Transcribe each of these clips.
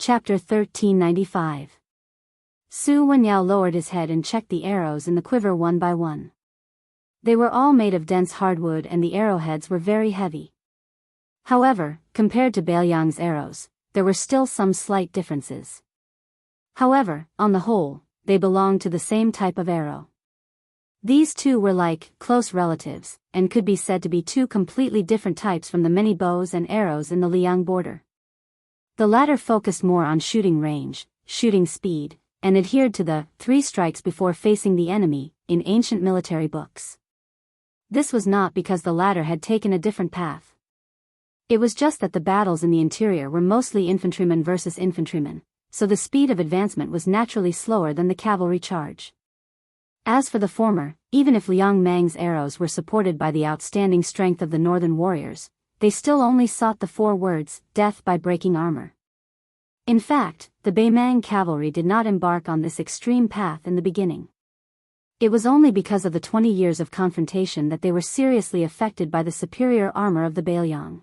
Chapter 1395. Su Wenyao lowered his head and checked the arrows in the quiver one by one. They were all made of dense hardwood and the arrowheads were very heavy. However, compared to Bailiang's arrows, there were still some slight differences. However, on the whole, they belonged to the same type of arrow. These two were like close relatives, and could be said to be two completely different types from the many bows and arrows in the Liang border. The latter focused more on shooting range, shooting speed, and adhered to the 3 strikes before facing the enemy in ancient military books. This was not because the latter had taken a different path. It was just that the battles in the interior were mostly infantrymen versus infantrymen, so the speed of advancement was naturally slower than the cavalry charge. As for the former, even if Liang Mang's arrows were supported by the outstanding strength of the northern warriors, they still only sought the 4 words, death by breaking armor. In fact, the Baimang cavalry did not embark on this extreme path in the beginning. It was only because of the 20 years of confrontation that they were seriously affected by the superior armor of the Bailiang.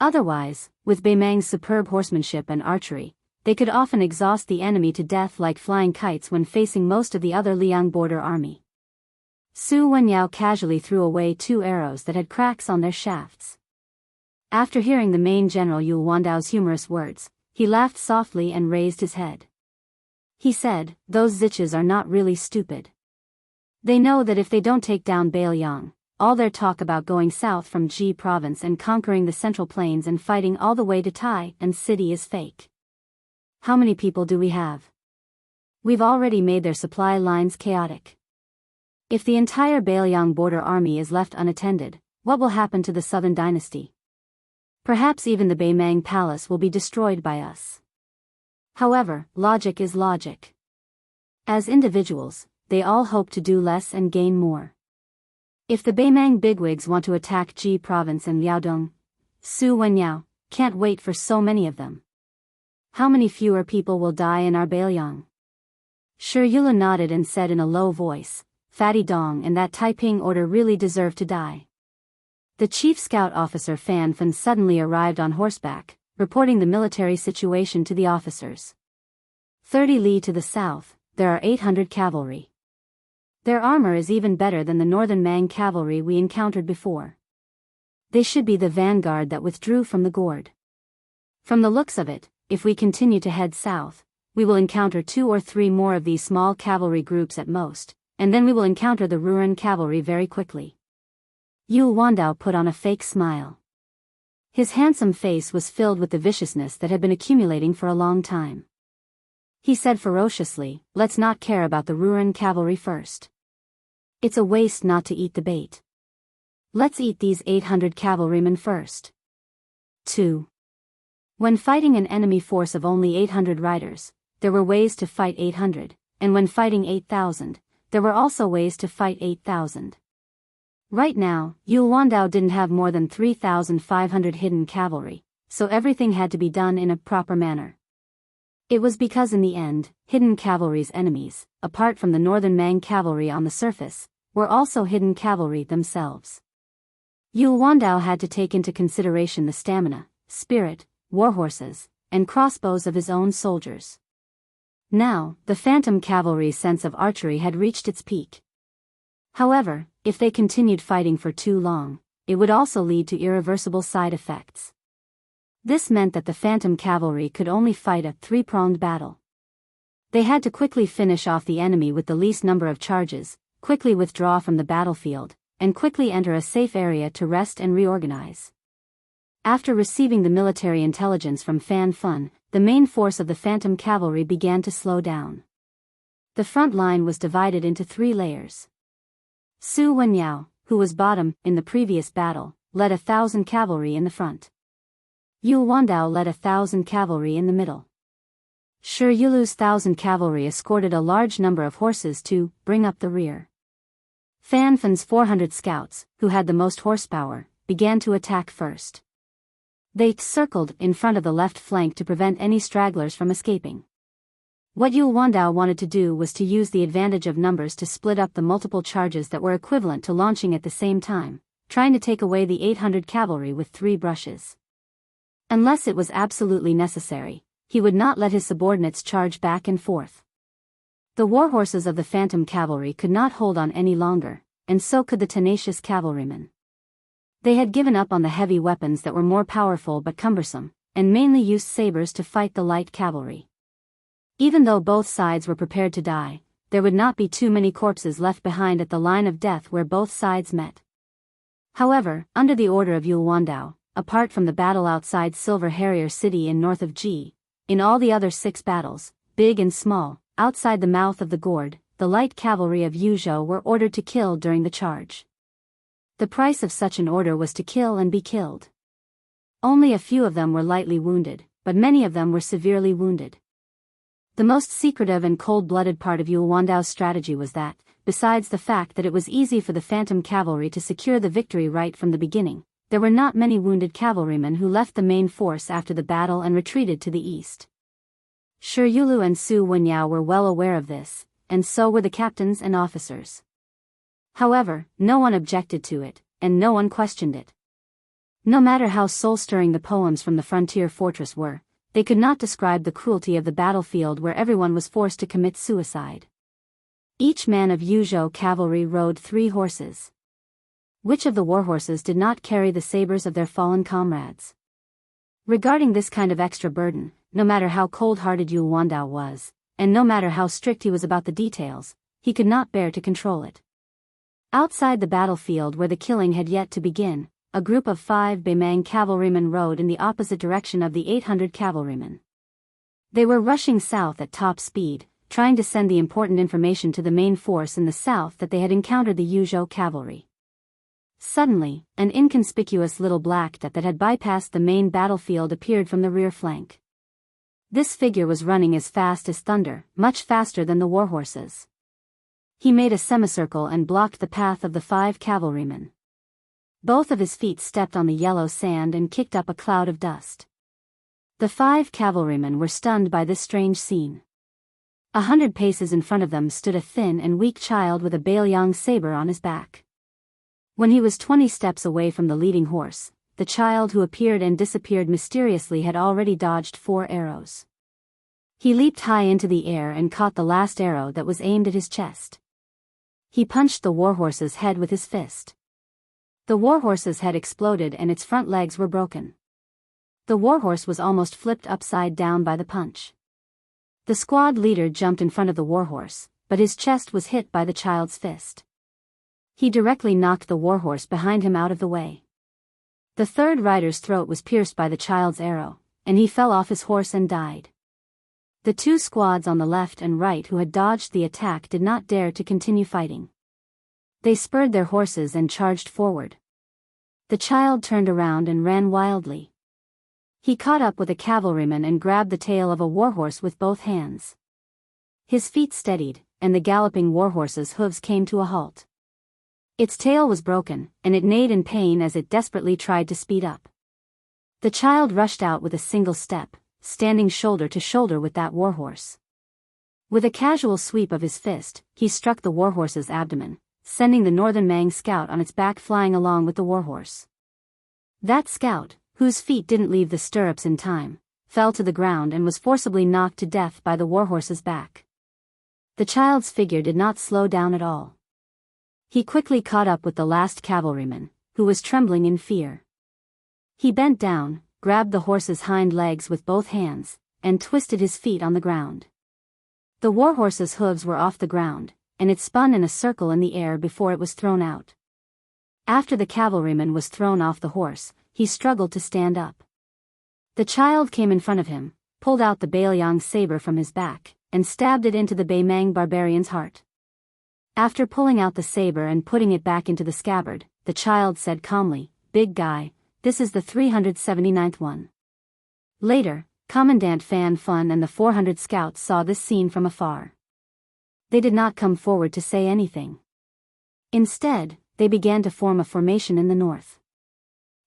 Otherwise, with Baimang's superb horsemanship and archery, they could often exhaust the enemy to death like flying kites when facing most of the other Liang border army. Su Wenyao casually threw away 2 arrows that had cracks on their shafts. After hearing the main general Yul Wandao's humorous words, he laughed softly and raised his head. He said, "Those Ziches are not really stupid. They know that if they don't take down Bailiang, all their talk about going south from Ji province and conquering the central plains and fighting all the way to Tai and city is fake. How many people do we have? We've already made their supply lines chaotic. If the entire Bailiang border army is left unattended, what will happen to the southern dynasty? Perhaps even the Baimang palace will be destroyed by us." However, logic is logic. As individuals, they all hope to do less and gain more. If the Baimang bigwigs want to attack Ji province and Liaodong, Su Wenyao can't wait for so many of them. How many fewer people will die in our Bailiang? Shi Yula nodded and said in a low voice, "Fatty Dong and that Taiping order really deserve to die." The chief scout officer Fan Fan suddenly arrived on horseback, reporting the military situation to the officers. 30 li to the south, there are 800 cavalry. Their armor is even better than the northern Mang cavalry we encountered before. They should be the vanguard that withdrew from the Gourd. From the looks of it, if we continue to head south, we will encounter 2 or 3 more of these small cavalry groups at most, and then we will encounter the Ruran cavalry very quickly. Yul Wandao put on a fake smile. His handsome face was filled with the viciousness that had been accumulating for a long time. He said ferociously, "Let's not care about the Ruran cavalry first. It's a waste not to eat the bait. Let's eat these 800 cavalrymen first." 2. When fighting an enemy force of only 800 riders, there were ways to fight 800, and when fighting 8,000, there were also ways to fight 8,000. Right now, Yul Wandao didn't have more than 3,500 hidden cavalry, so everything had to be done in a proper manner. It was because in the end, hidden cavalry's enemies, apart from the northern Mang cavalry on the surface, were also hidden cavalry themselves. Yul Wandao had to take into consideration the stamina, spirit, warhorses, and crossbows of his own soldiers. Now, the phantom cavalry's sense of archery had reached its peak. However, if they continued fighting for too long, it would also lead to irreversible side effects. This meant that the phantom cavalry could only fight a 3-pronged battle. They had to quickly finish off the enemy with the least number of charges, quickly withdraw from the battlefield, and quickly enter a safe area to rest and reorganize. After receiving the military intelligence from Fan Fan, the main force of the phantom cavalry began to slow down. The front line was divided into 3 layers. Su Wenyao, who was bottom in the previous battle, led 1,000 cavalry in the front. Yul Wandao led 1,000 cavalry in the middle. Shi Yulu's 1,000 cavalry escorted a large number of horses to bring up the rear. Fan Fan's 400 scouts, who had the most horsepower, began to attack first. They circled in front of the left flank to prevent any stragglers from escaping. What Yul Wandao wanted to do was to use the advantage of numbers to split up the multiple charges that were equivalent to launching at the same time, trying to take away the 800 cavalry with 3 brushes. Unless it was absolutely necessary, he would not let his subordinates charge back and forth. The warhorses of the phantom cavalry could not hold on any longer, and so could the tenacious cavalrymen. They had given up on the heavy weapons that were more powerful but cumbersome, and mainly used sabers to fight the light cavalry. Even though both sides were prepared to die, there would not be too many corpses left behind at the line of death where both sides met. However, under the order of Yulwandao, apart from the battle outside Silver Harrier City in north of G, in all the other 6 battles, big and small, outside the mouth of the gourd, the light cavalry of Yuzhou were ordered to kill during the charge. The price of such an order was to kill and be killed. Only a few of them were lightly wounded, but many of them were severely wounded. The most secretive and cold-blooded part of Yulwandao's strategy was that, besides the fact that it was easy for the phantom cavalry to secure the victory right from the beginning, there were not many wounded cavalrymen who left the main force after the battle and retreated to the east. Shi Yulu and Su Wenyao were well aware of this, and so were the captains and officers. However, no one objected to it, and no one questioned it. No matter how soul-stirring the poems from the frontier fortress were, they could not describe the cruelty of the battlefield where everyone was forced to commit suicide. Each man of Yuzhou cavalry rode 3 horses. Which of the warhorses did not carry the sabers of their fallen comrades? Regarding this kind of extra burden, no matter how cold-hearted Yulwandao was, and no matter how strict he was about the details, he could not bear to control it. Outside the battlefield where the killing had yet to begin, a group of 5 Beimang cavalrymen rode in the opposite direction of the 800 cavalrymen. They were rushing south at top speed, trying to send the important information to the main force in the south that they had encountered the Yuzhou cavalry. Suddenly, an inconspicuous little black dot that had bypassed the main battlefield appeared from the rear flank. This figure was running as fast as thunder, much faster than the warhorses. He made a semicircle and blocked the path of the 5 cavalrymen. Both of his feet stepped on the yellow sand and kicked up a cloud of dust. The 5 cavalrymen were stunned by this strange scene. 100 paces in front of them stood a thin and weak child with a Bailiang saber on his back. When he was 20 steps away from the leading horse, the child who appeared and disappeared mysteriously had already dodged 4 arrows. He leaped high into the air and caught the last arrow that was aimed at his chest. He punched the warhorse's head with his fist. The warhorse's head exploded and its front legs were broken. The warhorse was almost flipped upside down by the punch. The squad leader jumped in front of the warhorse, but his chest was hit by the child's fist. He directly knocked the warhorse behind him out of the way. The 3rd rider's throat was pierced by the child's arrow, and he fell off his horse and died. The 2 squads on the left and right who had dodged the attack did not dare to continue fighting. They spurred their horses and charged forward. The child turned around and ran wildly. He caught up with a cavalryman and grabbed the tail of a warhorse with both hands. His feet steadied, and the galloping warhorse's hooves came to a halt. Its tail was broken, and it neighed in pain as it desperately tried to speed up. The child rushed out with a single step, standing shoulder to shoulder with that warhorse. With a casual sweep of his fist, he struck the warhorse's abdomen, sending the Northern Mang scout on its back flying along with the warhorse. That scout, whose feet didn't leave the stirrups in time, fell to the ground and was forcibly knocked to death by the warhorse's back. The child's figure did not slow down at all. He quickly caught up with the last cavalryman, who was trembling in fear. He bent down, grabbed the horse's hind legs with both hands, and twisted his feet on the ground. The warhorse's hooves were off the ground, and it spun in a circle in the air before it was thrown out. After the cavalryman was thrown off the horse, he struggled to stand up. The child came in front of him, pulled out the Bailiang saber from his back, and stabbed it into the Beimang barbarian's heart. After pulling out the saber and putting it back into the scabbard, the child said calmly, "Big guy, this is the 379th one." Later, Commandant Fan Fun and the 400 scouts saw this scene from afar. They did not come forward to say anything. Instead, they began to form a formation in the north.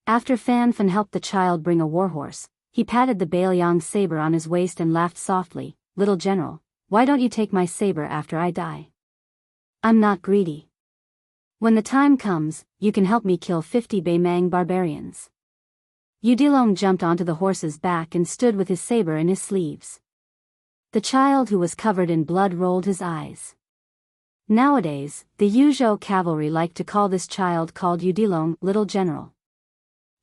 After Fan Fun helped the child bring a warhorse, he patted the Bailiang saber on his waist and laughed softly, "Little general, why don't you take my saber after I die? I'm not greedy. When the time comes, you can help me kill 50 Beimang barbarians." Udilong jumped onto the horse's back and stood with his saber in his sleeves. The child who was covered in blood rolled his eyes. Nowadays, the Yuzhou cavalry liked to call this child called Udilong Little General.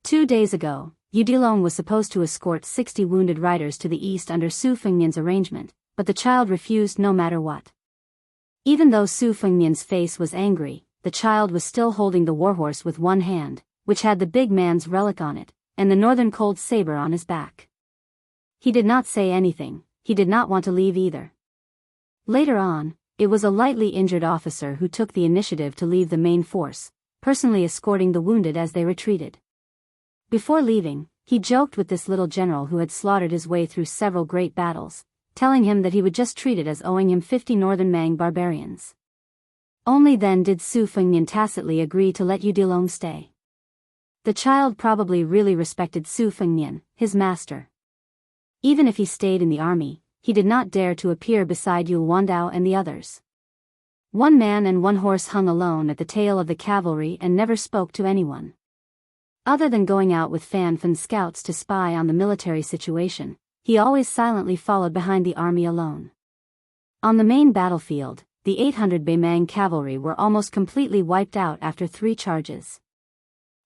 2 days ago, Udilong was supposed to escort 60 wounded riders to the east under Su Fengnian's arrangement, but the child refused no matter what. Even though Su Fengnian's face was angry, the child was still holding the warhorse with one hand, which had the big man's relic on it, and the northern cold saber on his back. He did not say anything, he did not want to leave either. Later on, it was a lightly injured officer who took the initiative to leave the main force, personally escorting the wounded as they retreated. Before leaving, he joked with this little general who had slaughtered his way through several great battles, telling him that he would just treat it as owing him 50 northern Mang barbarians. Only then did Su Fengnian tacitly agree to let Udilong stay. The child probably really respected Su Fengnian, his master. Even if he stayed in the army, he did not dare to appear beside Yu Wandao and the others. 1 man and 1 horse hung alone at the tail of the cavalry and never spoke to anyone. Other than going out with Fan Fan's scouts to spy on the military situation, he always silently followed behind the army alone. On the main battlefield, the 800 Beimang cavalry were almost completely wiped out after 3 charges.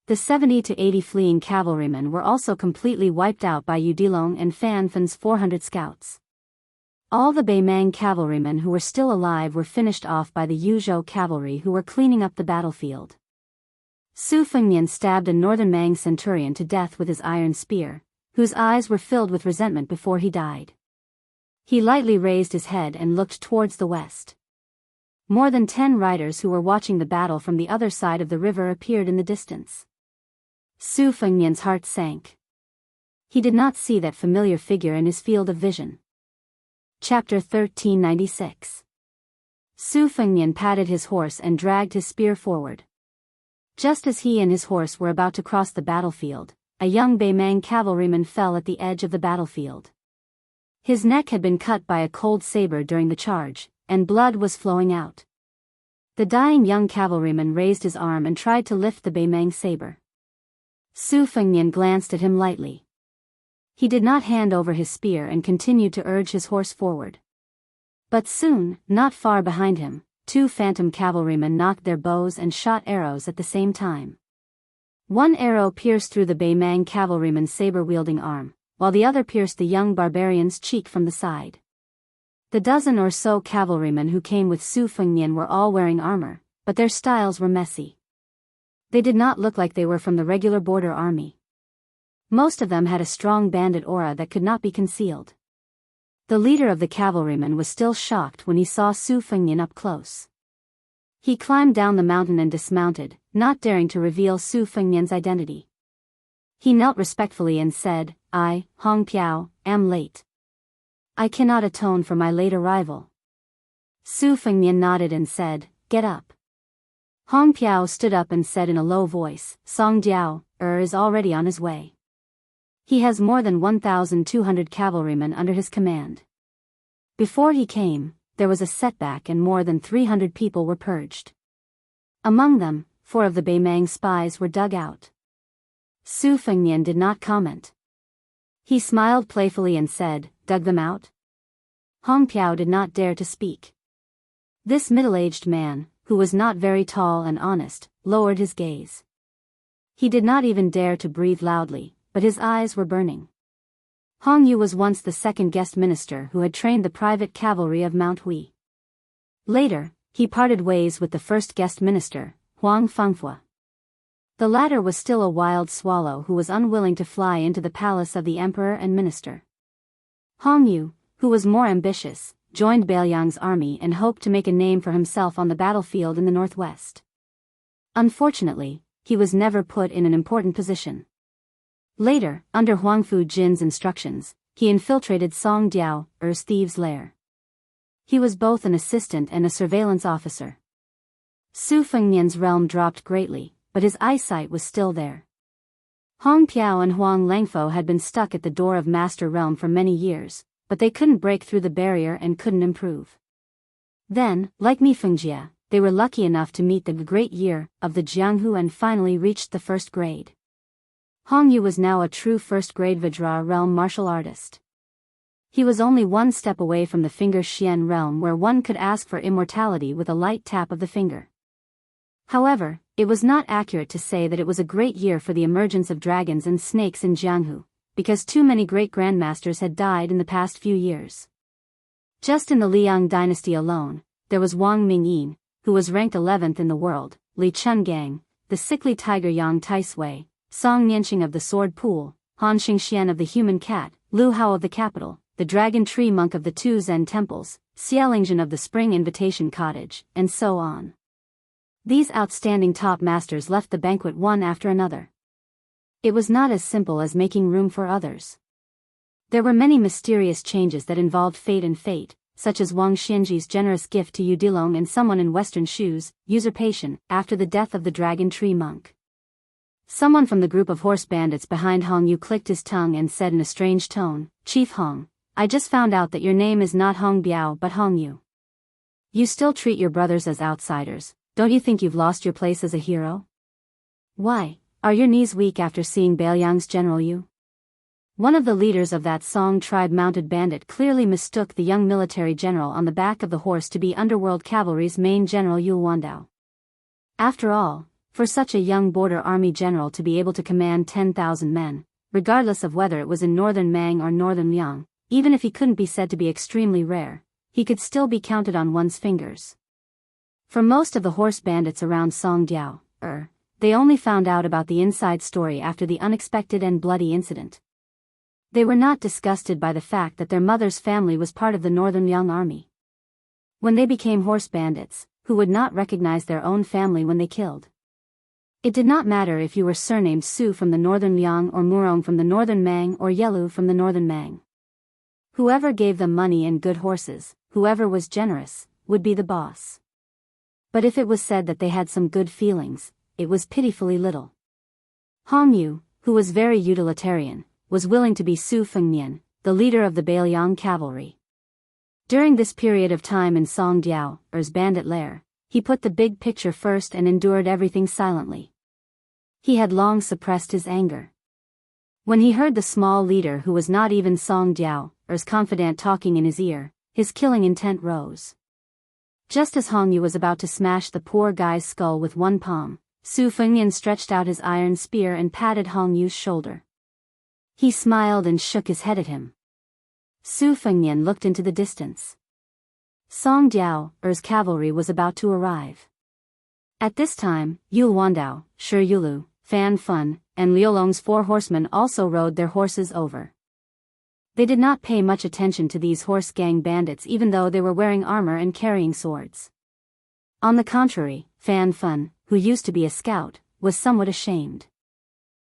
The 70 to 80 fleeing cavalrymen were also completely wiped out by Udilong and Fan Fan's 400 scouts. All the Beimang cavalrymen who were still alive were finished off by the Yuzhou cavalry who were cleaning up the battlefield. Su Fengnian stabbed a northern Mang centurion to death with his iron spear, whose eyes were filled with resentment before he died. He lightly raised his head and looked towards the west. More than 10 riders who were watching the battle from the other side of the river appeared in the distance. Su Fengnian's heart sank. He did not see that familiar figure in his field of vision. Chapter 1396. Su Fengnian patted his horse and dragged his spear forward. Just as he and his horse were about to cross the battlefield, a young Beimang cavalryman fell at the edge of the battlefield. His neck had been cut by a cold saber during the charge, and blood was flowing out. The dying young cavalryman raised his arm and tried to lift the Beimang saber. Su Fengnian glanced at him lightly. He did not hand over his spear and continued to urge his horse forward. But soon, not far behind him, 2 phantom cavalrymen knocked their bows and shot arrows at the same time. 1 arrow pierced through the Beimang cavalryman's saber-wielding arm, while the other pierced the young barbarian's cheek from the side. The dozen or so cavalrymen who came with Su Fengnian were all wearing armor, but their styles were messy. They did not look like they were from the regular border army. Most of them had a strong bandit aura that could not be concealed. The leader of the cavalrymen was still shocked when he saw Su Fengnian up close. He climbed down the mountain and dismounted, not daring to reveal Su Fengnian's identity. He knelt respectfully and said, "I, Hong Piao, am late. I cannot atone for my late arrival." Su Fengnian nodded and said, "Get up." Hong Piao stood up and said in a low voice, "Song Jiao, is already on his way. He has more than 1,200 cavalrymen under his command." Before he came, there was a setback and more than 300 people were purged. Among them, 4 of the Beimang spies were dug out. Su Fengnian did not comment. He smiled playfully and said, "Dug them out?" Hong Piao did not dare to speak. This middle-aged man, who was not very tall and honest, lowered his gaze. He did not even dare to breathe loudly, but his eyes were burning. Hong Yu was once the 2nd guest minister who had trained the private cavalry of Mount Hui. Later, he parted ways with the 1st guest minister, Huang Fengfua. The latter was still a wild swallow who was unwilling to fly into the palace of the emperor and minister. Hong Yu, who was more ambitious, joined Bailiang's army and hoped to make a name for himself on the battlefield in the northwest. Unfortunately, he was never put in an important position. Later, under Huangfu Jin's instructions, he infiltrated Song Diao's thieves' lair. He was both an assistant and a surveillance officer. Su Fengnian's realm dropped greatly, but his eyesight was still there. Hong Piao and Huang Langfo had been stuck at the door of Master Realm for many years, but they couldn't break through the barrier and couldn't improve. Then, like Mi Fengjie, they were lucky enough to meet the great year of the Jianghu and finally reached the 1st grade. Hong Yu was now a true first-grade Vajra realm martial artist. He was only one step away from the finger Xian realm where one could ask for immortality with a light tap of the finger. However, it was not accurate to say that it was a great year for the emergence of dragons and snakes in Jianghu, because too many great grandmasters had died in the past few years. Just in the Liang dynasty alone, there was Wang Mingyin, who was ranked 11th in the world, Li Chungang, the sickly tiger Yang Taisui, Song Nianqing of the sword pool, Han Xingxian of the human cat, Lu Hao of the capital, the dragon tree monk of the two Zen temples, Xiaolingzhen of the spring invitation cottage, and so on. These outstanding top masters left the banquet one after another. It was not as simple as making room for others. There were many mysterious changes that involved fate and fate, such as Wang Xianji's generous gift to Yu Dilong and someone in western shoes, usurpation, after the death of the dragon tree monk. Someone from the group of horse bandits behind Hong Yu clicked his tongue and said in a strange tone, "Chief Hong, I just found out that your name is not Hong Biao but Hong Yu. You still treat your brothers as outsiders. Don't you think you've lost your place as a hero? Why, are your knees weak after seeing Beiliang's General Yu?" One of the leaders of that Song tribe mounted bandit clearly mistook the young military general on the back of the horse to be underworld cavalry's main general Yu Wandao. After all, for such a young border army general to be able to command 10,000 men, regardless of whether it was in northern Mang or northern Liang, even if he couldn't be said to be extremely rare, he could still be counted on one's fingers. For most of the horse bandits around Songdiao, they only found out about the inside story after the unexpected and bloody incident. They were not disgusted by the fact that their mother's family was part of the Northern Liang army. When they became horse bandits, who would not recognize their own family when they killed? It did not matter if you were surnamed Su from the Northern Liang or Murong from the Northern Mang or Yelu from the Northern Mang. Whoever gave them money and good horses, whoever was generous, would be the boss. But if it was said that they had some good feelings, it was pitifully little. Hong Yu, who was very utilitarian, was willing to be Su Fengnian, the leader of the Beiliang cavalry. During this period of time in Songdiao's bandit lair, he put the big picture first and endured everything silently. He had long suppressed his anger. When he heard the small leader who was not even Songdiao's confidant talking in his ear, his killing intent rose. Just as Hong Yu was about to smash the poor guy's skull with one palm, Su Fengnian stretched out his iron spear and patted Hong Yu's shoulder. He smiled and shook his head at him. Su Fengnian looked into the distance. Songdiao's cavalry was about to arrive. At this time, Yul Wandao, Shi Yulu, Fan Fun, and Liolong's 4 horsemen also rode their horses over. They did not pay much attention to these horse gang bandits even though they were wearing armor and carrying swords. On the contrary, Fan Fun, who used to be a scout, was somewhat ashamed.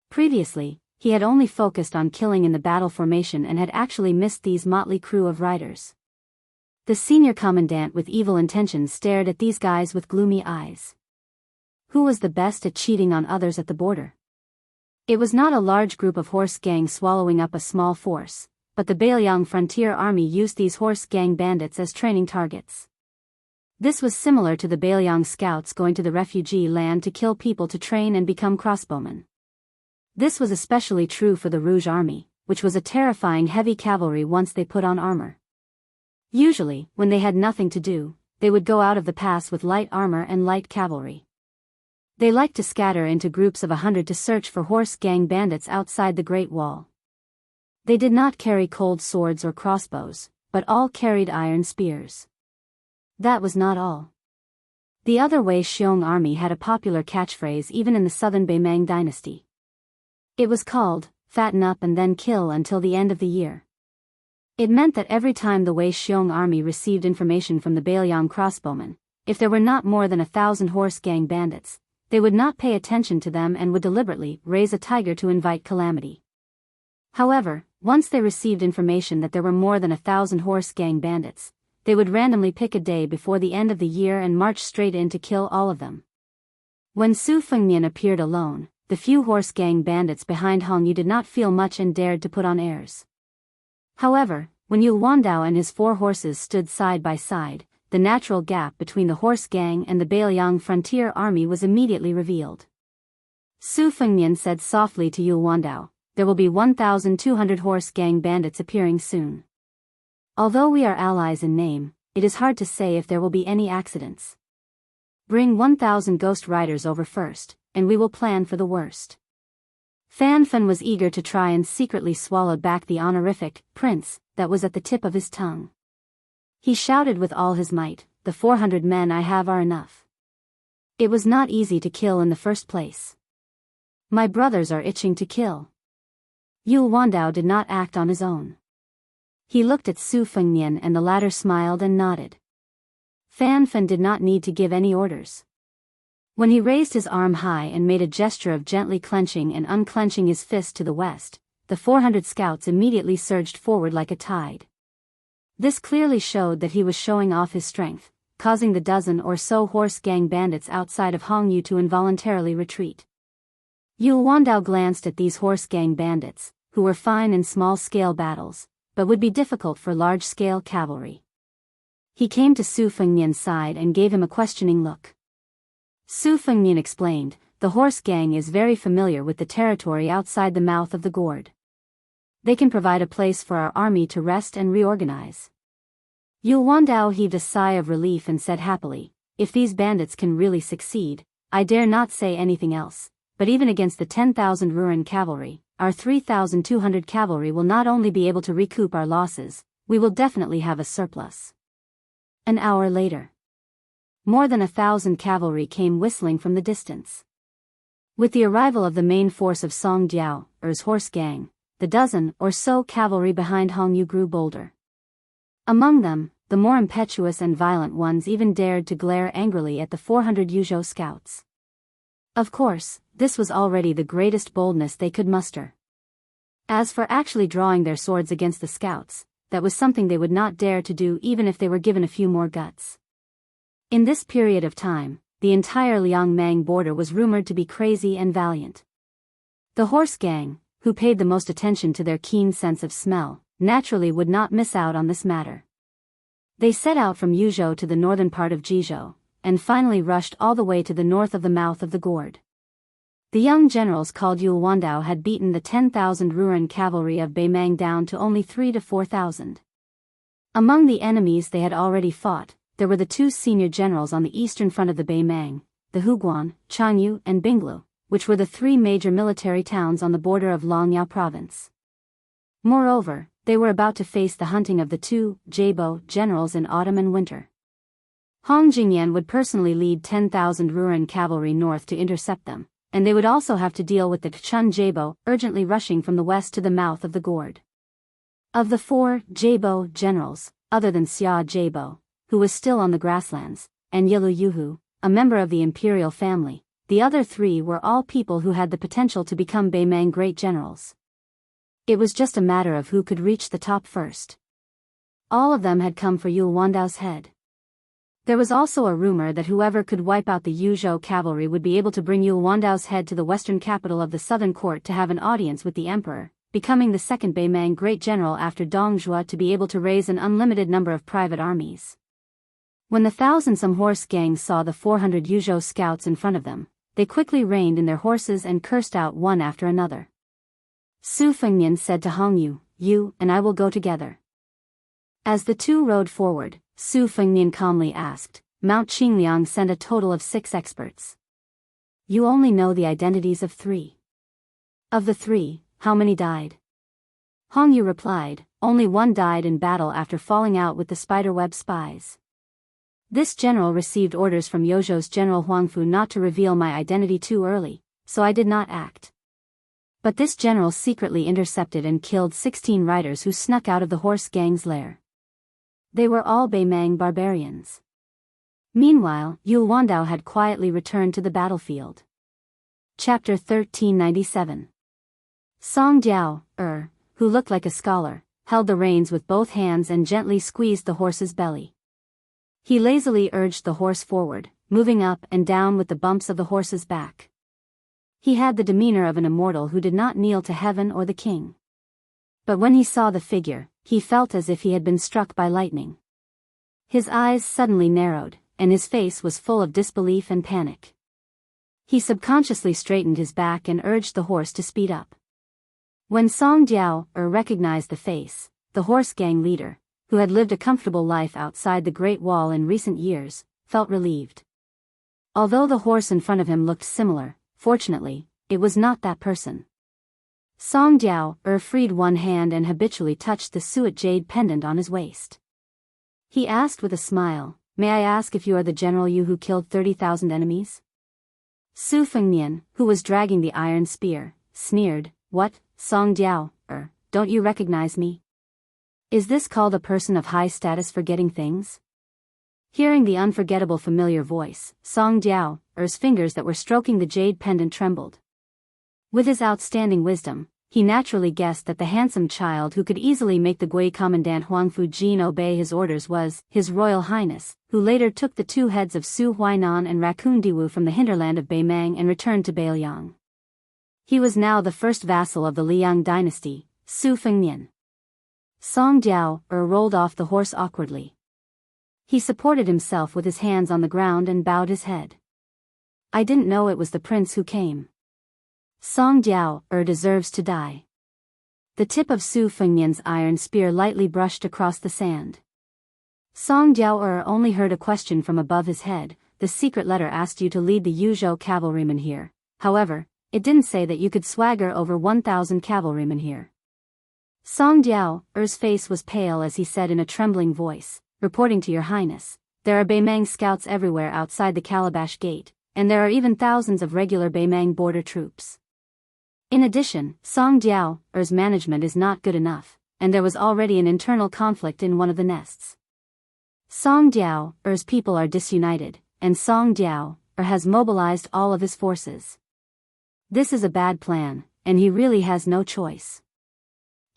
Previously, he had only focused on killing in the battle formation and had actually missed these motley crew of riders. The senior commandant with evil intentions stared at these guys with gloomy eyes. Who was the best at cheating on others at the border? It was not a large group of horse gangs swallowing up a small force, but the Beiliang frontier army used these horse gang bandits as training targets. This was similar to the Beiliang scouts going to the refugee land to kill people to train and become crossbowmen. This was especially true for the Rouge army, which was a terrifying heavy cavalry once they put on armor. Usually, when they had nothing to do, they would go out of the pass with light armor and light cavalry. They liked to scatter into groups of 100 to search for horse gang bandits outside the Great Wall. They did not carry cold swords or crossbows, but all carried iron spears. That was not all. The other Wei Xiong army had a popular catchphrase even in the southern Beimang dynasty. It was called, "Fatten up and then kill until the end of the year." It meant that every time the Wei Xiong army received information from the Beiliang crossbowmen, if there were not more than 1,000 horse gang bandits, they would not pay attention to them and would deliberately raise a tiger to invite calamity. However, once they received information that there were more than 1,000 horse gang bandits, they would randomly pick a day before the end of the year and march straight in to kill all of them. When Su Fengnian appeared alone, the few horse gang bandits behind Hong Yu did not feel much and dared to put on airs. However, when Yul Wandao and his 4 horses stood side by side, the natural gap between the horse gang and the Beiliang frontier army was immediately revealed. Su Fengnian said softly to Yul Wandao, there will be 1,200 horse gang bandits appearing soon. Although we are allies in name, it is hard to say if there will be any accidents. Bring 1,000 ghost riders over first, and we will plan for the worst. Fan Fan was eager to try and secretly swallowed back the honorific prince that was at the tip of his tongue. He shouted with all his might, the 400 men I have are enough. It was not easy to kill in the first place. My brothers are itching to kill. Yul Wandao did not act on his own. He looked at Su Fengnian and the latter smiled and nodded. Fan Fan did not need to give any orders. When he raised his arm high and made a gesture of gently clenching and unclenching his fist to the west, the 400 scouts immediately surged forward like a tide. This clearly showed that he was showing off his strength, causing the dozen or so horse gang bandits outside of Hongyu to involuntarily retreat. Yul Wandao glanced at these horse gang bandits, who were fine in small-scale battles, but would be difficult for large-scale cavalry. He came to Su Fengnian's side and gave him a questioning look. Su Fengnian explained, the horse gang is very familiar with the territory outside the mouth of the gourd. They can provide a place for our army to rest and reorganize. Yul Wandao heaved a sigh of relief and said happily, if these bandits can really succeed, I dare not say anything else, but even against the 10,000 Ruran cavalry, our 3,200 cavalry will not only be able to recoup our losses, we will definitely have a surplus. An hour later, more than 1,000 cavalry came whistling from the distance. With the arrival of the main force of Song Jiao's horse gang, the dozen or so cavalry behind Hongyu grew bolder. Among them, the more impetuous and violent ones even dared to glare angrily at the 400 Yuzhou scouts. Of course, this was already the greatest boldness they could muster. As for actually drawing their swords against the scouts, that was something they would not dare to do even if they were given a few more guts. In this period of time, the entire Liangmang border was rumored to be crazy and valiant. The horse gang, who paid the most attention to their keen sense of smell, naturally would not miss out on this matter. They set out from Yuzhou to the northern part of Jizhou, and finally rushed all the way to the north of the mouth of the gourd. The young generals called Yul Wandao had beaten the 10,000 Ruran cavalry of Beimang down to only 3,000 to 4,000. Among the enemies they had already fought, there were the two senior generals on the eastern front of the Beimang, the Huguan, Changyu and Binglu, which were the three major military towns on the border of Longyao province. Moreover, they were about to face the hunting of the two Jabo generals in autumn and winter. Hong Jingyan would personally lead 10,000 Ruran cavalry north to intercept them, and they would also have to deal with the Chun Jabo urgently rushing from the west to the mouth of the gourd. Of the four Jabo generals, other than Xia Jabo, who was still on the grasslands, and Yilu Yuhu, a member of the imperial family, the other three were all people who had the potential to become Beimang great generals. It was just a matter of who could reach the top first. All of them had come for Yul Wandao's head. There was also a rumor that whoever could wipe out the Yuzhou cavalry would be able to bring Yul Wandao's head to the western capital of the southern court to have an audience with the emperor, becoming the second Beimang great general after Dong Zhuo to be able to raise an unlimited number of private armies. When the 1,000-some horse gang saw the 400 Yuzhou scouts in front of them, they quickly reined in their horses and cursed out one after another. Su Fengnian said to Hongyu, "You and I will go together." As the two rode forward, Su Fengnian calmly asked, "Mount Qingliang sent a total of 6 experts. You only know the identities of 3. Of the 3, how many died?" Hongyu replied, "Only one died in battle after falling out with the spiderweb spies. This general received orders from Yozhou's General Huangfu not to reveal my identity too early, so I did not act. But this general secretly intercepted and killed 16 riders who snuck out of the horse gang's lair. They were all Beimang barbarians." Meanwhile, Yul Wandao had quietly returned to the battlefield. Chapter 1397. Song Jiao, who looked like a scholar, held the reins with both hands and gently squeezed the horse's belly. He lazily urged the horse forward, moving up and down with the bumps of the horse's back. He had the demeanor of an immortal who did not kneel to heaven or the king. But when he saw the figure, he felt as if he had been struck by lightning. His eyes suddenly narrowed, and his face was full of disbelief and panic. He subconsciously straightened his back and urged the horse to speed up. When Song Jiao recognized the face, the horse gang leader, who had lived a comfortable life outside the Great Wall in recent years, felt relieved. Although the horse in front of him looked similar, fortunately, it was not that person. Song Jiao freed one hand and habitually touched the suet jade pendant on his waist. He asked with a smile, "May I ask if you are the general Yu who killed 30,000 enemies?" Su Fengnian, who was dragging the iron spear, sneered, "What, Song Jiao, don't you recognize me? Is this called a person of high status forgetting things?" Hearing the unforgettable familiar voice, Song Jiao's fingers that were stroking the jade pendant trembled. With his outstanding wisdom, he naturally guessed that the handsome child who could easily make the Gui Commandant Huangfu Jin obey his orders was His Royal Highness, who later took the two heads of Su Huainan and Raccoon Diwu from the hinterland of Beimang and returned to Beiliang. He was now the first vassal of the Liang dynasty, Su Fengnian. Song Jiao rolled off the horse awkwardly. He supported himself with his hands on the ground and bowed his head. "I didn't know it was the prince who came. Song Jiao deserves to die." The tip of Su Fengnian's iron spear lightly brushed across the sand. Song Jiao only heard a question from above his head. "The secret letter asked you to lead the Yuzhou cavalrymen here. However, it didn't say that you could swagger over 1,000 cavalrymen here." Song Jiao's face was pale as he said in a trembling voice, "Reporting to your highness, there are Beimang scouts everywhere outside the Calabash Gate, and there are even thousands of regular Beimang border troops. In addition, Song Jiao's management is not good enough, and there was already an internal conflict in one of the nests. Song Jiao's people are disunited, and Song Jiao has mobilized all of his forces. This is a bad plan, and he really has no choice.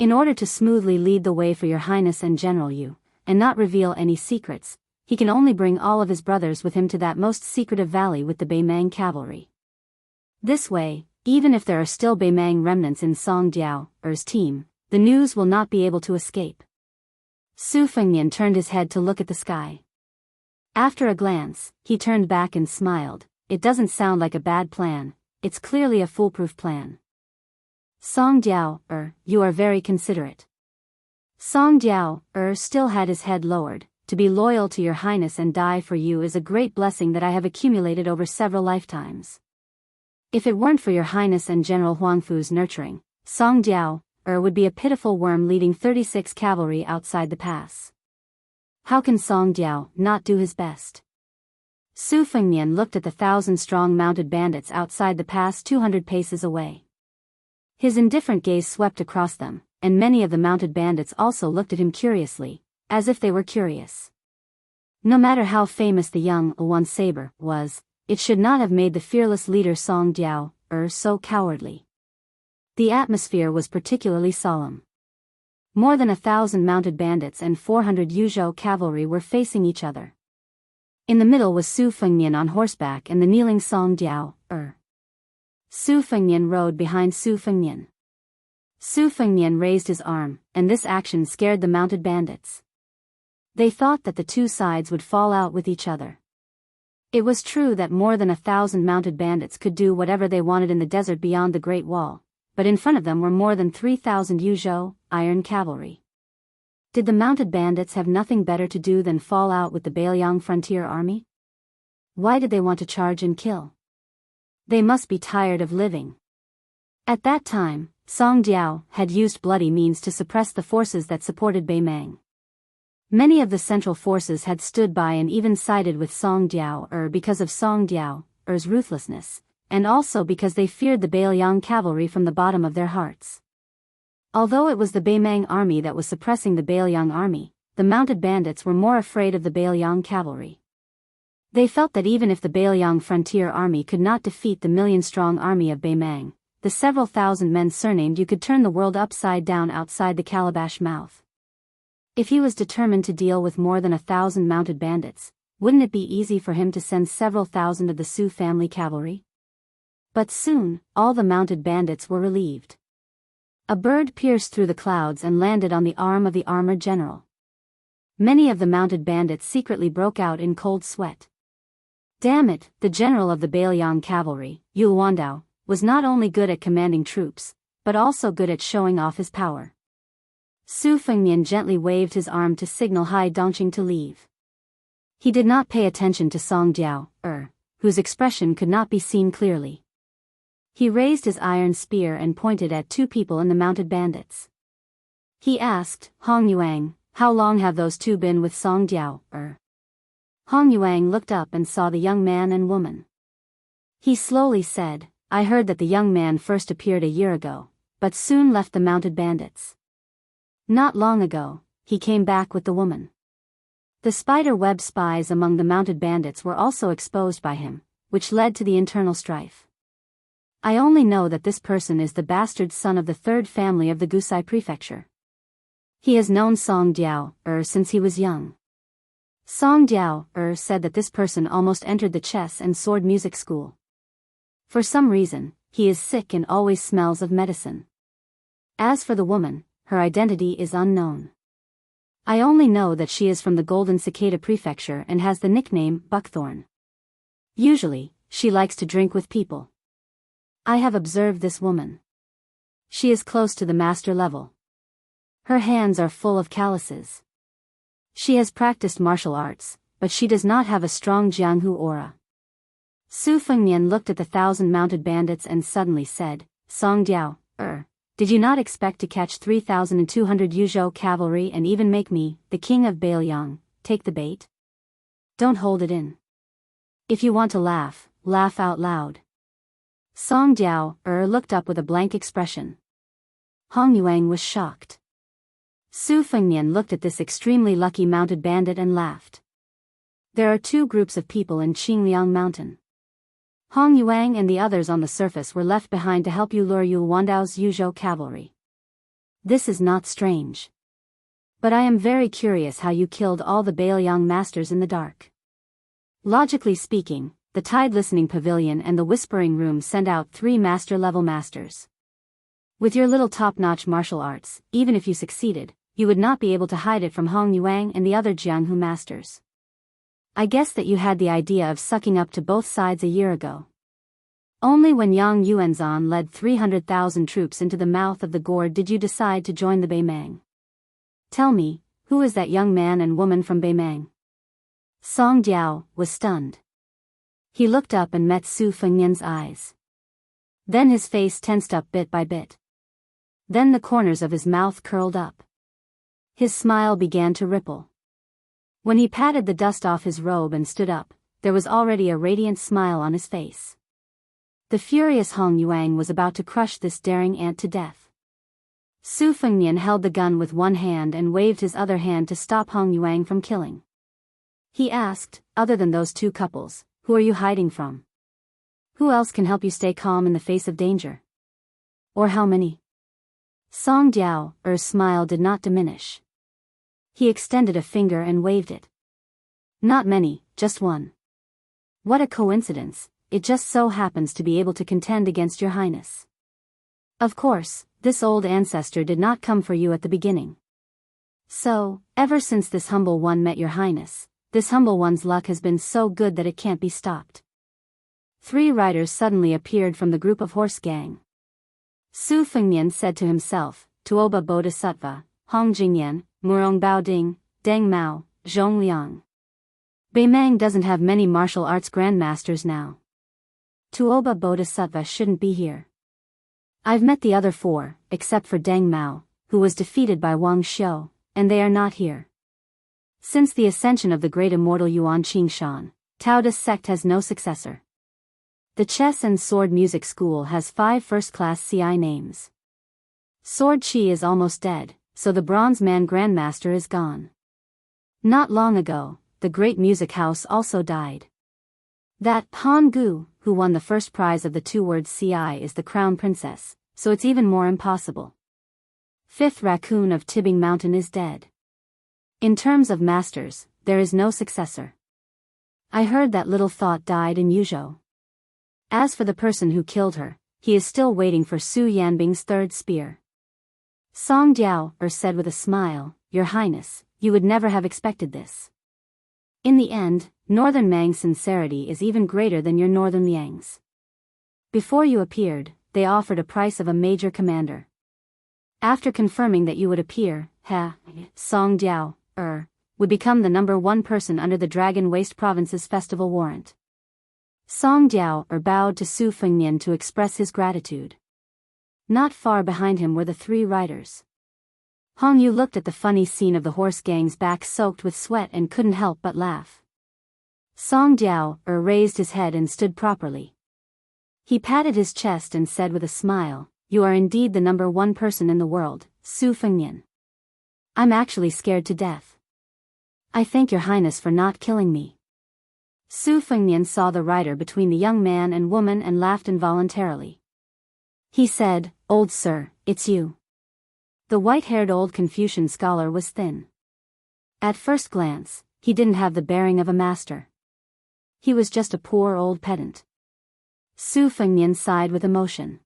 In order to smoothly lead the way for your highness and General Yu, and not reveal any secrets, he can only bring all of his brothers with him to that most secretive valley with the Beimang cavalry. This way, even if there are still Beimang remnants in Song Jiao's team, the news will not be able to escape." Su Fengnian turned his head to look at the sky. After a glance, he turned back and smiled. "It doesn't sound like a bad plan, it's clearly a foolproof plan. Song Jiao, you are very considerate." Song Jiao still had his head lowered. "To be loyal to your highness and die for you is a great blessing that I have accumulated over several lifetimes. If it weren't for your highness and General Huangfu's nurturing, Song Jiao would be a pitiful worm leading 36 cavalry outside the pass. How can Song Jiao not do his best?" Su Fengnian looked at the 1,000-strong mounted bandits outside the pass 200 paces away. His indifferent gaze swept across them, and many of the mounted bandits also looked at him curiously, as if they were curious. No matter how famous the young one saber was, it should not have made the fearless leader Song Jiao so cowardly. The atmosphere was particularly solemn. More than 1,000 mounted bandits and 400 Yuzhou cavalry were facing each other. In the middle was Su Fengnian on horseback and the kneeling Song Jiao. Su Fengnian rode behind Su Fengnian. Su Fengnian raised his arm, and this action scared the mounted bandits. They thought that the two sides would fall out with each other. It was true that more than 1,000 mounted bandits could do whatever they wanted in the desert beyond the Great Wall, but in front of them were more than 3,000 Yuzhou, iron cavalry. Did the mounted bandits have nothing better to do than fall out with the Beiliang frontier army? Why did they want to charge and kill? They must be tired of living. At that time, Song Jiao had used bloody means to suppress the forces that supported Beimang. Many of the central forces had stood by and even sided with Song Jiao because of Song Jiao's ruthlessness, and also because they feared the Beiliang cavalry from the bottom of their hearts. Although it was the Beimang army that was suppressing the Beiliang army, the mounted bandits were more afraid of the Beiliang cavalry. They felt that even if the Beiliang frontier army could not defeat the million-strong army of Beimang, the several thousand men surnamed you could turn the world upside down outside the Calabash mouth. If he was determined to deal with more than 1,000 mounted bandits, wouldn't it be easy for him to send several thousand of the Su family cavalry? But soon, all the mounted bandits were relieved. A bird pierced through the clouds and landed on the arm of the armored general. Many of the mounted bandits secretly broke out in cold sweat. Damn it, the general of the Bailiang cavalry, Yu Wandao, was not only good at commanding troops, but also good at showing off his power. Su Fengnian gently waved his arm to signal Hai Dongqing to leave. He did not pay attention to Song Jiao, whose expression could not be seen clearly. He raised his iron spear and pointed at two people in the mounted bandits. He asked, Hong Yuang, how long have those two been with Song Jiao, Hong Yuang looked up and saw the young man and woman. He slowly said, I heard that the young man first appeared a year ago, but soon left the mounted bandits. Not long ago, he came back with the woman. The spider web spies among the mounted bandits were also exposed by him, which led to the internal strife. I only know that this person is the bastard son of the third family of the Gusai prefecture. He has known Song Jiao, since he was young. Song Jiao, said that this person almost entered the chess and sword music school. For some reason, he is sick and always smells of medicine. As for the woman, her identity is unknown. I only know that she is from the Golden Cicada prefecture and has the nickname Buckthorn. Usually, she likes to drink with people. I have observed this woman. She is close to the master level. Her hands are full of calluses. She has practiced martial arts, but she does not have a strong Jianghu aura. Su Fengnian looked at the 1,000 mounted bandits and suddenly said, Song Jiao, did you not expect to catch 3,200 Yuzhou cavalry and even make me, the king of Bailiang, take the bait? Don't hold it in. If you want to laugh, laugh out loud. Song Jiao, looked up with a blank expression. Hong Yuang was shocked. Su Fengnian looked at this extremely lucky mounted bandit and laughed. There are two groups of people in Qingliang Mountain. Hong Yuang and the others on the surface were left behind to help you lure Yu Wandao's Yuzhou cavalry. This is not strange. But I am very curious how you killed all the Bailiang masters in the dark. Logically speaking, the Tide Listening Pavilion and the Whispering Room send out 3 master-level masters. With your little top-notch martial arts, even if you succeeded, you would not be able to hide it from Hong Yuang and the other Jianghu masters. I guess that you had the idea of sucking up to both sides a year ago. Only when Yang Yuanzhan led 300,000 troops into the mouth of the gourd did you decide to join the Beimang. Tell me, who is that young man and woman from Beimang? Song Jiao was stunned. He looked up and met Su Fengnian's eyes. Then his face tensed up bit by bit. Then the corners of his mouth curled up. His smile began to ripple. When he patted the dust off his robe and stood up, there was already a radiant smile on his face. The furious Hong Yuang was about to crush this daring ant to death. Su Fengnian held the gun with one hand and waved his other hand to stop Hong Yuang from killing. He asked, other than those two couples, who are you hiding from? Who else can help you stay calm in the face of danger? Or how many? Song Jiao's smile did not diminish. He extended a finger and waved it. Not many, just one. What a coincidence, it just so happens to be able to contend against your highness. Of course, this old ancestor did not come for you at the beginning. So, ever since this humble one met your highness, this humble one's luck has been so good that it can't be stopped. 3 riders suddenly appeared from the group of horse gang. Su Fengnian said to himself, Tuoba Bodhisattva, Hong Jingyan, Murong Baoding, Deng Mao, Zhong Liang. Beimang doesn't have many martial arts grandmasters now. Tuoba Bodhisattva shouldn't be here. I've met the other 4, except for Deng Mao, who was defeated by Wang Xiu, and they are not here. Since the ascension of the great immortal Yuan Qingshan, Taoist sect has no successor. The chess and sword music school has 5 first-class CI names. Sword Chi is almost dead, so the Bronze Man Grandmaster is gone. Not long ago, the great music house also died. That Han Gu, who won the first prize of the 2-word CI, is the crown princess, so it's even more impossible. 5th Raccoon of Tibbing Mountain is dead. In terms of masters, there is no successor. I heard that little thought died in Yuzhou. As for the person who killed her, he is still waiting for Su Yanbing's 3rd spear. Song Jiao said with a smile, Your Highness, you would never have expected this. In the end, Northern Mang's sincerity is even greater than your Northern Liang's. Before you appeared, they offered a price of a major commander. After confirming that you would appear, Song Diao, would become the #1 person under the Dragon Waste Province's festival warrant. Song Diao bowed to Su Fengnian to express his gratitude. Not far behind him were the 3 riders. Hong Yu looked at the funny scene of the horse gang's backs soaked with sweat and couldn't help but laugh. Song Diao raised his head and stood properly. He patted his chest and said with a smile, "You are indeed the #1 person in the world, Su Fengnian. I'm actually scared to death. I thank your highness for not killing me." Su Fengnian saw the rider between the young man and woman and laughed involuntarily. He said, "Old sir, it's you." The white-haired old Confucian scholar was thin. At first glance, he didn't have the bearing of a master. He was just a poor old pedant. Su Fengnian sighed with emotion.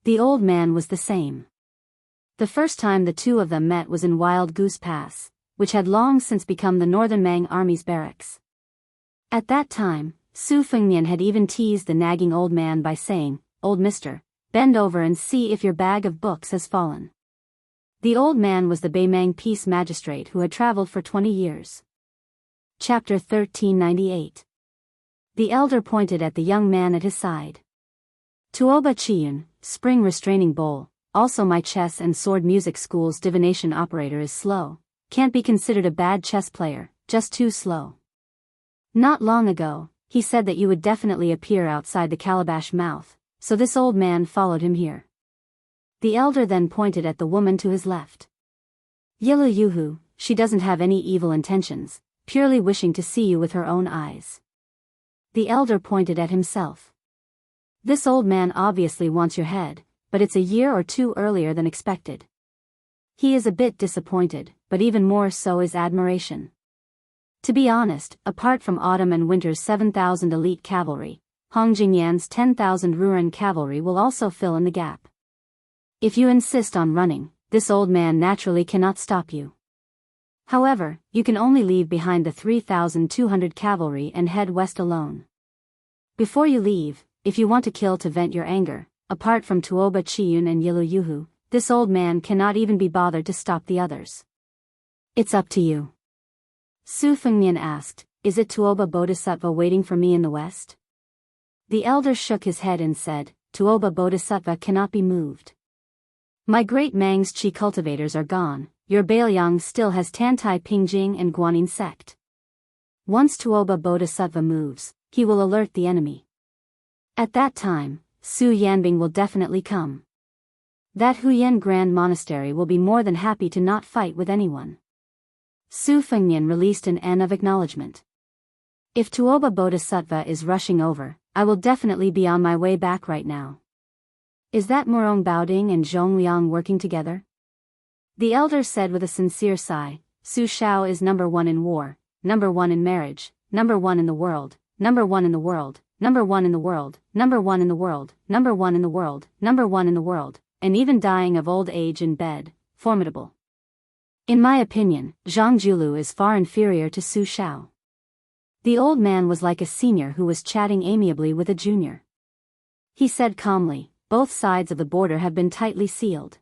The old man was the same. The first time the two of them met was in Wild Goose Pass, which had long since become the Northern Mang Army's barracks. At that time, Su Fengnian had even teased the nagging old man by saying, "Old mister, bend over and see if your bag of books has fallen." The old man was the Baimang peace magistrate who had traveled for 20 years. Chapter 1398. The elder pointed at the young man at his side. "Tuoba Chiyun, spring restraining bowl, also my chess and sword music school's divination operator is slow. Can't be considered a bad chess player, just too slow. Not long ago, he said that you would definitely appear outside the calabash mouth, so this old man followed him here." The elder then pointed at the woman to his left. "Yilu Yuhu, she doesn't have any evil intentions, purely wishing to see you with her own eyes." The elder pointed at himself. "This old man obviously wants your head, but it's a year or 2 earlier than expected. He is a bit disappointed, but even more so is admiration. To be honest, apart from autumn and winter's 7,000 elite cavalry, Hong Jingyan's 10,000 Ruren cavalry will also fill in the gap. If you insist on running, this old man naturally cannot stop you. However, you can only leave behind the 3,200 cavalry and head west alone. Before you leave, if you want to kill to vent your anger, apart from Tuoba Chiyun and Yilu Yuhu, this old man cannot even be bothered to stop the others. It's up to you." Su Fengnian asked, "Is it Tuoba Bodhisattva waiting for me in the west?" The elder shook his head and said, "Tuoba Bodhisattva cannot be moved. My great Mang's Qi cultivators are gone, your Bailiang still has Tantai Pingjing and Guanyin sect. Once Tuoba Bodhisattva moves, he will alert the enemy. At that time, Su Yanbing will definitely come. That Huyen Grand Monastery will be more than happy to not fight with anyone." Su Fengnian released an N of acknowledgement. "If Tuoba Bodhisattva is rushing over, I will definitely be on my way back right now. Is that Murong Baoding and Zhong Liang working together?" The elder said with a sincere sigh, "Su Shao is #1 in war, #1 in marriage, #1 in the world, #1 in the world, #1 in the world, #1 in the world, #1 in the world, #1 in the world, and even dying of old age in bed, formidable. In my opinion, Zhang Julu is far inferior to Su Shao." The old man was like a senior who was chatting amiably with a junior. He said calmly, "Both sides of the border have been tightly sealed.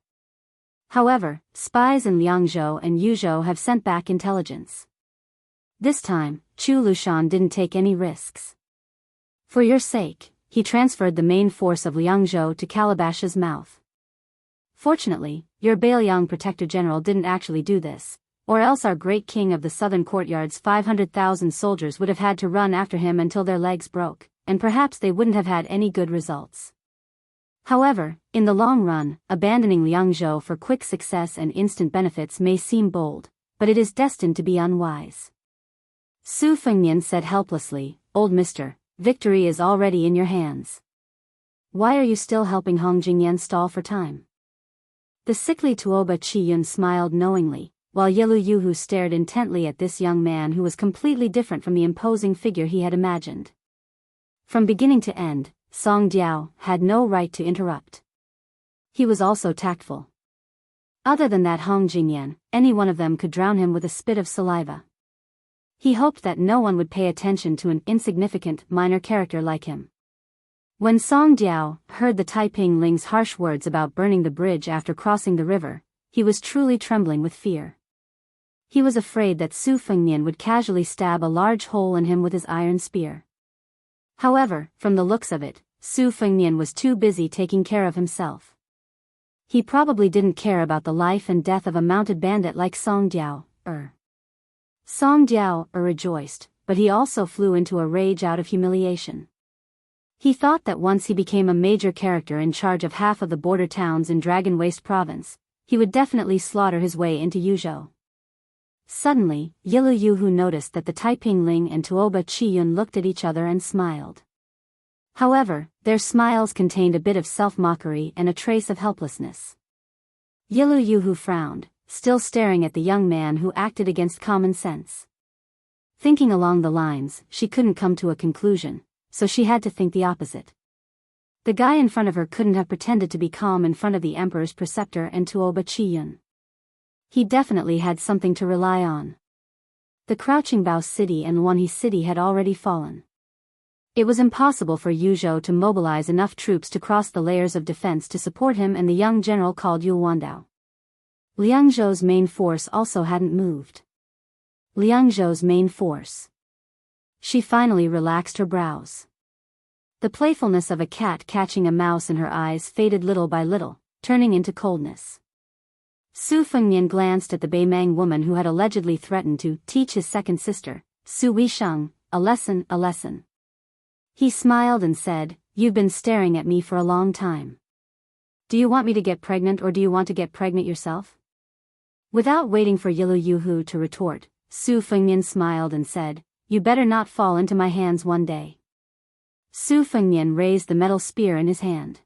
However, spies in Liangzhou and Yuzhou have sent back intelligence. This time, Chu Lushan didn't take any risks. For your sake, he transferred the main force of Liangzhou to Calabash's mouth. Fortunately, your Bailiang Protector General didn't actually do this, or else our great king of the southern courtyard's 500,000 soldiers would have had to run after him until their legs broke, and perhaps they wouldn't have had any good results. However, in the long run, abandoning Liangzhou for quick success and instant benefits may seem bold, but it is destined to be unwise." Su Fengnian said helplessly, "Old mister, victory is already in your hands. Why are you still helping Hong Jingyan stall for time?" The sickly Tuoba Chiyun smiled knowingly, while Yilu Yuhu stared intently at this young man who was completely different from the imposing figure he had imagined. From beginning to end, Song Diao had no right to interrupt. He was also tactful. Other than that Hong Jingyan, any one of them could drown him with a spit of saliva. He hoped that no one would pay attention to an insignificant, minor character like him. When Song Jiao heard the Taiping Ling's harsh words about burning the bridge after crossing the river, he was truly trembling with fear. He was afraid that Su Fengnian would casually stab a large hole in him with his iron spear. However, from the looks of it, Su Fengnian was too busy taking care of himself. He probably didn't care about the life and death of a mounted bandit like Song Jiao. Song Jiao rejoiced, but he also flew into a rage out of humiliation. He thought that once he became a major character in charge of half of the border towns in Dragon Waste Province, he would definitely slaughter his way into Yuzhou. Suddenly, Yilu Yuhu noticed that the Taiping Ling and Tuoba Chiyun looked at each other and smiled. However, their smiles contained a bit of self-mockery and a trace of helplessness. Yilu Yuhu frowned, still staring at the young man who acted against common sense. Thinking along the lines, she couldn't come to a conclusion, so she had to think the opposite. The guy in front of her couldn't have pretended to be calm in front of the emperor's preceptor and Tuoba Chiyun. He definitely had something to rely on. The Crouching Bao city and Wanhe city had already fallen. It was impossible for Yuzhou to mobilize enough troops to cross the layers of defense to support him and the young general called Yulwandao. Liangzhou's main force also hadn't moved. Liangzhou's main force. She finally relaxed her brows. The playfulness of a cat catching a mouse in her eyes faded little by little, turning into coldness. Su Fengnian glanced at the Beimang woman who had allegedly threatened to teach his second sister, Su Weisheng, a lesson. He smiled and said, "You've been staring at me for a long time. Do you want me to get pregnant or do you want to get pregnant yourself?" Without waiting for Yilu Yuhu to retort, Su Fengnian smiled and said, "You better not fall into my hands one day." Su Fengnian raised the metal spear in his hand.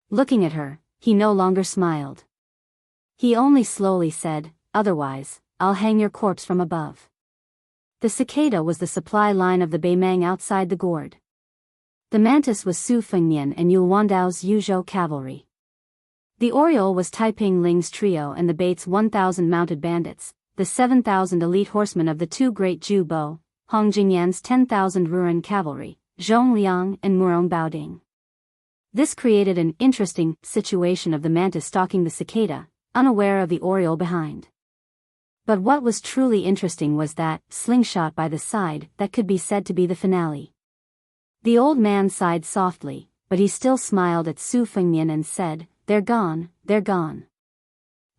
Looking at her, he no longer smiled. He only slowly said, "Otherwise, I'll hang your corpse from above." The cicada was the supply line of the Beimang outside the gourd. The mantis was Su Fengnian and Yulwandao's Yuzhou cavalry. The oriole was Taiping Ling's trio and the Bates 1,000 mounted bandits, the 7,000 elite horsemen of the two great Zhu Bo, Hong Jingyan's 10,000 Ruren cavalry, Zhong Liang and Murong Baoding. This created an interesting situation of the mantis stalking the cicada, unaware of the oriole behind. But what was truly interesting was that slingshot by the side that could be said to be the finale. The old man sighed softly, but he still smiled at Su Fengnian and said, they're gone.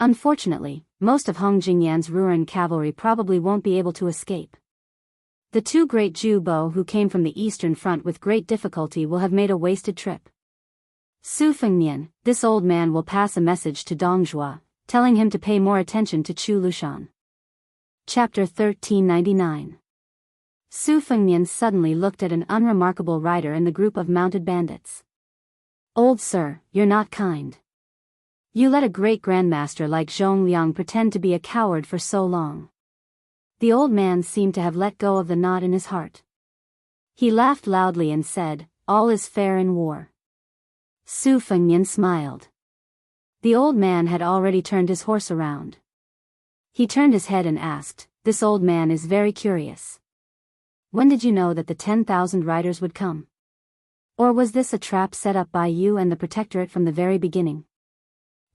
Unfortunately, most of Hong Jingyan's Ruren cavalry probably won't be able to escape. The two great Zhu Bo who came from the eastern front with great difficulty will have made a wasted trip. Su Fengnian, this old man will pass a message to Dongzhua, telling him to pay more attention to Chu Lushan. Chapter 1399. Su Fengnian suddenly looked at an unremarkable rider in the group of mounted bandits. "Old sir, you're not kind. You let a great grandmaster like Zhong Liang pretend to be a coward for so long." The old man seemed to have let go of the knot in his heart. He laughed loudly and said, "All is fair in war." Su Fengnian smiled. The old man had already turned his horse around. He turned his head and asked, "This old man is very curious. When did you know that the 10,000 riders would come? Or was this a trap set up by you and the Protectorate from the very beginning?"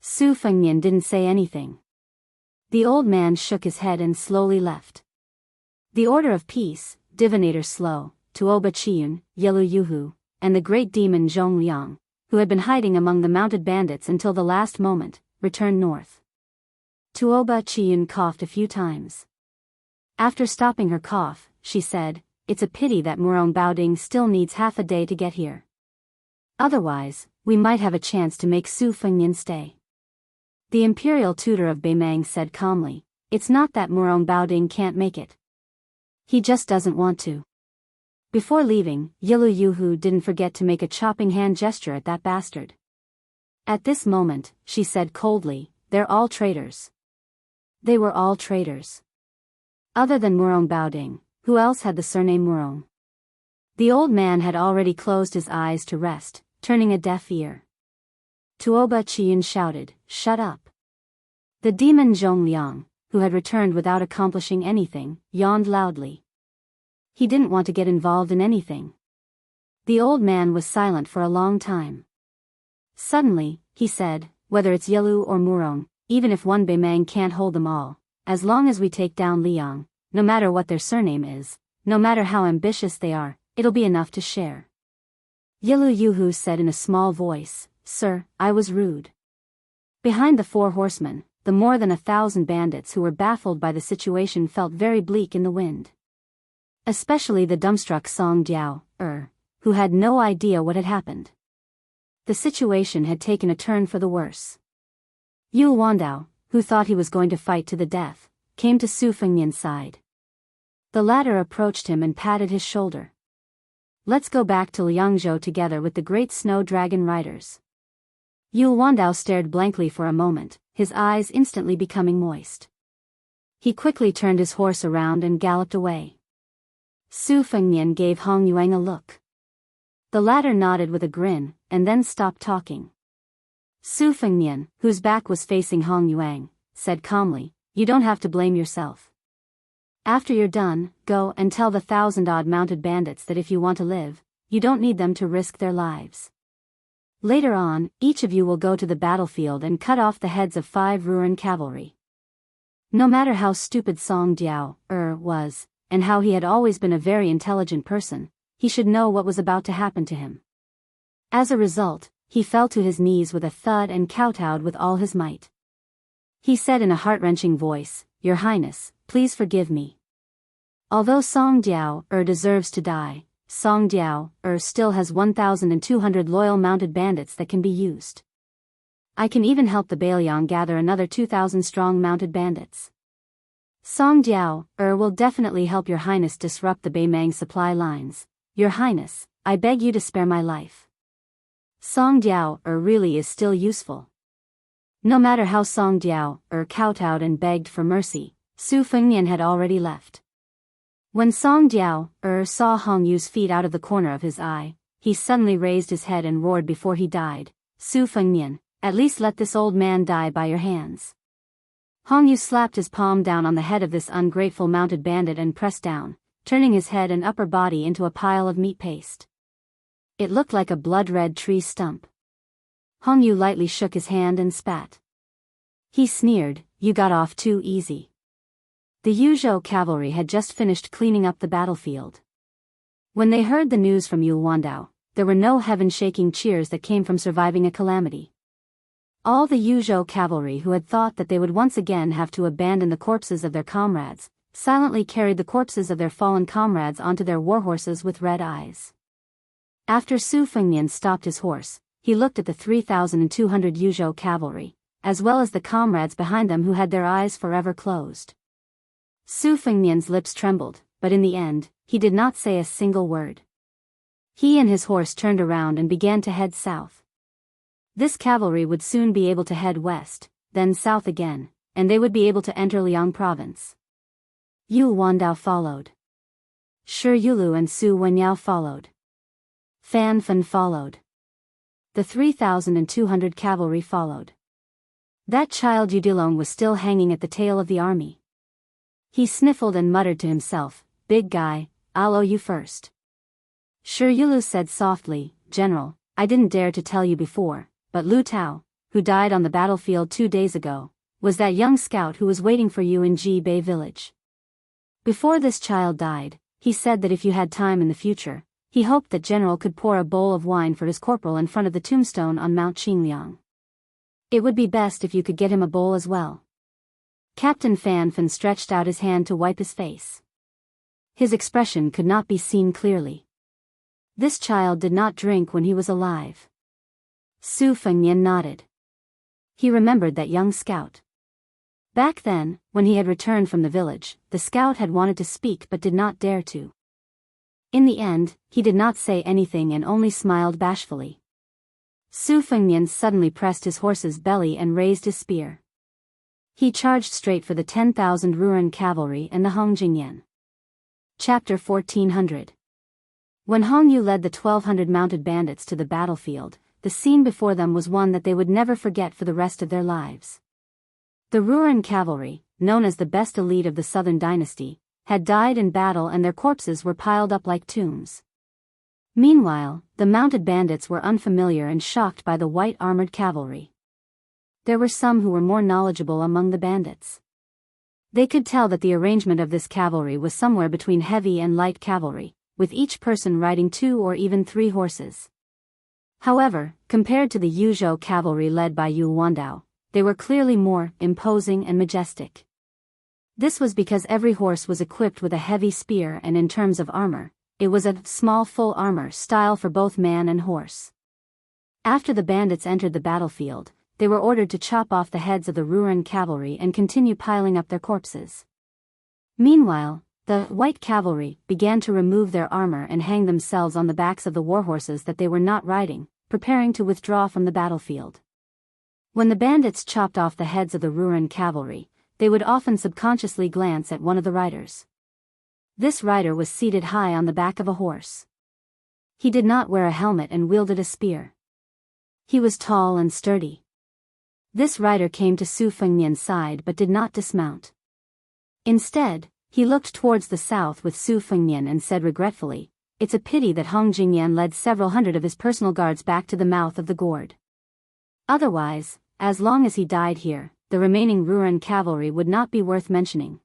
Su Fengnian didn't say anything. The old man shook his head and slowly left. The Order of Peace, Divinator Slow, Tuoba Chiyun, Yilu Yuhu, and the great demon Zhong Liang, who had been hiding among the mounted bandits until the last moment, returned north. Tuoba Chiyun coughed a few times. After stopping her cough, she said, "It's a pity that Murong Baoding still needs half a day to get here. Otherwise, we might have a chance to make Su Fengnian stay." The imperial tutor of Beimang said calmly, "It's not that Murong Baoding can't make it. He just doesn't want to." Before leaving, Yilu Yuhu didn't forget to make a chopping hand gesture at that bastard. At this moment, she said coldly, "They're all traitors." They were all traitors. Other than Murong Baoding, who else had the surname Murong? The old man had already closed his eyes to rest, turning a deaf ear. Tuoba Chiyun shouted, "Shut up." The demon Zhong Liang, who had returned without accomplishing anything, yawned loudly. He didn't want to get involved in anything. The old man was silent for a long time. Suddenly, he said, whether it's Yelu or Murong, even if one Beimang can't hold them all, as long as we take down Liang, no matter what their surname is, no matter how ambitious they are, it'll be enough to share. Yelu Yuhu said in a small voice, "Sir, I was rude." Behind the 4 horsemen, the more than 1,000 bandits who were baffled by the situation felt very bleak in the wind. Especially the dumbstruck Song Jiao, who had no idea what had happened. The situation had taken a turn for the worse. Yu Wandao, who thought he was going to fight to the death, came to Su Fengnian's side. The latter approached him and patted his shoulder. "Let's go back to Liangzhou together with the great snow dragon riders." Yu Wandao stared blankly for a moment, his eyes instantly becoming moist. He quickly turned his horse around and galloped away. Su Fengnian gave Hong Yuang a look. The latter nodded with a grin, and then stopped talking. Su Fengnian, whose back was facing Hong Yuang, said calmly, "You don't have to blame yourself. After you're done, go and tell the 1,000-odd mounted bandits that if you want to live, you don't need them to risk their lives. Later on, each of you will go to the battlefield and cut off the heads of 5 Ruren cavalry." No matter how stupid Song Jiao was, and how he had always been a very intelligent person, he should know what was about to happen to him. As a result, he fell to his knees with a thud and kowtowed with all his might. He said in a heart-wrenching voice, "Your Highness, please forgive me. Although Song Jiao deserves to die, Song Jiao still has 1,200 loyal mounted bandits that can be used. I can even help the Bailiang gather another 2,000 strong mounted bandits. Song Jiao will definitely help Your Highness disrupt the Beimang supply lines. Your Highness, I beg you to spare my life. Song Jiao really is still useful." No matter how Song Jiao kowtowed and begged for mercy, Su Fengnian had already left. When Song Jiao saw Hong Yu's feet out of the corner of his eye, he suddenly raised his head and roared before he died, "Su Fengnian, at least let this old man die by your hands." Hong Yu slapped his palm down on the head of this ungrateful mounted bandit and pressed down, turning his head and upper body into a pile of meat paste. It looked like a blood-red tree stump. Hong Yu lightly shook his hand and spat. He sneered, "You got off too easy." The Yuzhou cavalry had just finished cleaning up the battlefield. When they heard the news from Yu Wandao, there were no heaven-shaking cheers that came from surviving a calamity. All the Yuzhou cavalry who had thought that they would once again have to abandon the corpses of their comrades, silently carried the corpses of their fallen comrades onto their warhorses with red eyes. After Su Fengnian stopped his horse, he looked at the 3,200 Yuzhou cavalry, as well as the comrades behind them who had their eyes forever closed. Su Fengnian's lips trembled, but in the end, he did not say a single word. He and his horse turned around and began to head south. This cavalry would soon be able to head west, then south again, and they would be able to enter Liang province. Yu Wandao followed. Shi Yulu and Su Wenyao followed. Fan Fen followed. The 3,200 cavalry followed. That child Yudilong was still hanging at the tail of the army. He sniffled and muttered to himself, "Big guy, I'll owe you first." Shi Yulu said softly, "General, I didn't dare to tell you before, but Lu Tao, who died on the battlefield 2 days ago, was that young scout who was waiting for you in Ji Bei village. Before this child died, he said that if you had time in the future, he hoped that General could pour a bowl of wine for his corporal in front of the tombstone on Mount Qingliang. It would be best if you could get him a bowl as well." Captain Fan Fen stretched out his hand to wipe his face. His expression could not be seen clearly. This child did not drink when he was alive. Su Fengnian nodded. He remembered that young scout. Back then, when he had returned from the village, the scout had wanted to speak but did not dare to. In the end, he did not say anything and only smiled bashfully. Su Fengnian suddenly pressed his horse's belly and raised his spear. He charged straight for the 10,000 Ruren cavalry and the Hongjingyan. Chapter 1400. When Hong Yu led the 1,200 mounted bandits to the battlefield, the scene before them was one that they would never forget for the rest of their lives. The Ruren cavalry, known as the best elite of the southern dynasty, had died in battle and their corpses were piled up like tombs. Meanwhile, the mounted bandits were unfamiliar and shocked by the white armored cavalry. There were some who were more knowledgeable among the bandits. They could tell that the arrangement of this cavalry was somewhere between heavy and light cavalry, with each person riding 2 or even 3 horses. However, compared to the Yuzhou cavalry led by Yu Wandao, they were clearly more imposing and majestic. This was because every horse was equipped with a heavy spear, and in terms of armor, it was a small full armor style for both man and horse. After the bandits entered the battlefield, they were ordered to chop off the heads of the Ruren cavalry and continue piling up their corpses. Meanwhile, the white cavalry began to remove their armor and hang themselves on the backs of the warhorses that they were not riding, preparing to withdraw from the battlefield. When the bandits chopped off the heads of the Ruren cavalry, they would often subconsciously glance at one of the riders. This rider was seated high on the back of a horse. He did not wear a helmet and wielded a spear. He was tall and sturdy. This rider came to Su Fengnian's side but did not dismount. Instead, he looked towards the south with Su Fengnian and said regretfully, "It's a pity that Hong Jingyan led several hundred of his personal guards back to the mouth of the gourd. Otherwise, as long as he died here, the remaining Ruren cavalry would not be worth mentioning.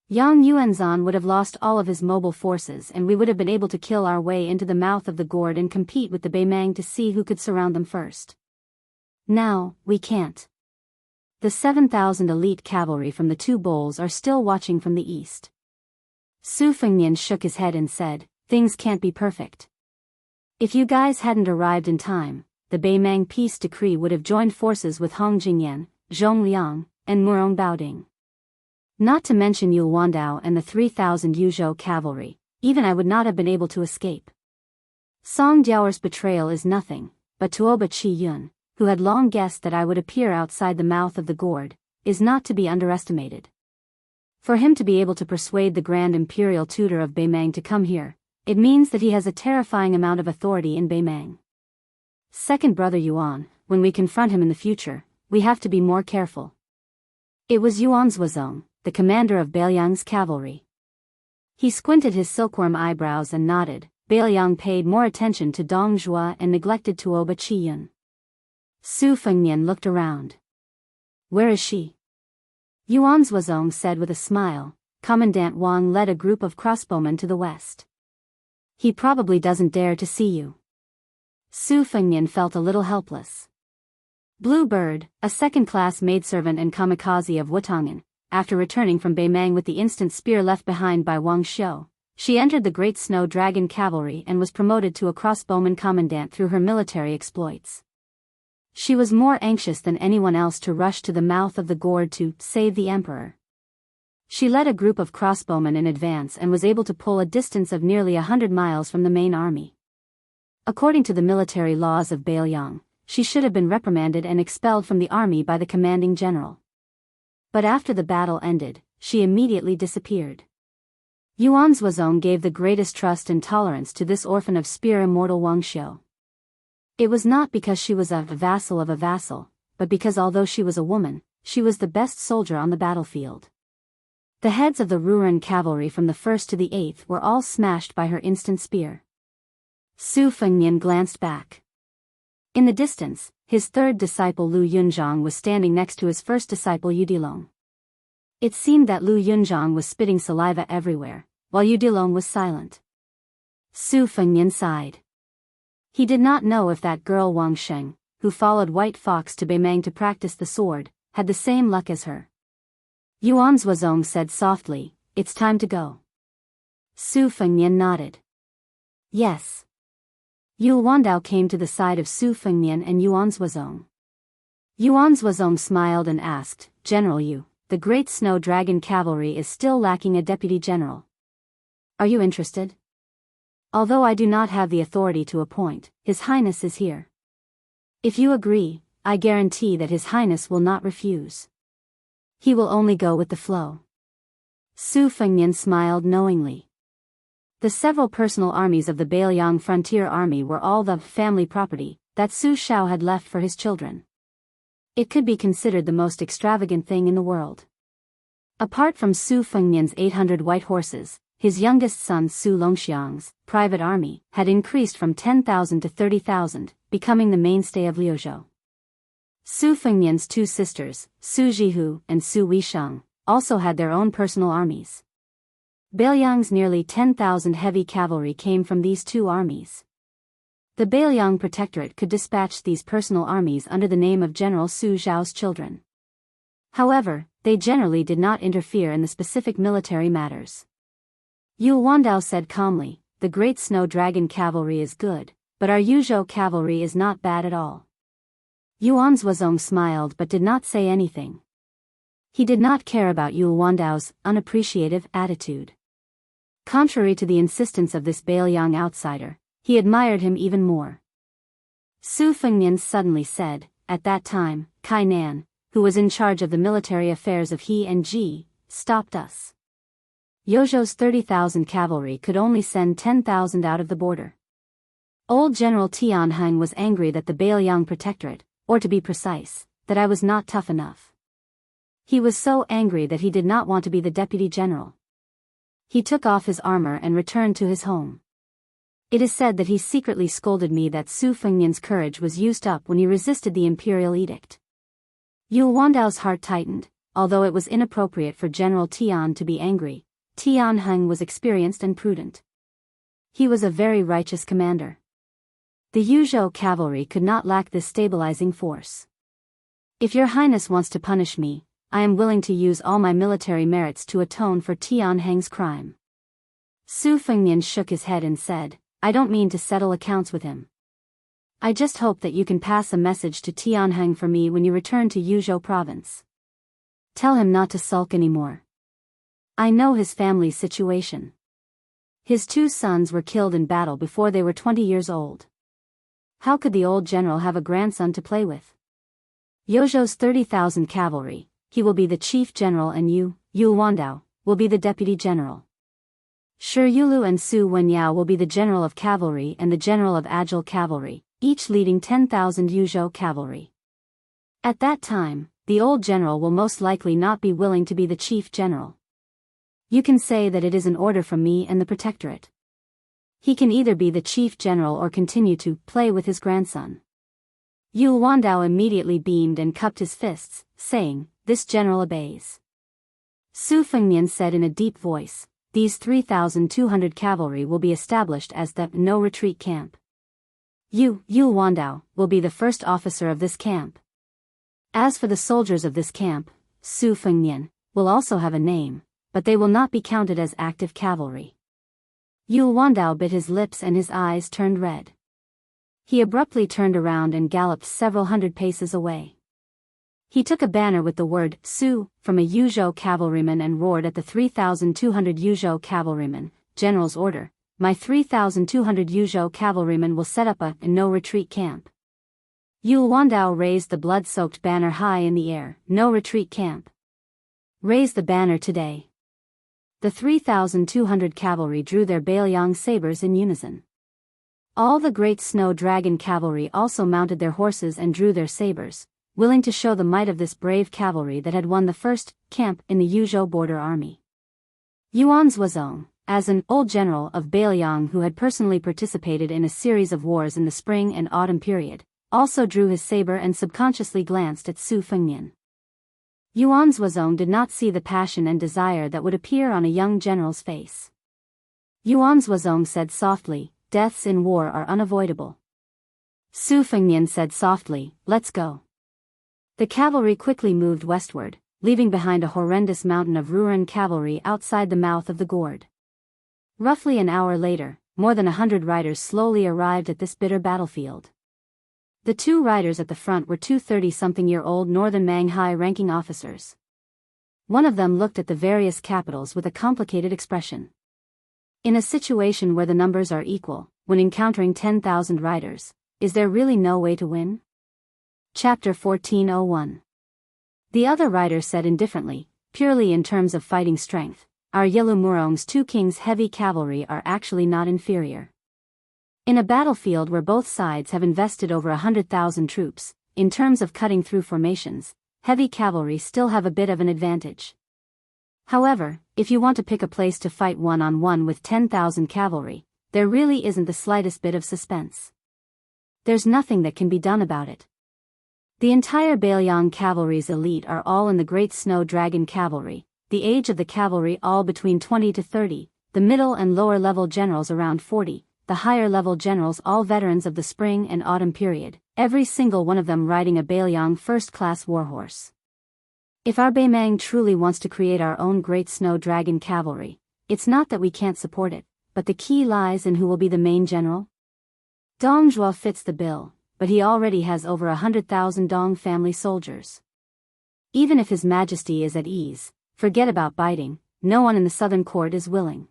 Yang Yuanzhan would have lost all of his mobile forces and we would have been able to kill our way into the mouth of the gourd and compete with the Beimang to see who could surround them first. Now, we can't. The 7,000 elite cavalry from the 2 bowls are still watching from the east." Su Fengnian shook his head and said, "Things can't be perfect. If you guys hadn't arrived in time, the Beimang peace decree would have joined forces with Hong Jingyan, Zhong Liang, and Murong Baoding. Not to mention Yu Wandao and the 3,000 Yuzhou cavalry, even I would not have been able to escape. Song Jiaoer's betrayal is nothing, but Tuoba Qi Yun, who had long guessed that I would appear outside the mouth of the gourd, is not to be underestimated. For him to be able to persuade the Grand Imperial Tutor of Beimang to come here, it means that he has a terrifying amount of authority in Beimang. Second brother Yuan, when we confront him in the future, we have to be more careful." It was Yuan Zuozong, the commander of Beiliang's cavalry. He squinted his silkworm eyebrows and nodded. Beiliang paid more attention to Dong Zhuo and neglected Tuoba Qi Yun. Su Fengnian looked around. "Where is she?" Yuan Zuozong said with a smile. "Commandant Wang led a group of crossbowmen to the west. He probably doesn't dare to see you." Su Fengnian felt a little helpless. Blue Bird, a second-class maidservant and kamikaze of Wutangan, after returning from Beimang with the instant spear left behind by Wang Xiu, she entered the Great Snow Dragon Cavalry and was promoted to a crossbowman commandant through her military exploits. She was more anxious than anyone else to rush to the mouth of the gourd to save the emperor. She led a group of crossbowmen in advance and was able to pull a distance of nearly 100 miles from the main army. According to the military laws of Beiliang, she should have been reprimanded and expelled from the army by the commanding general. But after the battle ended, she immediately disappeared. Yuan Zuozong gave the greatest trust and tolerance to this orphan of spear immortal Wang Xiu. It was not because she was a vassal of a vassal, but because although she was a woman, she was the best soldier on the battlefield. The heads of the Ruren cavalry from the 1st to the 8th were all smashed by her instant spear. Su Fengnian glanced back. In the distance, his third disciple Lu Yunzhang was standing next to his first disciple Yudilong. It seemed that Lu Yunzhang was spitting saliva everywhere, while Yudilong was silent. Su Fengnian sighed. He did not know if that girl Wang Sheng, who followed White Fox to Beimang to practice the sword, had the same luck as her. Yuan Zuozong said softly, "It's time to go." Su Fengnian nodded. "Yes." Yu Wandao came to the side of Su Fengnian and Yuan Zuozong. Yuan Zuozong smiled and asked, "General Yu, the Great Snow Dragon Cavalry is still lacking a deputy general. Are you interested? Although I do not have the authority to appoint, His Highness is here. If you agree, I guarantee that His Highness will not refuse. He will only go with the flow." Su Fengnian smiled knowingly. The several personal armies of the Beiliang Frontier Army were all the family property that Su Shao had left for his children. It could be considered the most extravagant thing in the world. Apart from Su Fengnian's 800 white horses, his youngest son Su Longxiang's private army had increased from 10,000 to 30,000, becoming the mainstay of Liuzhou. Su Fengnian's two sisters, Su Jihu and Su Weisheng, also had their own personal armies. Beiliang's nearly 10,000 heavy cavalry came from these two armies. The Beiliang Protectorate could dispatch these personal armies under the name of General Su Zhao's children. However, they generally did not interfere in the specific military matters. Yu Wandao said calmly, "The Great Snow Dragon cavalry is good, but our Yuzhou cavalry is not bad at all." Yuan Zuozong smiled but did not say anything. He did not care about Yu Wandao's unappreciative attitude. Contrary to the insistence of this Beiliang outsider, he admired him even more. Su Fengnian suddenly said, at that time, Kai Nan, who was in charge of the military affairs of He and Ji, stopped us. Yozhou's 30,000 cavalry could only send 10,000 out of the border. Old General Tianheng was angry that the Beiliang Protectorate, or to be precise, that I was not tough enough. He was so angry that he did not want to be the deputy general. He took off his armor and returned to his home. It is said that he secretly scolded me that Su Fengnian's courage was used up when he resisted the imperial edict. Yu Wandao's heart tightened. Although it was inappropriate for General Tian to be angry, Tianheng was experienced and prudent. He was a very righteous commander. The Yuzhou cavalry could not lack this stabilizing force. If your highness wants to punish me, I am willing to use all my military merits to atone for Tianheng's crime. Su Fengnian shook his head and said, I don't mean to settle accounts with him. I just hope that you can pass a message to Tianheng for me when you return to Yuzhou province. Tell him not to sulk anymore. I know his family's situation. His two sons were killed in battle before they were 20 years old. How could the old general have a grandson to play with? Yozhou's 30,000 cavalry, he will be the chief general and Yu Wandao, will be the deputy general. Shi Yulu and Su Wenyao will be the general of cavalry and the general of agile cavalry, each leading 10,000 Yuzhou cavalry. At that time, the old general will most likely not be willing to be the chief general. You can say that it is an order from me and the Protectorate. He can either be the chief general or continue to play with his grandson. Yu Wandao immediately beamed and cupped his fists, saying, This general obeys. Su Fengnian said in a deep voice, These 3,200 cavalry will be established as the no-retreat camp. Yu Wandao will be the first officer of this camp. As for the soldiers of this camp, Su Fengnian will also have a name, but they will not be counted as active cavalry. Yu Wandao bit his lips and his eyes turned red. He abruptly turned around and galloped several hundred paces away. He took a banner with the word Su from a Yuzhou cavalryman and roared at the 3,200 Yuzhou cavalrymen, General's order, my 3,200 Yuzhou cavalrymen will set up a no-retreat camp. Yu Wandao raised the blood-soaked banner high in the air, no-retreat camp. Raise the banner today. The 3,200 cavalry drew their Beiliang sabers in unison. All the great snow dragon cavalry also mounted their horses and drew their sabers, willing to show the might of this brave cavalry that had won the first camp in the Yuzhou border army. Yuan Zuozong, as an old general of Beiliang who had personally participated in a series of wars in the spring and autumn period, also drew his saber and subconsciously glanced at Su Fengnian. Yuan Zuozong did not see the passion and desire that would appear on a young general's face. Yuan Zuozong said softly, Deaths in war are unavoidable. Su Fengnian said softly, Let's go. The cavalry quickly moved westward, leaving behind a horrendous mountain of Ruan cavalry outside the mouth of the gourd. Roughly an hour later, more than 100 riders slowly arrived at this bitter battlefield. The two riders at the front were two 30-something-year-old northern Manghai-ranking officers. One of them looked at the various capitals with a complicated expression. In a situation where the numbers are equal, when encountering 10,000 riders, is there really no way to win? Chapter 1401. The other rider said indifferently, purely in terms of fighting strength, our Yelu Murong's two kings' heavy cavalry are actually not inferior. In a battlefield where both sides have invested over 100,000 troops, in terms of cutting through formations, heavy cavalry still have a bit of an advantage. However, if you want to pick a place to fight one-on-one with 10,000 cavalry, there really isn't the slightest bit of suspense. There's nothing that can be done about it. The entire Baelyang cavalry's elite are all in the Great Snow Dragon cavalry, the age of the cavalry all between 20 to 30, the middle and lower level generals around 40, the higher level generals all veterans of the spring and autumn period, every single one of them riding a Baelyang first-class warhorse. If our Baemang truly wants to create our own Great Snow Dragon cavalry, it's not that we can't support it, but the key lies in who will be the main general. Dong Zhuo fits the bill, but he already has over 100,000 Dong family soldiers. Even if His Majesty is at ease, forget about biting, no one in the southern court is willing.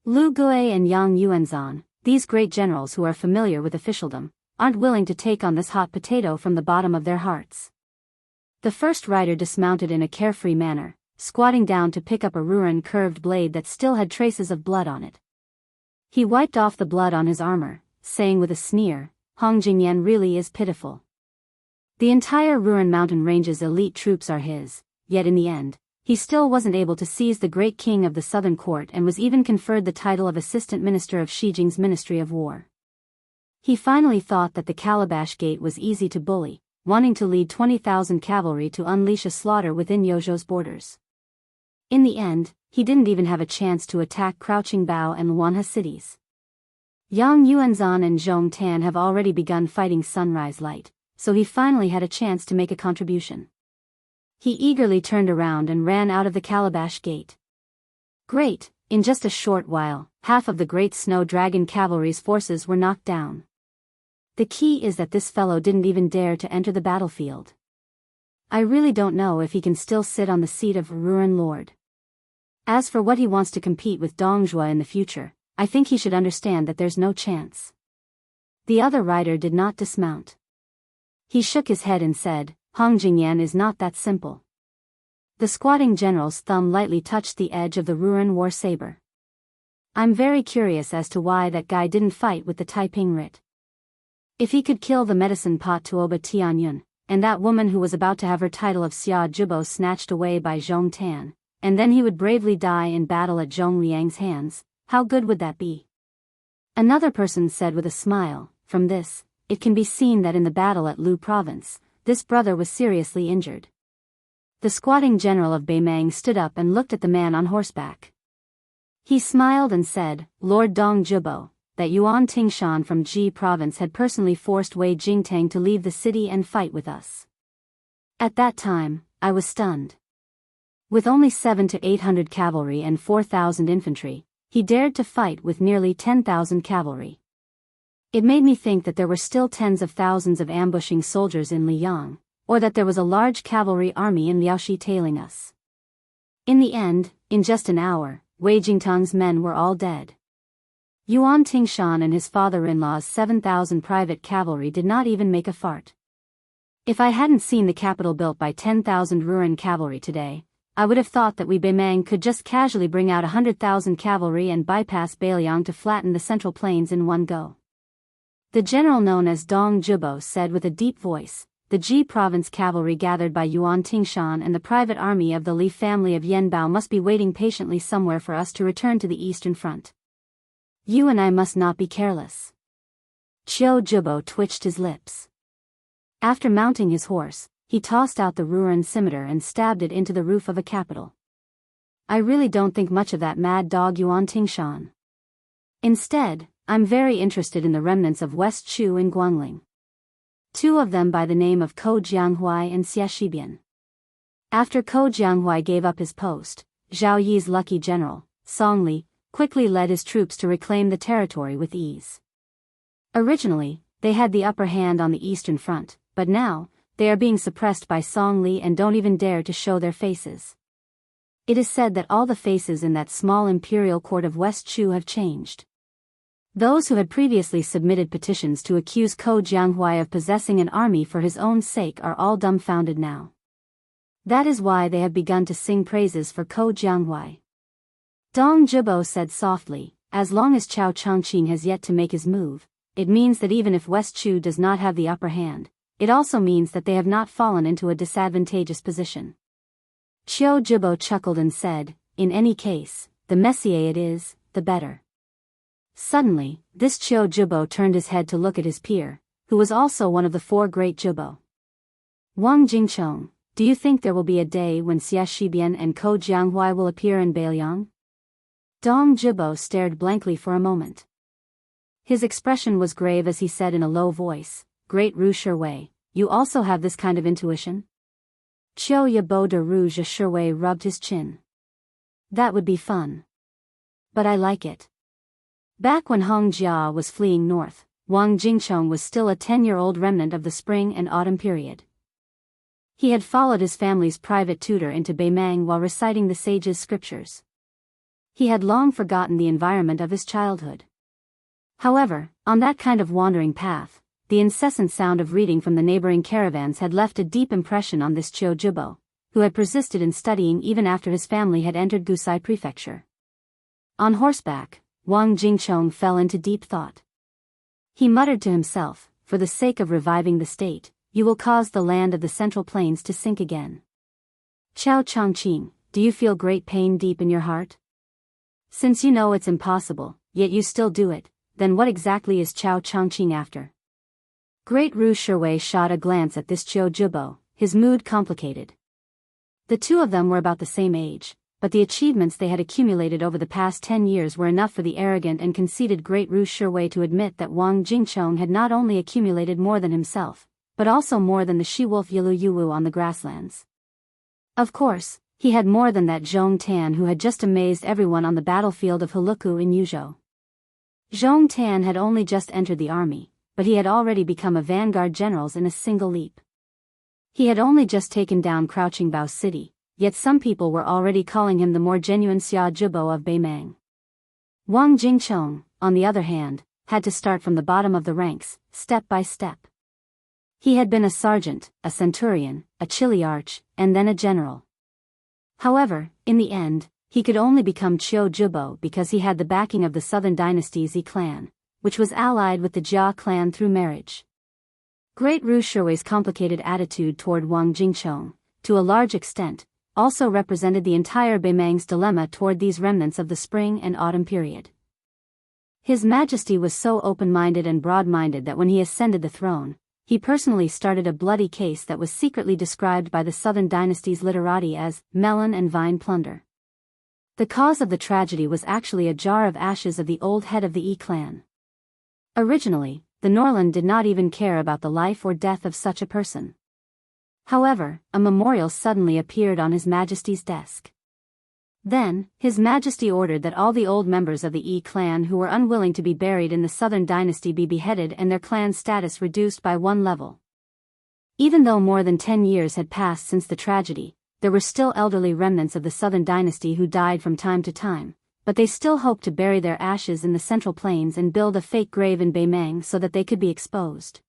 Lu Gui and Yang Yuanzhan, these great generals who are familiar with officialdom, aren't willing to take on this hot potato from the bottom of their hearts. The first rider dismounted in a carefree manner, squatting down to pick up a Ruren curved blade that still had traces of blood on it. He wiped off the blood on his armor, saying with a sneer, "Hong Jingyan really is pitiful." The entire Ruren Mountain Range's elite troops are his, yet in the end, he still wasn't able to seize the great king of the southern court and was even conferred the title of Assistant Minister of Shi Jing's Ministry of War. He finally thought that the Calabash Gate was easy to bully, wanting to lead 20,000 cavalry to unleash a slaughter within Yozhou's borders. In the end, he didn't even have a chance to attack Crouching Bao and Luanha cities. Yang Yuanzhan and Zhong Tan have already begun fighting Sunrise Light, so he finally had a chance to make a contribution. He eagerly turned around and ran out of the Calabash Gate. Great, in just a short while, half of the Great Snow Dragon cavalry's forces were knocked down. The key is that this fellow didn't even dare to enter the battlefield. I really don't know if he can still sit on the seat of Ruren Lord. As for what he wants to compete with Dong Zhuo in the future, I think he should understand that there's no chance. The other rider did not dismount. He shook his head and said, "Hong Jingyan is not that simple." The squatting general's thumb lightly touched the edge of the Ruren war saber. "I'm very curious as to why that guy didn't fight with the Taiping Rit. If he could kill the medicine pot Tuoba Tianyun, and that woman who was about to have her title of Xia Zhibo snatched away by Zhong Tan, and then he would bravely die in battle at Zhong Liang's hands, how good would that be?" Another person said with a smile, "From this, it can be seen that in the battle at Lu Province, this brother was seriously injured." The squatting general of Baemang stood up and looked at the man on horseback. He smiled and said, "Lord Dong Zhibo, that Yuan Tingshan from Ji province had personally forced Wei Jingtang to leave the city and fight with us. At that time, I was stunned. With only 700 to 800 cavalry and 4,000 infantry, he dared to fight with nearly 10,000 cavalry. It made me think that there were still tens of thousands of ambushing soldiers in Liang, or that there was a large cavalry army in Liaoxi tailing us. In the end, in just an hour, Wei Jingtang's men were all dead. Yuan Tingshan and his father-in-law's 7,000 private cavalry did not even make a fart. If I hadn't seen the capital built by 10,000 Ruren cavalry today, I would have thought that we Baemang could just casually bring out 100,000 cavalry and bypass Baelyang to flatten the central plains in one go. The general known as Dong Zhibo said with a deep voice, "The Ji province cavalry gathered by Yuan Tingshan and the private army of the Li family of Yanbao must be waiting patiently somewhere for us to return to the eastern front. You and I must not be careless." Qiu Zhibo twitched his lips. After mounting his horse, he tossed out the Ruren scimitar and stabbed it into the roof of a capital. "I really don't think much of that mad dog Yuan Tingshan. Instead, I'm very interested in the remnants of West Chu and Guangling. Two of them by the name of Ko Jianghuai and Xia Shibian." After Ko Jianghuai gave up his post, Zhao Yi's lucky general, Song Li, quickly led his troops to reclaim the territory with ease. Originally, they had the upper hand on the eastern front, but now, they are being suppressed by Song Li and don't even dare to show their faces. It is said that all the faces in that small imperial court of West Chu have changed. Those who had previously submitted petitions to accuse Ko Jianghuai of possessing an army for his own sake are all dumbfounded now. That is why they have begun to sing praises for Ko Jianghuai. Dong Zhibo said softly, "As long as Chao Changqing has yet to make his move, it means that even if West Chu does not have the upper hand, it also means that they have not fallen into a disadvantageous position. Qiu Jibo chuckled and said, "In any case, the messier it is, the better." Suddenly, this Qiu Jibo turned his head to look at his peer, who was also one of the 4 great Jibo. "Wang Jingchong, do you think there will be a day when Xie Shibian and Ko Jianghuai will appear in Beiliang?" Dong Jibo stared blankly for a moment. His expression was grave as he said in a low voice, "Great Ru Shiwei, you also have this kind of intuition?" Qiu Yabo de Ru Shiwei rubbed his chin. "That would be fun. But I like it." Back when Hong Jia was fleeing north, Wang Jingchong was still a 10-year-old remnant of the spring and autumn period. He had followed his family's private tutor into Beimang while reciting the sage's scriptures. He had long forgotten the environment of his childhood. However, on that kind of wandering path, the incessant sound of reading from the neighboring caravans had left a deep impression on this Qiu Jibo, who had persisted in studying even after his family had entered Gusai Prefecture. On horseback, Wang Jingchong fell into deep thought. He muttered to himself, "For the sake of reviving the state, you will cause the land of the Central Plains to sink again." "Chao Chongqing, do you feel great pain deep in your heart? Since you know it's impossible, yet you still do it, then what exactly is Chao Chongqing after?" Great Ru Shiwei shot a glance at this Qiu Jibo, his mood complicated. The two of them were about the same age, but the achievements they had accumulated over the past 10 years were enough for the arrogant and conceited Great Ru Shiwei to admit that Wang Jingchong had not only accumulated more than himself, but also more than the she-wolf Yilu Yuwu on the grasslands. Of course, he had more than that Zhong Tan who had just amazed everyone on the battlefield of Heluku in Yuzhou. Zhong Tan had only just entered the army, but he had already become a vanguard general in a single leap. He had only just taken down Crouching Bao City, yet some people were already calling him the more genuine Xia Jibo of Beimang. Wang Jingchong, on the other hand, had to start from the bottom of the ranks, step by step. He had been a sergeant, a centurion, a chiliarch, and then a general. However, in the end, he could only become Qiu Jibo because he had the backing of the Southern Dynasty's Yi clan, which was allied with the Jia clan through marriage. Great Ru Shiwei's complicated attitude toward Wang Jingchong, to a large extent, also represented the entire Beimang's dilemma toward these remnants of the spring and autumn period. His Majesty was so open-minded and broad-minded that when he ascended the throne, he personally started a bloody case that was secretly described by the Southern Dynasty's literati as melon and vine plunder. The cause of the tragedy was actually a jar of ashes of the old head of the Yi clan. Originally, the Norland did not even care about the life or death of such a person. However, a memorial suddenly appeared on His Majesty's desk. Then, His Majesty ordered that all the old members of the Yi clan who were unwilling to be buried in the Southern Dynasty be beheaded and their clan's status reduced by 1 level. Even though more than 10 years had passed since the tragedy, there were still elderly remnants of the Southern Dynasty who died from time to time, but they still hoped to bury their ashes in the Central Plains and build a fake grave in Beimang so that they could be exposed.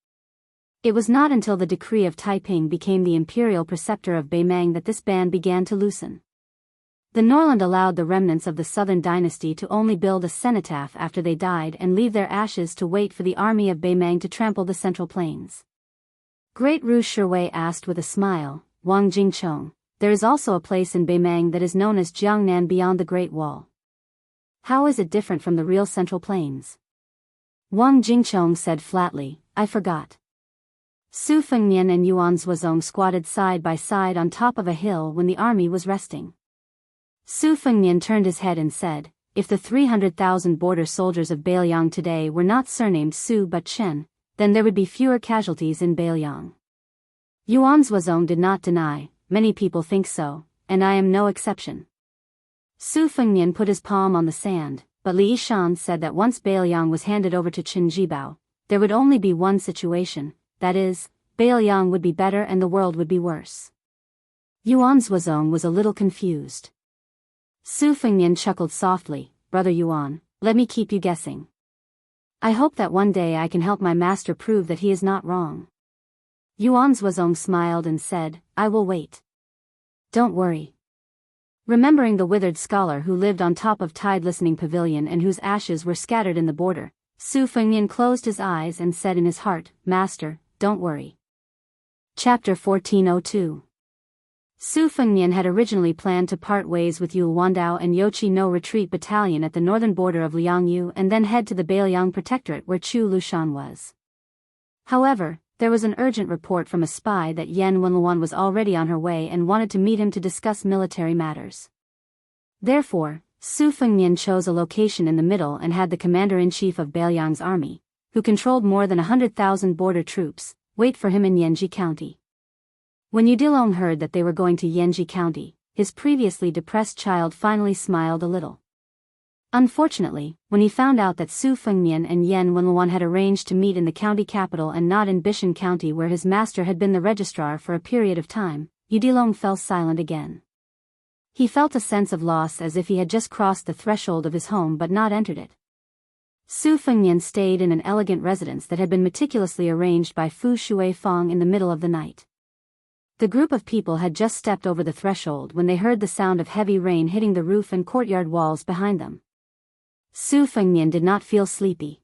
It was not until the decree of Taiping became the imperial preceptor of Beimang that this ban began to loosen. The Norland allowed the remnants of the Southern Dynasty to only build a cenotaph after they died and leave their ashes to wait for the army of Beimang to trample the Central Plains. Great Ru Shiwei asked with a smile, "Wang Jingchong, there is also a place in Beimang that is known as Jiangnan beyond the Great Wall. How is it different from the real Central Plains?" Wang Jingchong said flatly, "I forgot." Su Fengnian and Yuan Zuozong squatted side by side on top of a hill when the army was resting. Su Fengnian turned his head and said, "If the 300,000 border soldiers of Beiliang today were not surnamed Su but Chen, then there would be fewer casualties in Beiliang." Yuan Zuozong did not deny, "Many people think so, and I am no exception." Su Fengnian put his palm on the sand, but Li Yishan said that once Beiliang was handed over to Qin Jibao, there would only be one situation, that is, Beiliang would be better and the world would be worse. Yuan Zuozong was a little confused. Su Fengnian chuckled softly, "Brother Yuan, let me keep you guessing. I hope that one day I can help my master prove that he is not wrong." Yuan Zuozong smiled and said, "I will wait. Don't worry." Remembering the withered scholar who lived on top of Tide Listening Pavilion and whose ashes were scattered in the border, Su Fengnian closed his eyes and said in his heart, "Master, don't worry." Chapter 1402. Su Fengnian had originally planned to part ways with Yu Wandao and Yochi no Retreat Battalion at the northern border of Liangyu and then head to the Beiliang Protectorate where Chu Lushan was. However, there was an urgent report from a spy that Yan Wenluan was already on her way and wanted to meet him to discuss military matters. Therefore, Su Fengnian chose a location in the middle and had the commander-in-chief of Beiliang's army, who controlled more than 100,000 border troops, wait for him in Yanji County. When Yudilong heard that they were going to Yanji County, his previously depressed child finally smiled a little. Unfortunately, when he found out that Su Fengnian and Yan Wenluan had arranged to meet in the county capital and not in Bishan County where his master had been the registrar for a period of time, Yudilong fell silent again. He felt a sense of loss as if he had just crossed the threshold of his home but not entered it. Su Fengnian stayed in an elegant residence that had been meticulously arranged by Fu Shui Fong in the middle of the night. The group of people had just stepped over the threshold when they heard the sound of heavy rain hitting the roof and courtyard walls behind them. Su Fengnian did not feel sleepy.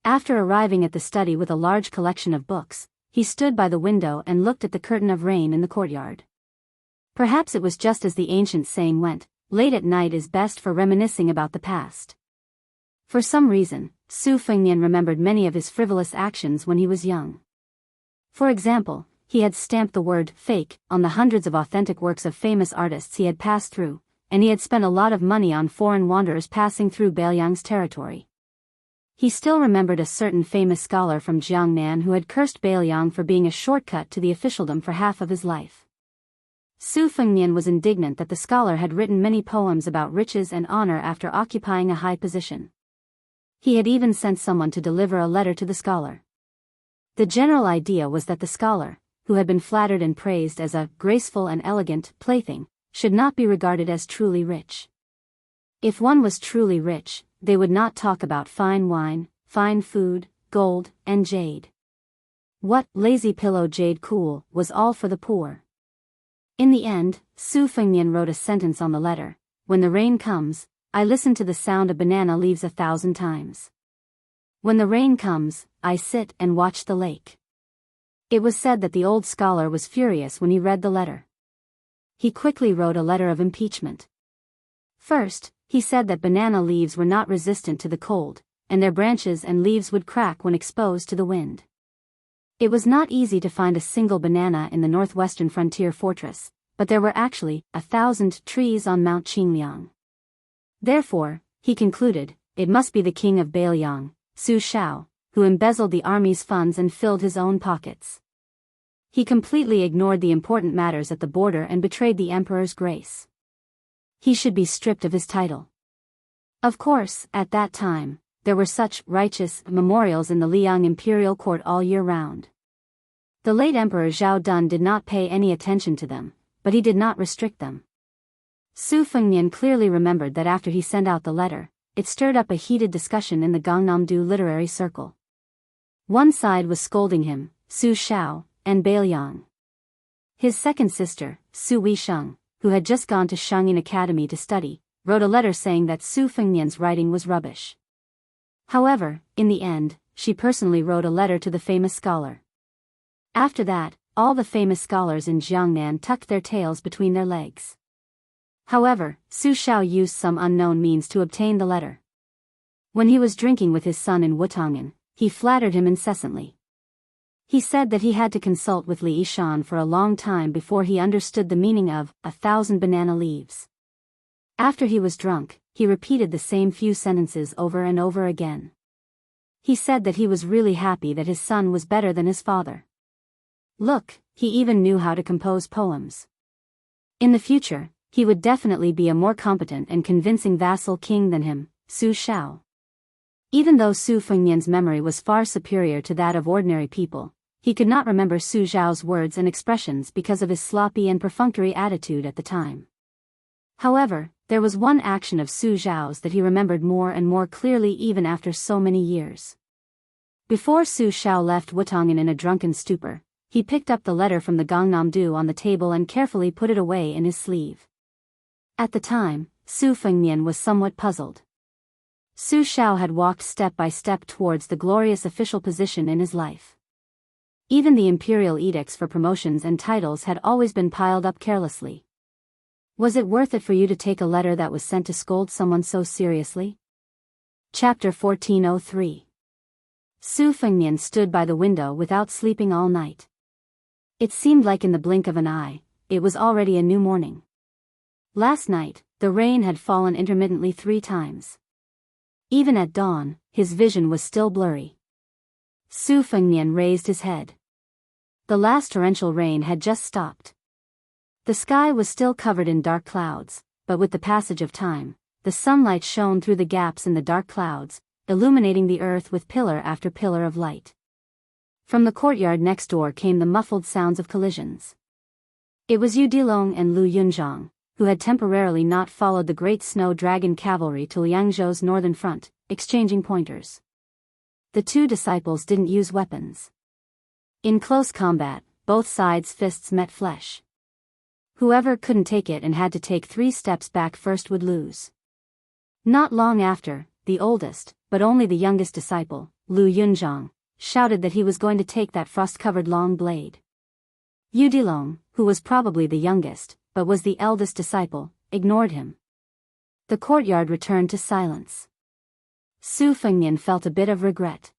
After arriving at the study with a large collection of books, he stood by the window and looked at the curtain of rain in the courtyard. Perhaps it was just as the ancient saying went, late at night is best for reminiscing about the past. For some reason, Su Fengnian remembered many of his frivolous actions when he was young. For example, he had stamped the word fake on the hundreds of authentic works of famous artists he had passed through, and he had spent a lot of money on foreign wanderers passing through Beiliang's territory. He still remembered a certain famous scholar from Jiangnan who had cursed Beiliang for being a shortcut to the officialdom for half of his life. Su Fengnian was indignant that the scholar had written many poems about riches and honor after occupying a high position. He had even sent someone to deliver a letter to the scholar. The general idea was that the scholar, who had been flattered and praised as a graceful and elegant plaything, should not be regarded as truly rich. If one was truly rich, they would not talk about fine wine, fine food, gold, and jade. What lazy pillow jade cool was all for the poor. In the end, Su Fengnian wrote a sentence on the letter: when the rain comes, I listen to the sound of banana leaves 1,000 times. When the rain comes, I sit and watch the lake. It was said that the old scholar was furious when he read the letter. He quickly wrote a letter of impeachment. First, he said that banana leaves were not resistant to the cold, and their branches and leaves would crack when exposed to the wind. It was not easy to find a single banana in the northwestern frontier fortress, but there were actually 1,000 trees on Mount Qingliang. Therefore, he concluded, it must be the king of Beiliang, Su Shao, who embezzled the army's funds and filled his own pockets. He completely ignored the important matters at the border and betrayed the emperor's grace. He should be stripped of his title. Of course, at that time, there were such righteous memorials in the Liang imperial court all year round. The late Emperor Zhao Dun did not pay any attention to them, but he did not restrict them. Su Fengnian clearly remembered that after he sent out the letter, it stirred up a heated discussion in the Gangnam-do literary circle. One side was scolding him, Su Shao, and Beiliang. His second sister, Su Weisheng, who had just gone to Shangyin Academy to study, wrote a letter saying that Su Fengnian's writing was rubbish. However, in the end, she personally wrote a letter to the famous scholar. After that, all the famous scholars in Jiangnan tucked their tails between their legs. However, Su Shao used some unknown means to obtain the letter. When he was drinking with his son in Wutong'an, he flattered him incessantly. He said that he had to consult with Li Yishan for a long time before he understood the meaning of 1,000 banana leaves. After he was drunk, he repeated the same few sentences over and over again. He said that he was really happy that his son was better than his father. Look, he even knew how to compose poems. In the future, he would definitely be a more competent and convincing vassal king than him, Su Shao. Even though Su Fengnian's memory was far superior to that of ordinary people, he could not remember Su Zhao's words and expressions because of his sloppy and perfunctory attitude at the time. However, there was one action of Su Zhao's that he remembered more and more clearly even after so many years. Before Su Shao left Wutong'an in a drunken stupor, he picked up the letter from the Gangnam-do on the table and carefully put it away in his sleeve. At the time, Su Fengnian was somewhat puzzled. Su Shao had walked step by step towards the glorious official position in his life. Even the imperial edicts for promotions and titles had always been piled up carelessly. Was it worth it for you to take a letter that was sent to scold someone so seriously? Chapter 1403. Su Fengnian stood by the window without sleeping all night. It seemed like in the blink of an eye, it was already a new morning. Last night, the rain had fallen intermittently 3 times. Even at dawn, his vision was still blurry. Su Fengnian raised his head. The last torrential rain had just stopped. The sky was still covered in dark clouds, but with the passage of time, the sunlight shone through the gaps in the dark clouds, illuminating the earth with pillar after pillar of light. From the courtyard next door came the muffled sounds of collisions. It was Yu Dilong and Lu Yunzhang, who had temporarily not followed the great snow dragon cavalry to Liangzhou's northern front, exchanging pointers. The 2 disciples didn't use weapons. In close combat, both sides' fists met flesh. Whoever couldn't take it and had to take 3 steps back first would lose. Not long after, the oldest, but only the youngest disciple, Lu Yunzhang, shouted that he was going to take that frost-covered long blade. Yu Dilong, who was probably the youngest, but was the eldest disciple, ignored him. The courtyard returned to silence. Su Fengnian felt a bit of regret.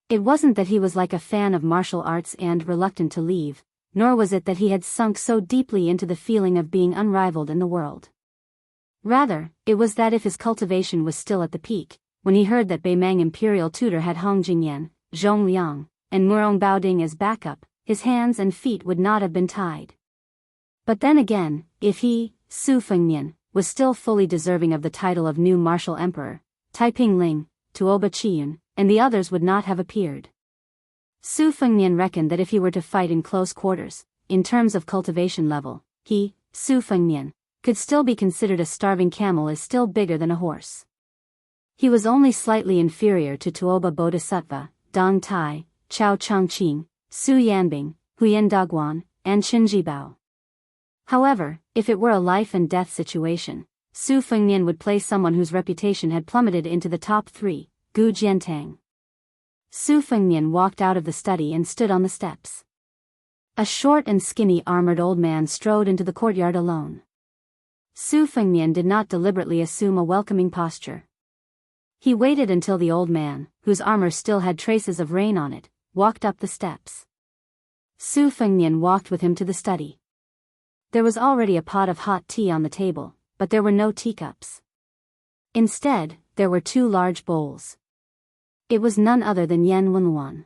It wasn't that he was like a fan of martial arts and reluctant to leave, nor was it that he had sunk so deeply into the feeling of being unrivaled in the world. Rather, it was that if his cultivation was still at the peak, when he heard that Beimang imperial tutor had Hong Jingyan, Zhong Liang, and Murong Baoding as backup, his hands and feet would not have been tied. But then again, if he, Su Fengnian, was still fully deserving of the title of new martial emperor, Taiping Ling, Tuoba Chiyun, and the others would not have appeared. Su Fengnian reckoned that if he were to fight in close quarters, in terms of cultivation level, he, Su Fengnian, could still be considered a starving camel is still bigger than a horse. He was only slightly inferior to Tuoba Bodhisattva, Dong Tai, Chao Chongqing, Su Yanbing, Huyan Dagwan, and Qin Jibao. However, if it were a life and death situation, Su Fengnian would play someone whose reputation had plummeted into the top 3, Gu Jiantang. Su Fengnian walked out of the study and stood on the steps. A short and skinny armored old man strode into the courtyard alone. Su Fengnian did not deliberately assume a welcoming posture. He waited until the old man, whose armor still had traces of rain on it, walked up the steps. Su Fengnian walked with him to the study. There was already a pot of hot tea on the table, but there were no teacups. Instead, there were 2 large bowls. It was none other than Yan Wenluan.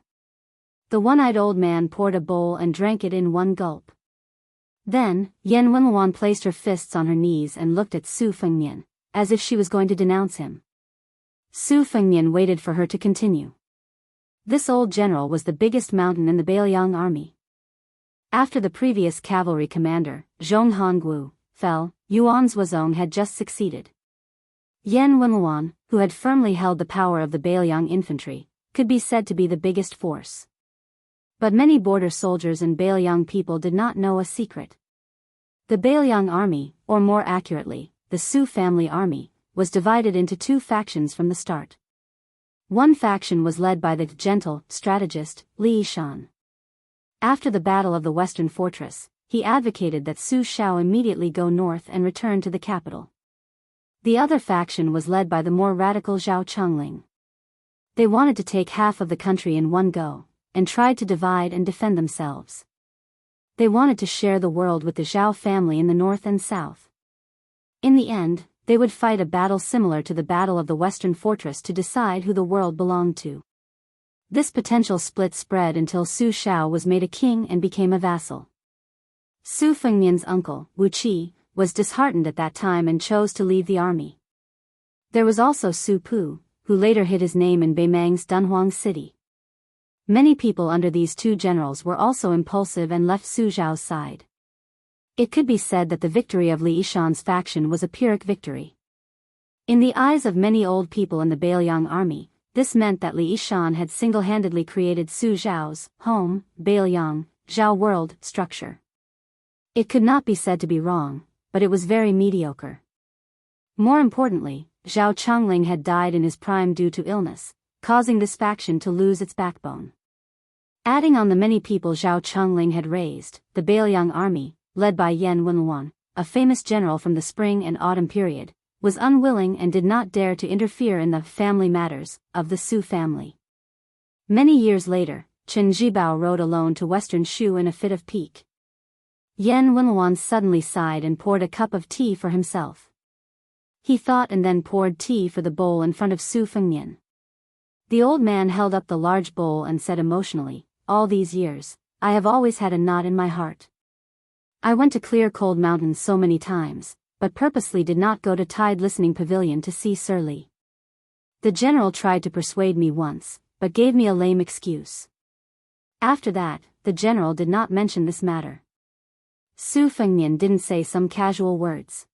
The one-eyed old man poured a bowl and drank it in one gulp. Then, Yan Wenluan placed her fists on her knees and looked at Su Fengnian, as if she was going to denounce him. Su Fengnian waited for her to continue. This old general was the biggest mountain in the Beiliang army. After the previous cavalry commander, Zhong Hongwu, fell, Yuan Zhuozong had just succeeded. Yan Wenluan, who had firmly held the power of the Beiliang infantry, could be said to be the biggest force. But many border soldiers and Beiliang people did not know a secret. The Beiliang army, or more accurately, the Su family army, was divided into 2 factions from the start. One faction was led by the gentle strategist, Li Yishan. After the Battle of the Western Fortress, he advocated that Su Shao immediately go north and return to the capital. The other faction was led by the more radical Zhao Chongling. They wanted to take half of the country in one go, and tried to divide and defend themselves. They wanted to share the world with the Zhao family in the north and south. In the end, they would fight a battle similar to the Battle of the Western Fortress to decide who the world belonged to. This potential split spread until Su Shao was made a king and became a vassal. Su Fengnian's uncle, Wu Qi, was disheartened at that time and chose to leave the army. There was also Su Pu, who later hid his name in Beimang's Dunhuang city. Many people under these 2 generals were also impulsive and left Su Zhao's side. It could be said that the victory of Li Yishan's faction was a Pyrrhic victory. In the eyes of many old people in the Beiliang army, this meant that Li Yishan had single-handedly created Su Zhao's home, Beiliang, Zhao world structure. It could not be said to be wrong, but it was very mediocre. More importantly, Zhao Chongling had died in his prime due to illness, causing this faction to lose its backbone. Adding on the many people Zhao Chengling had raised, the Beiliang army, led by Yan Wenluan, a famous general from the spring and autumn period, was unwilling and did not dare to interfere in the family matters of the Su family. Many years later, Chen Jibao rode alone to western Shu in a fit of pique. Yan Wenluan suddenly sighed and poured a cup of tea for himself. He thought and then poured tea for the bowl in front of Su Fengnian. The old man held up the large bowl and said emotionally, "All these years, I have always had a knot in my heart. I went to clear cold mountains so many times, but purposely did not go to Tide Listening Pavilion to see Sir Li. The general tried to persuade me once, but gave me a lame excuse. After that, the general did not mention this matter." Su Fengnian didn't say some casual words.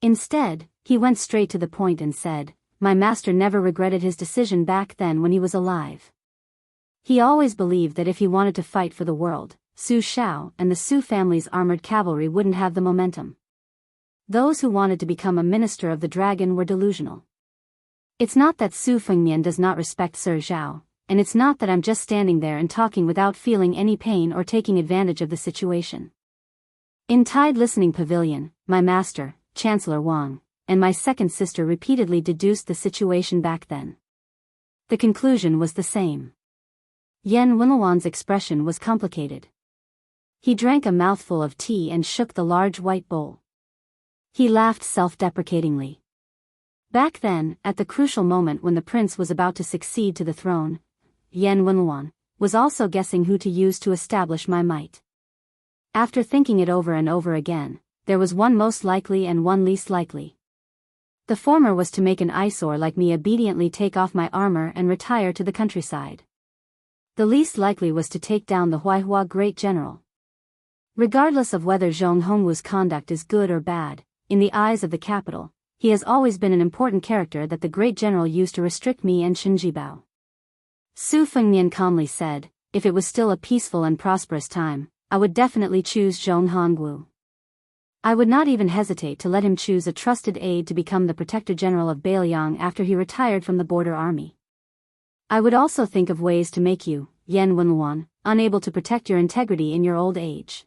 Instead, he went straight to the point and said, "My master never regretted his decision back then when he was alive. He always believed that if he wanted to fight for the world, Su Shao and the Su family's armored cavalry wouldn't have the momentum. Those who wanted to become a minister of the dragon were delusional. It's not that Su Fengnian does not respect Sir Zhao, and it's not that I'm just standing there and talking without feeling any pain or taking advantage of the situation. In Tide Listening Pavilion, my master, Chancellor Wang, and my second sister repeatedly deduced the situation back then. The conclusion was the same." Yan Wenluan's expression was complicated. He drank a mouthful of tea and shook the large white bowl. He laughed self-deprecatingly. Back then, at the crucial moment when the prince was about to succeed to the throne, Yan Wenluan was also guessing who to use to establish my might. After thinking it over and over again, there was one most likely and one least likely. The former was to make an eyesore like me obediently take off my armor and retire to the countryside. The least likely was to take down the Huaihua great general. Regardless of whether Zhong Hongwu's conduct is good or bad, in the eyes of the capital, he has always been an important character that the great general used to restrict me and Chen Jibao. Su Fengnian calmly said, "If it was still a peaceful and prosperous time, I would definitely choose Zhong Hongwu. I would not even hesitate to let him choose a trusted aide to become the Protector General of Beiliang after he retired from the border army. I would also think of ways to make you, Yan Wenluan, unable to protect your integrity in your old age.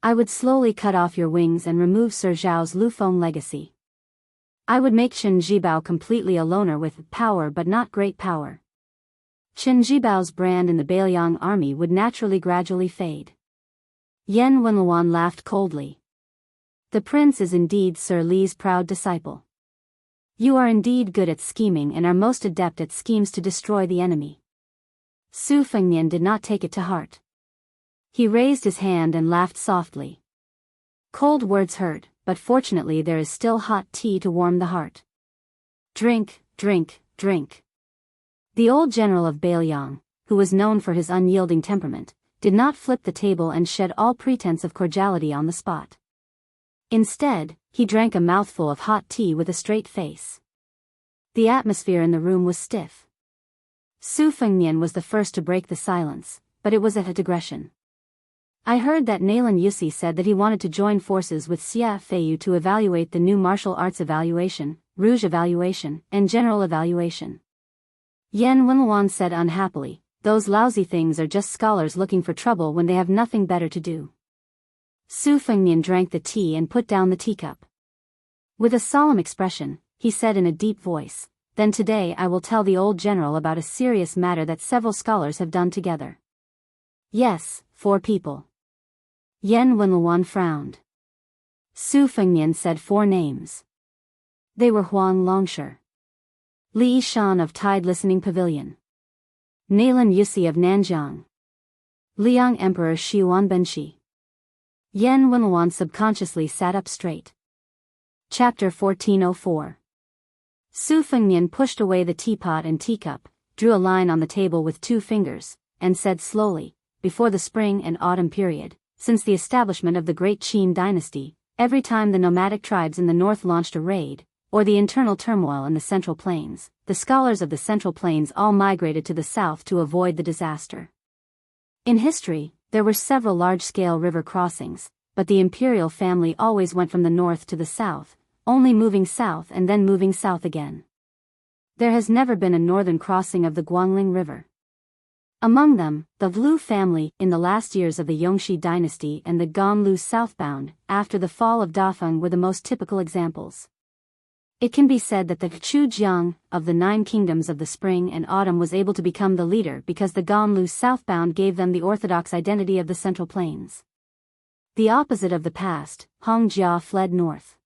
I would slowly cut off your wings and remove Sir Zhao's Lufeng legacy. I would make Chen Jibao completely a loner with power but not great power. Chen Jibao's brand in the Beiliang army would naturally gradually fade." Yan Wenluan laughed coldly. "The prince is indeed Sir Li's proud disciple. You are indeed good at scheming and are most adept at schemes to destroy the enemy." Su Fengnian did not take it to heart. He raised his hand and laughed softly. "Cold words hurt, but fortunately there is still hot tea to warm the heart. Drink, drink, drink." The old general of Beiliang, who was known for his unyielding temperament, did not flip the table and shed all pretense of cordiality on the spot. Instead, he drank a mouthful of hot tea with a straight face. The atmosphere in the room was stiff. Su Fengnian was the first to break the silence, but it was at a digression. "I heard that Naylan Yusi said that he wanted to join forces with Xia Feiyu to evaluate the new martial arts evaluation, Rouge evaluation, and general evaluation." Yan Wenluan said unhappily, "Those lousy things are just scholars looking for trouble when they have nothing better to do." Su Fengnian drank the tea and put down the teacup. With a solemn expression, he said in a deep voice, "Then today I will tell the old general about a serious matter that several scholars have done together." "Yes, 4 people." Yan Wenluan frowned. Su Fengnian said 4 names. They were Huang Longshi, Li Shan of Tide Listening Pavilion, Naylan Yusi of Nanjiang, Liang Emperor Xiuan Benshi. Yan Wenluan subconsciously sat up straight. Chapter 1404. Su Fengnian pushed away the teapot and teacup, drew a line on the table with 2 fingers, and said slowly, "Before the spring and autumn period, since the establishment of the Great Qin dynasty, every time the nomadic tribes in the north launched a raid, or the internal turmoil in the Central Plains, the scholars of the Central Plains all migrated to the south to avoid the disaster. In history, there were several large-scale river crossings, but the imperial family always went from the north to the south, only moving south and then moving south again. There has never been a northern crossing of the Guangling River. Among them, the Vlu family in the last years of the Yongxi dynasty and the Ganlu southbound after the fall of Dafeng were the most typical examples. It can be said that the Chujiang of the 9 kingdoms of the spring and autumn was able to become the leader because the Ganlu southbound gave them the orthodox identity of the Central Plains. The opposite of the past, Hongjia fled north.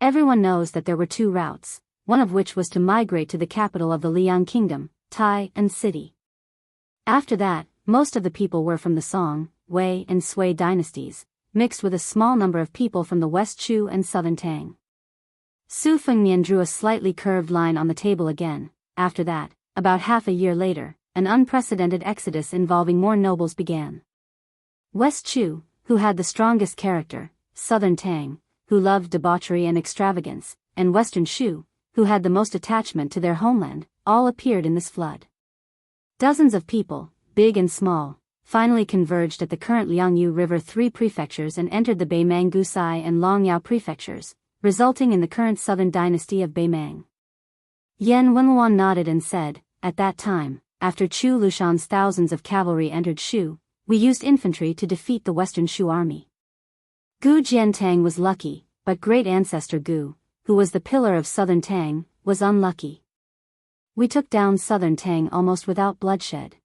Everyone knows that there were 2 routes, one of which was to migrate to the capital of the Liang kingdom, Tai and city. After that, most of the people were from the Song, Wei and Sui dynasties, mixed with a small number of people from the West Chu and Southern Tang. Su Fengnian drew a slightly curved line on the table again. After that, about half a year later, an unprecedented exodus involving more nobles began. West Chu, who had the strongest character, Southern Tang, who loved debauchery and extravagance, and Western Shu, who had the most attachment to their homeland, all appeared in this flood. Dozens of people, big and small, finally converged at the current Liangyu River 3 prefectures and entered the Beimang Gusai and Longyao prefectures, resulting in the current southern dynasty of Beimang. Yan Wenluan nodded and said, "At that time, after Chu Lushan's thousands of cavalry entered Shu, we used infantry to defeat the Western Shu army. Gu Jiantang was lucky, but great ancestor Gu, who was the pillar of Southern Tang, was unlucky. We took down Southern Tang almost without bloodshed.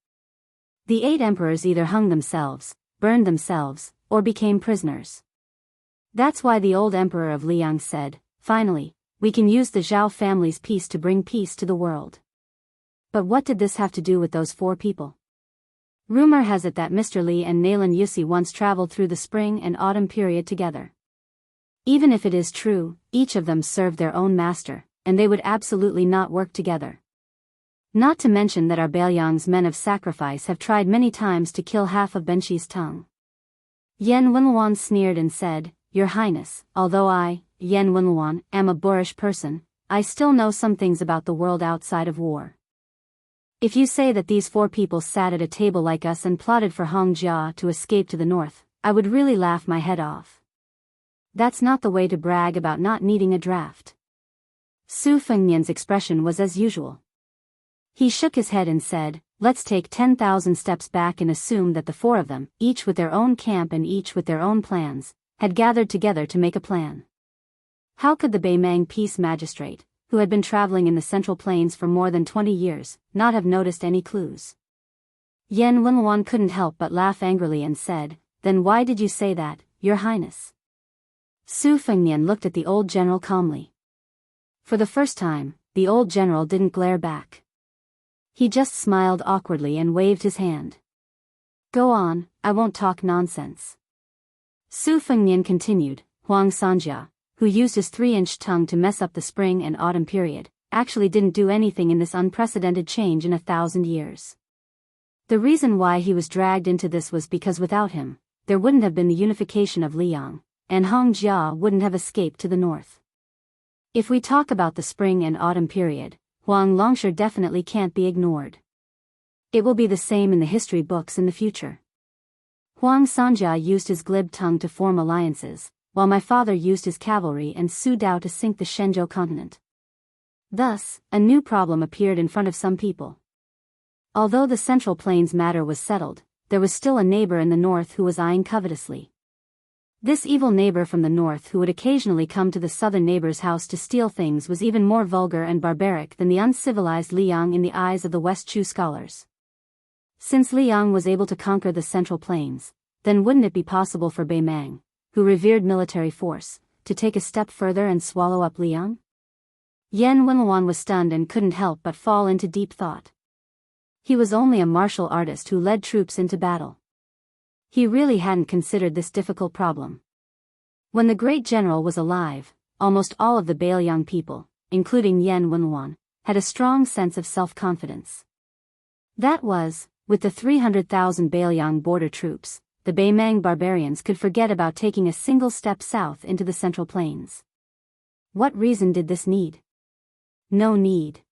The 8 emperors either hung themselves, burned themselves, or became prisoners. That's why the old emperor of Liang said, 'Finally, we can use the Zhao family's peace to bring peace to the world.'" But what did this have to do with those 4 people? Rumor has it that Mr. Li and Nayland Yusi once traveled through the spring and autumn period together. Even if it is true, each of them served their own master, and they would absolutely not work together. Not to mention that our Bailiang's men of sacrifice have tried many times to kill half of Benxi's tongue. Yan Wenluan sneered and said, "Your Highness, although I, Yan Wenluan, am a boorish person, I still know some things about the world outside of war. If you say that these 4 people sat at a table like us and plotted for Hongjia to escape to the north, I would really laugh my head off. That's not the way to brag about not needing a draft." Su Fengnian's expression was as usual. He shook his head and said, "Let's take 10,000 steps back and assume that the 4 of them, each with their own camp and each with their own plans, had gathered together to make a plan. How could the Beimang peace magistrate, who had been traveling in the Central Plains for more than 20 years, not have noticed any clues?" Yan Wenluan couldn't help but laugh angrily and said, "Then why did you say that, Your Highness?" Su Fengnian looked at the old general calmly. For the first time, the old general didn't glare back. He just smiled awkwardly and waved his hand. "Go on, I won't talk nonsense." Su Fengnian continued, "Huang Sanjia, who used his 3-inch tongue to mess up the spring and autumn period, actually didn't do anything in this unprecedented change in 1,000 years. The reason why he was dragged into this was because without him, there wouldn't have been the unification of Liang, and Hongjia wouldn't have escaped to the north. If we talk about the spring and autumn period, Huang Longshire definitely can't be ignored. It will be the same in the history books in the future. Huang Sanjia used his glib tongue to form alliances, while my father used his cavalry and Su Dao to sink the Shenzhou continent. Thus, a new problem appeared in front of some people. Although the Central Plains matter was settled, there was still a neighbor in the north who was eyeing covetously. This evil neighbor from the north who would occasionally come to the southern neighbor's house to steal things was even more vulgar and barbaric than the uncivilized Liang in the eyes of the West Chu scholars. Since Liang was able to conquer the Central Plains, then wouldn't it be possible for Beimang, who revered military force, to take a step further and swallow up Liang? Yan Wenluan was stunned and couldn't help but fall into deep thought. He was only a martial artist who led troops into battle. He really hadn't considered this difficult problem. When the great general was alive, almost all of the Bailiang people, including Yan Wenluan, had a strong sense of self-confidence. That was, with the 300,000 Bailiang border troops, the Beimang barbarians could forget about taking a single step south into the Central Plains. What reason did this need? No need.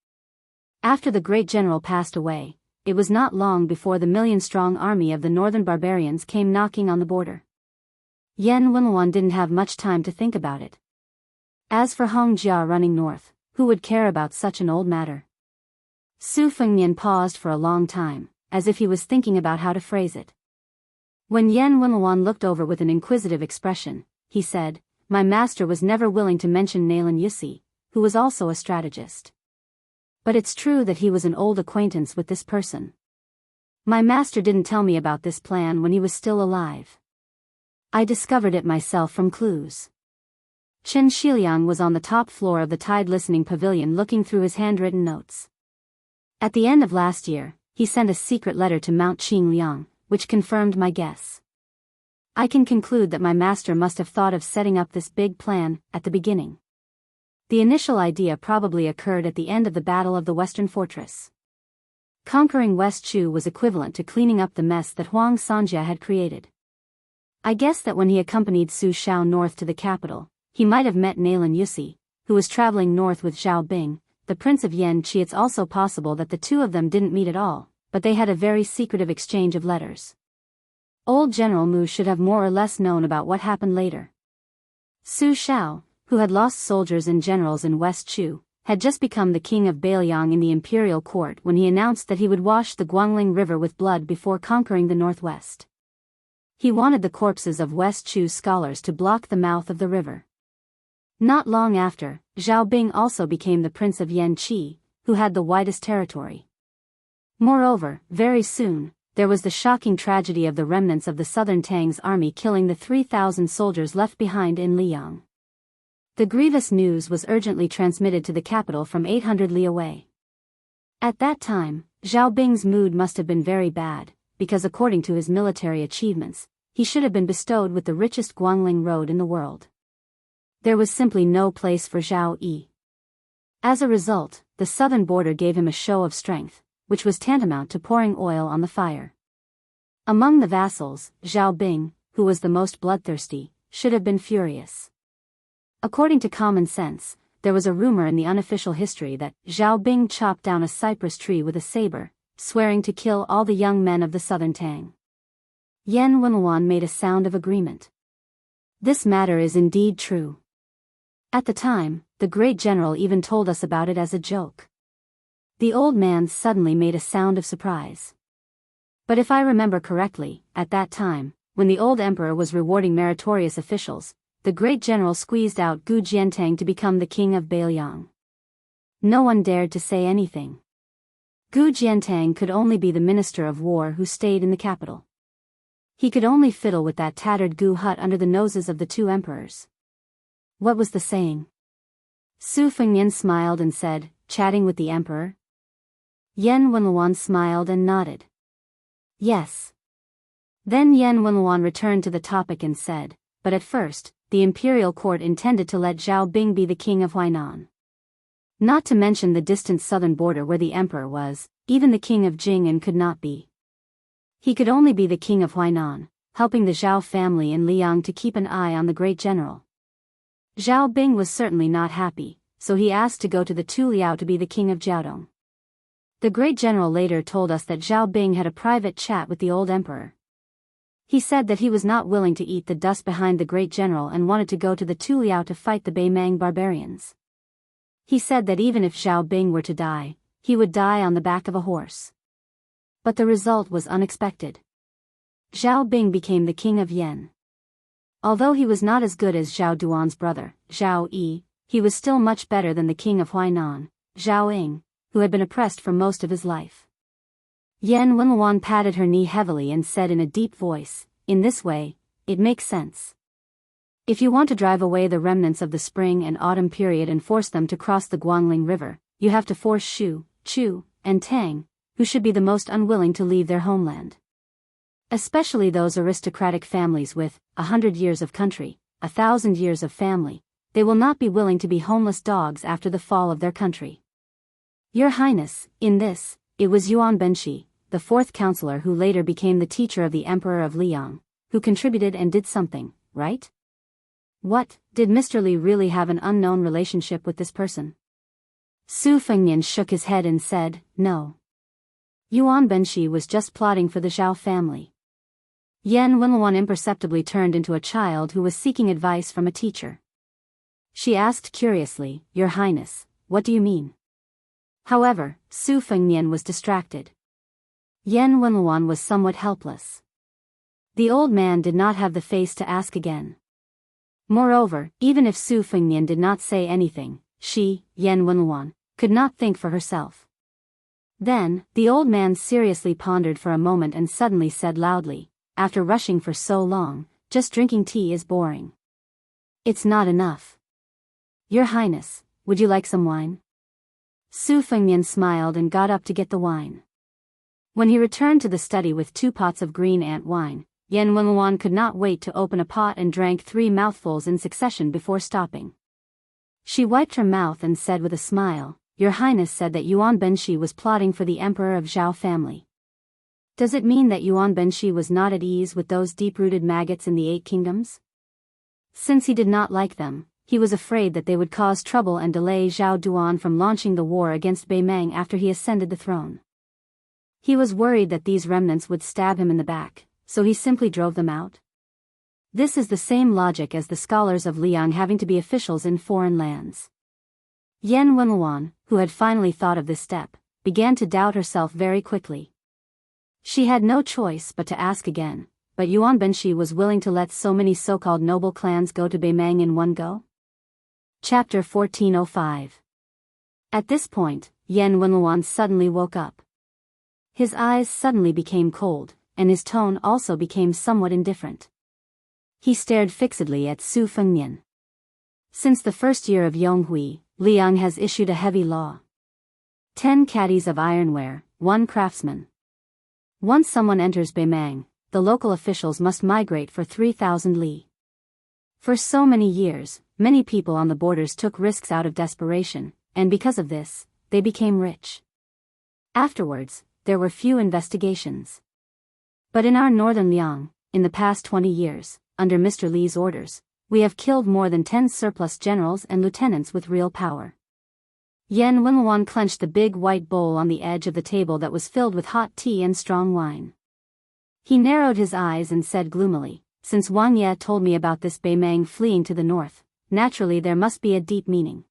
After the great general passed away, it was not long before the million-strong army of the northern barbarians came knocking on the border. Yan Wenluan didn't have much time to think about it. As for Hongjia running north, who would care about such an old matter? Su Fengnian paused for a long time, as if he was thinking about how to phrase it. When Yen Wenluan looked over with an inquisitive expression, he said, "My master was never willing to mention Nalan Yusi, who was also a strategist. But it's true that he was an old acquaintance with this person. My master didn't tell me about this plan when he was still alive. I discovered it myself from clues." Chen Shiliang was on the top floor of the Tide Listening Pavilion looking through his handwritten notes. At the end of last year, he sent a secret letter to Mount Qingliang, which confirmed my guess. I can conclude that my master must have thought of setting up this big plan at the beginning. The initial idea probably occurred at the end of the Battle of the Western Fortress. Conquering West Chu was equivalent to cleaning up the mess that Huang Sanjia had created. I guess that when he accompanied Su Shao north to the capital, he might have met Nalan Yusi, who was traveling north with Zhao Bing, the Prince of Yanqi. It's also possible that the two of them didn't meet at all, but they had a very secretive exchange of letters. Old General Mu should have more or less known about what happened later. Su Shao, who had lost soldiers and generals in West Chu, had just become the king of Bailiang in the imperial court when he announced that he would wash the Guangling River with blood before conquering the northwest. He wanted the corpses of West Chu scholars to block the mouth of the river. Not long after, Zhao Bing also became the Prince of Yanqi, who had the widest territory. Moreover, very soon, there was the shocking tragedy of the remnants of the Southern Tang's army killing the 3,000 soldiers left behind in Liang. The grievous news was urgently transmitted to the capital from 800 li away. At that time, Zhao Bing's mood must have been very bad, because according to his military achievements, he should have been bestowed with the richest Guangling road in the world. There was simply no place for Zhao Yi. As a result, the southern border gave him a show of strength, which was tantamount to pouring oil on the fire. Among the vassals, Zhao Bing, who was the most bloodthirsty, should have been furious. According to common sense, there was a rumor in the unofficial history that Zhao Bing chopped down a cypress tree with a saber, swearing to kill all the young men of the Southern Tang. Yen Wenluan made a sound of agreement. This matter is indeed true. At the time, the great general even told us about it as a joke. The old man suddenly made a sound of surprise. But if I remember correctly, at that time, when the old emperor was rewarding meritorious officials, the great general squeezed out Gu Jiantang to become the king of Bailiang. No one dared to say anything. Gu Jiantang could only be the minister of war who stayed in the capital. He could only fiddle with that tattered Gu hut under the noses of the two emperors. What was the saying? Su Fengnian smiled and said, "Chatting with the emperor?" Yen Wenluan smiled and nodded. "Yes." Then Yen Wenluan returned to the topic and said, "But at first, the imperial court intended to let Zhao Bing be the king of Huainan. Not to mention the distant southern border where the emperor was, even the king of Jing'an could not be. He could only be the king of Huainan, helping the Zhao family in Liang to keep an eye on the great general. Zhao Bing was certainly not happy, so he asked to go to the Tu Liao to be the king of Jiaodong. The great general later told us that Zhao Bing had a private chat with the old emperor. He said that he was not willing to eat the dust behind the great general and wanted to go to the Tu Liao to fight the Beimang barbarians. He said that even if Zhao Bing were to die, he would die on the back of a horse. But the result was unexpected. Zhao Bing became the king of Yen. Although he was not as good as Zhao Duan's brother, Zhao Yi, he was still much better than the king of Huainan, Zhao Ying, who had been oppressed for most of his life. Yen Wenluan patted her knee heavily and said in a deep voice, "In this way, it makes sense. If you want to drive away the remnants of the spring and autumn period and force them to cross the Guangling River, you have to force Shu, Chu, and Tang, who should be the most unwilling to leave their homeland. Especially those aristocratic families with 100 years of country, 1,000 years of family. They will not be willing to be homeless dogs after the fall of their country. Your Highness, in this, it was Yuan Benshi, the fourth counselor who later became the teacher of the Emperor of Liang, who contributed and did something, right? What, did Mr. Li really have an unknown relationship with this person?" Su Fengnian shook his head and said, "No. Yuan Benshi was just plotting for the Zhao family." Yen Wenluan imperceptibly turned into a child who was seeking advice from a teacher. She asked curiously, "Your Highness, what do you mean?" However, Su Fengnian was distracted. Yan Wenluan was somewhat helpless. The old man did not have the face to ask again. Moreover, even if Su Fengnian did not say anything, she, Yan Wenluan, could not think for herself. Then, the old man seriously pondered for a moment and suddenly said loudly, after rushing for so long, "Just drinking tea is boring. It's not enough. Your Highness, would you like some wine?" Su Fengnian smiled and got up to get the wine. When he returned to the study with 2 pots of green ant wine, Yan Wenluan could not wait to open a pot and drank 3 mouthfuls in succession before stopping. She wiped her mouth and said with a smile, "Your Highness said that Yuan Benshi was plotting for the Emperor of Zhao family. Does it mean that Yuan Benshi was not at ease with those deep-rooted maggots in the 8 kingdoms? Since he did not like them, he was afraid that they would cause trouble and delay Zhao Duan from launching the war against Beimeng after he ascended the throne. He was worried that these remnants would stab him in the back, so he simply drove them out. This is the same logic as the scholars of Liang having to be officials in foreign lands." Yan Wenluan, who had finally thought of this step, began to doubt herself very quickly. She had no choice but to ask again, but Yuan Benshi was willing to let so many so-called noble clans go to Beimeng in one go? Chapter 1405. At this point, Yan Wenluan suddenly woke up. His eyes suddenly became cold, and his tone also became somewhat indifferent. He stared fixedly at Su Fengnian. Since the first year of Yonghui, Liang has issued a heavy law. 10 caddies of ironware, 1 craftsman. Once someone enters Beimeng, the local officials must migrate for 3,000 li. For so many years, many people on the borders took risks out of desperation, and because of this, they became rich. Afterwards, there were few investigations. But in our northern Liang, in the past 20 years, under Mr. Li's orders, we have killed more than 10 surplus generals and lieutenants with real power. Yan Wenluan clenched the big white bowl on the edge of the table that was filled with hot tea and strong wine. He narrowed his eyes and said gloomily, "Since Wang Ye told me about this Beimeng fleeing to the north, naturally there must be a deep meaning.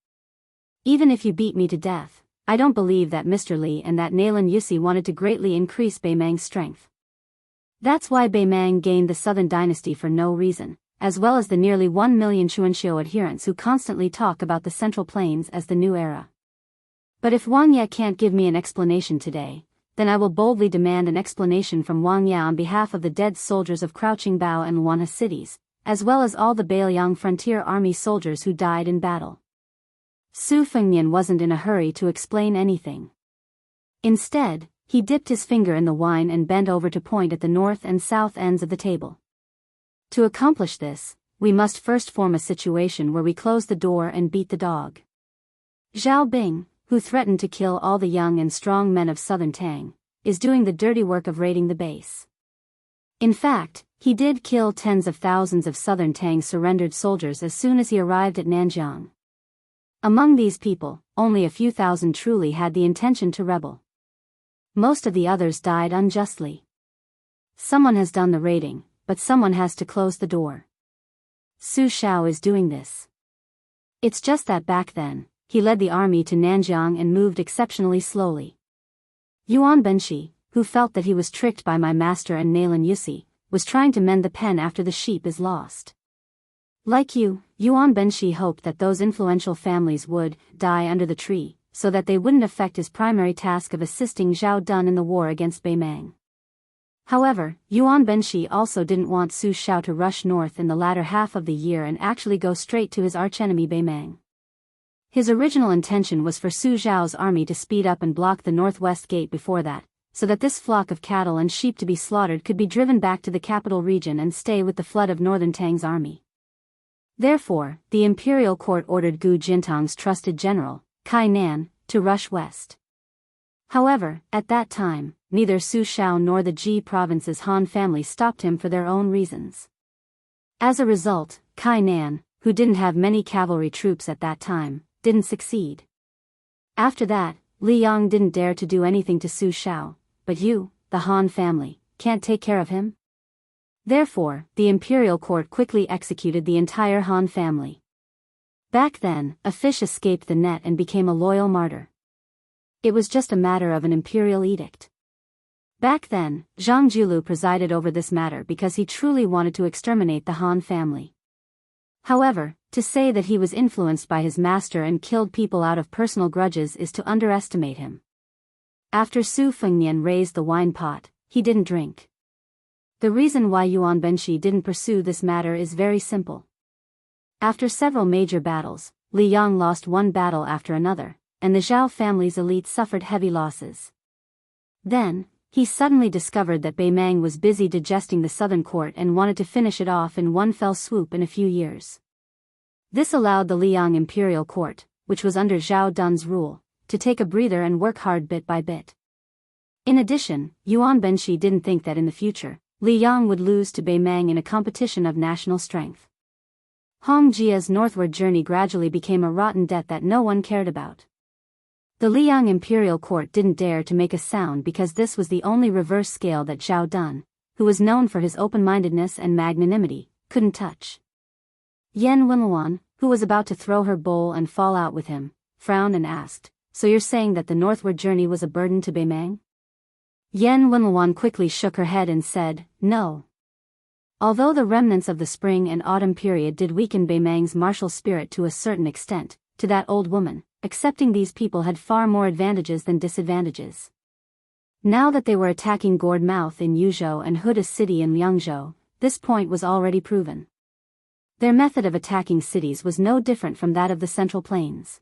Even if you beat me to death, I don't believe that Mr. Li and that Nailan Yusi wanted to greatly increase Beimeng's strength. That's why Beimeng gained the Southern Dynasty for no reason, as well as the nearly 1 million Chuanxiu adherents who constantly talk about the Central Plains as the new era. But if Wang Ye can't give me an explanation today, then I will boldly demand an explanation from Wang Ye on behalf of the dead soldiers of Crouching Bao and Luanha cities, as well as all the Beiliang frontier army soldiers who died in battle." Su Fengnian wasn't in a hurry to explain anything. Instead, he dipped his finger in the wine and bent over to point at the north and south ends of the table. "To accomplish this, we must first form a situation where we close the door and beat the dog. Zhao Bing, who threatened to kill all the young and strong men of southern Tang, is doing the dirty work of raiding the base. In fact, he did kill tens of thousands of southern Tang surrendered soldiers as soon as he arrived at Nanjiang. Among these people, only a few thousand truly had the intention to rebel. Most of the others died unjustly. Someone has done the raiding, but someone has to close the door. Su Shao is doing this. It's just that back then, he led the army to Nanjiang and moved exceptionally slowly. Yuan Benshi, who felt that he was tricked by my master and Nailan Yusi, was trying to mend the pen after the sheep is lost. Like you, Yuan Benshi hoped that those influential families would die under the tree, so that they wouldn't affect his primary task of assisting Zhao Dun in the war against Beimeng. However, Yuan Benshi also didn't want Su Shao to rush north in the latter half of the year and actually go straight to his archenemy Beimeng. His original intention was for Su Zhao's army to speed up and block the northwest gate before that, so that this flock of cattle and sheep to be slaughtered could be driven back to the capital region and stay with the flood of northern Tang's army. Therefore, the imperial court ordered Gu Jintang's trusted general, Kai Nan, to rush west. However, at that time, neither Su Shao nor the Ji province's Han family stopped him for their own reasons. As a result, Kai Nan, who didn't have many cavalry troops at that time, didn't succeed. After that, Li Yang didn't dare to do anything to Su Shao, but you, the Han family, can't take care of him? Therefore, the imperial court quickly executed the entire Han family. Back then, a fish escaped the net and became a loyal martyr. It was just a matter of an imperial edict. Back then, Zhang Julu presided over this matter because he truly wanted to exterminate the Han family. However, to say that he was influenced by his master and killed people out of personal grudges is to underestimate him. After Su Fengnian raised the wine pot, he didn't drink. The reason why Yuan Benshi didn't pursue this matter is very simple. After several major battles, Li Yang lost one battle after another, and the Zhao family's elite suffered heavy losses. Then, he suddenly discovered that Bei Mang was busy digesting the southern court and wanted to finish it off in one fell swoop in a few years. This allowed the Liang imperial court, which was under Zhao Dun's rule, to take a breather and work hard bit by bit. In addition, Yuan Benshi didn't think that in the future, Li Yang would lose to Bei Mang in a competition of national strength. Hong Jia's northward journey gradually became a rotten debt that no one cared about. The Liang imperial court didn't dare to make a sound because this was the only reverse scale that Zhao Dun, who was known for his open-mindedness and magnanimity, couldn't touch. Yan Wenluan, who was about to throw her bowl and fall out with him, frowned and asked, "So you're saying that the northward journey was a burden to Bei Mang?" Yan Wenluan quickly shook her head and said, "No." Although the remnants of the spring and autumn period did weaken Bei Mang's martial spirit to a certain extent, to that old woman, accepting these people had far more advantages than disadvantages. Now that they were attacking Gourd Mouth in Yuzhou and Huda City in Liangzhou, this point was already proven. Their method of attacking cities was no different from that of the Central Plains.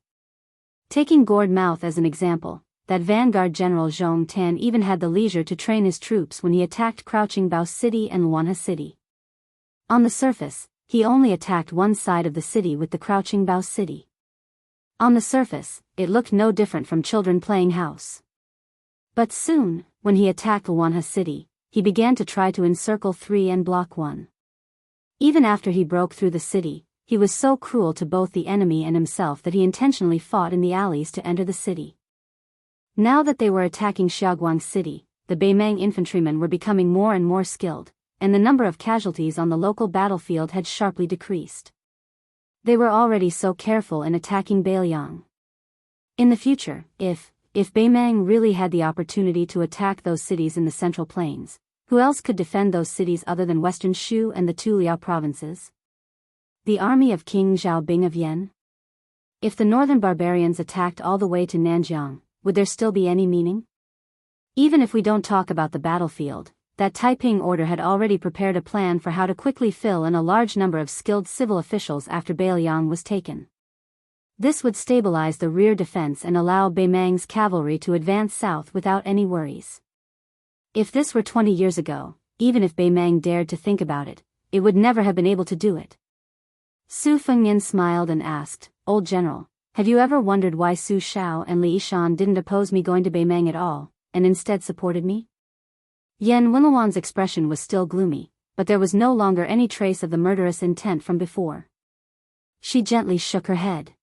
Taking Gourd Mouth as an example, that vanguard general Zhong Tan even had the leisure to train his troops when he attacked Crouching Bao City and Luanhe City. On the surface, he only attacked one side of the city with the Crouching Bao City. On the surface, it looked no different from children playing house. But soon, when he attacked Luanhe City, he began to try to encircle 3 and block 1. Even after he broke through the city, he was so cruel to both the enemy and himself that he intentionally fought in the alleys to enter the city. Now that they were attacking Xiaoguang City, the Bei Mang infantrymen were becoming more and more skilled, and the number of casualties on the local battlefield had sharply decreased. They were already so careful in attacking Beiliang. In the future, if Bei Mang really had the opportunity to attack those cities in the Central Plains, who else could defend those cities other than Western Shu and the two Liao provinces? The army of King Zhaobing of Yan? If the northern barbarians attacked all the way to Nanjiang, would there still be any meaning? Even if we don't talk about the battlefield, that Taiping order had already prepared a plan for how to quickly fill in a large number of skilled civil officials after Beiliang was taken. This would stabilize the rear defense and allow Bei Mang's cavalry to advance south without any worries. If this were 20 years ago, even if Bei Mang dared to think about it, it would never have been able to do it. Su Fengnian smiled and asked, "Old General, have you ever wondered why Su Shao and Li Yishan didn't oppose me going to Bei Mang at all, and instead supported me?" Yan Wenluan's expression was still gloomy, but there was no longer any trace of the murderous intent from before. She gently shook her head.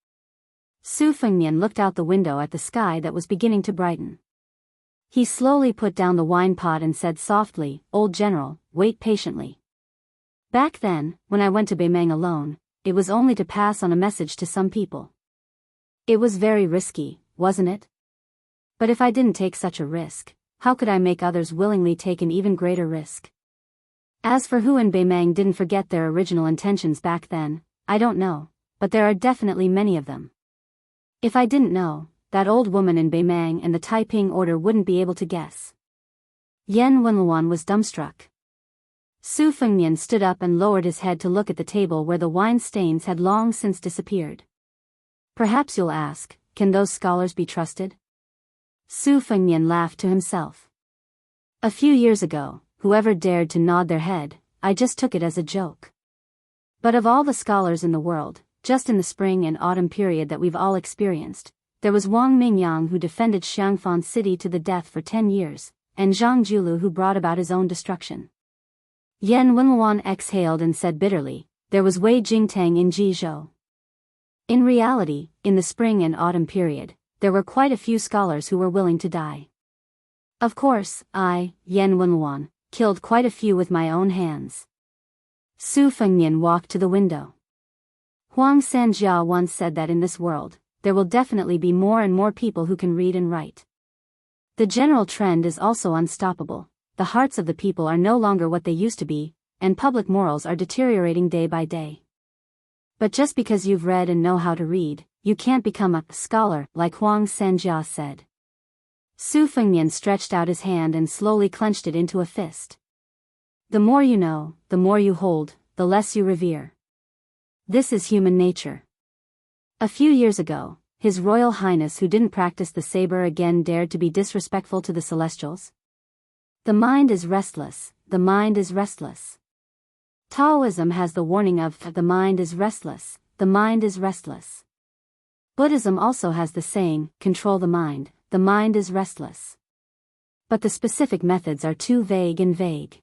Su Fengnian looked out the window at the sky that was beginning to brighten. He slowly put down the wine pot and said softly, "Old General, wait patiently. Back then, when I went to Bei Mang alone, it was only to pass on a message to some people. It was very risky, wasn't it? But if I didn't take such a risk, how could I make others willingly take an even greater risk? As for who in Bei Mang didn't forget their original intentions back then, I don't know, but there are definitely many of them. If I didn't know, that old woman in Bei Mang and the Taiping order wouldn't be able to guess." Yan Wenluan was dumbstruck. Su Fengnian stood up and lowered his head to look at the table where the wine stains had long since disappeared. "Perhaps you'll ask, can those scholars be trusted?" Su Fengnian laughed to himself. "A few years ago, whoever dared to nod their head, I just took it as a joke. But of all the scholars in the world, just in the spring and autumn period that we've all experienced, there was Wang Mingyang who defended Xiangfan City to the death for 10 years, and Zhang Julu who brought about his own destruction." Yan Wenluan exhaled and said bitterly, "There was Wei Jingtang in Jizhou." In reality, in the spring and autumn period, there were quite a few scholars who were willing to die. Of course, I, Yan Wenluan, killed quite a few with my own hands. Su Fengnian walked to the window. Huang Sanjia once said that in this world, there will definitely be more and more people who can read and write. The general trend is also unstoppable. The hearts of the people are no longer what they used to be, and public morals are deteriorating day by day. But just because you've read and know how to read, you can't become a scholar, like Huang Sanjia said. Su Fengnian stretched out his hand and slowly clenched it into a fist. The more you know, the more you hold, the less you revere. This is human nature. A few years ago, His Royal Highness who didn't practice the saber again dared to be disrespectful to the Celestials. The mind is restless, the mind is restless. Taoism has the warning of the mind is restless, the mind is restless. Buddhism also has the saying, control the mind is restless. But the specific methods are too vague and vague.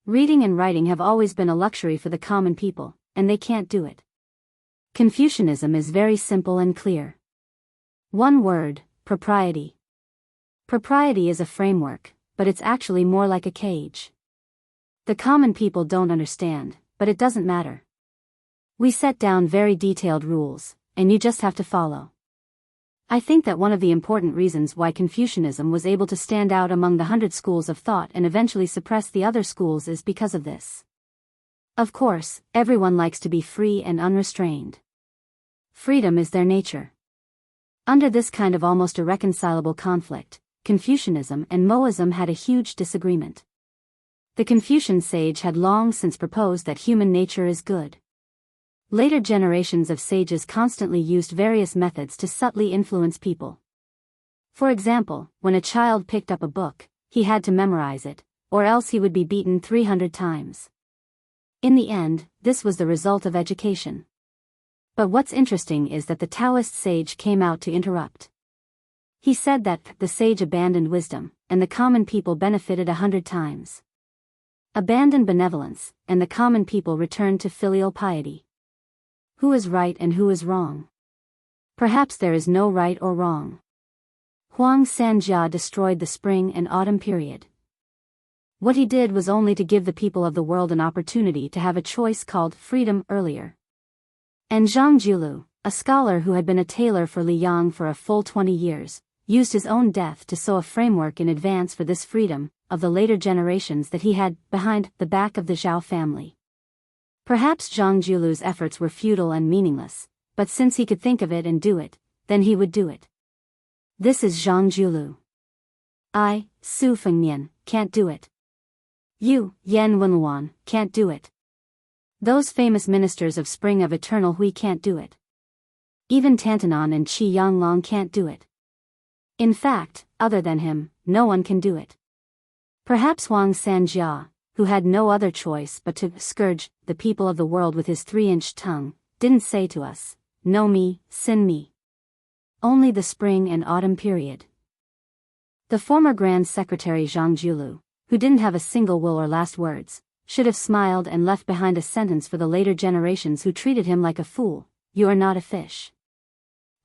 Reading and writing have always been a luxury for the common people, and they can't do it. Confucianism is very simple and clear. One word, propriety. Propriety is a framework, but it's actually more like a cage. The common people don't understand, but it doesn't matter. We set down very detailed rules, and you just have to follow. I think that one of the important reasons why Confucianism was able to stand out among the 100 schools of thought and eventually suppress the other schools is because of this. Of course, everyone likes to be free and unrestrained. Freedom is their nature. Under this kind of almost irreconcilable conflict, Confucianism and Moism had a huge disagreement. The Confucian sage had long since proposed that human nature is good. Later generations of sages constantly used various methods to subtly influence people. For example, when a child picked up a book, he had to memorize it, or else he would be beaten 300 times. In the end, this was the result of education. But what's interesting is that the Taoist sage came out to interrupt. He said that the sage abandoned wisdom, and the common people benefited 100 times. Abandoned benevolence, and the common people returned to filial piety. Who is right and who is wrong? Perhaps there is no right or wrong. Huang Sanjia destroyed the spring and autumn period. What he did was only to give the people of the world an opportunity to have a choice called freedom earlier. And Zhang Julu, a scholar who had been a tailor for Li Yang for a full 20 years, used his own death to sow a framework in advance for this freedom of the later generations that he had behind the back of the Zhao family. Perhaps Zhang Julu's efforts were futile and meaningless, but since he could think of it and do it, then he would do it. This is Zhang Julu. I, Su Fengnian, can't do it. You, Yan Wenluan, can't do it. Those famous ministers of Spring of Eternal Hui can't do it. Even Tantanan and Qi Yanglong can't do it. In fact, other than him, no one can do it. Perhaps Huang Sanjia, who had no other choice but to scourge the people of the world with his 3-inch tongue, didn't say to us, know me, sin me. Only the spring and autumn period. The former Grand Secretary Zhang Julu, who didn't have a single will or last words, should have smiled and left behind a sentence for the later generations who treated him like a fool, you are not a fish.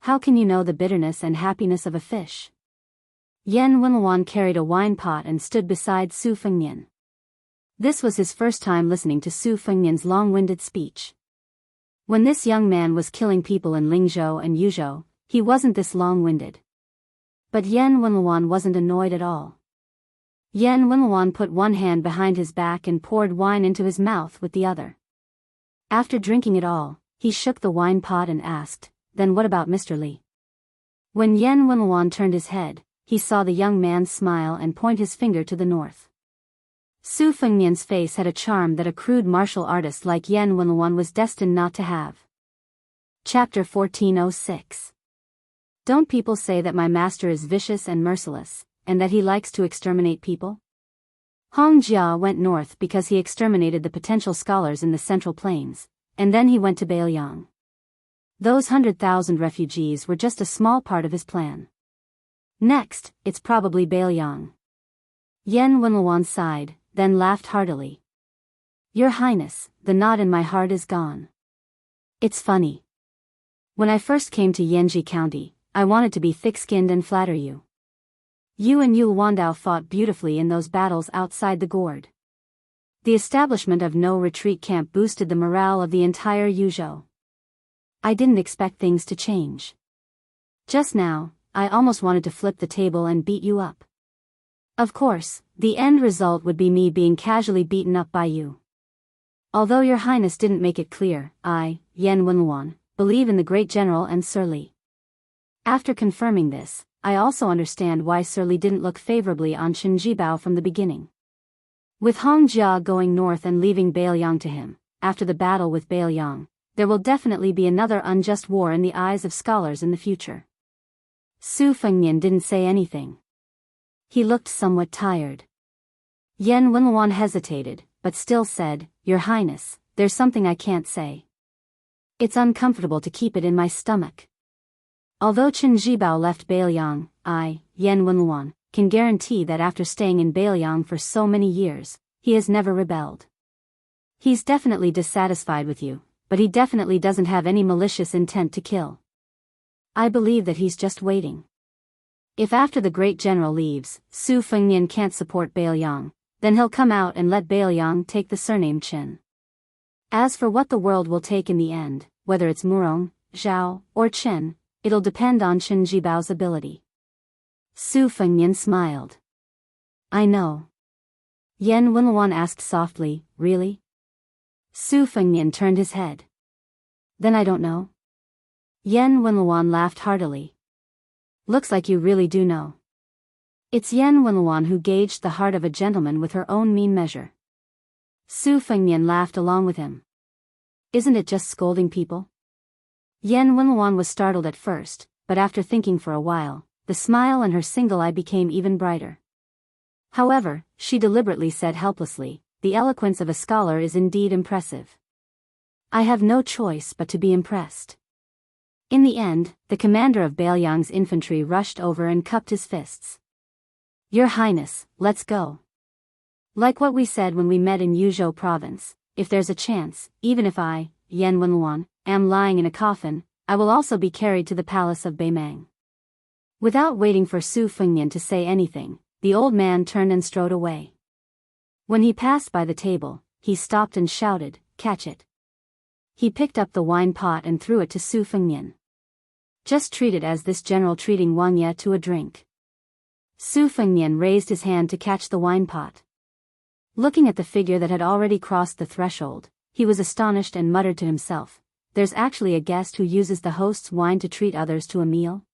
How can you know the bitterness and happiness of a fish? Yan Wenluan carried a wine pot and stood beside Su Fengnian. This was his first time listening to Su Fengnian's long-winded speech. When this young man was killing people in Lingzhou and Yuzhou, he wasn't this long-winded. But Yan Wenluan wasn't annoyed at all. Yan Wenluan put one hand behind his back and poured wine into his mouth with the other. After drinking it all, he shook the wine pot and asked, then what about Mr. Li? When Yan Wenluan turned his head, he saw the young man smile and point his finger to the north. Su Fengnian's face had a charm that a crude martial artist like Yan Wenluan was destined not to have. Chapter 1406. Don't people say that my master is vicious and merciless, and that he likes to exterminate people? Hong Jia went north because he exterminated the potential scholars in the Central Plains, and then he went to Beiliang. Those 100,000 refugees were just a small part of his plan. Next, it's probably Beiliang. Yan Wenluan sighed, then laughed heartily. Your Highness, the knot in my heart is gone. It's funny. When I first came to Yanji County, I wanted to be thick-skinned and flatter you. You and Yul Wandao fought beautifully in those battles outside the gourd. The establishment of no retreat camp boosted the morale of the entire Yuzhou. I didn't expect things to change. Just now, I almost wanted to flip the table and beat you up. Of course, the end result would be me being casually beaten up by you. Although your highness didn't make it clear, I, Yen Wenluan, believe in the great general and Sir Li. After confirming this, I also understand why Sir Li didn't look favorably on Qin Jibao from the beginning. With Hong Jia going north and leaving Bailiang to him, after the battle with Bailiang, there will definitely be another unjust war in the eyes of scholars in the future. Su Fengnian didn't say anything. He looked somewhat tired. Yen Wenluan hesitated, but still said, Your Highness, there's something I can't say. It's uncomfortable to keep it in my stomach. Although Qin Jibao left Bailiang, I, Yen Wenluan, can guarantee that after staying in Bailiang for so many years, he has never rebelled. He's definitely dissatisfied with you, but he definitely doesn't have any malicious intent to kill. I believe that he's just waiting. If after the great general leaves, Su Fengnian can't support Bailiang, then he'll come out and let Bailiang take the surname Qin. As for what the world will take in the end, whether it's Murong, Zhao, or Qin, it'll depend on Qin Jibao's ability. Su Fengnian smiled. I know. Yen Wenluan asked softly, Really? Su Fengnian turned his head. Then I don't know. Yen Wenluan laughed heartily. Looks like you really do know. It's Yen Wenluan who gauged the heart of a gentleman with her own mean measure. Su Fengnian laughed along with him. Isn't it just scolding people? Yen Wenluan was startled at first, but after thinking for a while, the smile in her single eye became even brighter. However, she deliberately said helplessly, The eloquence of a scholar is indeed impressive. I have no choice but to be impressed. In the end, the commander of Bailiang's infantry rushed over and cupped his fists. Your Highness, let's go. Like what we said when we met in Yuzhou province, if there's a chance, even if I, Yen Wenluan, am lying in a coffin, I will also be carried to the palace of Beimang. Without waiting for Su Fengnian to say anything, the old man turned and strode away. When he passed by the table, he stopped and shouted, Catch it. He picked up the wine pot and threw it to Su Fengnian. Just treat it as this general treating Wang Ye to a drink. Su Fengnian raised his hand to catch the wine pot. Looking at the figure that had already crossed the threshold, he was astonished and muttered to himself, There's actually a guest who uses the host's wine to treat others to a meal?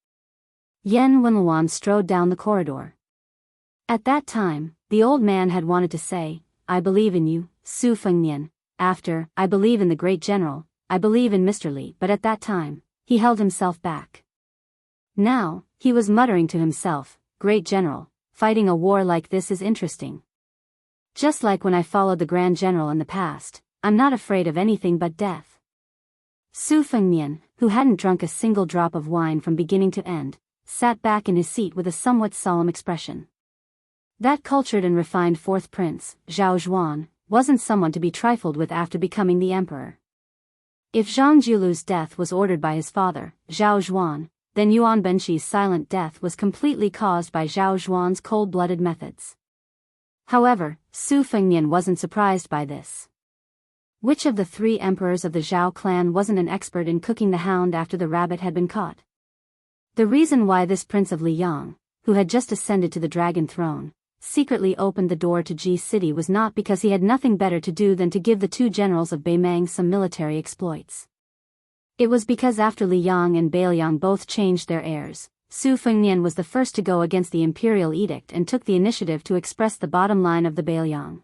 Yen Wenluan strode down the corridor. At that time, the old man had wanted to say, I believe in you, Su Fengnian, after, I believe in the great general, I believe in Mr. Li, but at that time, he held himself back. Now, he was muttering to himself, Great general, fighting a war like this is interesting. Just like when I followed the grand general in the past, I'm not afraid of anything but death. Su Fengnian, who hadn't drunk a single drop of wine from beginning to end, sat back in his seat with a somewhat solemn expression. That cultured and refined fourth prince, Zhao Zhuan, wasn't someone to be trifled with after becoming the emperor. If Zhang Jiulu's death was ordered by his father, Zhao Zhuan, then Yuan Benqi's silent death was completely caused by Zhao Zhuan's cold-blooded methods. However, Su Fengnian wasn't surprised by this. Which of the three emperors of the Zhao clan wasn't an expert in cooking the hound after the rabbit had been caught? The reason why this prince of Liyang, who had just ascended to the dragon throne, secretly opened the door to Ji City was not because he had nothing better to do than to give the two generals of Beimang some military exploits. It was because after Liyang and Bailiang both changed their heirs, Su Fengnian was the first to go against the imperial edict and took the initiative to express the bottom line of the Bailiang.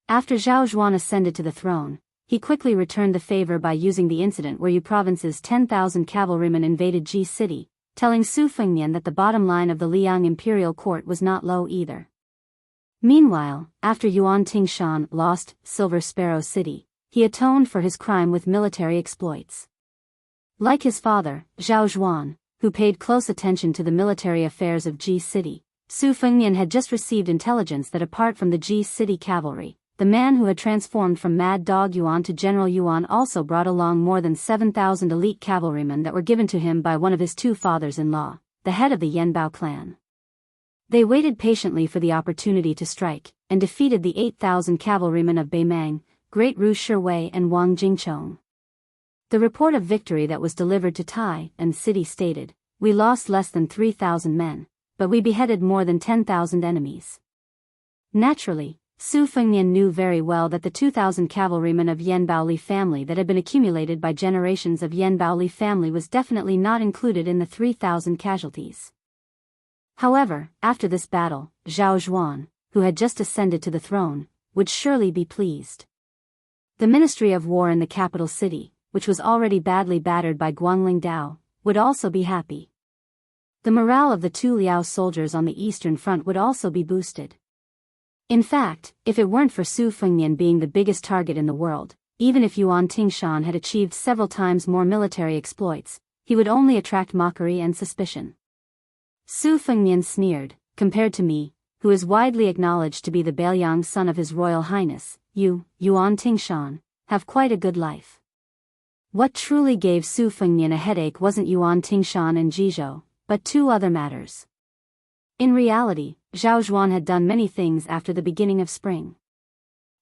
After Zhao Zhuan ascended to the throne, he quickly returned the favor by using the incident where Yu province's 10,000 cavalrymen invaded Ji City, telling Su Fengnian that the bottom line of the Liang imperial court was not low either. Meanwhile, after Yuan Tingshan lost Silver Sparrow City, he atoned for his crime with military exploits. Like his father, Zhao Zhuan, who paid close attention to the military affairs of Ji City, Su Fengnian had just received intelligence that apart from the Ji City cavalry, the man who had transformed from Mad Dog Yuan to General Yuan also brought along more than 7,000 elite cavalrymen that were given to him by one of his two fathers-in-law, the head of the Yanbao clan. They waited patiently for the opportunity to strike, and defeated the 8,000 cavalrymen of Beimang, Great Ru Shiwei and Wang Jingchong. The report of victory that was delivered to Tai and City stated, we lost less than 3,000 men, but we beheaded more than 10,000 enemies. Naturally, Su Fengnian knew very well that the 2,000 cavalrymen of Yan Baoli family that had been accumulated by generations of Yan Baoli family was definitely not included in the 3,000 casualties. However, after this battle, Zhao Zhuan, who had just ascended to the throne, would surely be pleased. The Ministry of War in the capital city, which was already badly battered by Guangling Dao, would also be happy. The morale of the two Liao soldiers on the eastern front would also be boosted. In fact, if it weren't for Su Fengnian being the biggest target in the world, even if Yuan Tingshan had achieved several times more military exploits, he would only attract mockery and suspicion. Su Fengnian sneered, compared to me, who is widely acknowledged to be the Bailiang son of His Royal Highness, you, Yuan Tingshan, have quite a good life. What truly gave Su Fengnian a headache wasn't Yuan Tingshan and Jizhou, but two other matters. In reality, Zhao Zhuan had done many things after the beginning of spring.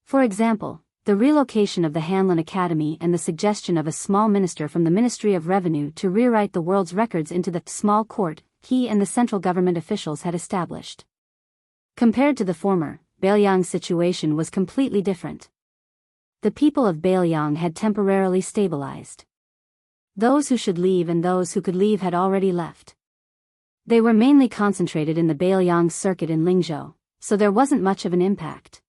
For example, the relocation of the Hanlin Academy and the suggestion of a small minister from the Ministry of Revenue to rewrite the world's records into the small court he and the central government officials had established. Compared to the former, Bailiang's situation was completely different. The people of Bailiang had temporarily stabilized. Those who should leave and those who could leave had already left. They were mainly concentrated in the Bailiang circuit in Lingzhou, so there wasn't much of an impact.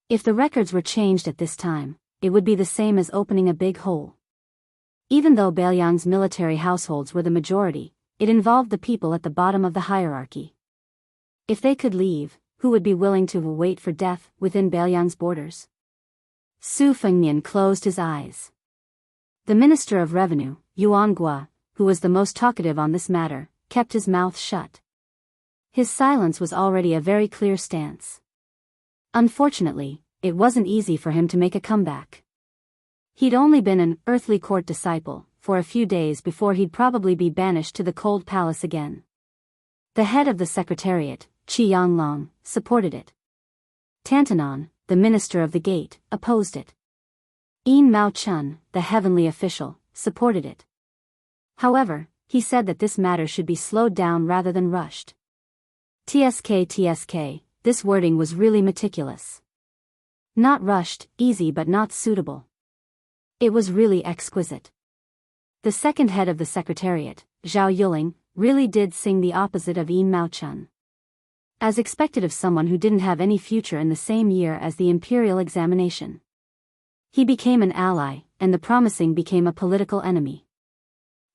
If the records were changed at this time, it would be the same as opening a big hole. Even though Bailiang's military households were the majority, it involved the people at the bottom of the hierarchy. If they could leave, who would be willing to wait for death within Bailiang's borders? Su Fengnian closed his eyes. The Minister of Revenue, Yuan Gua, who was the most talkative on this matter, kept his mouth shut. His silence was already a very clear stance. Unfortunately, it wasn't easy for him to make a comeback. He'd only been an earthly court disciple for a few days before he'd probably be banished to the cold palace again. The head of the secretariat, Qi Yanglong, supported it. Tantanon, the minister of the gate, opposed it. Yin Mao Chun, the heavenly official, supported it. However, he said that this matter should be slowed down rather than rushed. TSK, this wording was really meticulous. Not rushed, easy but not suitable. It was really exquisite. The second head of the secretariat, Zhao Yuling, really did sing the opposite of Yin Mao Chun. As expected of someone who didn't have any future in the same year as the imperial examination. He became an ally, and the promising became a political enemy.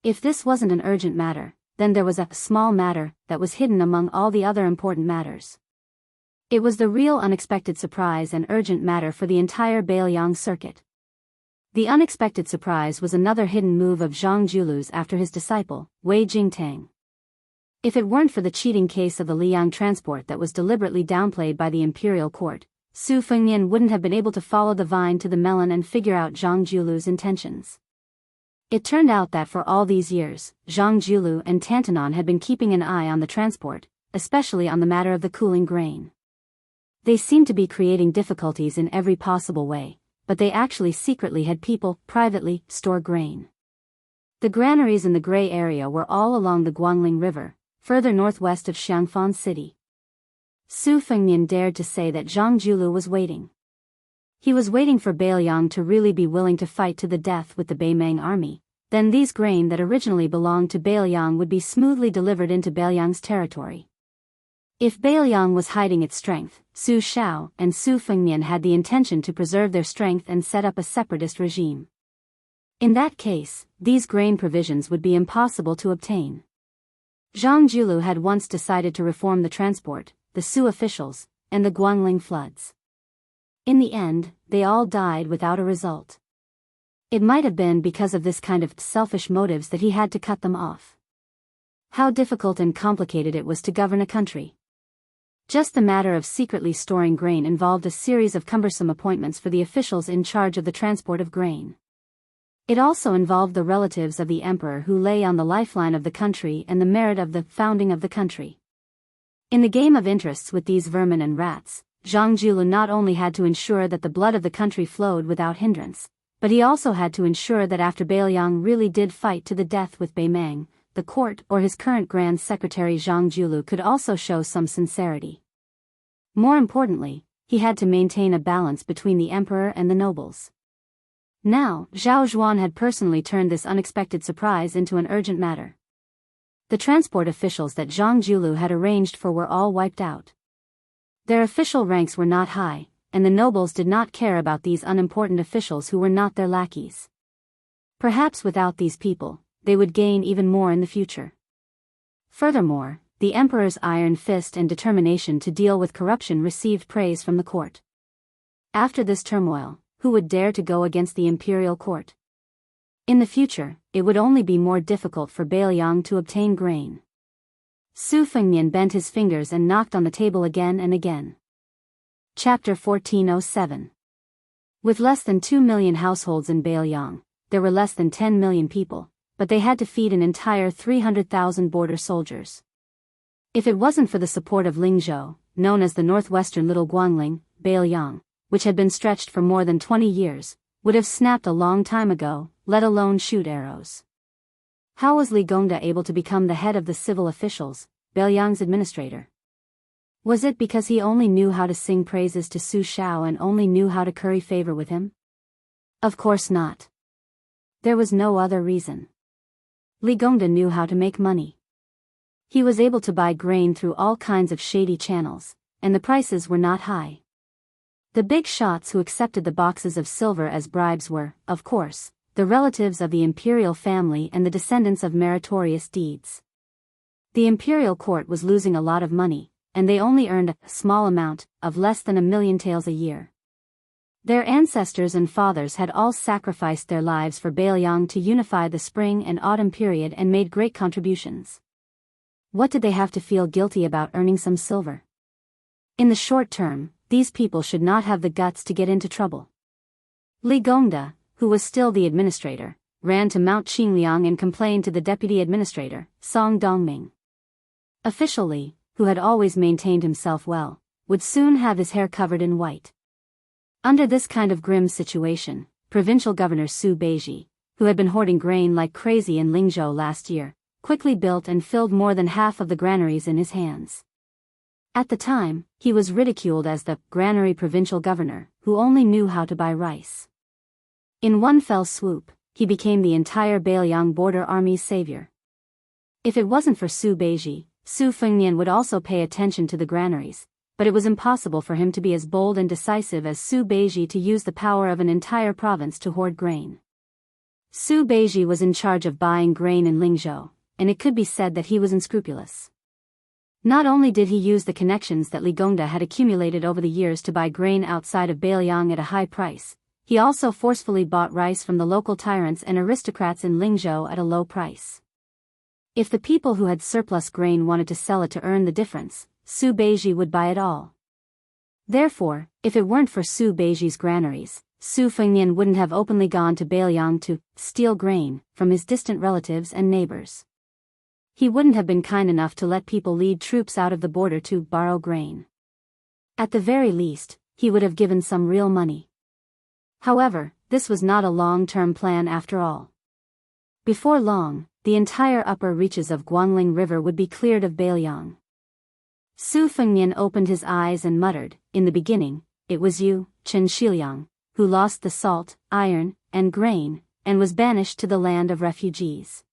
If this wasn't an urgent matter, then there was a small matter that was hidden among all the other important matters. It was the real unexpected surprise and urgent matter for the entire Bailiang circuit. The unexpected surprise was another hidden move of Zhang Julu's after his disciple, Wei Jingtang. If it weren't for the cheating case of the Liang transport that was deliberately downplayed by the imperial court, Su Fengnian wouldn't have been able to follow the vine to the melon and figure out Zhang Julu's intentions. It turned out that for all these years, Zhang Julu and Tantanon had been keeping an eye on the transport, especially on the matter of the cooling grain. They seemed to be creating difficulties in every possible way, but they actually secretly had people privately store grain. The granaries in the gray area were all along the Guangling River, further northwest of Xiangfan City. Su Fengnian dared to say that Zhang Julu was waiting. He was waiting for Bailiang to really be willing to fight to the death with the Beimeng army, then these grain that originally belonged to Bailiang would be smoothly delivered into Bailiang's territory. If Bailiang was hiding its strength, Su Shao and Su Fengnian had the intention to preserve their strength and set up a separatist regime. In that case, these grain provisions would be impossible to obtain. Zhang Julu had once decided to reform the transport, the Su officials, and the Guangling floods. In the end, they all died without a result. It might have been because of this kind of selfish motives that he had to cut them off. How difficult and complicated it was to govern a country. Just the matter of secretly storing grain involved a series of cumbersome appointments for the officials in charge of the transport of grain. It also involved the relatives of the emperor who lay on the lifeline of the country and the merit of the founding of the country. In the game of interests with these vermin and rats, Zhang Julu not only had to ensure that the blood of the country flowed without hindrance, but he also had to ensure that after Bailiang really did fight to the death with Beimeng, the court or his current Grand Secretary Zhang Julu could also show some sincerity. More importantly, he had to maintain a balance between the emperor and the nobles. Now, Zhao Zhuan had personally turned this unexpected surprise into an urgent matter. The transport officials that Zhang Julu had arranged for were all wiped out. Their official ranks were not high, and the nobles did not care about these unimportant officials who were not their lackeys. Perhaps without these people, they would gain even more in the future. Furthermore, the emperor's iron fist and determination to deal with corruption received praise from the court. After this turmoil, who would dare to go against the imperial court? In the future, it would only be more difficult for Bailiang to obtain grain. Su Fengnian bent his fingers and knocked on the table again and again. Chapter 1407. With less than 2 million households in Bailiang, there were less than 10 million people, but they had to feed an entire 300,000 border soldiers. If it wasn't for the support of Lingzhou, known as the northwestern Little Guangling, Bailiang, which had been stretched for more than 20 years, would have snapped a long time ago, let alone shoot arrows. How was Li Gongda able to become the head of the civil officials, Bailiang's administrator? Was it because he only knew how to sing praises to Su Shao and only knew how to curry favor with him? Of course not. There was no other reason. Li Gongda knew how to make money. He was able to buy grain through all kinds of shady channels, and the prices were not high. The big shots who accepted the boxes of silver as bribes were, of course, the relatives of the imperial family and the descendants of meritorious deeds. The imperial court was losing a lot of money, and they only earned a small amount, of less than 1,000,000 taels a year. Their ancestors and fathers had all sacrificed their lives for Bailiang to unify the spring and autumn period and made great contributions. What did they have to feel guilty about earning some silver? In the short term, these people should not have the guts to get into trouble. Li Gongda, who was still the administrator, ran to Mount Qingliang and complained to the deputy administrator, Song Dongming. Officially, who had always maintained himself well, would soon have his hair covered in white. Under this kind of grim situation, provincial governor Su Beiji, who had been hoarding grain like crazy in Lingzhou last year, quickly built and filled more than half of the granaries in his hands. At the time, he was ridiculed as the granary provincial governor, who only knew how to buy rice. In one fell swoop, he became the entire Bailiang border army's savior. If it wasn't for Su Beiji, Su Fengnian would also pay attention to the granaries, but it was impossible for him to be as bold and decisive as Su Beiji to use the power of an entire province to hoard grain. Su Beiji was in charge of buying grain in Lingzhou, and it could be said that he was unscrupulous. Not only did he use the connections that Li Gongda had accumulated over the years to buy grain outside of Bailiang at a high price, he also forcefully bought rice from the local tyrants and aristocrats in Lingzhou at a low price. If the people who had surplus grain wanted to sell it to earn the difference, Su Beiji would buy it all. Therefore, if it weren't for Su Beiji's granaries, Su Fengnian wouldn't have openly gone to Bailiang to steal grain from his distant relatives and neighbors. He wouldn't have been kind enough to let people lead troops out of the border to borrow grain. At the very least, he would have given some real money. However, this was not a long-term plan after all. Before long, the entire upper reaches of Guangling River would be cleared of Bailiang. Su Fengnian opened his eyes and muttered, "In the beginning, it was you, Chen Shiliang, who lost the salt, iron, and grain, and was banished to the land of refugees."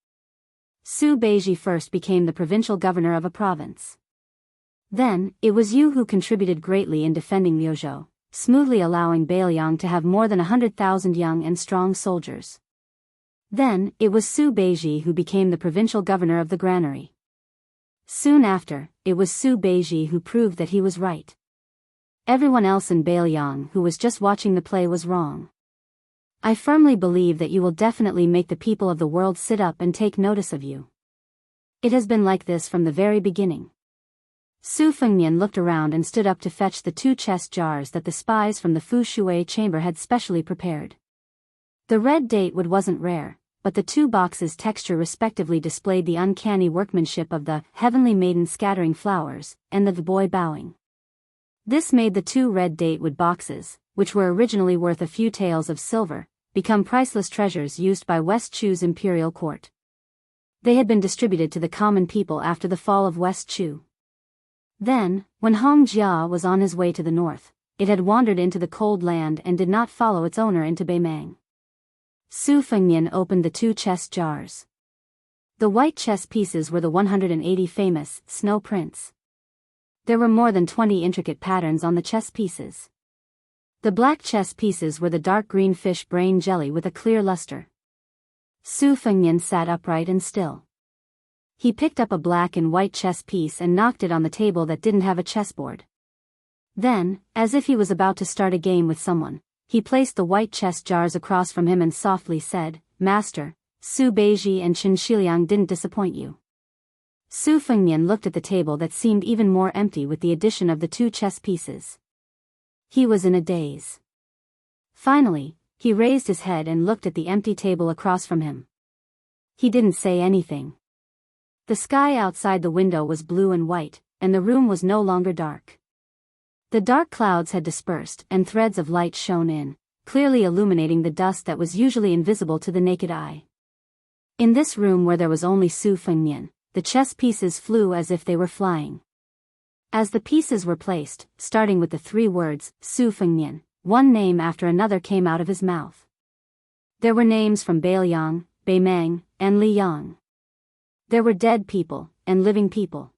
Su Beiji first became the provincial governor of a province. Then, it was you who contributed greatly in defending Liuzhou, smoothly allowing Bailiang to have more than 100,000 young and strong soldiers. Then, it was Su Beiji who became the provincial governor of the granary. Soon after, it was Su Beiji who proved that he was right. Everyone else in Bailiang who was just watching the play was wrong. I firmly believe that you will definitely make the people of the world sit up and take notice of you. It has been like this from the very beginning. Su Fengnian looked around and stood up to fetch the 2 chest jars that the spies from the Fu Shui chamber had specially prepared. The red datewood wasn't rare, but the 2 boxes' texture respectively displayed the uncanny workmanship of the heavenly maiden scattering flowers, and the boy bowing. This made the 2 red datewood boxes, which were originally worth a few taels of silver, become priceless treasures used by West Chu's imperial court. They had been distributed to the common people after the fall of West Chu. Then, when Hong Jia was on his way to the north, it had wandered into the cold land and did not follow its owner into Beimang. Su Fengnian opened the 2 chess jars. The white chess pieces were the 180 famous snow prints. There were more than 20 intricate patterns on the chess pieces. The black chess pieces were the dark green fish brain jelly with a clear luster. Su Fengnian sat upright and still. He picked up a black and white chess piece and knocked it on the table that didn't have a chessboard. Then, as if he was about to start a game with someone, he placed the white chess jars across from him and softly said, "Master, Su Beiji and Qin Shiliang didn't disappoint you." Su Fengnian looked at the table that seemed even more empty with the addition of the 2 chess pieces. He was in a daze. Finally, he raised his head and looked at the empty table across from him. He didn't say anything. The sky outside the window was blue and white, and the room was no longer dark. The dark clouds had dispersed and threads of light shone in, clearly illuminating the dust that was usually invisible to the naked eye. In this room where there was only Su Fengnian, the chess pieces flew as if they were flying. As the pieces were placed, starting with the 3 words, Su Fengnian, one name after another came out of his mouth. There were names from Beiliang, Beimang, and Liyang. There were dead people, and living people.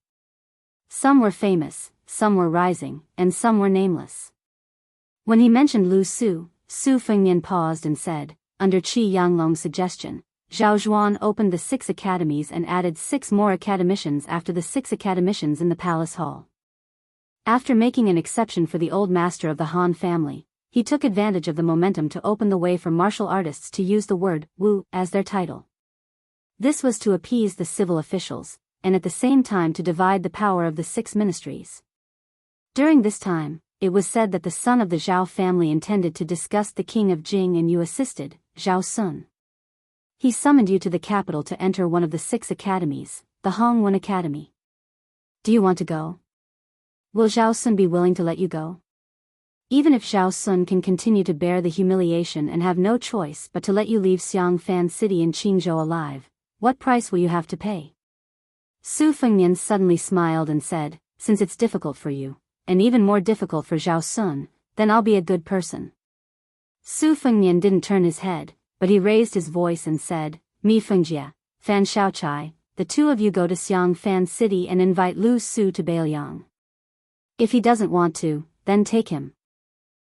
Some were famous, some were rising, and some were nameless. When he mentioned Lu Su, Su Fengnian paused and said, under Qi Yanglong's suggestion, Zhao Zhuan opened the 6 academies and added 6 more academicians after the 6 academicians in the palace hall. After making an exception for the old master of the Han family, he took advantage of the momentum to open the way for martial artists to use the word Wu as their title. This was to appease the civil officials, and at the same time to divide the power of the 6 ministries. During this time, it was said that the son of the Zhao family intended to disgust the king of Jing, and you assisted, Zhao Sun. He summoned you to the capital to enter one of the 6 academies, the Hongwen Academy. Do you want to go? Will Zhao Sun be willing to let you go? Even if Zhao Sun can continue to bear the humiliation and have no choice but to let you leave Xiangfan City in Qingzhou alive, what price will you have to pay? Su Fengnian suddenly smiled and said, since it's difficult for you, and even more difficult for Zhao Sun, then I'll be a good person. Su Fengnian didn't turn his head, but he raised his voice and said, Mi Fengjie, Fan Shaochai, the 2 of you go to Xiangfan City and invite Lu Su to Beiliang. If he doesn't want to, then take him.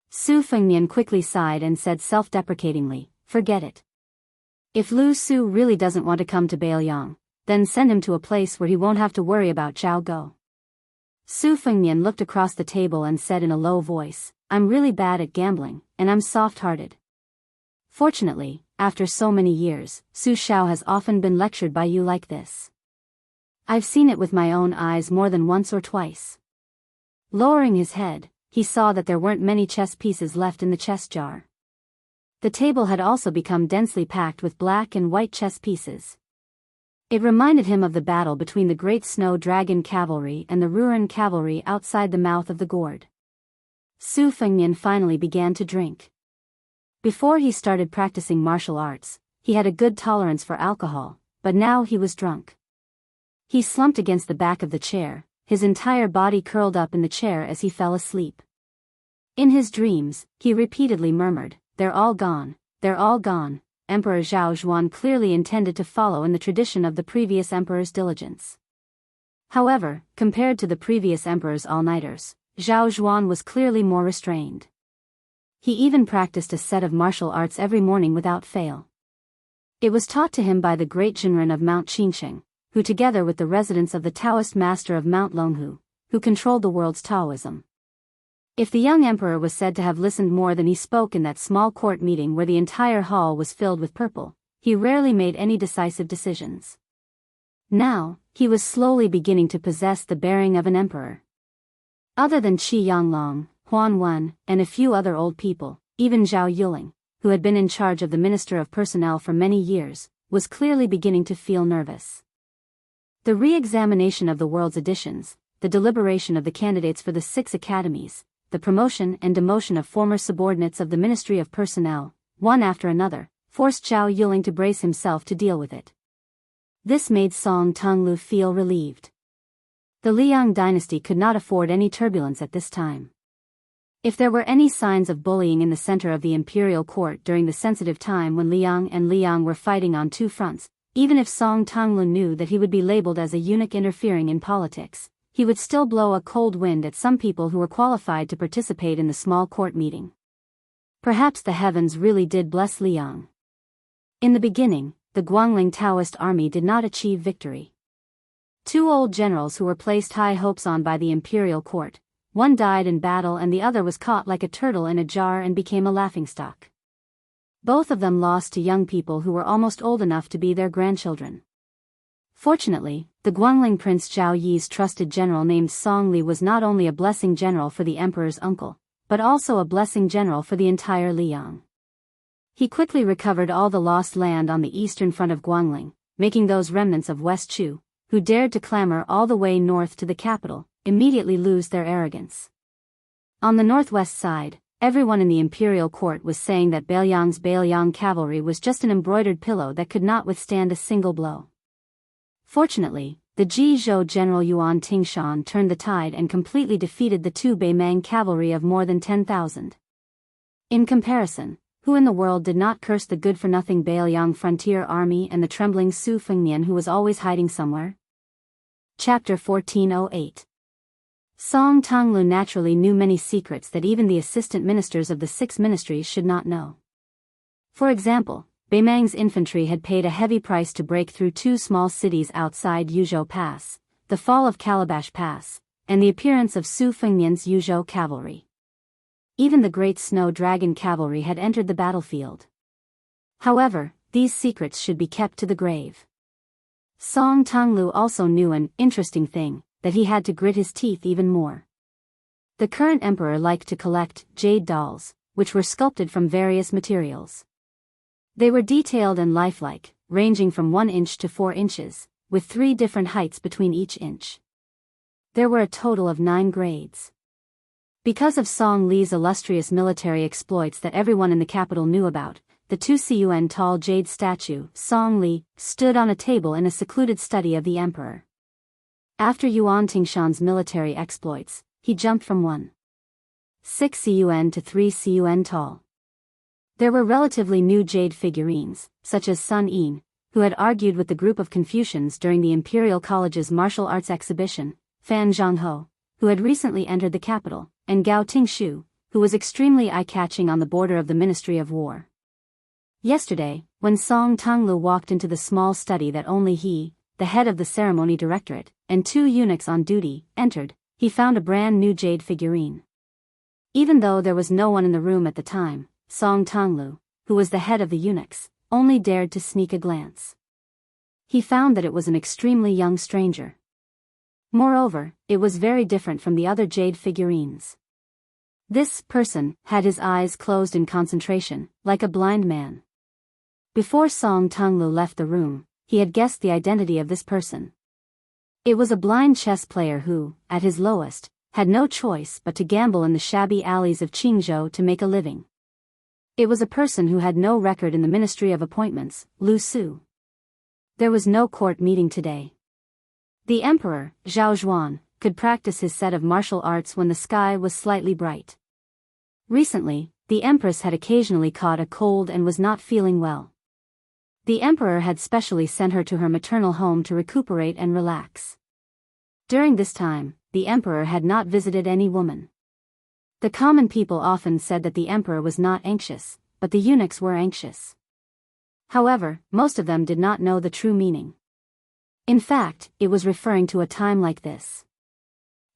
Su Fengnian quickly sighed and said self-deprecatingly, forget it. If Lu Su really doesn't want to come to Beiliang, then send him to a place where he won't have to worry about Zhao Go. Su Fengnian looked across the table and said in a low voice, I'm really bad at gambling, and I'm soft-hearted. Fortunately, after so many years, Su Xiao has often been lectured by you like this. I've seen it with my own eyes more than once or twice. Lowering his head, he saw that there weren't many chess pieces left in the chess jar. The table had also become densely packed with black and white chess pieces. It reminded him of the battle between the Great Snow Dragon Cavalry and the Ruren Cavalry outside the mouth of the gourd. Su Fengnian finally began to drink. Before he started practicing martial arts, he had a good tolerance for alcohol, but now he was drunk. He slumped against the back of the chair, his entire body curled up in the chair as he fell asleep. In his dreams, he repeatedly murmured, they're all gone, they're all gone. Emperor Zhao Zhuan clearly intended to follow in the tradition of the previous emperor's diligence. However, compared to the previous emperor's all-nighters, Zhao Zhuan was clearly more restrained. He even practiced a set of martial arts every morning without fail. It was taught to him by the great Jinren of Mount Qingsheng, who together with the residents of the Taoist master of Mount Longhu, who controlled the world's Taoism. If the young emperor was said to have listened more than he spoke in that small court meeting where the entire hall was filled with purple, he rarely made any decisive decisions. Now, he was slowly beginning to possess the bearing of an emperor. Other than Qi Yanglong, Huan Wen, and a few other old people, even Zhao Yuling, who had been in charge of the Minister of Personnel for many years, was clearly beginning to feel nervous. The re-examination of the world's editions, the deliberation of the candidates for the 6 academies, the promotion and demotion of former subordinates of the Ministry of Personnel, one after another, forced Zhao Yuling to brace himself to deal with it. This made Song Tonglu feel relieved. The Liang dynasty could not afford any turbulence at this time. If there were any signs of bullying in the center of the imperial court during the sensitive time when Liang and Liang were fighting on two fronts, even if Song Tonglu knew that he would be labeled as a eunuch interfering in politics, he would still blow a cold wind at some people who were qualified to participate in the small court meeting. Perhaps the heavens really did bless Liang. In the beginning, the Guangling Taoist army did not achieve victory. Two old generals who were placed high hopes on by the imperial court, one died in battle and the other was caught like a turtle in a jar and became a laughingstock. Both of them lost to young people who were almost old enough to be their grandchildren. Fortunately, the Guangling Prince Zhao Yi's trusted general named Song Li was not only a blessing general for the emperor's uncle, but also a blessing general for the entire Liang. He quickly recovered all the lost land on the eastern front of Guangling, making those remnants of West Chu, who dared to clamor all the way north to the capital, immediately lose their arrogance. On the northwest side, everyone in the imperial court was saying that Beiliang's Beiliang cavalry was just an embroidered pillow that could not withstand a single blow. Fortunately, the Jizhou general Yuan Tingshan turned the tide and completely defeated the two Beimang cavalry of more than 10,000. In comparison, who in the world did not curse the good-for-nothing Beiliang frontier army and the trembling Su Fengnian who was always hiding somewhere? Chapter 1408. Song Tonglu naturally knew many secrets that even the assistant ministers of the six ministries should not know. For example, Beimang's infantry had paid a heavy price to break through two small cities outside Yuzhou Pass, the fall of Calabash Pass, and the appearance of Su Fengnian's Yuzhou cavalry. Even the Great Snow Dragon cavalry had entered the battlefield. However, these secrets should be kept to the grave. Song Tonglu also knew an interesting thing, that he had to grit his teeth even more. The current emperor liked to collect jade dolls, which were sculpted from various materials. They were detailed and lifelike, ranging from 1 inch to 4 inches, with 3 different heights between each inch. There were a total of 9 grades. Because of Song Li's illustrious military exploits that everyone in the capital knew about, the 2 cun tall jade statue, Song Li, stood on a table in a secluded study of the emperor. After Yuan Tingshan's military exploits, he jumped from 1.6 cun to 3 cun tall. There were relatively new jade figurines, such as Sun Yin, who had argued with the group of Confucians during the Imperial College's martial arts exhibition, Fan Zhongho, who had recently entered the capital, and Gao Tingshu, who was extremely eye-catching on the border of the Ministry of War. Yesterday, when Song Tonglu walked into the small study that only he, the head of the ceremony directorate, and 2 eunuchs on duty, entered, he found a brand new jade figurine. Even though there was no one in the room at the time, Song Tonglu, who was the head of the eunuchs, only dared to sneak a glance. He found that it was an extremely young stranger. Moreover, it was very different from the other jade figurines. This person had his eyes closed in concentration, like a blind man. Before Song Tonglu left the room, he had guessed the identity of this person. It was a blind chess player who, at his lowest, had no choice but to gamble in the shabby alleys of Qingzhou to make a living. It was a person who had no record in the Ministry of Appointments, Lu Su. There was no court meeting today. The emperor, Zhao Zhuan, could practice his set of martial arts when the sky was slightly bright. Recently, the empress had occasionally caught a cold and was not feeling well. The emperor had specially sent her to her maternal home to recuperate and relax. During this time, the emperor had not visited any woman. The common people often said that the emperor was not anxious, but the eunuchs were anxious. However, most of them did not know the true meaning. In fact, it was referring to a time like this.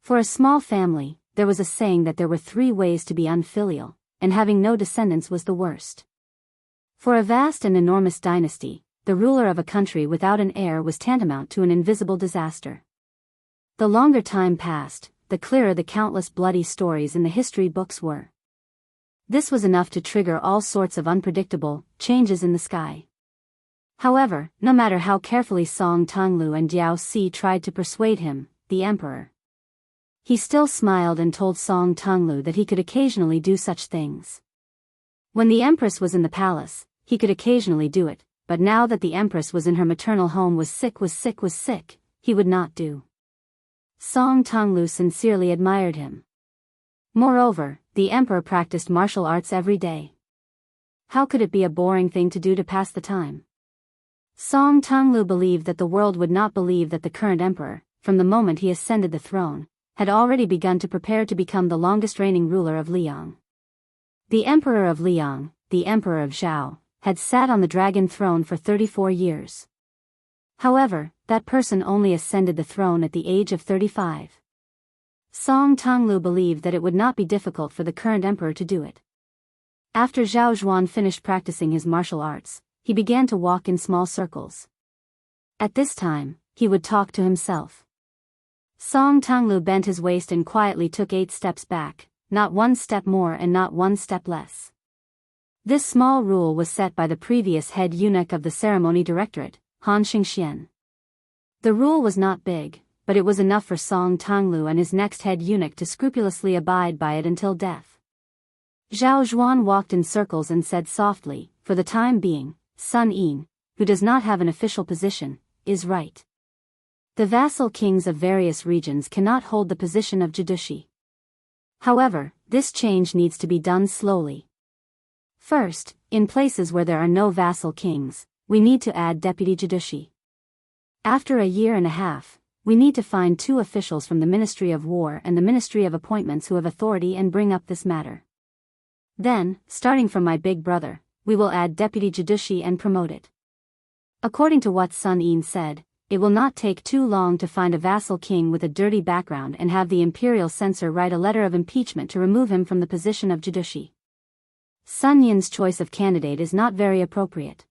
For a small family, there was a saying that there were 3 ways to be unfilial, and having no descendants was the worst. For a vast and enormous dynasty, the ruler of a country without an heir was tantamount to an invisible disaster. The longer time passed, the clearer the countless bloody stories in the history books were. This was enough to trigger all sorts of unpredictable changes in the sky. However, no matter how carefully Song Tonglu and Jiao Si tried to persuade him, the emperor, he still smiled and told Song Tonglu that he could occasionally do such things. When the empress was in the palace, he could occasionally do it, but now that the empress was in her maternal home was sick, he would not do. Song Tonglu sincerely admired him. Moreover, the emperor practiced martial arts every day. How could it be a boring thing to do to pass the time? Song Tonglu believed that the world would not believe that the current emperor, from the moment he ascended the throne, had already begun to prepare to become the longest reigning ruler of Liang. The emperor of Liang, the emperor of Zhao, had sat on the dragon throne for 34 years. However, that person only ascended the throne at the age of 35. Song Tonglu believed that it would not be difficult for the current emperor to do it. After Zhao Zhuan finished practicing his martial arts, he began to walk in small circles. At this time, he would talk to himself. Song Tonglu bent his waist and quietly took 8 steps back, not 1 step more and not 1 step less. This small rule was set by the previous head eunuch of the ceremony directorate, Han Xingxian. The rule was not big, but it was enough for Song Tonglu and his next head eunuch to scrupulously abide by it until death. Zhao Zhuan walked in circles and said softly, "For the time being, Sun Yin, who does not have an official position, is right. The vassal kings of various regions cannot hold the position of Jidushi. However, this change needs to be done slowly. First, in places where there are no vassal kings, we need to add deputy Jidushi. After a year and a half, we need to find 2 officials from the Ministry of War and the Ministry of Appointments who have authority and bring up this matter. Then, starting from my big brother, we will add deputy Jidushi and promote it." According to what Sun Yin said, it will not take too long to find a vassal king with a dirty background and have the imperial censor write a letter of impeachment to remove him from the position of Jidushi. Sun Yin's choice of candidate is not very appropriate.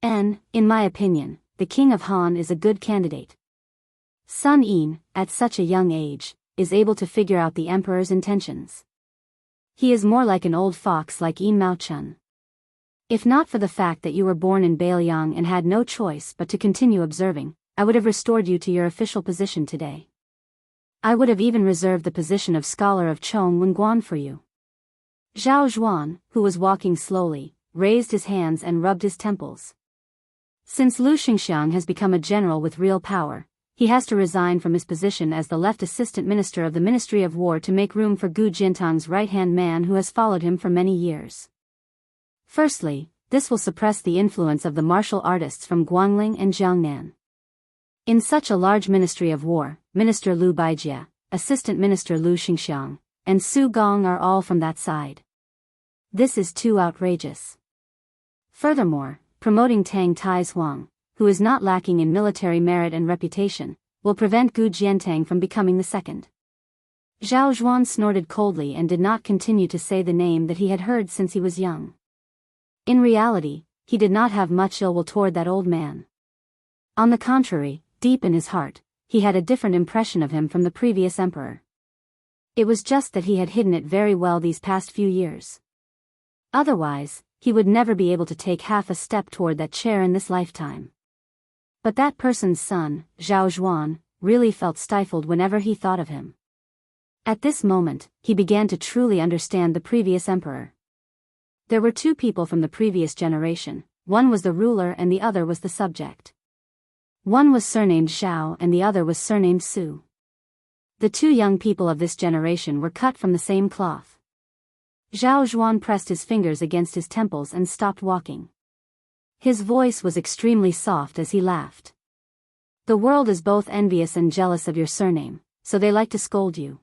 In my opinion, the king of Han is a good candidate. Sun Yin, at such a young age, is able to figure out the emperor's intentions. He is more like an old fox like Yin Maochun. If not for the fact that you were born in Bailiang and had no choice but to continue observing, I would have restored you to your official position today. I would have even reserved the position of scholar of Chong Wenguan for you." Zhao Zhuan, who was walking slowly, raised his hands and rubbed his temples. Since Lu Xingxiang has become a general with real power, he has to resign from his position as the left assistant minister of the Ministry of War to make room for Gu Jintang's right-hand man who has followed him for many years. Firstly, this will suppress the influence of the martial artists from Guangling and Jiangnan. In such a large Ministry of War, Minister Lu Baijie, Assistant Minister Lu Xingxiang, and Su Gong are all from that side. This is too outrageous. Furthermore, promoting Tang Taizuang, who is not lacking in military merit and reputation, will prevent Gu Jiantang from becoming the second. Zhao Zhuan snorted coldly and did not continue to say the name that he had heard since he was young. In reality, he did not have much ill will toward that old man. On the contrary, deep in his heart, he had a different impression of him from the previous emperor. It was just that he had hidden it very well these past few years. Otherwise, he would never be able to take half a step toward that chair in this lifetime. But that person's son, Zhao Zhuan, really felt stifled whenever he thought of him. At this moment, he began to truly understand the previous emperor. There were 2 people from the previous generation, one was the ruler and the other was the subject. One was surnamed Zhao and the other was surnamed Su. The 2 young people of this generation were cut from the same cloth. Zhao Zhuan pressed his fingers against his temples and stopped walking. His voice was extremely soft as he laughed. "The world is both envious and jealous of your surname, so they like to scold you.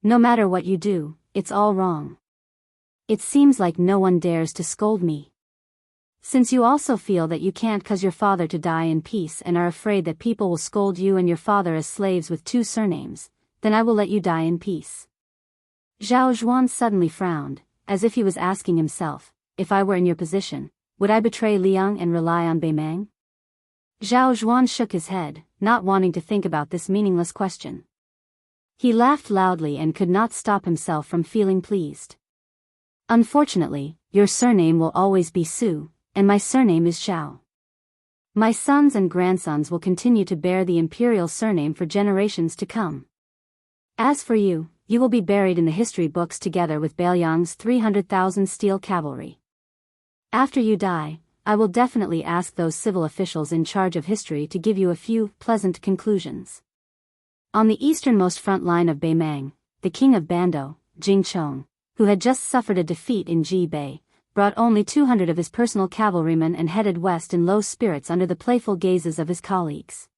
No matter what you do, it's all wrong. It seems like no one dares to scold me. Since you also feel that you can't cause your father to die in peace and are afraid that people will scold you and your father as slaves with 2 surnames, then I will let you die in peace." Zhao Zhuan suddenly frowned, as if he was asking himself, "If I were in your position, would I betray Liang and rely on Beimang?" Zhao Zhuan shook his head, not wanting to think about this meaningless question. He laughed loudly and could not stop himself from feeling pleased. "Unfortunately, your surname will always be Su, and my surname is Zhao. My sons and grandsons will continue to bear the imperial surname for generations to come. As for you, you will be buried in the history books together with Bailiang's 300,000 steel cavalry. After you die, I will definitely ask those civil officials in charge of history to give you a few pleasant conclusions. On the easternmost front line of Baimang, the king of Bando, Jingchong, who had just suffered a defeat in Ji-Bei, brought only 200 of his personal cavalrymen and headed west in low spirits under the playful gazes of his colleagues.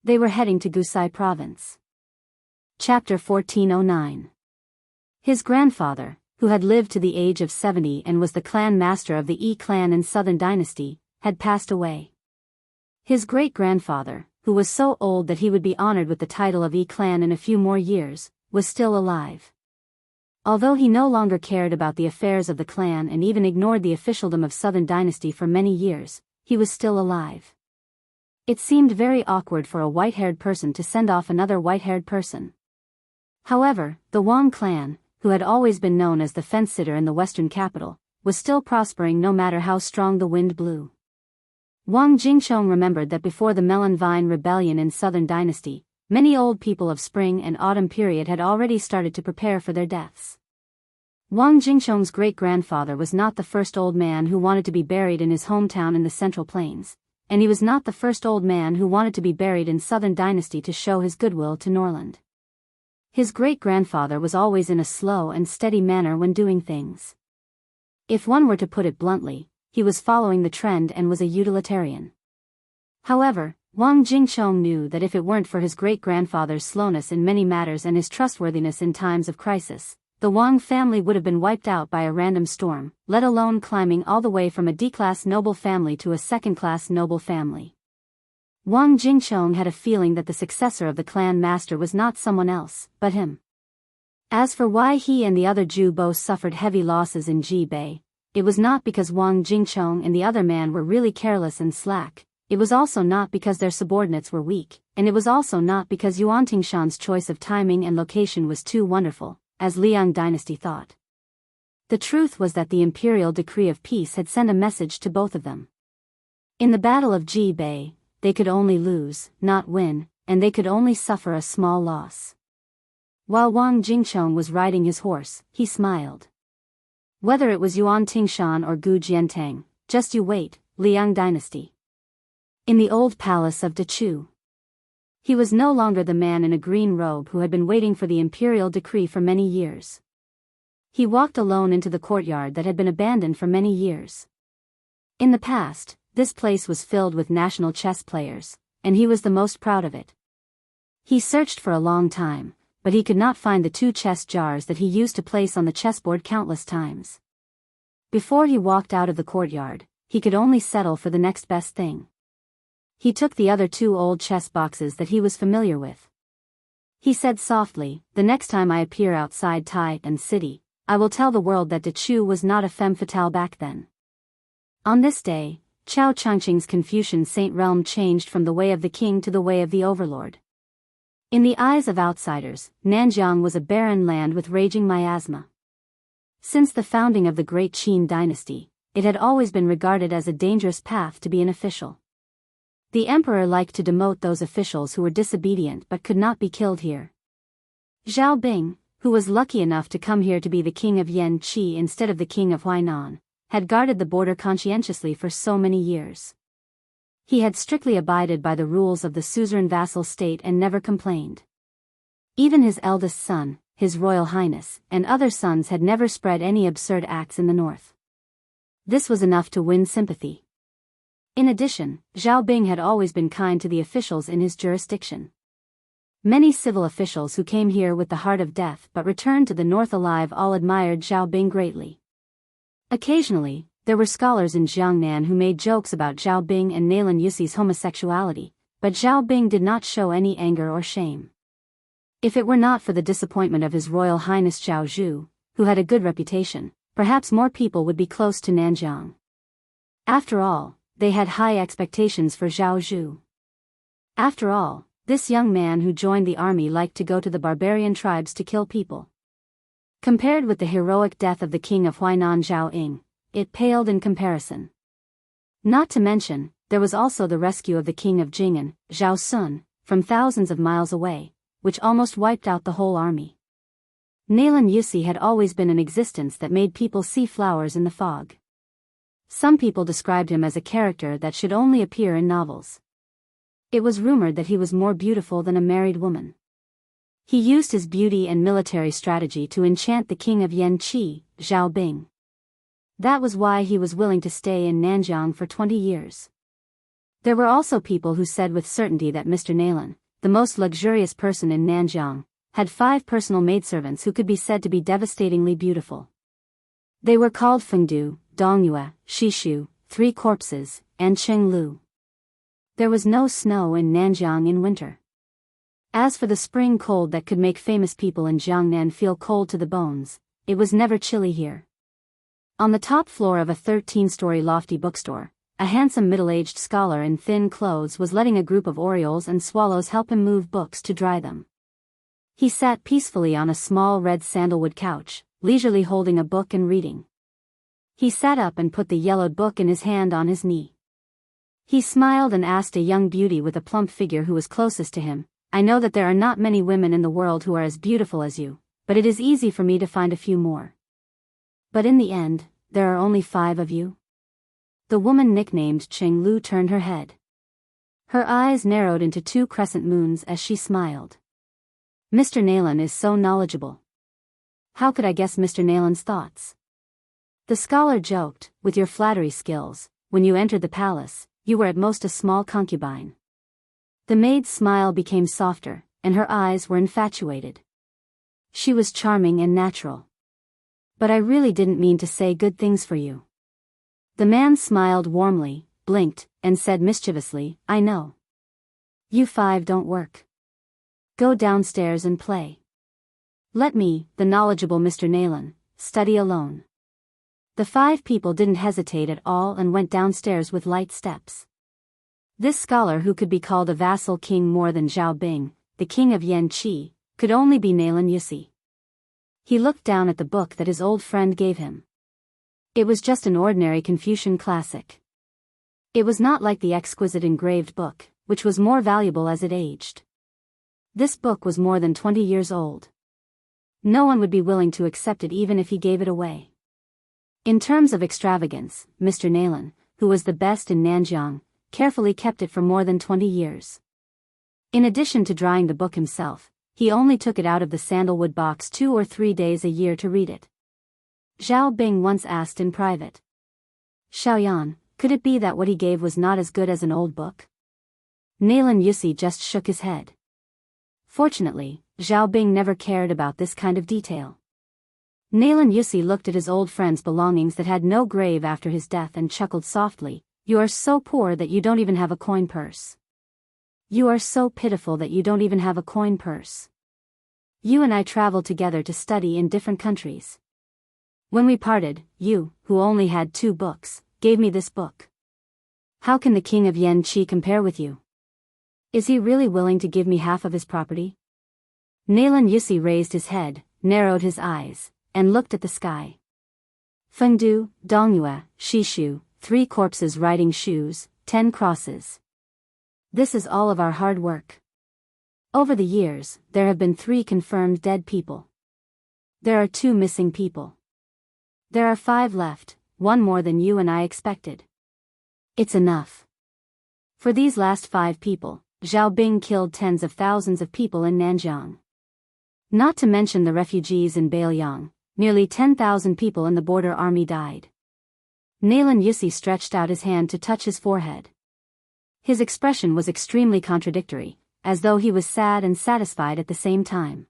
They were heading to Gusai province. Chapter 1409. His grandfather, who had lived to the age of 70 and was the clan master of the Yi clan in Southern Dynasty, had passed away. His great-grandfather, who was so old that he would be honored with the title of Yi clan in a few more years, was still alive. Although he no longer cared about the affairs of the clan and even ignored the officialdom of Southern Dynasty for many years, he was still alive. It seemed very awkward for a white-haired person to send off another white-haired person. However, the Wang clan, who had always been known as the fence-sitter in the western capital, was still prospering no matter how strong the wind blew. Wang Jingchong remembered that before the Melon Vine Rebellion in Southern Dynasty, many old people of spring and autumn period had already started to prepare for their deaths. Wang Jingchong's great-grandfather was not the first old man who wanted to be buried in his hometown in the Central Plains, and he was not the first old man who wanted to be buried in Southern Dynasty to show his goodwill to Norland. His great-grandfather was always in a slow and steady manner when doing things. If one were to put it bluntly, he was following the trend and was a utilitarian. However, Wang Jingchong knew that if it weren't for his great-grandfather's slowness in many matters and his trustworthiness in times of crisis, the Wang family would have been wiped out by a random storm, let alone climbing all the way from a D-class noble family to a second-class noble family. Wang Jingchong had a feeling that the successor of the clan master was not someone else, but him. As for why he and the other Ju both suffered heavy losses in Ji-Bei, it was not because Wang Jingchong and the other man were really careless and slack, it was also not because their subordinates were weak, and it was also not because Yuan Tingshan's choice of timing and location was too wonderful, as Liang dynasty thought. The truth was that the imperial decree of peace had sent a message to both of them. In the Battle of Ji-Bei, they could only lose, not win, and they could only suffer a small loss. While Wang Jingchong was riding his horse, he smiled. Whether it was Yuan Tingshan or Gu Jiantang, just you wait, Liang dynasty. In the old palace of Dechu. He was no longer the man in a green robe who had been waiting for the imperial decree for many years. He walked alone into the courtyard that had been abandoned for many years. In the past, this place was filled with national chess players, and he was the most proud of it. He searched for a long time, but he could not find the 2 chess jars that he used to place on the chessboard countless times. Before he walked out of the courtyard, he could only settle for the next best thing. He took the other 2 old chess boxes that he was familiar with. He said softly, "The next time I appear outside Tai and City, I will tell the world that Dechu was not a femme fatale back then." On this day, Chao Changqing's Confucian Saint realm changed from the way of the king to the way of the overlord. In the eyes of outsiders, Nanjiang was a barren land with raging miasma. Since the founding of the Great Qin dynasty, it had always been regarded as a dangerous path to be an official. The emperor liked to demote those officials who were disobedient but could not be killed here. Zhao Bing, who was lucky enough to come here to be the king of Yanqi instead of the king of Huainan, had guarded the border conscientiously for so many years. He had strictly abided by the rules of the suzerain vassal state and never complained. Even his eldest son, His Royal Highness, and other sons had never spread any absurd acts in the north. This was enough to win sympathy. In addition, Zhao Bing had always been kind to the officials in his jurisdiction. Many civil officials who came here with the heart of death but returned to the north alive all admired Zhao Bing greatly. Occasionally, there were scholars in Jiangnan who made jokes about Zhao Bing and Nailan Yusi's homosexuality, but Zhao Bing did not show any anger or shame. If it were not for the disappointment of His Royal Highness Zhao Zhu, who had a good reputation, perhaps more people would be close to Nanjiang. After all, they had high expectations for Zhao Zhu. After all, this young man who joined the army liked to go to the barbarian tribes to kill people. Compared with the heroic death of the king of Huainan Zhao Ying, it paled in comparison. Not to mention, there was also the rescue of the king of Jing'an, Zhao Sun, from thousands of miles away, which almost wiped out the whole army. Nailan Yusi had always been an existence that made people see flowers in the fog. Some people described him as a character that should only appear in novels. It was rumored that he was more beautiful than a married woman. He used his beauty and military strategy to enchant the king of Yanqi, Zhao Bing. That was why he was willing to stay in Nanjiang for 20 years. There were also people who said with certainty that Mr. Nalan, the most luxurious person in Nanjiang, had 5 personal maidservants who could be said to be devastatingly beautiful. They were called Fengdu, Dongyue, Shishu, 3 corpses, and Chenglu. There was no snow in Nanjiang in winter. As for the spring cold that could make famous people in Jiangnan feel cold to the bones, it was never chilly here. On the top floor of a 13-story lofty bookstore, a handsome middle-aged scholar in thin clothes was letting a group of orioles and swallows help him move books to dry them. He sat peacefully on a small red sandalwood couch, leisurely holding a book and reading. He sat up and put the yellowed book in his hand on his knee. He smiled and asked a young beauty with a plump figure who was closest to him, "I know that there are not many women in the world who are as beautiful as you, but it is easy for me to find a few more. But in the end, there are only 5 of you?" The woman nicknamed Chenglu turned her head. Her eyes narrowed into 2 crescent moons as she smiled. "Mr. Nalan is so knowledgeable. How could I guess Mr. Nalan's thoughts?" The scholar joked, "With your flattery skills, when you entered the palace, you were at most a small concubine." The maid's smile became softer, and her eyes were infatuated. She was charming and natural. "But I really didn't mean to say good things for you." The man smiled warmly, blinked, and said mischievously, "I know. You 5 don't work. Go downstairs and play. Let me, the knowledgeable Mr. Nalan, study alone." The 5 people didn't hesitate at all and went downstairs with light steps. This scholar, who could be called a vassal king more than Zhao Bing, the king of Yanqi, could only be Nalan Yusi. He looked down at the book that his old friend gave him. It was just an ordinary Confucian classic. It was not like the exquisite engraved book, which was more valuable as it aged. This book was more than 20 years old. No one would be willing to accept it even if he gave it away. In terms of extravagance, Mr. Nalan, who was the best in Nanjiang, carefully kept it for more than 20 years. In addition to drying the book himself, he only took it out of the sandalwood box 2 or 3 days a year to read it. Zhao Bing once asked in private, "Xiaoyan, could it be that what he gave was not as good as an old book?" Nalan Yusi just shook his head. Fortunately, Zhao Bing never cared about this kind of detail. Nalan Yusi looked at his old friend's belongings that had no grave after his death and chuckled softly, "You are so poor that you don't even have a coin purse. You are so pitiful that you don't even have a coin purse. You and I traveled together to study in different countries. When we parted, you, who only had 2 books, gave me this book. How can the king of Yanqi compare with you? Is he really willing to give me half of his property?" Nalan Yusi raised his head, narrowed his eyes, and looked at the sky. "Fengdu, Dongyue, Shishu, 3 corpses riding shoes, 10 crosses. This is all of our hard work. Over the years, there have been 3 confirmed dead people. There are 2 missing people. There are 5 left, 1 more than you and I expected. It's enough. For these last 5 people, Zhao Bing killed tens of thousands of people in Nanjiang. Not to mention the refugees in Bailiang, nearly 10,000 people in the border army died." Nalan Yusi stretched out his hand to touch his forehead. His expression was extremely contradictory, as though he was sad and satisfied at the same time.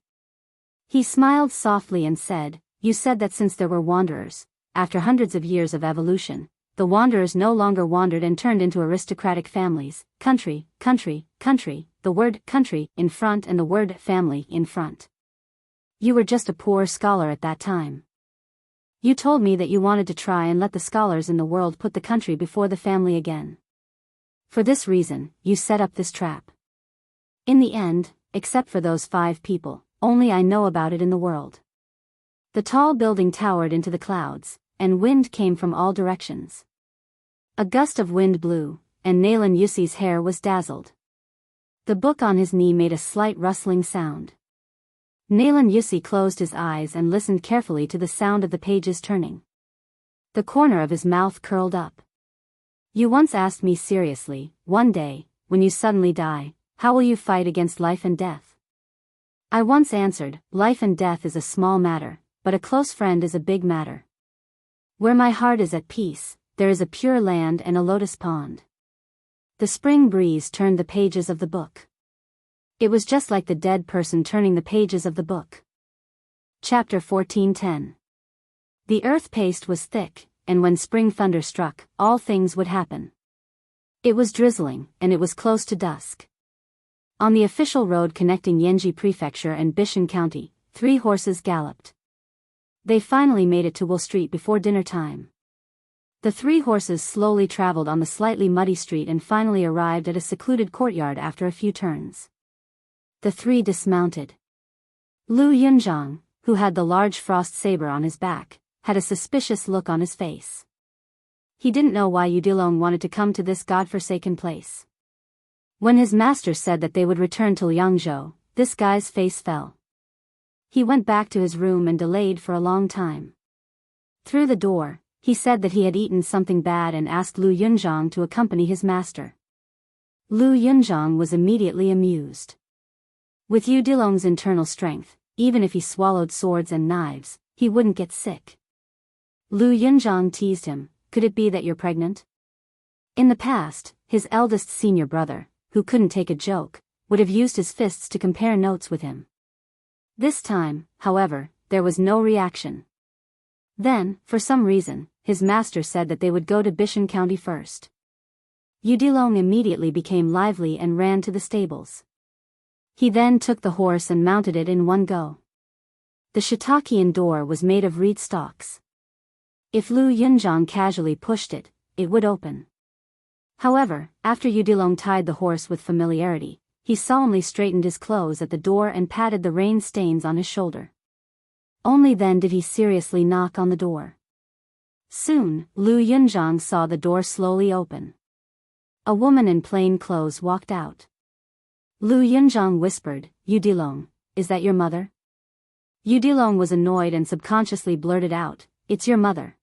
He smiled softly and said, "You said that since there were wanderers, after hundreds of years of evolution, the wanderers no longer wandered and turned into aristocratic families, country, the word country in front and the word family in front. You were just a poor scholar at that time. You told me that you wanted to try and let the scholars in the world put the country before the family again. For this reason, you set up this trap. In the end, except for those 5 people, only I know about it in the world." The tall building towered into the clouds, and wind came from all directions. A gust of wind blew, and Nalan Yusi's hair was dazzled. The book on his knee made a slight rustling sound. Nalan Yusi closed his eyes and listened carefully to the sound of the pages turning. The corner of his mouth curled up. You once asked me seriously, one day, when you suddenly die, how will you fight against life and death? I once answered, life and death is a small matter, but a close friend is a big matter. Where my heart is at peace, there is a pure land and a lotus pond. The spring breeze turned the pages of the book. It was just like the dead person turning the pages of the book. Chapter 14:10. The earth paste was thick, and when spring thunder struck, all things would happen. It was drizzling, and it was close to dusk. On the official road connecting Yenji Prefecture and Bishan County, 3 horses galloped. They finally made it to Wool Street before dinner time. The 3 horses slowly traveled on the slightly muddy street and finally arrived at a secluded courtyard after a few turns. The 3 dismounted. Lu Yunzhang, who had the large frost saber on his back, had a suspicious look on his face. He didn't know why Udilong wanted to come to this godforsaken place. When his master said that they would return to Liangzhou, this guy's face fell. He went back to his room and delayed for a long time. Through the door, he said that he had eaten something bad and asked Lu Yunzhang to accompany his master. Lu Yunzhang was immediately amused. With Udilong's internal strength, even if he swallowed swords and knives, he wouldn't get sick. Lu Yunzhang teased him, could it be that you're pregnant? In the past, his eldest senior brother, who couldn't take a joke, would have used his fists to compare notes with him. This time, however, there was no reaction. Then, for some reason, his master said that they would go to Bishan County first. Udilong immediately became lively and ran to the stables. He then took the horse and mounted it in one go. The Shitakian door was made of reed stalks. If Lu Yunzhang casually pushed it, it would open. However, after Udilong tied the horse with familiarity, he solemnly straightened his clothes at the door and patted the rain stains on his shoulder. Only then did he seriously knock on the door. Soon, Lu Yunzhang saw the door slowly open. A woman in plain clothes walked out. Lu Yunzhang whispered, Udilong, is that your mother? Udilong was annoyed and subconsciously blurted out, it's your mother.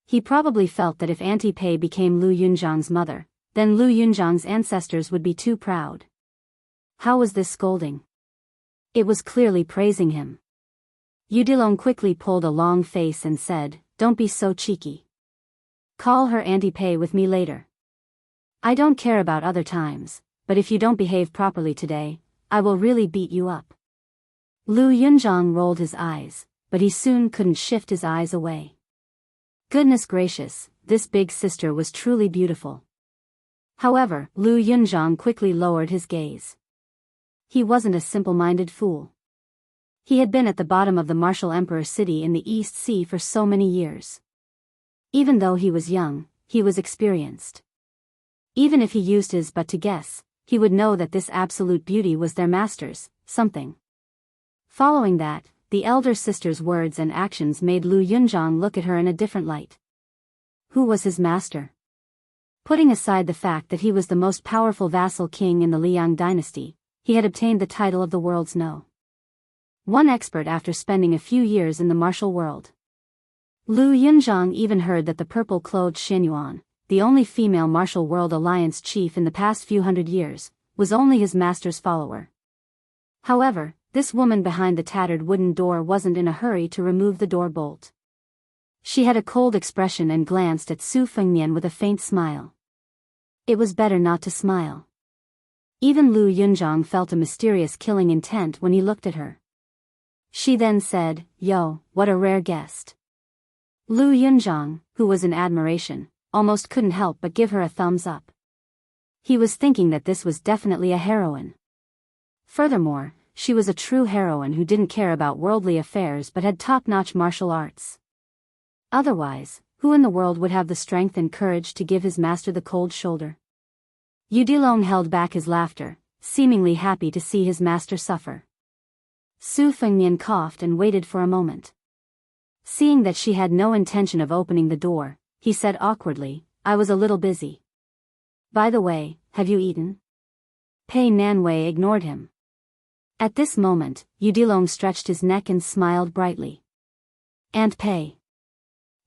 He probably felt that if Auntie Pei became Lu Yunzhang's mother, then Lu Yunzhang's ancestors would be too proud. How was this scolding? It was clearly praising him. Udilong quickly pulled a long face and said, don't be so cheeky. Call her Auntie Pei with me later. I don't care about other times, but if you don't behave properly today, I will really beat you up. Lu Yunzhang rolled his eyes, but he soon couldn't shift his eyes away. Goodness gracious, this big sister was truly beautiful. However, Lu Yunzhang quickly lowered his gaze. He wasn't a simple-minded fool. He had been at the bottom of the Martial Emperor city in the East Sea for so many years. Even though he was young, he was experienced. Even if he used his butt to guess, he would know that this absolute beauty was their master's, something. Following that, the elder sister's words and actions made Lu Yunzhang look at her in a different light. Who was his master? Putting aside the fact that he was the most powerful vassal king in the Liang dynasty, he had obtained the title of the world's #1 expert after spending a few years in the martial world. Lu Yunzhang even heard that the purple-clothed Xinyuan, the only female martial world alliance chief in the past few hundred years, was only his master's follower. However, this woman behind the tattered wooden door wasn't in a hurry to remove the door bolt. She had a cold expression and glanced at Su Fengnian with a faint smile. It was better not to smile. Even Lu Yunzhang felt a mysterious killing intent when he looked at her. She then said, Yo, what a rare guest. Lu Yunzhang, who was in admiration, almost couldn't help but give her a thumbs up. He was thinking that this was definitely a heroine. Furthermore, she was a true heroine who didn't care about worldly affairs but had top-notch martial arts. Otherwise, who in the world would have the strength and courage to give his master the cold shoulder? Udilong held back his laughter, seemingly happy to see his master suffer. Su Fengnian coughed and waited for a moment. Seeing that she had no intention of opening the door, he said awkwardly, I was a little busy. By the way, have you eaten? Pei Nanwei ignored him. At this moment, Udilong stretched his neck and smiled brightly. Aunt Pei.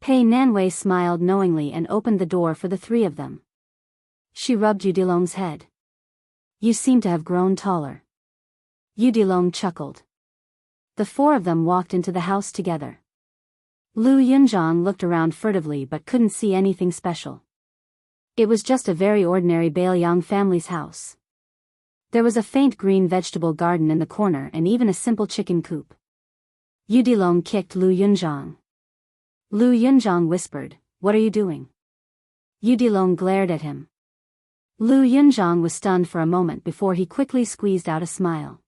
Pei Nanwei smiled knowingly and opened the door for the three of them. She rubbed Yudilong's head. You seem to have grown taller. Yudilong chuckled. The four of them walked into the house together. Lu Yunzhang looked around furtively but couldn't see anything special. It was just a very ordinary Bailiang family's house. There was a faint green vegetable garden in the corner and even a simple chicken coop. Yudilong kicked Lu Yunzhang. Lu Yunzhang whispered, "What are you doing?" Yudilong glared at him. Lu Yunzhang was stunned for a moment before he quickly squeezed out a smile.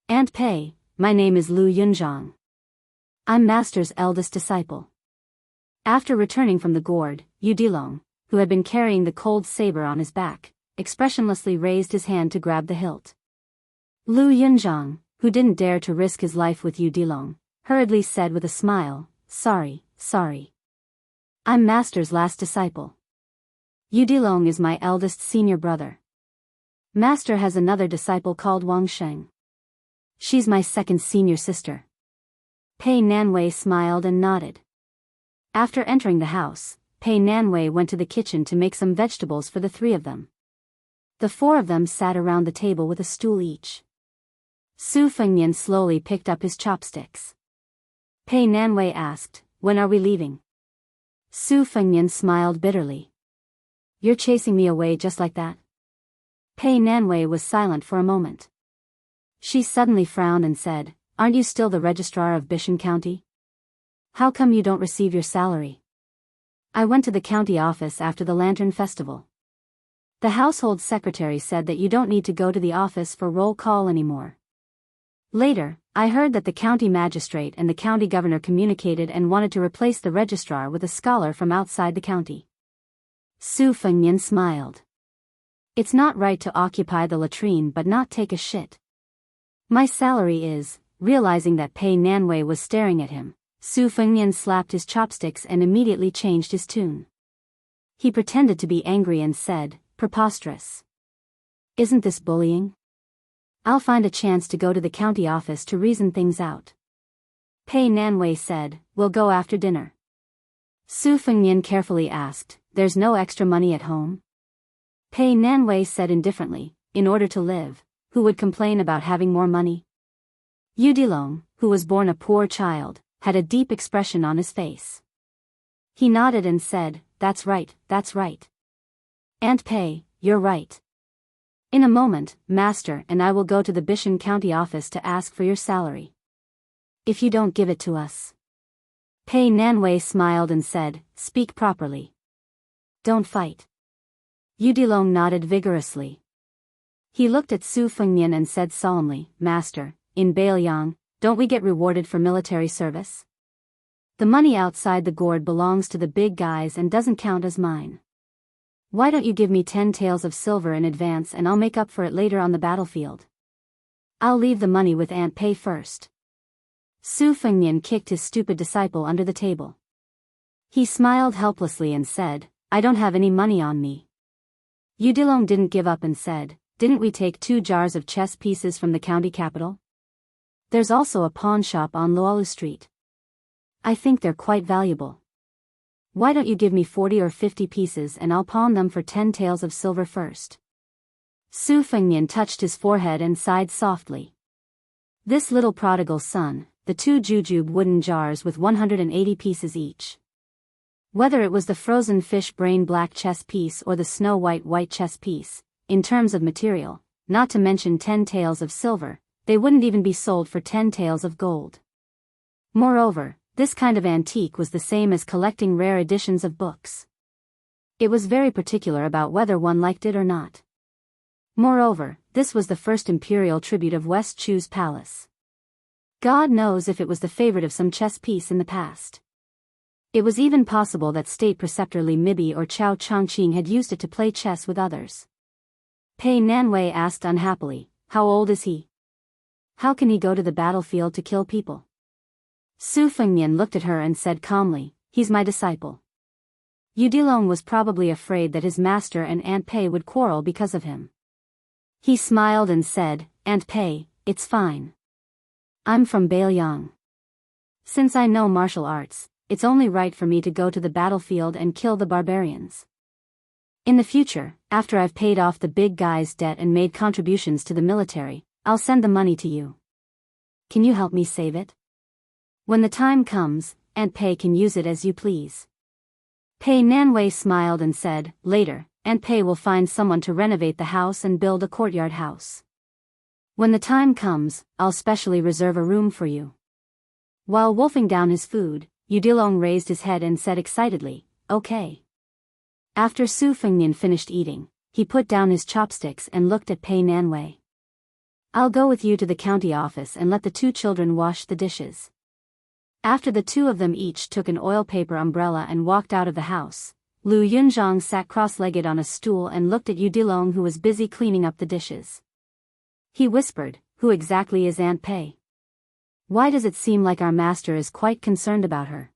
"Aunt Pei, my name is Lu Yunzhang. I'm Master's eldest disciple." After returning from the gourd, Yudilong, who had been carrying the cold saber on his back, expressionlessly raised his hand to grab the hilt. Lu Yunzhang, who didn't dare to risk his life with Yudilong, hurriedly said with a smile, Sorry. I'm Master's last disciple. Yudilong is my eldest senior brother. Master has another disciple called Wang Sheng. She's my second senior sister." Pei Nanwei smiled and nodded. After entering the house, Pei Nanwei went to the kitchen to make some vegetables for the three of them. The four of them sat around the table with a stool each. Su Fengnian slowly picked up his chopsticks. Pei Nanwei asked, "When are we leaving?" Su Fengnian smiled bitterly. "You're chasing me away just like that?" Pei Nanwei was silent for a moment. She suddenly frowned and said, "Aren't you still the registrar of Bishan County? How come you don't receive your salary?" "I went to the county office after the Lantern Festival. The household secretary said that you don't need to go to the office for roll call anymore. Later, I heard that the county magistrate and the county governor communicated and wanted to replace the registrar with a scholar from outside the county." Su Fengnian smiled. "It's not right to occupy the latrine but not take a shit. My salary is," realizing that Pei Nanwei was staring at him, Su Fengnian slapped his chopsticks and immediately changed his tune. He pretended to be angry and said, "Preposterous. Isn't this bullying? I'll find a chance to go to the county office to reason things out." Pei Nanwei said, "We'll go after dinner." Su Fengnian carefully asked, "There's no extra money at home?" Pei Nanwei said indifferently, "In order to live, who would complain about having more money?" Yudilong, who was born a poor child, had a deep expression on his face. He nodded and said, that's right. "Aunt Pei, you're right. In a moment, Master and I will go to the Bishan County office to ask for your salary. If you don't give it to us." Pei Nanwei smiled and said, "Speak properly. Don't fight." Yudilong nodded vigorously. He looked at Su Fengnian and said solemnly, "Master, in Bailiang, don't we get rewarded for military service? The money outside the gourd belongs to the big guys and doesn't count as mine. Why don't you give me 10 taels of silver in advance and I'll make up for it later on the battlefield? I'll leave the money with Aunt Pei first." Su Fengnian kicked his stupid disciple under the table. He smiled helplessly and said, "I don't have any money on me." Yudilong didn't give up and said, "Didn't we take 2 jars of chess pieces from the county capital? There's also a pawn shop on Lualu Street. I think they're quite valuable. Why don't you give me 40 or 50 pieces and I'll pawn them for 10 taels of silver first?" Su Fengnian touched his forehead and sighed softly. This little prodigal son, the 2 jujube wooden jars with 180 pieces each. Whether it was the frozen fish brain black chess piece or the snow white chess piece, in terms of material, not to mention 10 taels of silver, they wouldn't even be sold for 10 taels of gold. Moreover, this kind of antique was the same as collecting rare editions of books. It was very particular about whether one liked it or not. Moreover, this was the first imperial tribute of West Chu's palace. God knows if it was the favorite of some chess piece in the past. It was even possible that state preceptor Li Mibi or Chao Chongqing had used it to play chess with others. Pei Nanwei asked unhappily, "How old is he? How can he go to the battlefield to kill people?" Su Fengnian looked at her and said calmly, "He's my disciple." Yudilong was probably afraid that his master and Aunt Pei would quarrel because of him. He smiled and said, "Aunt Pei, it's fine. I'm from Bailiang. Since I know martial arts, it's only right for me to go to the battlefield and kill the barbarians. In the future, after I've paid off the big guy's debt and made contributions to the military, I'll send the money to you. Can you help me save it? When the time comes, Aunt Pei can use it as you please. Pei Nanwei smiled and said, later, Aunt Pei will find someone to renovate the house and build a courtyard house. When the time comes, I'll specially reserve a room for you. While wolfing down his food, Yudilong raised his head and said excitedly, okay. After Su Fengnian finished eating, he put down his chopsticks and looked at Pei Nanwei. I'll go with you to the county office and let the two children wash the dishes. After the two of them each took an oil paper umbrella and walked out of the house, Lu Yunzhang sat cross-legged on a stool and looked at Yudilong, who was busy cleaning up the dishes. He whispered, who exactly is Aunt Pei? Why does it seem like our master is quite concerned about her?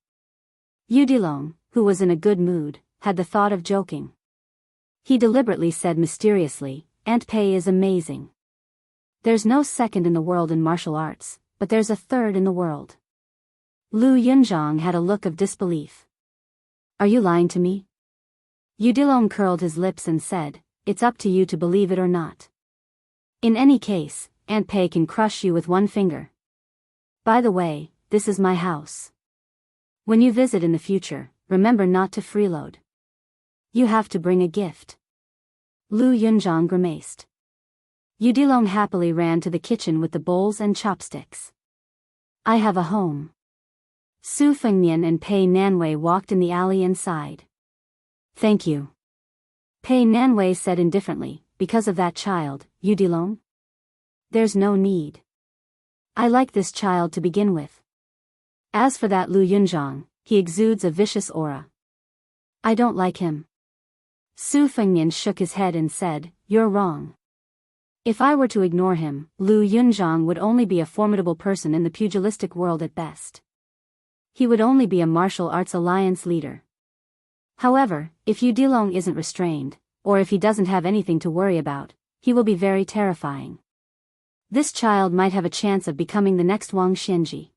Yudilong, who was in a good mood, had the thought of joking. He deliberately said mysteriously, Aunt Pei is amazing. There's no second in the world in martial arts, but there's a third in the world. Lu Yunzhang had a look of disbelief. Are you lying to me? Yudilong curled his lips and said, it's up to you to believe it or not. In any case, Aunt Pei can crush you with one finger. By the way, this is my house. When you visit in the future, remember not to freeload. You have to bring a gift. Lu Yunzhang grimaced. Yudilong happily ran to the kitchen with the bowls and chopsticks. I have a home. Su Fengnian and Pei Nanwei walked in the alley inside. Thank you. Pei Nanwei said indifferently, because of that child, Yudilong? There's no need. I like this child to begin with. As for that Lu Yunzhang, he exudes a vicious aura. I don't like him. Su Fengnian shook his head and said, you're wrong. If I were to ignore him, Lu Yunzhang would only be a formidable person in the pugilistic world at best. He would only be a martial arts alliance leader. However, if Yudilong isn't restrained, or if he doesn't have anything to worry about, he will be very terrifying. This child might have a chance of becoming the next Wang Xianji.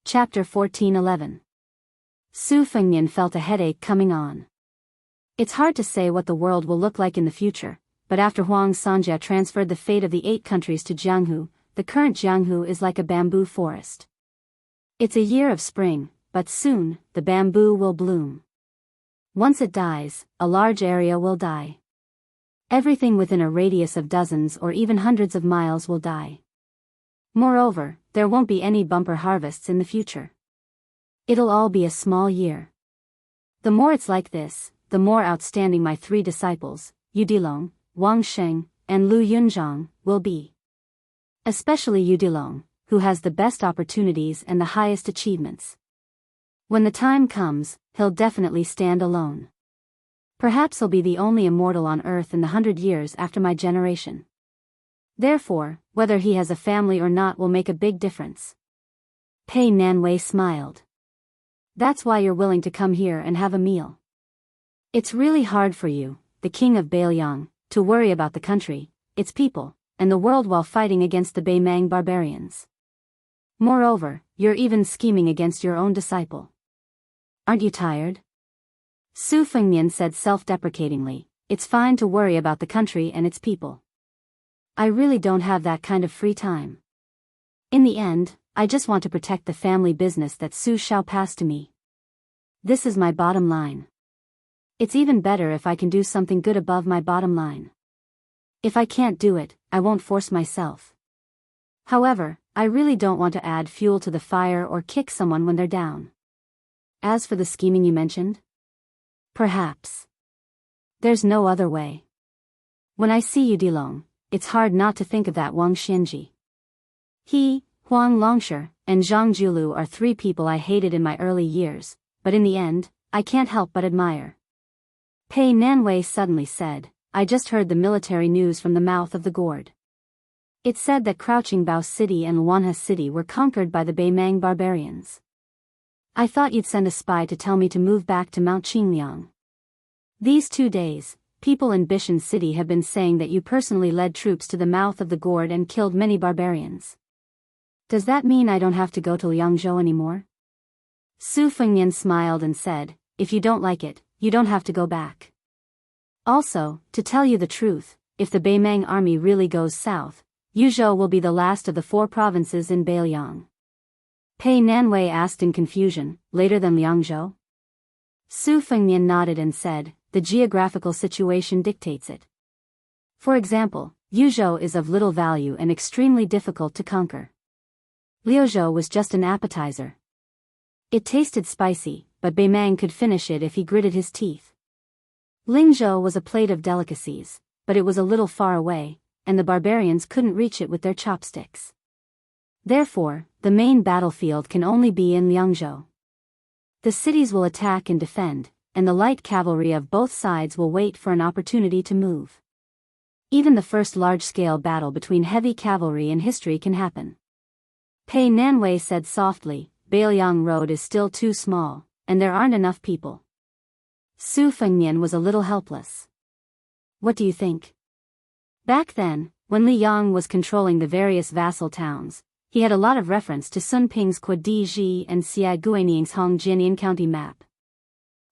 Chapter 14:11. Su Fengnian felt a headache coming on. It's hard to say what the world will look like in the future, but after Huang Sanjia transferred the fate of the 8 countries to Jianghu, the current Jianghu is like a bamboo forest. It's a year of spring, but soon, the bamboo will bloom. Once it dies, a large area will die. Everything within a radius of dozens or even hundreds of miles will die. Moreover, there won't be any bumper harvests in the future. It'll all be a small year. The more it's like this, the more outstanding my 3 disciples, Yudilong, Wang Sheng, and Lu Yunzhang, will be. Especially Yudilong, who has the best opportunities and the highest achievements. When the time comes, he'll definitely stand alone. Perhaps he'll be the only immortal on Earth in the 100 years after my generation. Therefore, whether he has a family or not will make a big difference. Pei Nanwei smiled. That's why you're willing to come here and have a meal. It's really hard for you, the king of Bailiang, to worry about the country, its people, and the world while fighting against the Beimang barbarians. Moreover, you're even scheming against your own disciple. Aren't you tired? Su Fengnian said self-deprecatingly, it's fine to worry about the country and its people. I really don't have that kind of free time. In the end, I just want to protect the family business that Su Xiao passed to me. This is my bottom line. It's even better if I can do something good above my bottom line. If I can't do it, I won't force myself. However, I really don't want to add fuel to the fire or kick someone when they're down. As for the scheming you mentioned? Perhaps. There's no other way. When I see Yudilong, it's hard not to think of that Wang Xianji. He, Huang Longsher, and Zhang Julu are 3 people I hated in my early years, but in the end, I can't help but admire. Pei Nanwei suddenly said, I just heard the military news from the mouth of the gourd. It said that Crouching Bao City and Luanha City were conquered by the Beimang barbarians. I thought you'd send a spy to tell me to move back to Mount Qingliang. These 2 days, people in Bishan City have been saying that you personally led troops to the mouth of the gourd and killed many barbarians. Does that mean I don't have to go to Liangzhou anymore? Su Fengnian smiled and said, if you don't like it, you don't have to go back. Also, to tell you the truth, if the Beimang army really goes south, Yuzhou will be the last of the 4 provinces in Beiliang. Pei Nanwei asked in confusion, later than Liangzhou? Su Fengnian nodded and said, the geographical situation dictates it. For example, Yuzhou is of little value and extremely difficult to conquer. Liuzhou was just an appetizer. It tasted spicy, but Beimang could finish it if he gritted his teeth. Lingzhou was a plate of delicacies, but it was a little far away, and the barbarians couldn't reach it with their chopsticks. Therefore, the main battlefield can only be in Liangzhou. The cities will attack and defend, and the light cavalry of both sides will wait for an opportunity to move. Even the first large-scale battle between heavy cavalry in history can happen. Pei Nanwei said softly, Beiliang Road is still too small, and there aren't enough people. Su Fengnian was a little helpless. What do you think? Back then, when Li Yang was controlling the various vassal towns, he had a lot of reference to Sun Ping's Quadi Ji and Xia Guaning's Hongjian County map.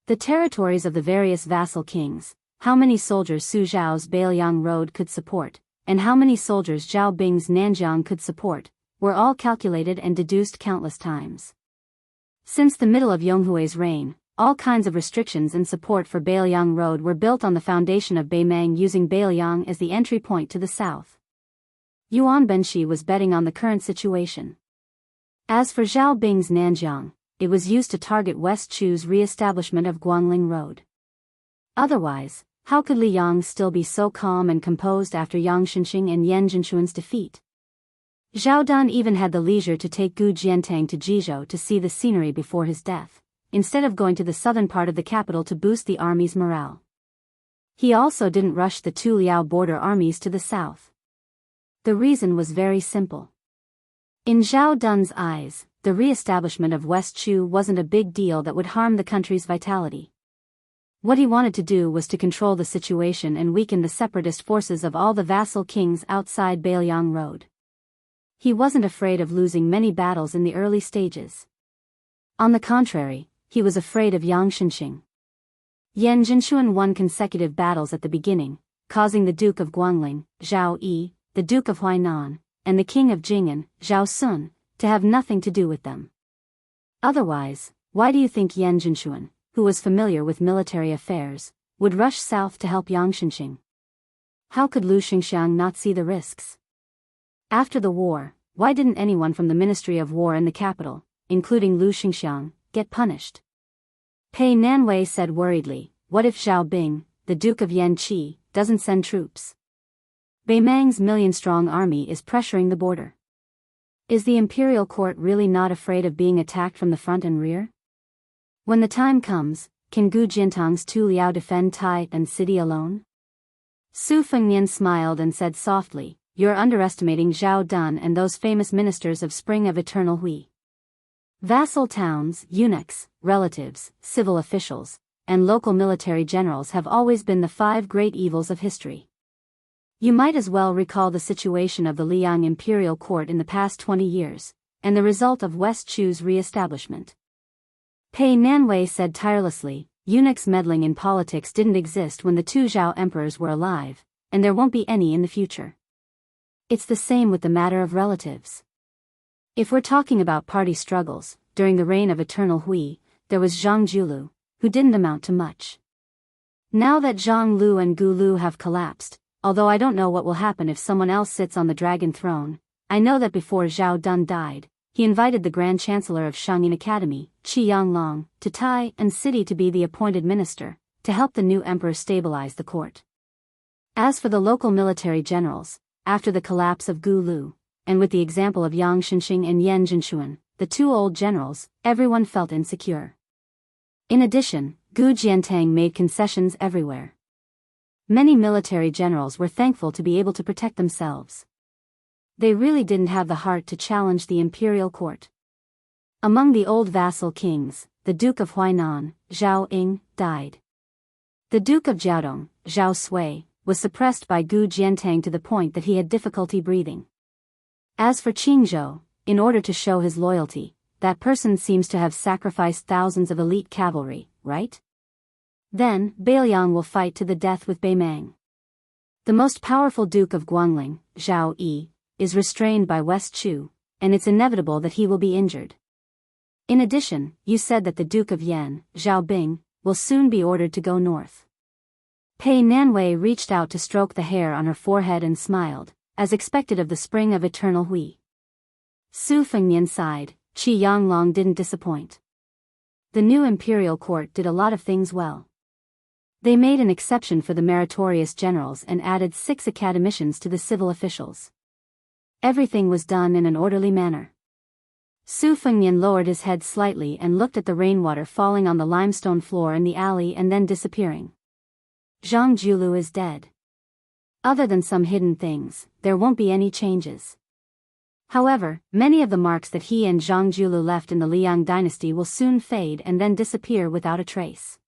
The territories of the various vassal kings, how many soldiers Su Zhao's Beiliang Road could support, and how many soldiers Zhao Bing's Nanjiang could support, were all calculated and deduced countless times. Since the middle of Yonghui's reign, all kinds of restrictions and support for Beiliang Road were built on the foundation of Beimang using Beiliang as the entry point to the south. Yuan Benshi was betting on the current situation. As for Zhao Bing's Nanjiang, it was used to target West Chu's re-establishment of Guangling Road. Otherwise, how could Li Yang still be so calm and composed after Yang Shenxing and Yan Zhenxuan's defeat? Zhao Dan even had the leisure to take Gu Jiantang to Jizhou to see the scenery before his death, instead of going to the southern part of the capital to boost the army's morale. He also didn't rush the 2 Liao border armies to the south. The reason was very simple. In Zhao Dun's eyes, the re-establishment of West Chu wasn't a big deal that would harm the country's vitality. What he wanted to do was to control the situation and weaken the separatist forces of all the vassal kings outside Beiliang Road. He wasn't afraid of losing many battles in the early stages. On the contrary, he was afraid of Yang Shenxing. Yan Zhenxuan won consecutive battles at the beginning, causing the Duke of Guangling, Zhao Yi, the Duke of Huainan, and the King of Jing'an, Zhao Sun, to have nothing to do with them. Otherwise, why do you think Yan Zhenxuan, who was familiar with military affairs, would rush south to help Yang Shenxing? How could Lu Xingxiang not see the risks? After the war, why didn't anyone from the Ministry of War in the capital, including Lu Xingxiang, get punished? Pei Nanwei said worriedly, what if Zhao Bing, the Duke of Yanqi, doesn't send troops? Beimang's million-strong army is pressuring the border. Is the imperial court really not afraid of being attacked from the front and rear? When the time comes, can Gu Jiantang's 2 Liao defend Tai and city alone? Su Fengnian smiled and said softly, you're underestimating Zhao Dun and those famous ministers of Spring of Eternal Hui. Vassal towns, eunuchs, relatives, civil officials, and local military generals have always been the 5 great evils of history. You might as well recall the situation of the Liang imperial court in the past 20 years, and the result of West Chu's re-establishment. Pei Nanwei said tirelessly, eunuchs meddling in politics didn't exist when the 2 Zhao emperors were alive, and there won't be any in the future. It's the same with the matter of relatives. If we're talking about party struggles, during the reign of Eternal Hui, there was Zhang Julu, who didn't amount to much. Now that Zhang Lu and Gu Lu have collapsed, although I don't know what will happen if someone else sits on the dragon throne, I know that before Zhao Dun died, he invited the Grand Chancellor of Shangyin Academy, Qi Yanglong, to Tai and City to be the appointed minister, to help the new emperor stabilize the court. As for the local military generals, after the collapse of Gu Lu, and with the example of Yang Shenxing and Yan Zhenxuan, the 2 old generals, everyone felt insecure. In addition, Gu Jiantang made concessions everywhere. Many military generals were thankful to be able to protect themselves. They really didn't have the heart to challenge the imperial court. Among the old vassal kings, the Duke of Huainan, Zhao Ying, died. The Duke of Jiaodong, Zhao Sui, was suppressed by Gu Jiantang to the point that he had difficulty breathing. As for Qingzhou, in order to show his loyalty, that person seems to have sacrificed thousands of elite cavalry, right? Then, Bailiang will fight to the death with Beimang. The most powerful Duke of Guangling, Zhao Yi, is restrained by West Chu, and it's inevitable that he will be injured. In addition, you said that the Duke of Yan, Zhao Bing, will soon be ordered to go north. Pei Nanwei reached out to stroke the hair on her forehead and smiled, as expected of the spring of eternal Hui. Su Fengnian sighed. Qi Yanglong didn't disappoint. The new imperial court did a lot of things well. They made an exception for the meritorious generals and added 6 academicians to the civil officials. Everything was done in an orderly manner. Su Fengnian lowered his head slightly and looked at the rainwater falling on the limestone floor in the alley and then disappearing. Zhang Julu is dead. Other than some hidden things, there won't be any changes. However, many of the marks that he and Zhang Julu left in the Liang dynasty will soon fade and then disappear without a trace.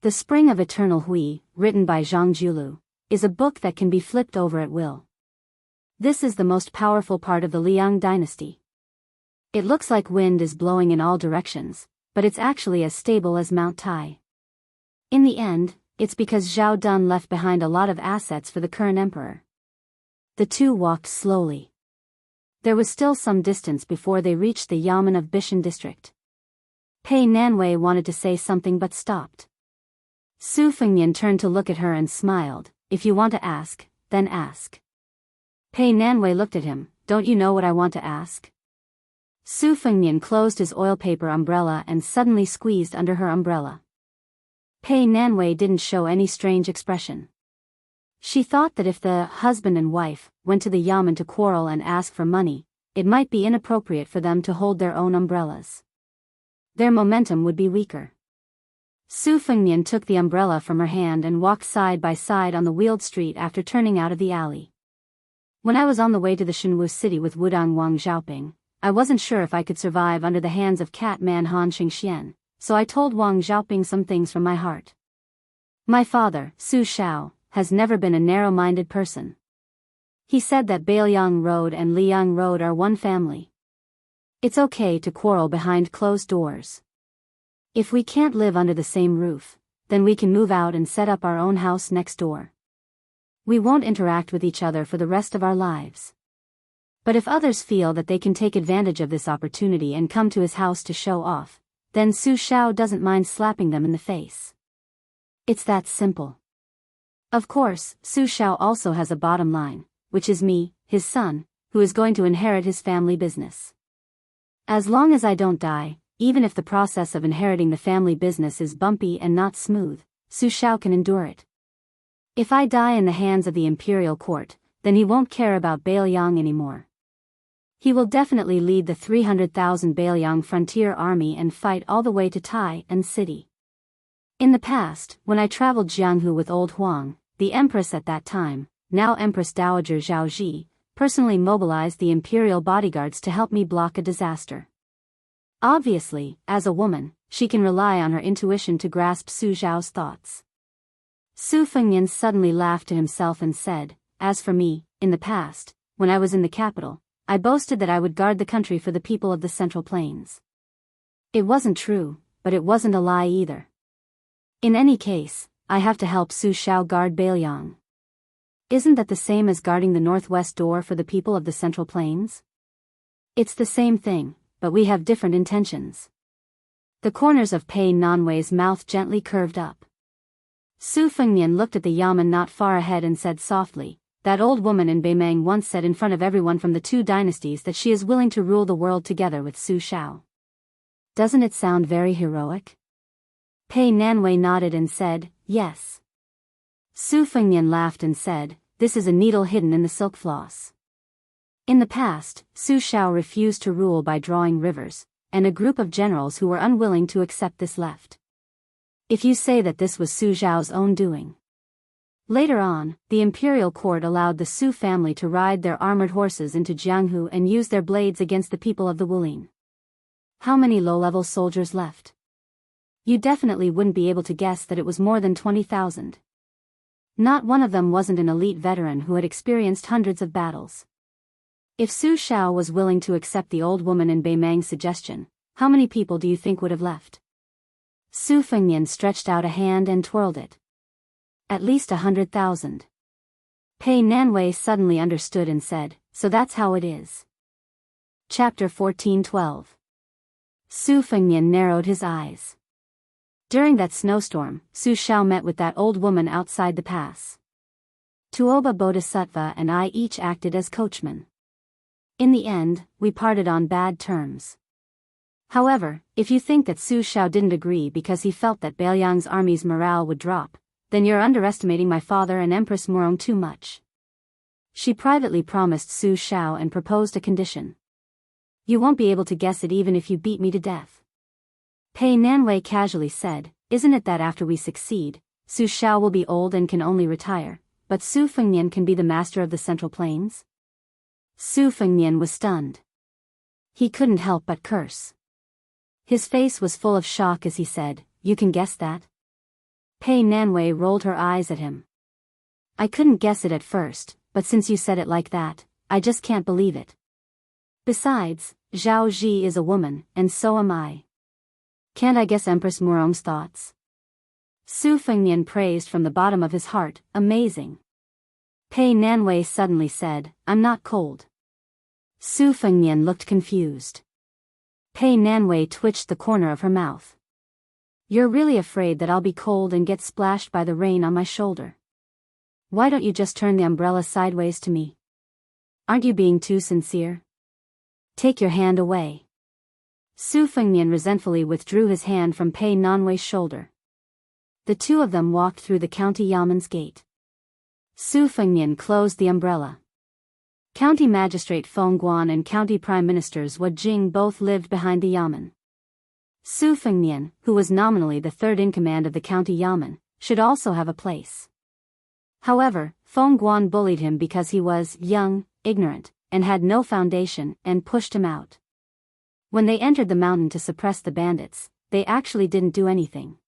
The Spring of Eternal Hui, written by Zhang Julu, is a book that can be flipped over at will. This is the most powerful part of the Liang dynasty. It looks like wind is blowing in all directions, but it's actually as stable as Mount Tai. In the end, it's because Zhao Dun left behind a lot of assets for the current emperor. The two walked slowly. There was still some distance before they reached the Yamen of Bishan district. Pei Nanwei wanted to say something but stopped. Su Fengnian turned to look at her and smiled. If you want to ask, then ask. Pei Nanwei looked at him. Don't you know what I want to ask? Su Fengnian closed his oil paper umbrella and suddenly squeezed under her umbrella. Pei Nanwei didn't show any strange expression. She thought that if the husband and wife went to the Yamen to quarrel and ask for money, it might be inappropriate for them to hold their own umbrellas. Their momentum would be weaker. Su Fengnian took the umbrella from her hand and walked side by side on the wheeled street after turning out of the alley. When I was on the way to the Shenwu city with Wudang Wang Xiaoping, I wasn't sure if I could survive under the hands of Cat Man Han Xingxian, so I told Wang Xiaoping some things from my heart. My father, Su Xiao, has never been a narrow-minded person. He said that Bailiang Road and Liang Road are one family. It's okay to quarrel behind closed doors. If we can't live under the same roof, then we can move out and set up our own house next door. We won't interact with each other for the rest of our lives. But if others feel that they can take advantage of this opportunity and come to his house to show off, then Su Xiao doesn't mind slapping them in the face. It's that simple. Of course, Su Xiao also has a bottom line, which is me, his son, who is going to inherit his family business. As long as I don't die, even if the process of inheriting the family business is bumpy and not smooth, Su Xiao can endure it. If I die in the hands of the imperial court, then he won't care about Bailiang anymore. He will definitely lead the 300,000 Bailiang frontier army and fight all the way to Tai and city. In the past, when I traveled Jianghu with old Huang, the empress at that time, now Empress Dowager Zhaoji, personally mobilized the imperial bodyguards to help me block a disaster. Obviously, as a woman, she can rely on her intuition to grasp Su Xiao's thoughts. Su Fengnian suddenly laughed to himself and said, as for me, in the past, when I was in the capital, I boasted that I would guard the country for the people of the Central Plains. It wasn't true, but it wasn't a lie either. In any case, I have to help Su Xiao guard Bailiang. Isn't that the same as guarding the northwest door for the people of the Central Plains? It's the same thing, but we have different intentions. The corners of Pei Nanwei's mouth gently curved up. Su Fengnian looked at the Yamen not far ahead and said softly, that old woman in Beimang once said in front of everyone from the two dynasties that she is willing to rule the world together with Su Xiao. Doesn't it sound very heroic? Pei Nanwei nodded and said, yes. Su Fengnian laughed and said, this is a needle hidden in the silk floss. In the past, Su Xiao refused to rule by drawing rivers, and a group of generals who were unwilling to accept this left. If you say that this was Su Xiao's own doing. Later on, the imperial court allowed the Su family to ride their armored horses into Jianghu and use their blades against the people of the Wulin. How many low-level soldiers left? You definitely wouldn't be able to guess that it was more than 20,000. Not one of them wasn't an elite veteran who had experienced hundreds of battles. If Su Xiao was willing to accept the old woman and Bei Mang's suggestion, how many people do you think would have left? Su Fengnian stretched out a hand and twirled it. At least 100,000. Pei Nanwei suddenly understood and said, so that's how it is. Chapter 14:12. Su Fengnian narrowed his eyes. During that snowstorm, Su Xiao met with that old woman outside the pass. Tuoba Bodhisattva and I each acted as coachmen. In the end, we parted on bad terms. However, if you think that Su Xiao didn't agree because he felt that Beiliang's army's morale would drop, then you're underestimating my father and Empress Murong too much. She privately promised Su Xiao and proposed a condition. You won't be able to guess it even if you beat me to death. Pei Nanwei casually said, isn't it that after we succeed, Su Xiao will be old and can only retire, but Su Fengnian can be the master of the Central Plains? Su Fengnian was stunned. He couldn't help but curse. His face was full of shock as he said, you can guess that? Pei Nanwei rolled her eyes at him. I couldn't guess it at first, but since you said it like that, I just can't believe it. Besides, Zhao Ji is a woman, and so am I. Can't I guess Empress Murong's thoughts? Su Fengnian praised from the bottom of his heart, amazing. Pei Nanwei suddenly said, I'm not cold. Su Fengnian looked confused. Pei Nanwei twitched the corner of her mouth. You're really afraid that I'll be cold and get splashed by the rain on my shoulder. Why don't you just turn the umbrella sideways to me? Aren't you being too sincere? Take your hand away. Su Fengnian resentfully withdrew his hand from Pei Nanwei's shoulder. The two of them walked through the county yaman's gate. Su Fengnian closed the umbrella. County Magistrate Feng Guan and County Prime Ministers Wu Jing both lived behind the yamen. Su Fengnian, who was nominally the third in command of the county yamen, should also have a place. However, Feng Guan bullied him because he was young, ignorant, and had no foundation, and pushed him out. When they entered the mountain to suppress the bandits, they actually didn't do anything.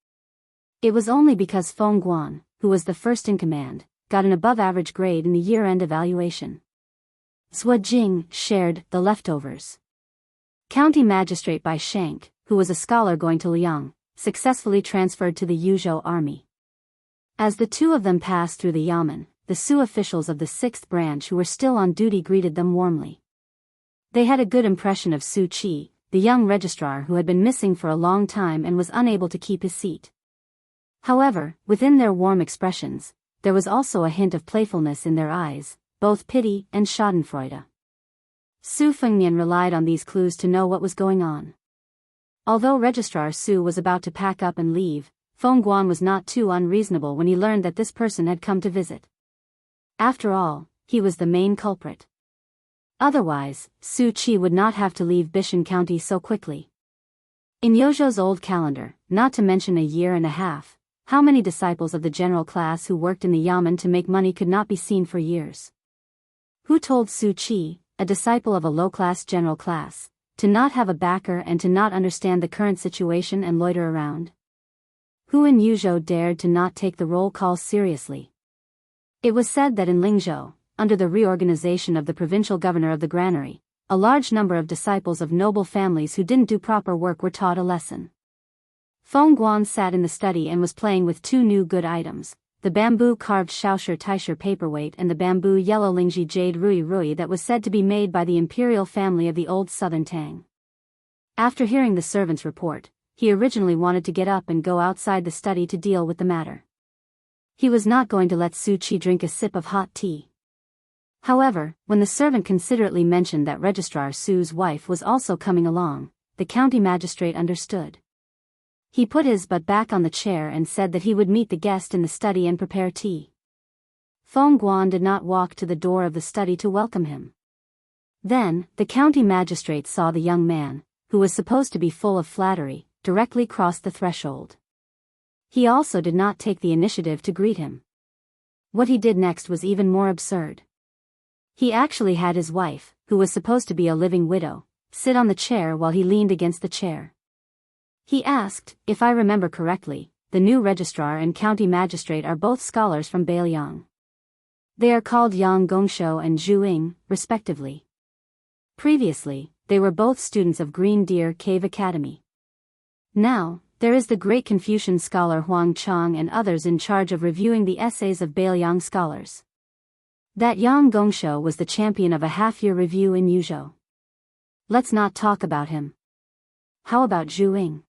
It was only because Feng Guan, who was the first in command, got an above-average grade in the year-end evaluation. Zhu Jing shared the leftovers. County Magistrate Bai Shank, who was a scholar going to Liang, successfully transferred to the Yuzhou army. As the two of them passed through the yamen, the Su officials of the 6th branch who were still on duty greeted them warmly. They had a good impression of Su Qi, the young registrar who had been missing for a long time and was unable to keep his seat. However, within their warm expressions, there was also a hint of playfulness in their eyes, both pity and schadenfreude. Su Fengnian relied on these clues to know what was going on. Although Registrar Su was about to pack up and leave, Feng Guan was not too unreasonable when he learned that this person had come to visit. After all, he was the main culprit. Otherwise, Su Qi would not have to leave Bishan County so quickly. In Yozhou's old calendar, not to mention a year and a half, how many disciples of the general class who worked in the yamen to make money could not be seen for years? Who told Su Qi, a disciple of a low-class general class, to not have a backer and to not understand the current situation and loiter around? Who in Yuzhou dared to not take the roll call seriously? It was said that in Lingzhou, under the reorganization of the provincial governor of the granary, a large number of disciples of noble families who didn't do proper work were taught a lesson. Feng Guan sat in the study and was playing with two new good items, the bamboo-carved Shaoshi Taisher paperweight and the bamboo yellow Lingji jade Rui Rui that was said to be made by the imperial family of the old southern Tang. After hearing the servant's report, he originally wanted to get up and go outside the study to deal with the matter. He was not going to let Su Qi drink a sip of hot tea. However, when the servant considerately mentioned that Registrar Su's wife was also coming along, the county magistrate understood. He put his butt back on the chair and said that he would meet the guest in the study and prepare tea. Feng Guan did not walk to the door of the study to welcome him. Then, the county magistrate saw the young man, who was supposed to be full of flattery, directly cross the threshold. He also did not take the initiative to greet him. What he did next was even more absurd. He actually had his wife, who was supposed to be a living widow, sit on the chair while he leaned against the chair. He asked, if I remember correctly, the new registrar and county magistrate are both scholars from Beiliang. They are called Yang Gongshou and Zhu Ying, respectively. Previously, they were both students of Green Deer Cave Academy. Now, there is the great Confucian scholar Huang Chang and others in charge of reviewing the essays of Bailiang scholars. That Yang Gongshou was the champion of a half-year review in Yuzhou. Let's not talk about him. How about Zhu Ying?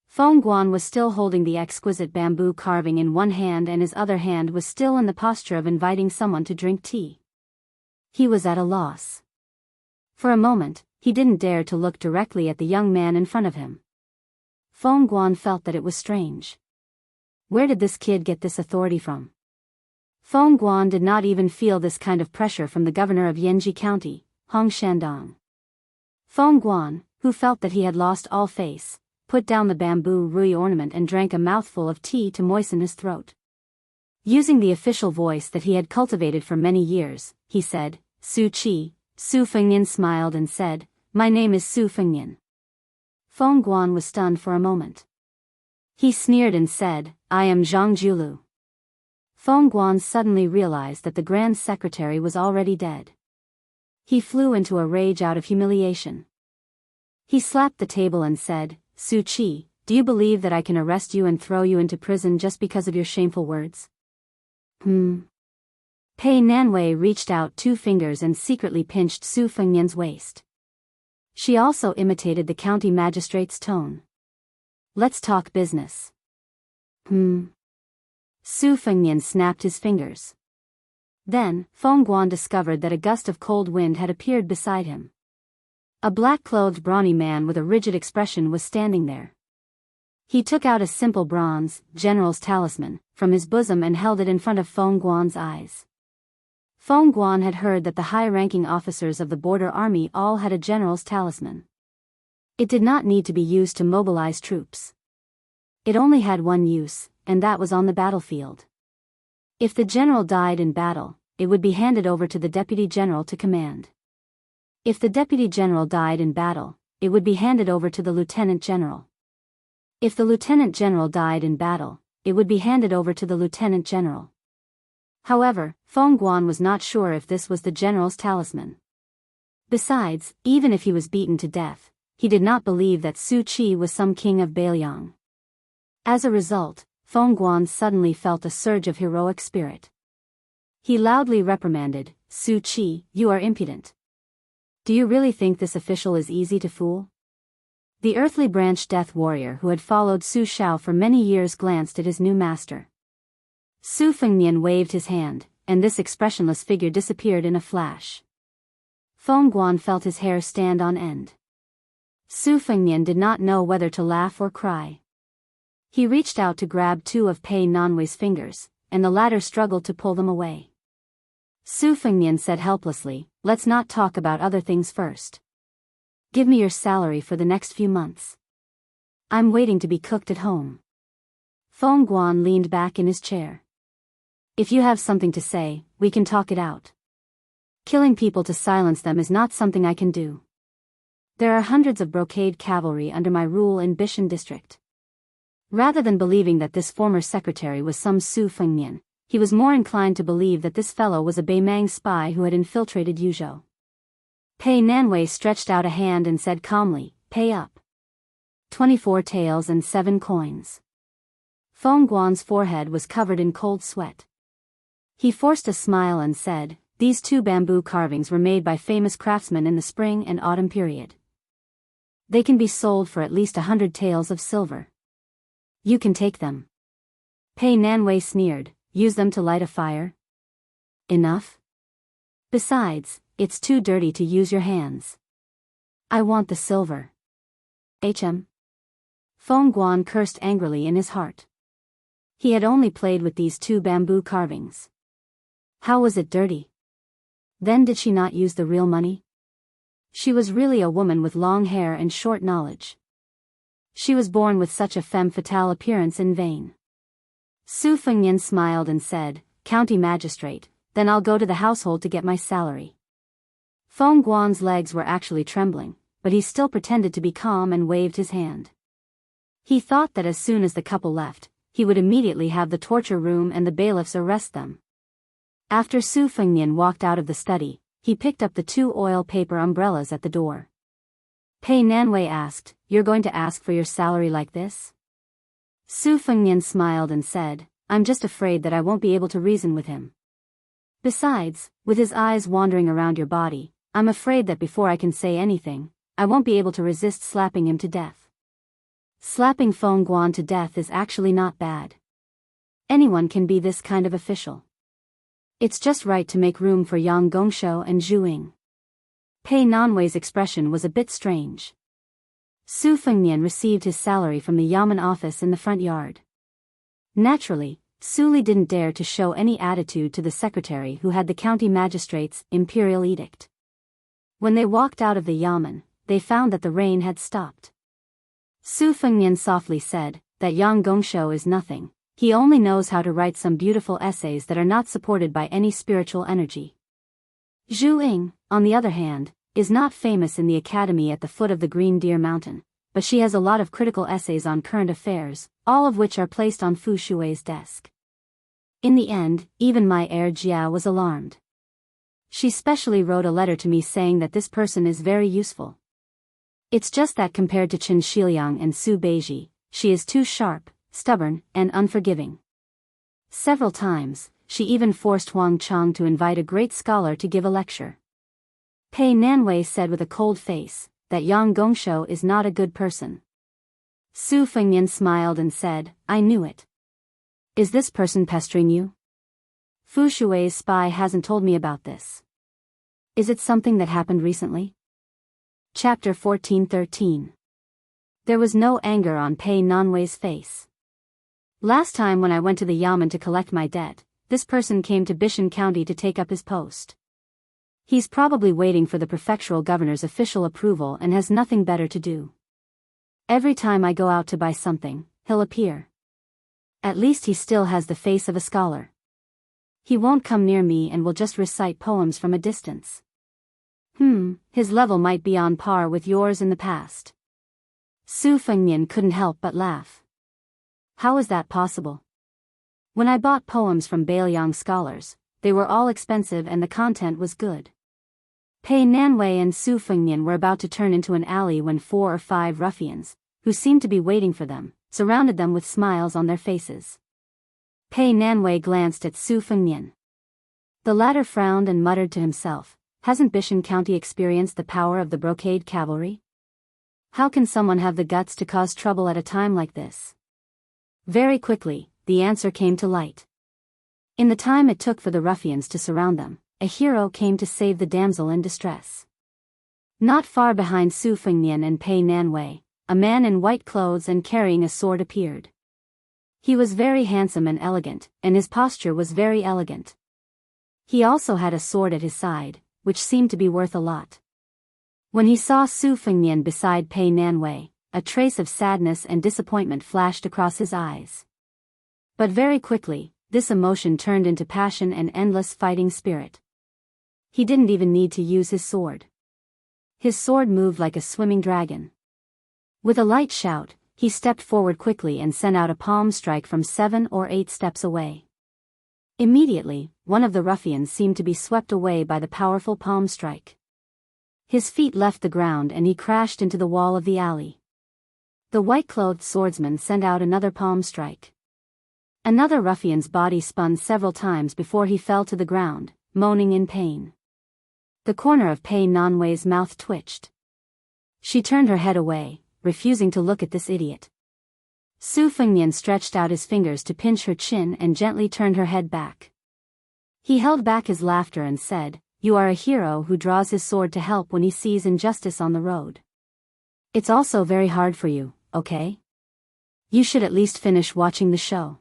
Feng Guan was still holding the exquisite bamboo carving in one hand and his other hand was still in the posture of inviting someone to drink tea. He was at a loss. For a moment, he didn't dare to look directly at the young man in front of him. Feng Guan felt that it was strange. Where did this kid get this authority from? Feng Guan did not even feel this kind of pressure from the governor of Yanji County, Hong Shandong. Feng Guan, who felt that he had lost all face, put down the bamboo rui ornament and drank a mouthful of tea to moisten his throat. Using the official voice that he had cultivated for many years, he said, "Su Qi." Su Fengnian smiled and said, "My name is Su Fengnian." Feng Guan was stunned for a moment. He sneered and said, "I am Zhang Julu." Feng Guan suddenly realized that the Grand Secretary was already dead. He flew into a rage out of humiliation. He slapped the table and said, "Su Qi, do you believe that I can arrest you and throw you into prison just because of your shameful words?" Pei Nanwei reached out 2 fingers and secretly pinched Su Fengnian's waist. She also imitated the county magistrate's tone. "Let's talk business." Su Fengnian snapped his fingers. Then, Feng Guan discovered that a gust of cold wind had appeared beside him. A black-clothed brawny man with a rigid expression was standing there. He took out a simple bronze, general's talisman, from his bosom and held it in front of Feng Guan's eyes. Feng Guan had heard that the high-ranking officers of the border army all had a general's talisman. It did not need to be used to mobilize troops. It only had one use, and that was on the battlefield. If the general died in battle, it would be handed over to the deputy general to command. If the deputy general died in battle, it would be handed over to the lieutenant general. If the lieutenant general died in battle, it would be handed over to the lieutenant general. However, Feng Guan was not sure if this was the general's talisman. Besides, even if he was beaten to death, he did not believe that Su Qi was some king of Bailiang. As a result, Feng Guan suddenly felt a surge of heroic spirit. He loudly reprimanded, "Su Qi, you are impudent. Do you really think this official is easy to fool?" The earthly branch death warrior who had followed Su Shao for many years glanced at his new master. Su Fengnian waved his hand, and this expressionless figure disappeared in a flash. Feng Guan felt his hair stand on end. Su Fengnian did not know whether to laugh or cry. He reached out to grab 2 of Pei Nanwei's fingers, and the latter struggled to pull them away. Su Fengnian said helplessly, "Let's not talk about other things first. Give me your salary for the next few months. I'm waiting to be cooked at home." Feng Guan leaned back in his chair. "If you have something to say, we can talk it out. Killing people to silence them is not something I can do. There are hundreds of brocade cavalry under my rule in Bishan district." Rather than believing that this former secretary was some Su Fengnian, he was more inclined to believe that this fellow was a Beimang spy who had infiltrated Yuzhou. Pei Nanwei stretched out a hand and said calmly, "Pay up. 24 taels and 7 coins. Feng Guan's forehead was covered in cold sweat. He forced a smile and said, "These 2 bamboo carvings were made by famous craftsmen in the spring and autumn period. They can be sold for at least 100 taels of silver. You can take them." Pei Nanwei sneered, "Use them to light a fire? Enough? Besides, it's too dirty to use your hands. I want the silver." Feng Guan cursed angrily in his heart. He had only played with these 2 bamboo carvings. How was it dirty? Then did she not use the real money? She was really a woman with long hair and short knowledge. She was born with such a femme fatale appearance in vain. Su Fengnian smiled and said, "County magistrate, then I'll go to the household to get my salary." Feng Guan's legs were actually trembling, but he still pretended to be calm and waved his hand. He thought that as soon as the couple left, he would immediately have the torture room and the bailiffs arrest them. After Su Fengnian walked out of the study, he picked up the 2 oil paper umbrellas at the door. Pei Nanwei asked, "You're going to ask for your salary like this?" Su Fengnian smiled and said, "I'm just afraid that I won't be able to reason with him. Besides, with his eyes wandering around your body, I'm afraid that before I can say anything, I won't be able to resist slapping him to death." Slapping Feng Guan to death is actually not bad. Anyone can be this kind of official. It's just right to make room for Yang Gongshou and Zhu Ying. Pei Nanwei's expression was a bit strange. Su Fengnian received his salary from the Yamen office in the front yard. Naturally, Su Li didn't dare to show any attitude to the secretary who had the county magistrate's imperial edict. When they walked out of the Yamen, they found that the rain had stopped. Su Fengnian softly said that Yang Gongshou is nothing. He only knows how to write some beautiful essays that are not supported by any spiritual energy. Zhu Ying, on the other hand, is not famous in the academy at the foot of the Green Deer Mountain, but she has a lot of critical essays on current affairs, all of which are placed on Fu Shui's desk. In the end, even my heir Jia was alarmed. She specially wrote a letter to me saying that this person is very useful. It's just that compared to Chen Shiliang and Su Beiji, she is too sharp, stubborn, and unforgiving. Several times, she even forced Huang Chang to invite a great scholar to give a lecture. Pei Nanwei said with a cold face that Yang Gongshou is not a good person. Su Fengnian smiled and said, "I knew it. Is this person pestering you? Fu Shui's spy hasn't told me about this. Is it something that happened recently?" Chapter 14:13. There was no anger on Pei Nanwei's face. "Last time when I went to the Yamen to collect my debt, this person came to Bishan County to take up his post. He's probably waiting for the prefectural governor's official approval and has nothing better to do. Every time I go out to buy something, he'll appear. At least he still has the face of a scholar. He won't come near me and will just recite poems from a distance. His level might be on par with yours in the past." Su Fengnian couldn't help but laugh. "How is that possible? When I bought poems from Bailiang scholars, they were all expensive and the content was good." Pei Nanwei and Su Fengnian were about to turn into an alley when 4 or 5 ruffians, who seemed to be waiting for them, surrounded them with smiles on their faces. Pei Nanwei glanced at Su Fengnian. The latter frowned and muttered to himself, "Hasn't Bishan County experienced the power of the brocade cavalry? How can someone have the guts to cause trouble at a time like this?" Very quickly, the answer came to light. In the time it took for the ruffians to surround them, a hero came to save the damsel in distress. Not far behind Su Fengnian and Pei Nanwei, a man in white clothes and carrying a sword appeared. He was very handsome and elegant, and his posture was very elegant. He also had a sword at his side, which seemed to be worth a lot. When he saw Su Fengnian beside Pei Nanwei, a trace of sadness and disappointment flashed across his eyes. But very quickly, this emotion turned into passion and endless fighting spirit. He didn't even need to use his sword. His sword moved like a swimming dragon. With a light shout, he stepped forward quickly and sent out a palm strike from 7 or 8 steps away. Immediately, one of the ruffians seemed to be swept away by the powerful palm strike. His feet left the ground and he crashed into the wall of the alley. The white-clothed swordsman sent out another palm strike. Another ruffian's body spun several times before he fell to the ground, moaning in pain. The corner of Pei Nanwei's mouth twitched. She turned her head away, refusing to look at this idiot. Su Fengnian stretched out his fingers to pinch her chin and gently turned her head back. He held back his laughter and said, "You are a hero who draws his sword to help when he sees injustice on the road. It's also very hard for you, okay? You should at least finish watching the show."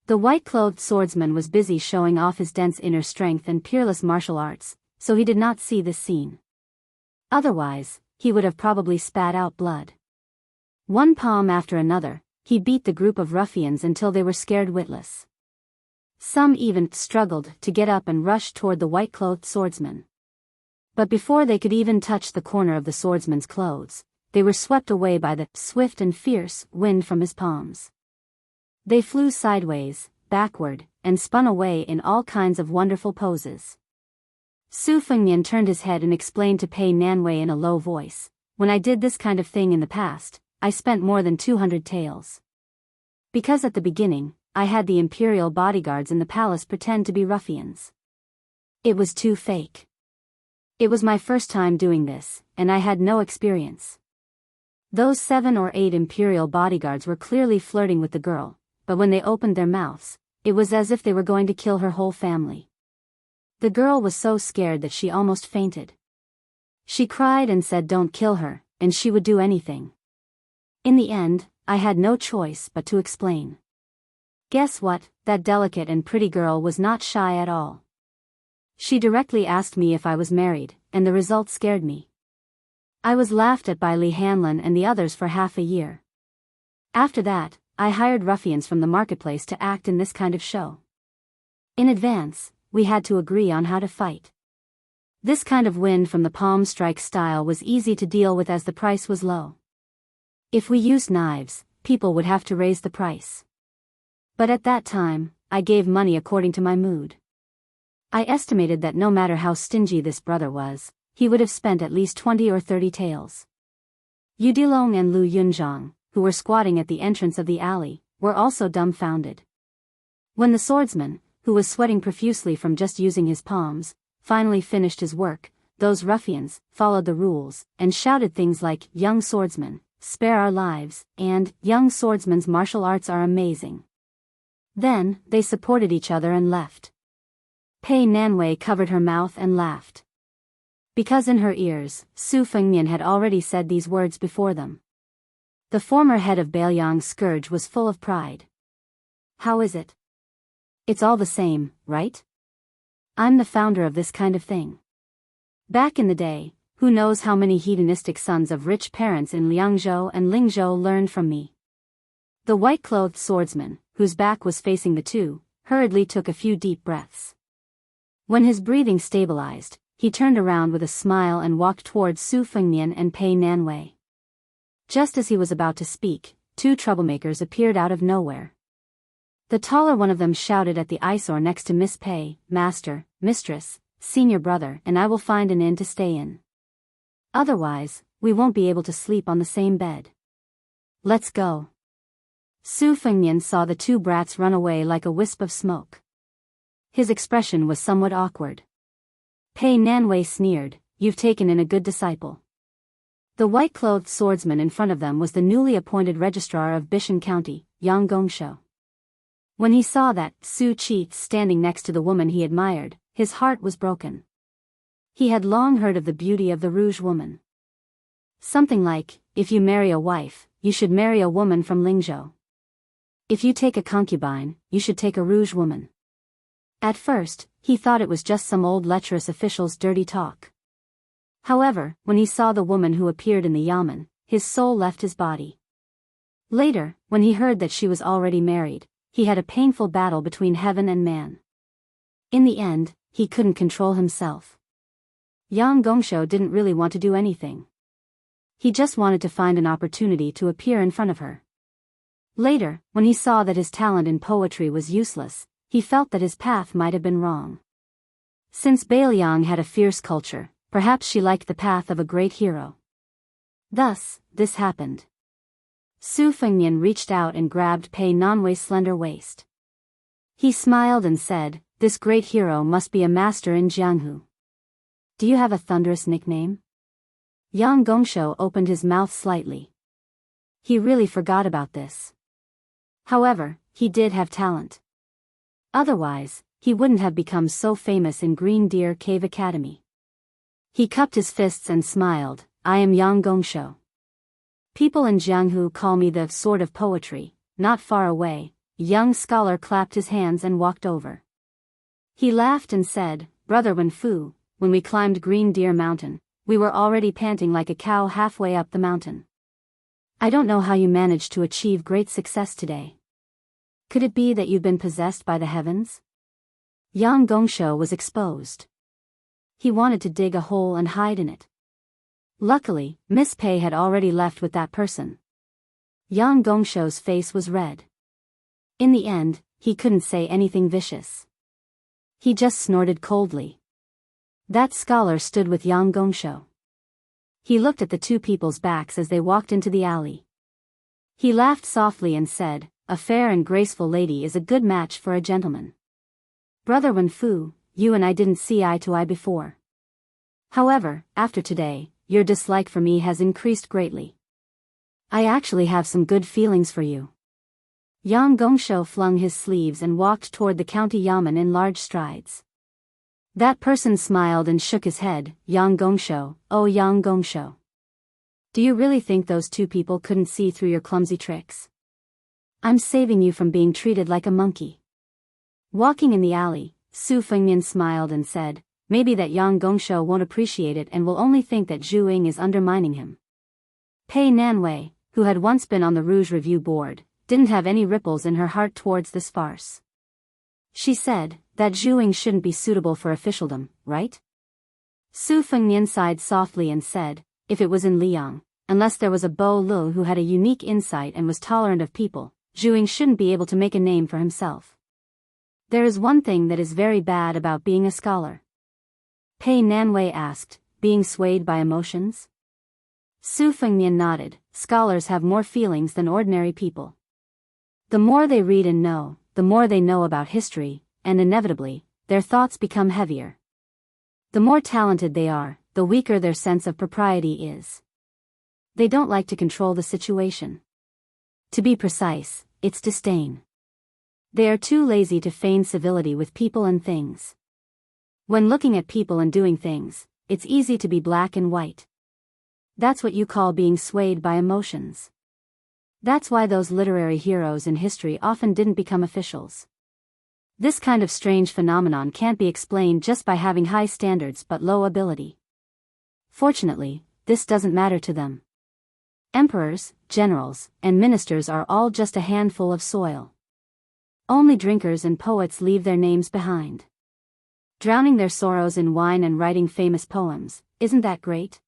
The white-clothed swordsman was busy showing off his dense inner strength and peerless martial arts, so he did not see this scene. Otherwise, he would have probably spat out blood. One palm after another, he beat the group of ruffians until they were scared witless. Some even struggled to get up and rush toward the white-clothed swordsman. But before they could even touch the corner of the swordsman's clothes, they were swept away by the swift and fierce wind from his palms. They flew sideways, backward, and spun away in all kinds of wonderful poses. Su Fengnian turned his head and explained to Pei Nanwei in a low voice, "When I did this kind of thing in the past, I spent more than 200 taels. Because at the beginning, I had the imperial bodyguards in the palace pretend to be ruffians. It was too fake. It was my first time doing this, and I had no experience. Those 7 or 8 imperial bodyguards were clearly flirting with the girl, but when they opened their mouths, it was as if they were going to kill her whole family. The girl was so scared that she almost fainted. She cried and said don't kill her, and she would do anything. In the end, I had no choice but to explain. Guess what, that delicate and pretty girl was not shy at all. She directly asked me if I was married, and the result scared me. I was laughed at by Li Hanlin and the others for half a year. After that, I hired ruffians from the marketplace to act in this kind of show. In advance, we had to agree on how to fight. This kind of wind from the palm strike style was easy to deal with as the price was low. If we used knives, people would have to raise the price. But at that time, I gave money according to my mood. I estimated that no matter how stingy this brother was, he would have spent at least 20 or 30 taels. Yu Dilong and Lu Yunzhang, who were squatting at the entrance of the alley, were also dumbfounded. When the swordsman, who was sweating profusely from just using his palms, finally finished his work, those ruffians followed the rules and shouted things like, "Young swordsman, spare our lives," and "Young swordsman's martial arts are amazing." Then, they supported each other and left. Pei Nanwei covered her mouth and laughed. Because in her ears, Su Fengnian had already said these words before them. The former head of Bailiang's scourge was full of pride. "How is it? It's all the same, right? I'm the founder of this kind of thing. Back in the day, who knows how many hedonistic sons of rich parents in Liangzhou and Lingzhou learned from me." The white-clothed swordsman, whose back was facing the two, hurriedly took a few deep breaths. When his breathing stabilized, he turned around with a smile and walked towards Su Fengnian and Pei Nanwei. Just as he was about to speak, 2 troublemakers appeared out of nowhere. The taller one of them shouted at the eyesore next to Miss Pei, "Master, mistress, senior brother, and I will find an inn to stay in. Otherwise, we won't be able to sleep on the same bed. Let's go." Su Fengnian saw the 2 brats run away like a wisp of smoke. His expression was somewhat awkward. Pei Nanwei sneered, "You've taken in a good disciple." The white-clothed swordsman in front of them was the newly appointed registrar of Bishan County, Yang Gongshou. When he saw that Su Qi standing next to the woman he admired, his heart was broken. He had long heard of the beauty of the Rouge woman. Something like, if you marry a wife, you should marry a woman from Lingzhou. If you take a concubine, you should take a Rouge woman. At first, he thought it was just some old lecherous official's dirty talk. However, when he saw the woman who appeared in the yamen, his soul left his body. Later, when he heard that she was already married, he had a painful battle between heaven and man. In the end, he couldn't control himself. Yang Gongshou didn't really want to do anything. He just wanted to find an opportunity to appear in front of her. Later, when he saw that his talent in poetry was useless, he felt that his path might have been wrong. Since Bailiang had a fierce culture, perhaps she liked the path of a great hero. Thus, this happened. Su Fengnian reached out and grabbed Pei Nanwei's slender waist. He smiled and said, "This great hero must be a master in Jianghu. Do you have a thunderous nickname?" Yang Gongshou opened his mouth slightly. He really forgot about this. However, he did have talent. Otherwise, he wouldn't have become so famous in Green Deer Cave Academy. He cupped his fists and smiled, "I am Yang Gongshou. People in Jianghu call me the Sword of Poetry." Not far away, a young scholar clapped his hands and walked over. He laughed and said, "Brother Wenfu, when we climbed Green Deer Mountain, we were already panting like a cow halfway up the mountain. I don't know how you managed to achieve great success today. Could it be that you've been possessed by the heavens?" Yang Gongshou was exposed. He wanted to dig a hole and hide in it. Luckily, Miss Pei had already left with that person. Yang Gongshou's face was red. In the end, he couldn't say anything vicious. He just snorted coldly. That scholar stood with Yang Gongshou. He looked at the two people's backs as they walked into the alley. He laughed softly and said, "A fair and graceful lady is a good match for a gentleman. Brother Wenfu, you and I didn't see eye to eye before. However, after today, your dislike for me has increased greatly. I actually have some good feelings for you." Yang Gongshou flung his sleeves and walked toward the county yamen in large strides. That person smiled and shook his head. "Yang Gongshou, oh Yang Gongshou. Do you really think those two people couldn't see through your clumsy tricks? I'm saving you from being treated like a monkey." Walking in the alley, Su Fengnian smiled and said, "Maybe that Yang Gongshou won't appreciate it and will only think that Zhu Ying is undermining him." Pei Nanwei, who had once been on the Rouge Review board, didn't have any ripples in her heart towards this farce. She said, "That Zhu Ying shouldn't be suitable for officialdom, right?" Su Fengnian sighed softly and said, "If it was in Liang, unless there was a Bo Lu who had a unique insight and was tolerant of people, Zhu Ying shouldn't be able to make a name for himself. There is one thing that is very bad about being a scholar." Pei Nanwei asked, "Being swayed by emotions?" Su Fengnian nodded. "Scholars have more feelings than ordinary people. The more they read and know, the more they know about history, and inevitably, their thoughts become heavier. The more talented they are, the weaker their sense of propriety is. They don't like to control the situation. To be precise, it's disdain. They are too lazy to feign civility with people and things. When looking at people and doing things, it's easy to be black and white. That's what you call being swayed by emotions. That's why those literary heroes in history often didn't become officials. This kind of strange phenomenon can't be explained just by having high standards but low ability. Fortunately, this doesn't matter to them. Emperors, generals, and ministers are all just a handful of soil. Only drinkers and poets leave their names behind. Drowning their sorrows in wine and writing famous poems, isn't that great?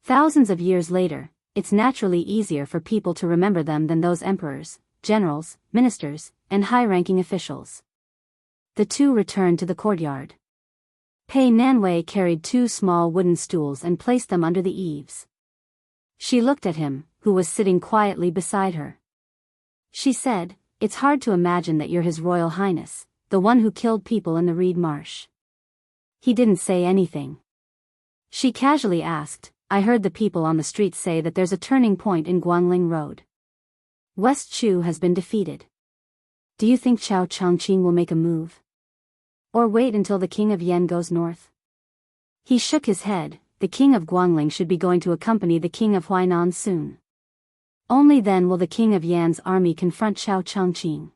Thousands of years later, it's naturally easier for people to remember them than those emperors, generals, ministers, and high-ranking officials. The two returned to the courtyard. Pei Nanwei carried two small wooden stools and placed them under the eaves. She looked at him, who was sitting quietly beside her. She said, "It's hard to imagine that you're His Royal Highness, the one who killed people in the Reed Marsh." He didn't say anything. She casually asked, "I heard the people on the street say that there's a turning point in Guangling Road. West Chu has been defeated. Do you think Chao Chongqing will make a move? Or wait until the king of Yan goes north?" He shook his head. "The king of Guangling should be going to accompany the king of Huainan soon. Only then will the king of Yan's army confront Chao Chongqing."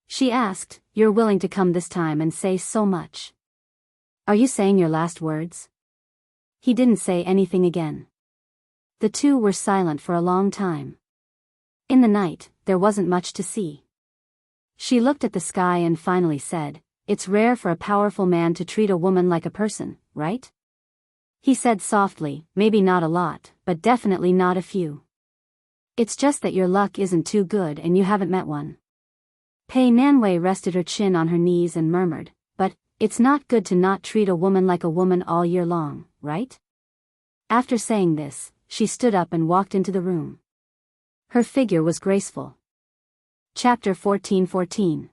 She asked, "You're willing to come this time and say so much? Are you saying your last words?" He didn't say anything again. The two were silent for a long time. In the night, there wasn't much to see. She looked at the sky and finally said, "It's rare for a powerful man to treat a woman like a person, right?" He said softly, "Maybe not a lot, but definitely not a few. It's just that your luck isn't too good and you haven't met one." Pei Nanwei rested her chin on her knees and murmured, "But, it's not good to not treat a woman like a woman all year long, right?" After saying this, she stood up and walked into the room. Her figure was graceful. Chapter 14:14.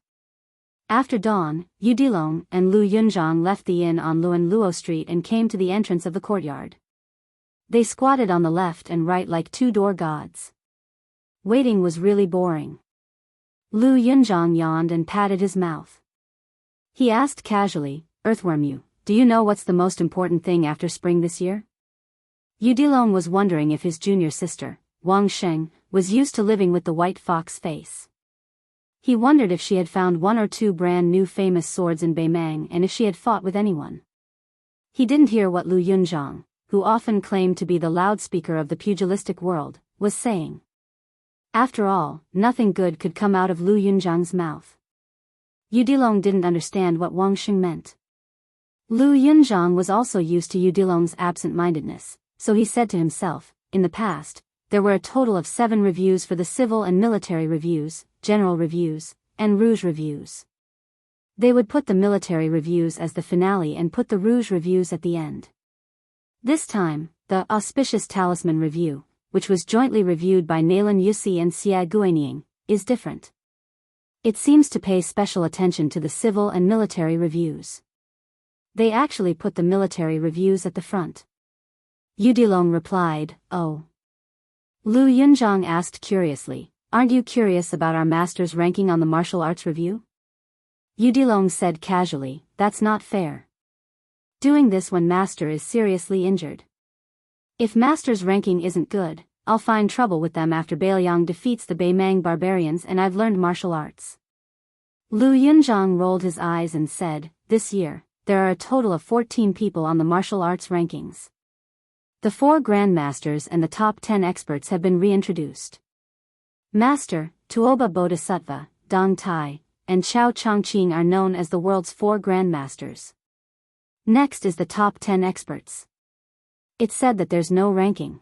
After dawn, Yu Dilong and Lu Yunzhang left the inn on Luan Luo Street and came to the entrance of the courtyard. They squatted on the left and right like two door gods. Waiting was really boring. Lu Yunzhang yawned and patted his mouth. He asked casually, "Earthworm you, do you know what's the most important thing after spring this year?" Yu Dilong was wondering if his junior sister, Wang Sheng, was used to living with the white fox face. He wondered if she had found one or two brand new famous swords in Beimang and if she had fought with anyone. He didn't hear what Lu Yunzhang, who often claimed to be the loudspeaker of the pugilistic world, was saying. After all, nothing good could come out of Lu Yunzhang's mouth. Yu Dilong didn't understand what Wang Sheng meant. Lu Yunzhang was also used to Yu Dilong's absent-mindedness, so he said to himself, in the past, there were a total of 7 reviews for the civil and military reviews, general reviews, and rouge reviews. They would put the military reviews as the finale and put the rouge reviews at the end. This time, the Auspicious Talisman Review, which was jointly reviewed by Nailan Yussi and Xia Guinying, is different. It seems to pay special attention to the civil and military reviews. They actually put the military reviews at the front. Yudilong replied, "Oh." Lu Yunzhang asked curiously, "Aren't you curious about our master's ranking on the martial arts review?" Yudilong said casually, "That's not fair. Doing this when master is seriously injured. If master's ranking isn't good, I'll find trouble with them after Bailiang defeats the Beimang barbarians and I've learned martial arts." Lu Yunzhang rolled his eyes and said, "This year, there are a total of 14 people on the martial arts rankings. The 4 grandmasters and the top 10 experts have been reintroduced. Master, Tuoba Bodhisattva, Dong Tai, and Chao Chongqing are known as the world's 4 grandmasters. Next is the top 10 experts. It's said that there's no ranking.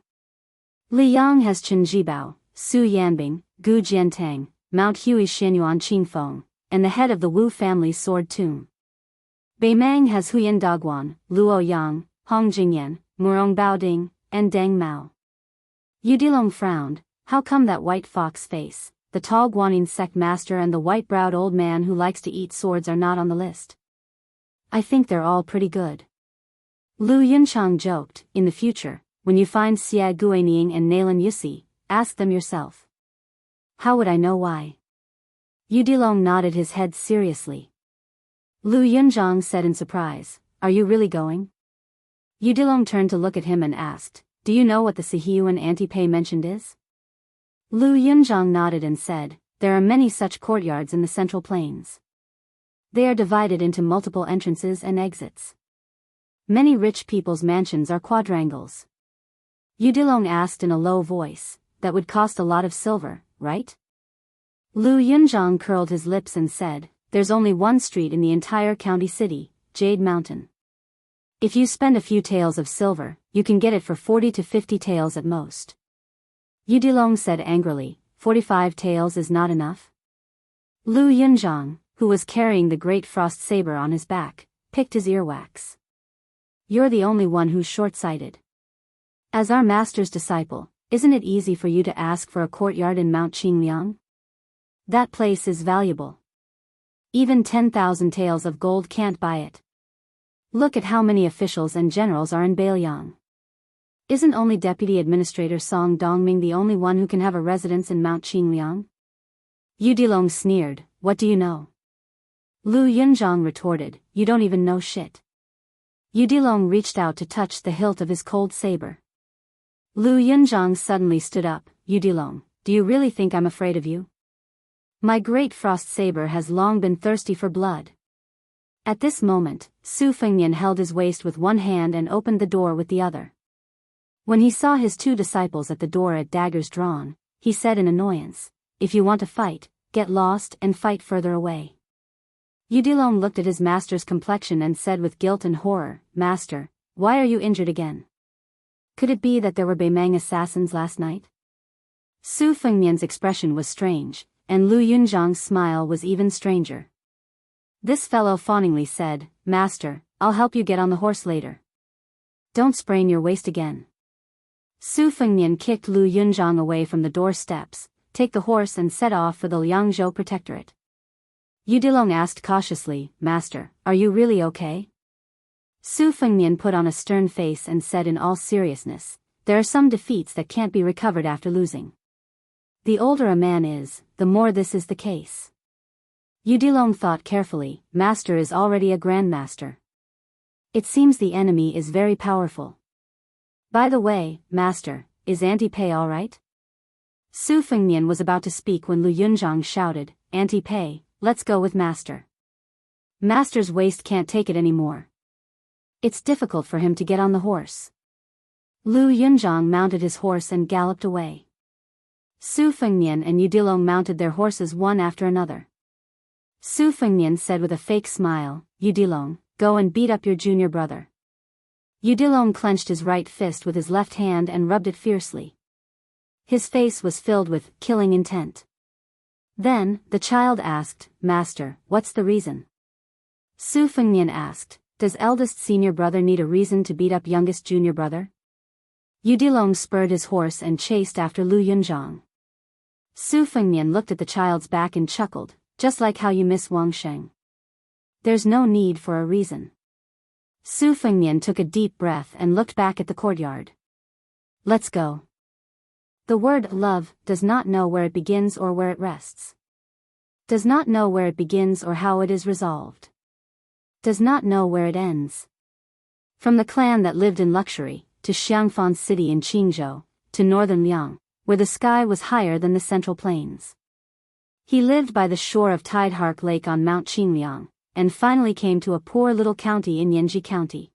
Li Yang has Chen Jibao, Su Yanbing, Gu Jiantang, Mount Hui Xianyuan Qingfeng, and the head of the Wu family's sword tomb. Beimang has Huyan Daguan, Luo Yang, Hong Jingyan, Murong Baoding, and Deng Mao." Yudilong frowned. How come that white fox face, the tall Guanyin sect master and the white-browed old man who likes to eat swords are not on the list? I think they're all pretty good. Lu Yunchang joked, "In the future, when you find Xia Guinying and Nailan Yussi, ask them yourself." "How would I know why?" Yudilong nodded his head seriously. Lu Yunzhang said in surprise, "Are you really going?" Yudilong turned to look at him and asked, "Do you know what the Sihyuan Antipei mentioned is?" Lu Yunzhang nodded and said, "There are many such courtyards in the Central Plains. They are divided into multiple entrances and exits. Many rich people's mansions are quadrangles." Yudilong asked in a low voice, "That would cost a lot of silver, right?" Lu Yunzhang curled his lips and said, "There's only one street in the entire county city, Jade Mountain. If you spend a few taels of silver, you can get it for 40 to 50 taels at most." Yudilong said angrily, 45 taels is not enough?" Lu Yunzhang, who was carrying the great frost saber on his back, picked his earwax. "You're the only one who's short-sighted. As our master's disciple, isn't it easy for you to ask for a courtyard in Mount Qingliang? That place is valuable. Even 10,000 taels of gold can't buy it. Look at how many officials and generals are in Bailiang. Isn't only Deputy Administrator Song Dongming the only one who can have a residence in Mount Qingliang?" Yudilong sneered, "What do you know?" Lu Yunzhang retorted, "You don't even know shit." Yudilong reached out to touch the hilt of his cold saber. Lu Yunzhang suddenly stood up. "Yudilong, do you really think I'm afraid of you? My great frost saber has long been thirsty for blood." At this moment, Su Fengnian held his waist with one hand and opened the door with the other. When he saw his 2 disciples at the door at daggers drawn, he said in annoyance, "If you want to fight, get lost and fight further away." Yudilong looked at his master's complexion and said with guilt and horror, "Master, why are you injured again? Could it be that there were Beimang assassins last night?" Su Fengnian's expression was strange, and Lu Yunzhang's smile was even stranger. This fellow fawningly said, "Master, I'll help you get on the horse later. Don't sprain your waist again." Su Fengnian kicked Lu Yunzhang away from the doorsteps, "Take the horse and set off for the Liangzhou Protectorate." Yudilong asked cautiously, "Master, are you really okay?" Su Fengnian put on a stern face and said in all seriousness, "There are some defeats that can't be recovered after losing. The older a man is, the more this is the case." Yudilong thought carefully, "Master is already a grandmaster. It seems the enemy is very powerful. By the way, Master, is Antipei all right?" Su Fengnian was about to speak when Lu Yunzhang shouted, "Antipei, let's go with Master. Master's waist can't take it anymore. It's difficult for him to get on the horse." Lu Yunzhang mounted his horse and galloped away. Su Fengnian and Yudilong mounted their horses one after another. Su Fengnian said with a fake smile, "Yudilong, go and beat up your junior brother." Yudilong clenched his right fist with his left hand and rubbed it fiercely. His face was filled with killing intent. Then, the child asked, "Master, what's the reason?" Su Fengnian asked, does eldest senior brother need a reason to beat up youngest junior brother? Yu Dilong spurred his horse and chased after Lu Yunzhang. Su Fengnian looked at the child's back and chuckled, just like how you miss Wang Sheng. There's no need for a reason. Su Fengnian took a deep breath and looked back at the courtyard. Let's go. The word love does not know where it begins or where it rests. Does not know where it begins or how it is resolved. Does not know where it ends. From the clan that lived in luxury, to Xiangfan City in Qingzhou, to northern Liang, where the sky was higher than the central plains. He lived by the shore of Tidehark Lake on Mount Qingliang, and finally came to a poor little county in Yanji County.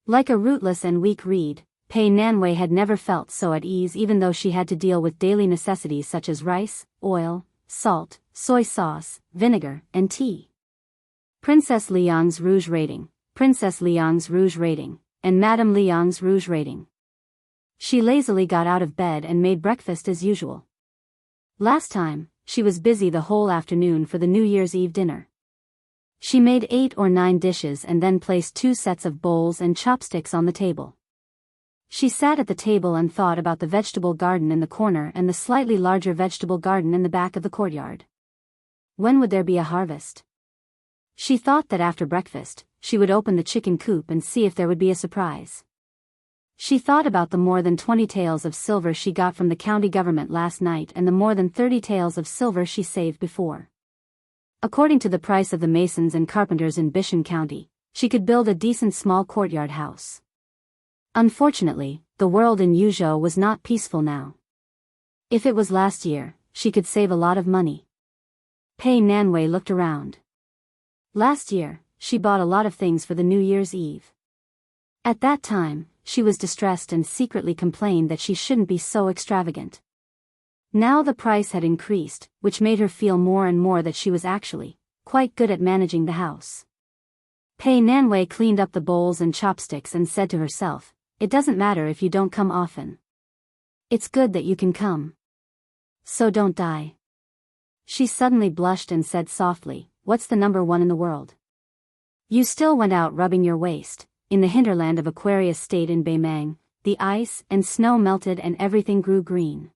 Like a rootless and weak reed, Pei Nanwei had never felt so at ease even though she had to deal with daily necessities such as rice, oil, salt, soy sauce, vinegar, and tea. Princess Liang's Rouge Rating, Princess Liang's Rouge Rating, and Madame Liang's Rouge Rating. She lazily got out of bed and made breakfast as usual. Last time, she was busy the whole afternoon for the New Year's Eve dinner. She made 8 or 9 dishes and then placed 2 sets of bowls and chopsticks on the table. She sat at the table and thought about the vegetable garden in the corner and the slightly larger vegetable garden in the back of the courtyard. When would there be a harvest? She thought that after breakfast, she would open the chicken coop and see if there would be a surprise. She thought about the more than 20 taels of silver she got from the county government last night and the more than 30 taels of silver she saved before. According to the price of the masons and carpenters in Bishan County, she could build a decent small courtyard house. Unfortunately, the world in Yuzhou was not peaceful now. If it was last year, she could save a lot of money. Pei Nanwei looked around. Last year, she bought a lot of things for the New Year's Eve. At that time, she was distressed and secretly complained that she shouldn't be so extravagant. Now the price had increased, which made her feel more and more that she was actually quite good at managing the house. Pei Nanwei cleaned up the bowls and chopsticks and said to herself, it doesn't matter if you don't come often. It's good that you can come. So don't die. She suddenly blushed and said softly, what's the number 1 in the world? You still went out rubbing your waist. In the hinterland of Aquarius State in Beimang, the ice and snow melted and everything grew green.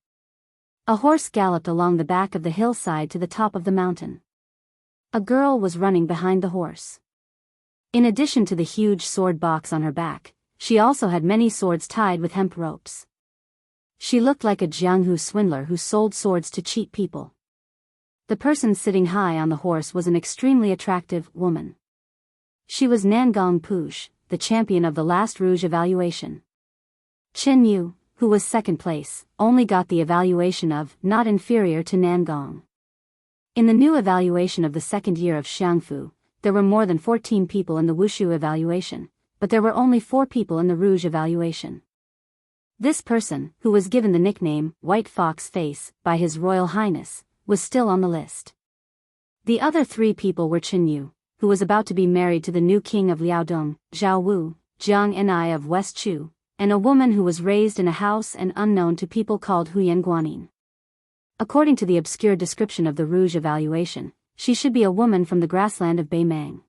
A horse galloped along the back of the hillside to the top of the mountain. A girl was running behind the horse. In addition to the huge sword box on her back, she also had many swords tied with hemp ropes. She looked like a Jianghu swindler who sold swords to cheat people. The person sitting high on the horse was an extremely attractive woman. She was Nangong Push, the champion of the last Rouge evaluation. Qin Yu, who was second place, only got the evaluation of not inferior to Nangong. In the new evaluation of the second year of Xiangfu, there were more than 14 people in the Wushu evaluation, but there were only 4 people in the Rouge evaluation. This person, who was given the nickname White Fox Face by His Royal Highness, was still on the list. The other 3 people were Qin Yu, who was about to be married to the new king of Liaodong, Zhao Wu, Jiang Enai of West Chu, and a woman who was raised in a house and unknown to people called Huyan Guanin. According to the obscure description of the Rouge evaluation, she should be a woman from the grassland of Beimang.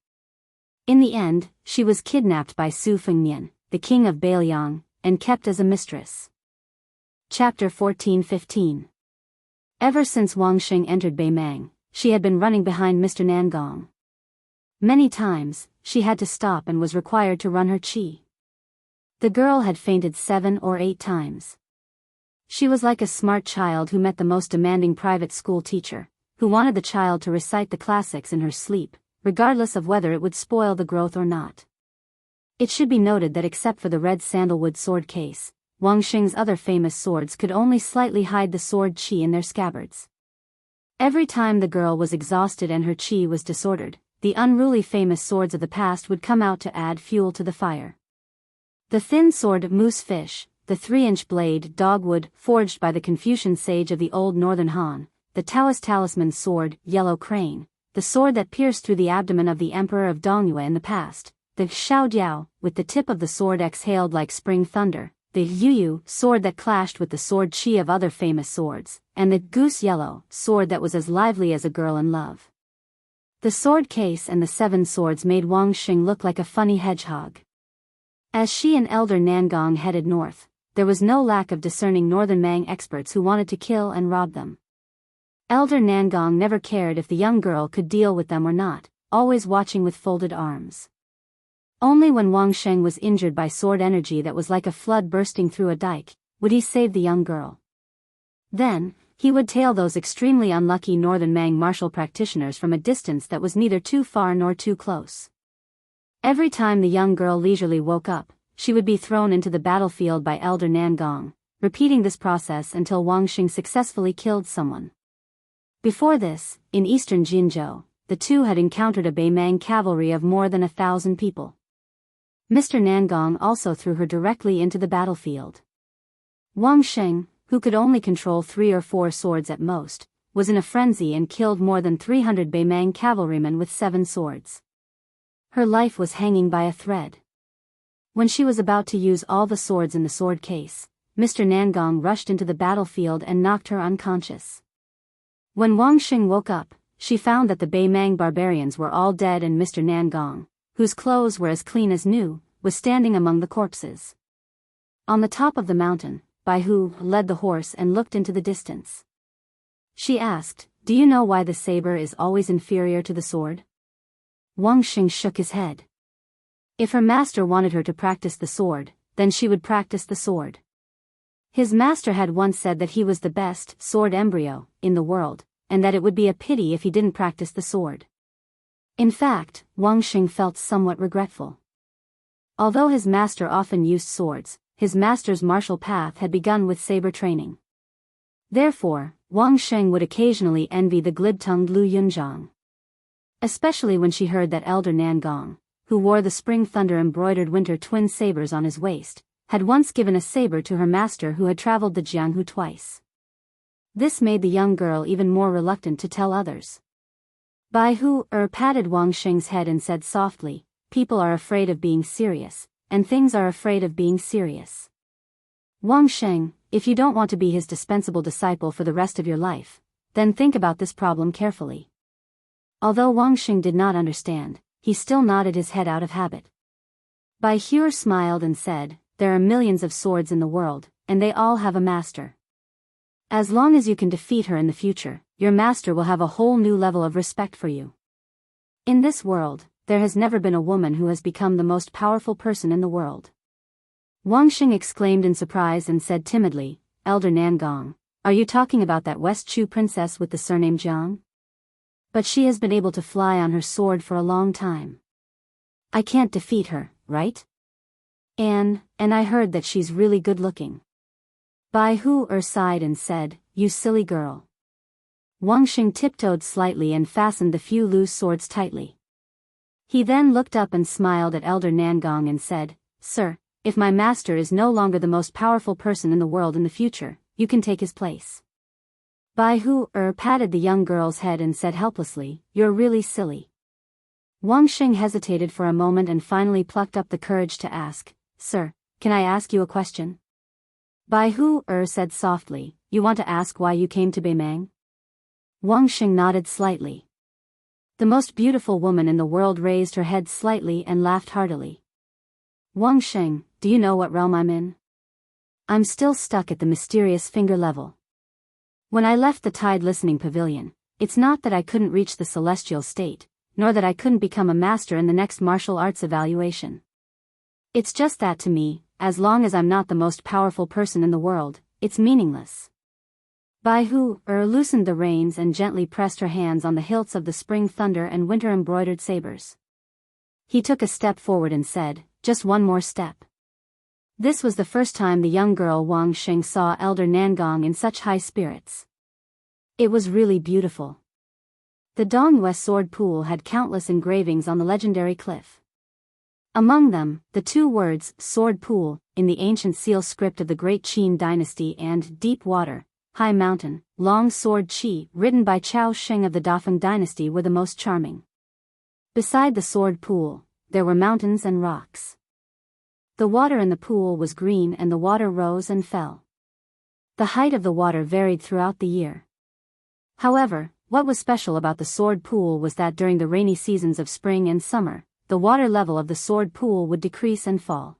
In the end, she was kidnapped by Su Fengnian, the king of Beiliang, and kept as a mistress. Chapter 14-15. Ever since Wang Sheng entered Beimang, she had been running behind Mr. Nangong. Many times, she had to stop and was required to run her qi. The girl had fainted 7 or 8 times. She was like a smart child who met the most demanding private school teacher, who wanted the child to recite the classics in her sleep, regardless of whether it would spoil the growth or not. It should be noted that except for the red sandalwood sword case, Wang Sheng's other famous swords could only slightly hide the sword qi in their scabbards. Every time the girl was exhausted and her qi was disordered, the unruly famous swords of the past would come out to add fuel to the fire. The thin sword Moose Fish, the 3-inch blade Dogwood forged by the Confucian sage of the old northern Han, the Taoist talisman sword Yellow Crane, the sword that pierced through the abdomen of the emperor of Dongyue in the past, the Xiaodiao, with the tip of the sword exhaled like spring thunder, the Yuyu sword that clashed with the sword qi of other famous swords, and the Goose Yellow sword that was as lively as a girl in love. The sword case and the 7 swords made Wang Xing look like a funny hedgehog. As she and Elder Nangong headed north, there was no lack of discerning Northern Mang experts who wanted to kill and rob them. Elder Nangong never cared if the young girl could deal with them or not, always watching with folded arms. Only when Wang Xing was injured by sword energy that was like a flood bursting through a dike, would he save the young girl. Then, he would tail those extremely unlucky Northern Mang martial practitioners from a distance that was neither too far nor too close. Every time the young girl leisurely woke up, she would be thrown into the battlefield by Elder Nangong, repeating this process until Wang Xing successfully killed someone. Before this, in eastern Jinzhou, the two had encountered a Beimang cavalry of more than 1,000 people. Mr. Nangong also threw her directly into the battlefield. Wang Xing, who could only control 3 or 4 swords at most, was in a frenzy and killed more than 300 Beimang cavalrymen with 7 swords. Her life was hanging by a thread. When she was about to use all the swords in the sword case, Mr. Nangong rushed into the battlefield and knocked her unconscious. When Wang Xing woke up, she found that the Beimang barbarians were all dead and Mr. Nangong, whose clothes were as clean as new, was standing among the corpses. On the top of the mountain, Bai Hu led the horse and looked into the distance. She asked, "Do you know why the saber is always inferior to the sword?" Wang Xing shook his head. If her master wanted her to practice the sword, then she would practice the sword. His master had once said that he was the best sword embryo in the world, and that it would be a pity if he didn't practice the sword. In fact, Wang Xing felt somewhat regretful. Although his master often used swords, his master's martial path had begun with saber training. Therefore, Wang Xing would occasionally envy the glib-tongued Lu Yunzhang. Especially when she heard that Elder Nangong, who wore the Spring Thunder embroidered winter twin sabers on his waist, had once given a saber to her master who had traveled the Jianghu twice. This made the young girl even more reluctant to tell others. Bai Hu patted Wang Xing's head and said softly, "People are afraid of being serious, and things are afraid of being serious. Wang Xing, if you don't want to be his dispensable disciple for the rest of your life, then think about this problem carefully." Although Wang Xing did not understand, he still nodded his head out of habit. Bai Hu smiled and said, "There are millions of swords in the world, and they all have a master. As long as you can defeat her in the future, your master will have a whole new level of respect for you. In this world, there has never been a woman who has become the most powerful person in the world." Wang Xing exclaimed in surprise and said timidly, "Elder Nangong, are you talking about that West Chu princess with the surname Jiang? But she has been able to fly on her sword for a long time. I can't defeat her, right? And I heard that she's really good looking." Bai Hu sighed and said, "You silly girl." Wang Xing tiptoed slightly and fastened the few loose swords tightly. He then looked up and smiled at Elder Nangong and said, "Sir, if my master is no longer the most powerful person in the world in the future, you can take his place." Bai Hu patted the young girl's head and said helplessly, "You're really silly." Wang Xing hesitated for a moment and finally plucked up the courage to ask, "Sir, can I ask you a question?" Bai Hu said softly, "You want to ask why you came to Beimang?" Wang Xing nodded slightly. The most beautiful woman in the world raised her head slightly and laughed heartily. "Wang Xing, do you know what realm I'm in? I'm still stuck at the mysterious finger level. When I left the Tide Listening Pavilion, it's not that I couldn't reach the celestial state, nor that I couldn't become a master in the next martial arts evaluation. It's just that to me, as long as I'm not the most powerful person in the world, it's meaningless." Bai Hu loosened the reins and gently pressed her hands on the hilts of the Spring Thunder and winter embroidered sabers. He took a step forward and said, "Just one more step." This was the first time the young girl Wang Xing saw Elder Nangong in such high spirits. It was really beautiful. The Dongyue sword pool had countless engravings on the legendary cliff. Among them, the 2 words, "sword pool," in the ancient seal script of the Great Qin dynasty and "deep water, high mountain, long sword Qi," written by Chao Sheng of the Dafeng dynasty, were the most charming. Beside the sword pool, there were mountains and rocks. The water in the pool was green and the water rose and fell. The height of the water varied throughout the year. However, What was special about the sword pool was that during the rainy seasons of spring and summer, the water level of the sword pool would decrease and fall.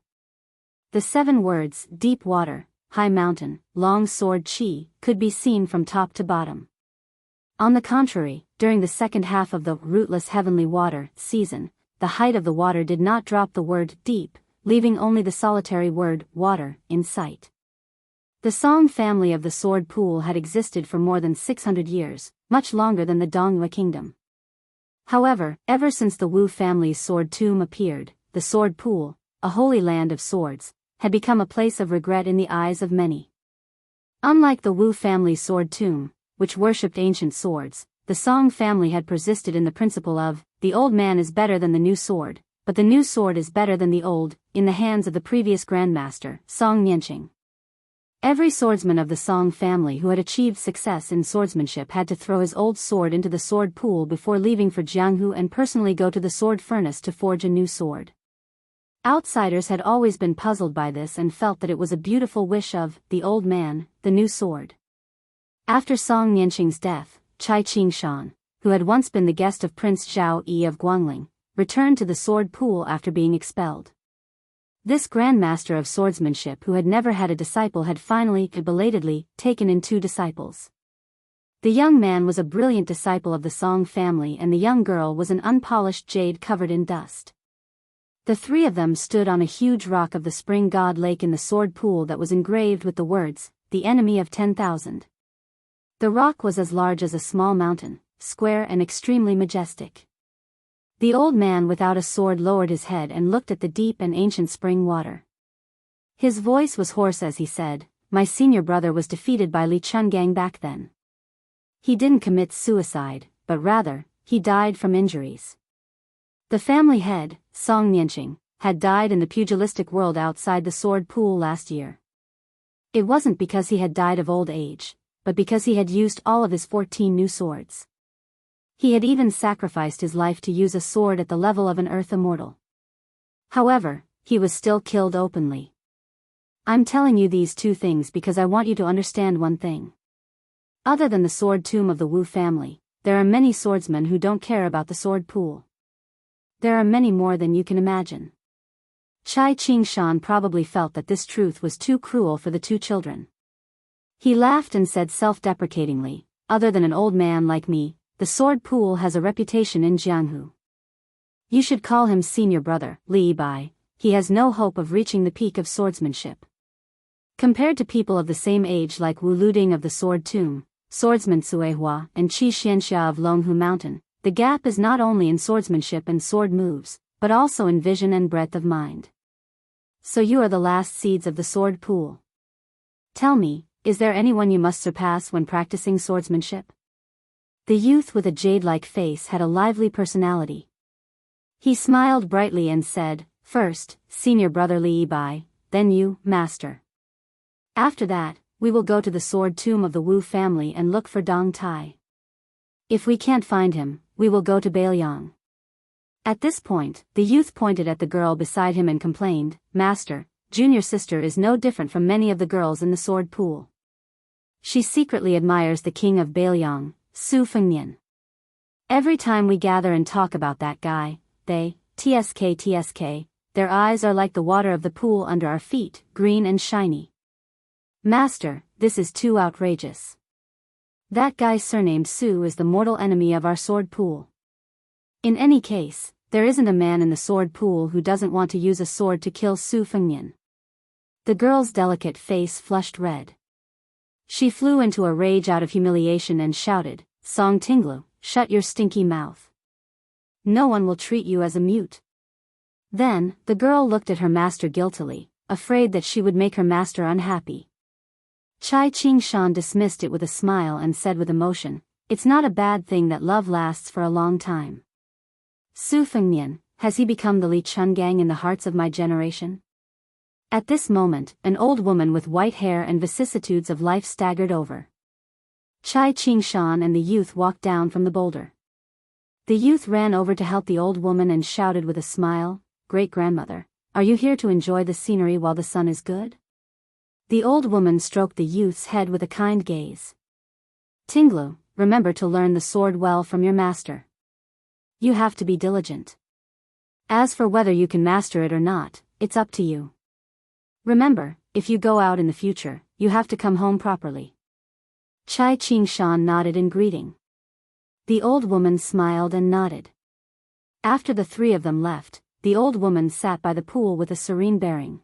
The 7 words, deep water, high mountain, long sword chi, could be seen from top to bottom. On the contrary, during the second half of the rootless heavenly water season, the height of the water did not drop the word deep, leaving only the solitary word water in sight. The Song family of the sword pool had existed for more than 600 years, much longer than the Dongyue kingdom. However, ever since the Wu family's sword tomb appeared, the sword pool, a holy land of swords, had become a place of regret in the eyes of many. Unlike the Wu family's sword tomb, which worshipped ancient swords, the Song family had persisted in the principle of, the old man is better than the new sword, but the new sword is better than the old, in the hands of the previous grandmaster, Song Nianqing. Every swordsman of the Song family who had achieved success in swordsmanship had to throw his old sword into the sword pool before leaving for Jianghu and personally go to the sword furnace to forge a new sword. Outsiders had always been puzzled by this and felt that it was a beautiful wish of, the old man, the new sword. After Song Nianqing's death, Chai Qingshan, who had once been the guest of Prince Zhao Yi of Guangling, returned to the sword pool after being expelled. This grandmaster of swordsmanship who had never had a disciple had finally, belatedly, taken in 2 disciples. The young man was a brilliant disciple of the Song family and the young girl was an unpolished jade covered in dust. The 3 of them stood on a huge rock of the spring god lake in the sword pool that was engraved with the words, the enemy of 10,000. The rock was as large as a small mountain, square and extremely majestic. The old man without a sword lowered his head and looked at the deep and ancient spring water. His voice was hoarse as he said, my senior brother was defeated by Li Chungang back then. He didn't commit suicide, but rather, he died from injuries. The family head, Song Nianqing, had died in the pugilistic world outside the sword pool last year. It wasn't because he had died of old age, but because he had used all of his 14 new swords. He had even sacrificed his life to use a sword at the level of an earth immortal. However, he was still killed openly. I'm telling you these 2 things because I want you to understand one thing. Other than the sword tomb of the Wu family, there are many swordsmen who don't care about the sword pool. There are many more than you can imagine. Chai Qingshan probably felt that this truth was too cruel for the 2 children. He laughed and said self-deprecatingly, other than an old man like me, the sword pool has a reputation in Jianghu. You should call him senior brother, Li Bai, he has no hope of reaching the peak of swordsmanship. Compared to people of the same age like Wu Luding of the Sword Tomb, swordsman Cui Hua and Qi Xianxia of Longhu Mountain, the gap is not only in swordsmanship and sword moves, but also in vision and breadth of mind. So you are the last seeds of the sword pool. Tell me, is there anyone you must surpass when practicing swordsmanship? The youth with a jade-like face had a lively personality. He smiled brightly and said, first, senior brother Li Bai, then you, master. After that, we will go to the sword tomb of the Wu family and look for Dong Tai. If we can't find him, we will go to Bailiang. At this point, the youth pointed at the girl beside him and complained, Master, junior sister is no different from many of the girls in the sword pool. She secretly admires the king of Bailiang, Su Fengnian. Every time we gather and talk about that guy, they, tsk, their eyes are like the water of the pool under our feet, green and shiny. Master, this is too outrageous. That guy surnamed Su is the mortal enemy of our sword pool. In any case, there isn't a man in the sword pool who doesn't want to use a sword to kill Su Fengnian. The girl's delicate face flushed red. She flew into a rage out of humiliation and shouted, Song Tinglu, shut your stinky mouth. No one will treat you as a mute. Then, the girl looked at her master guiltily, afraid that she would make her master unhappy. Chai Qingshan dismissed it with a smile and said with emotion, it's not a bad thing that love lasts for a long time. Su Fengnian, has he become the Li Chungang in the hearts of my generation? At this moment, an old woman with white hair and vicissitudes of life staggered over. Chai Qingshan and the youth walked down from the boulder. The youth ran over to help the old woman and shouted with a smile, Great-grandmother, are you here to enjoy the scenery while the sun is good? The old woman stroked the youth's head with a kind gaze. Tinglu, remember to learn the sword well from your master. You have to be diligent. As for whether you can master it or not, it's up to you. Remember, if you go out in the future, you have to come home properly. Chai Ching Shan nodded in greeting. The old woman smiled and nodded. After the three of them left, the old woman sat by the pool with a serene bearing.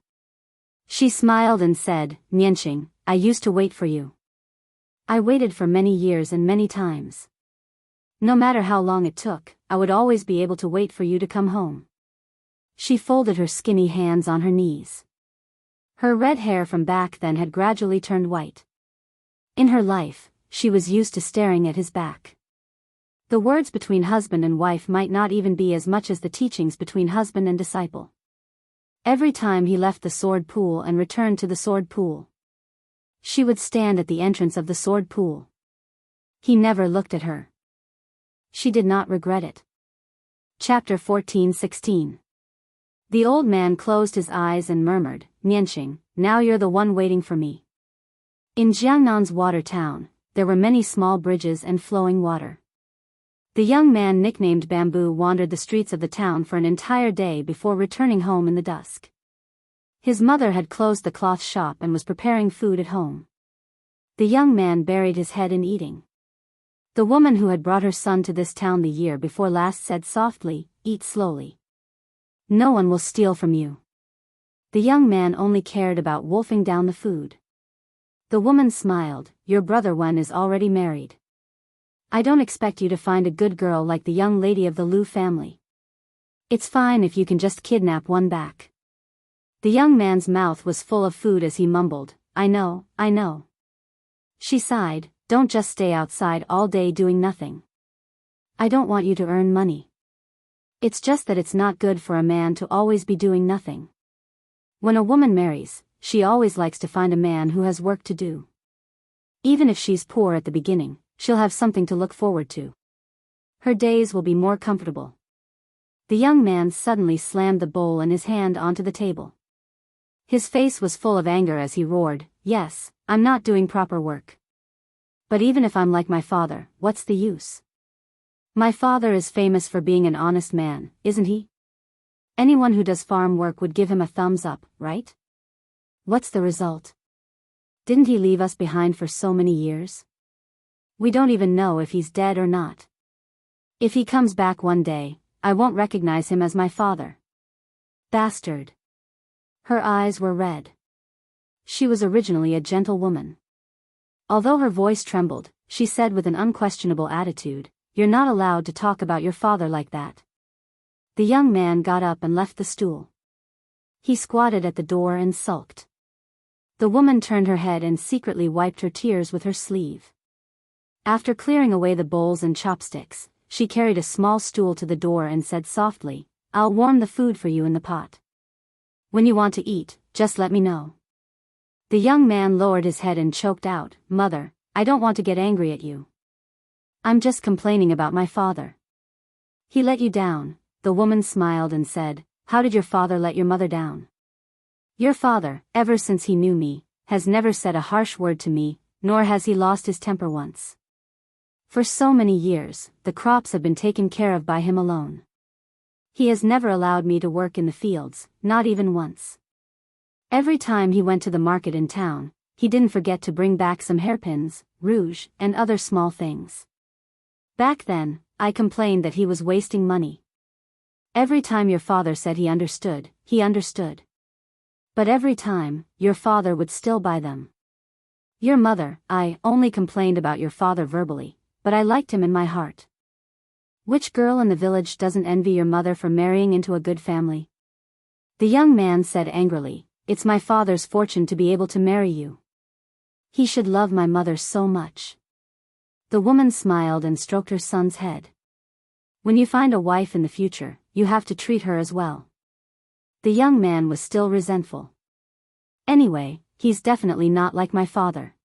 She smiled and said, "Nianqing, I used to wait for you. I waited for many years and many times. No matter how long it took, I would always be able to wait for you to come home." She folded her skinny hands on her knees. Her red hair from back then had gradually turned white. In her life, she was used to staring at his back. The words between husband and wife might not even be as much as the teachings between husband and disciple. Every time he left the sword pool and returned to the sword pool, she would stand at the entrance of the sword pool. He never looked at her. She did not regret it. Chapter 14:16. The old man closed his eyes and murmured, "Nianqing, now you're the one waiting for me." In Jiangnan's water town, there were many small bridges and flowing water. The young man nicknamed Bamboo wandered the streets of the town for an entire day before returning home in the dusk. His mother had closed the cloth shop and was preparing food at home. The young man buried his head in eating. The woman who had brought her son to this town the year before last said softly, "Eat slowly. No one will steal from you." The young man only cared about wolfing down the food. The woman smiled, "Your brother Wen is already married. I don't expect you to find a good girl like the young lady of the Liu family. It's fine if you can just kidnap one back." The young man's mouth was full of food as he mumbled, I know. She sighed, "Don't just stay outside all day doing nothing. I don't want you to earn money. It's just that it's not good for a man to always be doing nothing. When a woman marries, she always likes to find a man who has work to do. Even if she's poor at the beginning, she'll have something to look forward to. Her days will be more comfortable." The young man suddenly slammed the bowl in his hand onto the table. His face was full of anger as he roared, "Yes, I'm not doing proper work. But even if I'm like my father, what's the use? My father is famous for being an honest man, isn't he? Anyone who does farm work would give him a thumbs up, right? What's the result? Didn't he leave us behind for so many years? We don't even know if he's dead or not. If he comes back one day, I won't recognize him as my father. Bastard." Her eyes were red. She was originally a gentle woman. Although her voice trembled, she said with an unquestionable attitude, "You're not allowed to talk about your father like that." The young man got up and left the stool. He squatted at the door and sulked. The woman turned her head and secretly wiped her tears with her sleeve. After clearing away the bowls and chopsticks, she carried a small stool to the door and said softly, "I'll warm the food for you in the pot. When you want to eat, just let me know." The young man lowered his head and choked out, "Mother, I don't want to get angry at you. I'm just complaining about my father." "He let you down." The woman smiled and said, "How did your father let your mother down?" "Your father, ever since he knew me, has never said a harsh word to me, nor has he lost his temper once. For so many years, the crops have been taken care of by him alone. He has never allowed me to work in the fields, not even once. Every time he went to the market in town, he didn't forget to bring back some hairpins, rouge, and other small things. Back then, I complained that he was wasting money. Every time your father said he understood. But every time, your father would still buy them. Your mother, I only complained about your father verbally, but I liked him in my heart. Which girl in the village doesn't envy your mother for marrying into a good family?" The young man said angrily, "It's my father's fortune to be able to marry you. He should love my mother so much." The woman smiled and stroked her son's head. "When you find a wife in the future, you have to treat her as well." The young man was still resentful. "Anyway, he's definitely not like my father."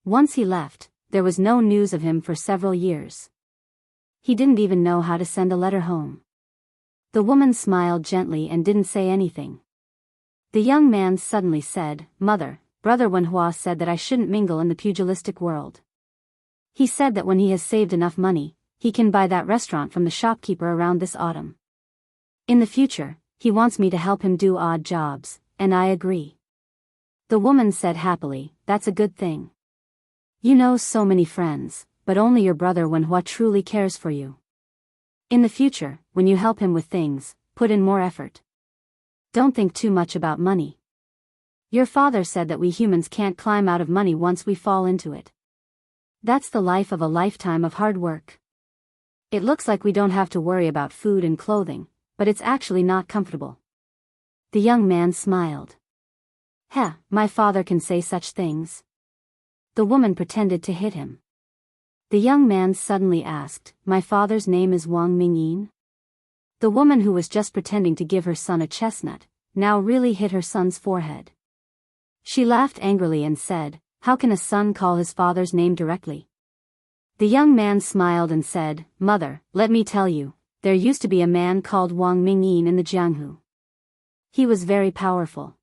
Once he left, there was no news of him for several years. He didn't even know how to send a letter home. The woman smiled gently and didn't say anything. The young man suddenly said, "Mother, Brother Wenhua said that I shouldn't mingle in the pugilistic world. He said that when he has saved enough money, he can buy that restaurant from the shopkeeper around this autumn. In the future, he wants me to help him do odd jobs, and I agree. The woman said happily, "That's a good thing. You know so many friends, but only your brother Wenhua truly cares for you. In the future, when you help him with things, put in more effort. Don't think too much about money. Your father said that we humans can't climb out of money once we fall into it. That's the life of a lifetime of hard work. It looks like we don't have to worry about food and clothing, but it's actually not comfortable." The young man smiled. "Heh, my father can say such things." The woman pretended to hit him. The young man suddenly asked, "My father's name is Wang Mingyin?" The woman, who was just pretending to give her son a chestnut, now really hit her son's forehead. She laughed angrily and said, "How can a son call his father's name directly?" The young man smiled and said, "Mother, let me tell you, there used to be a man called Wang Mingyin in the Jianghu. He was very powerful.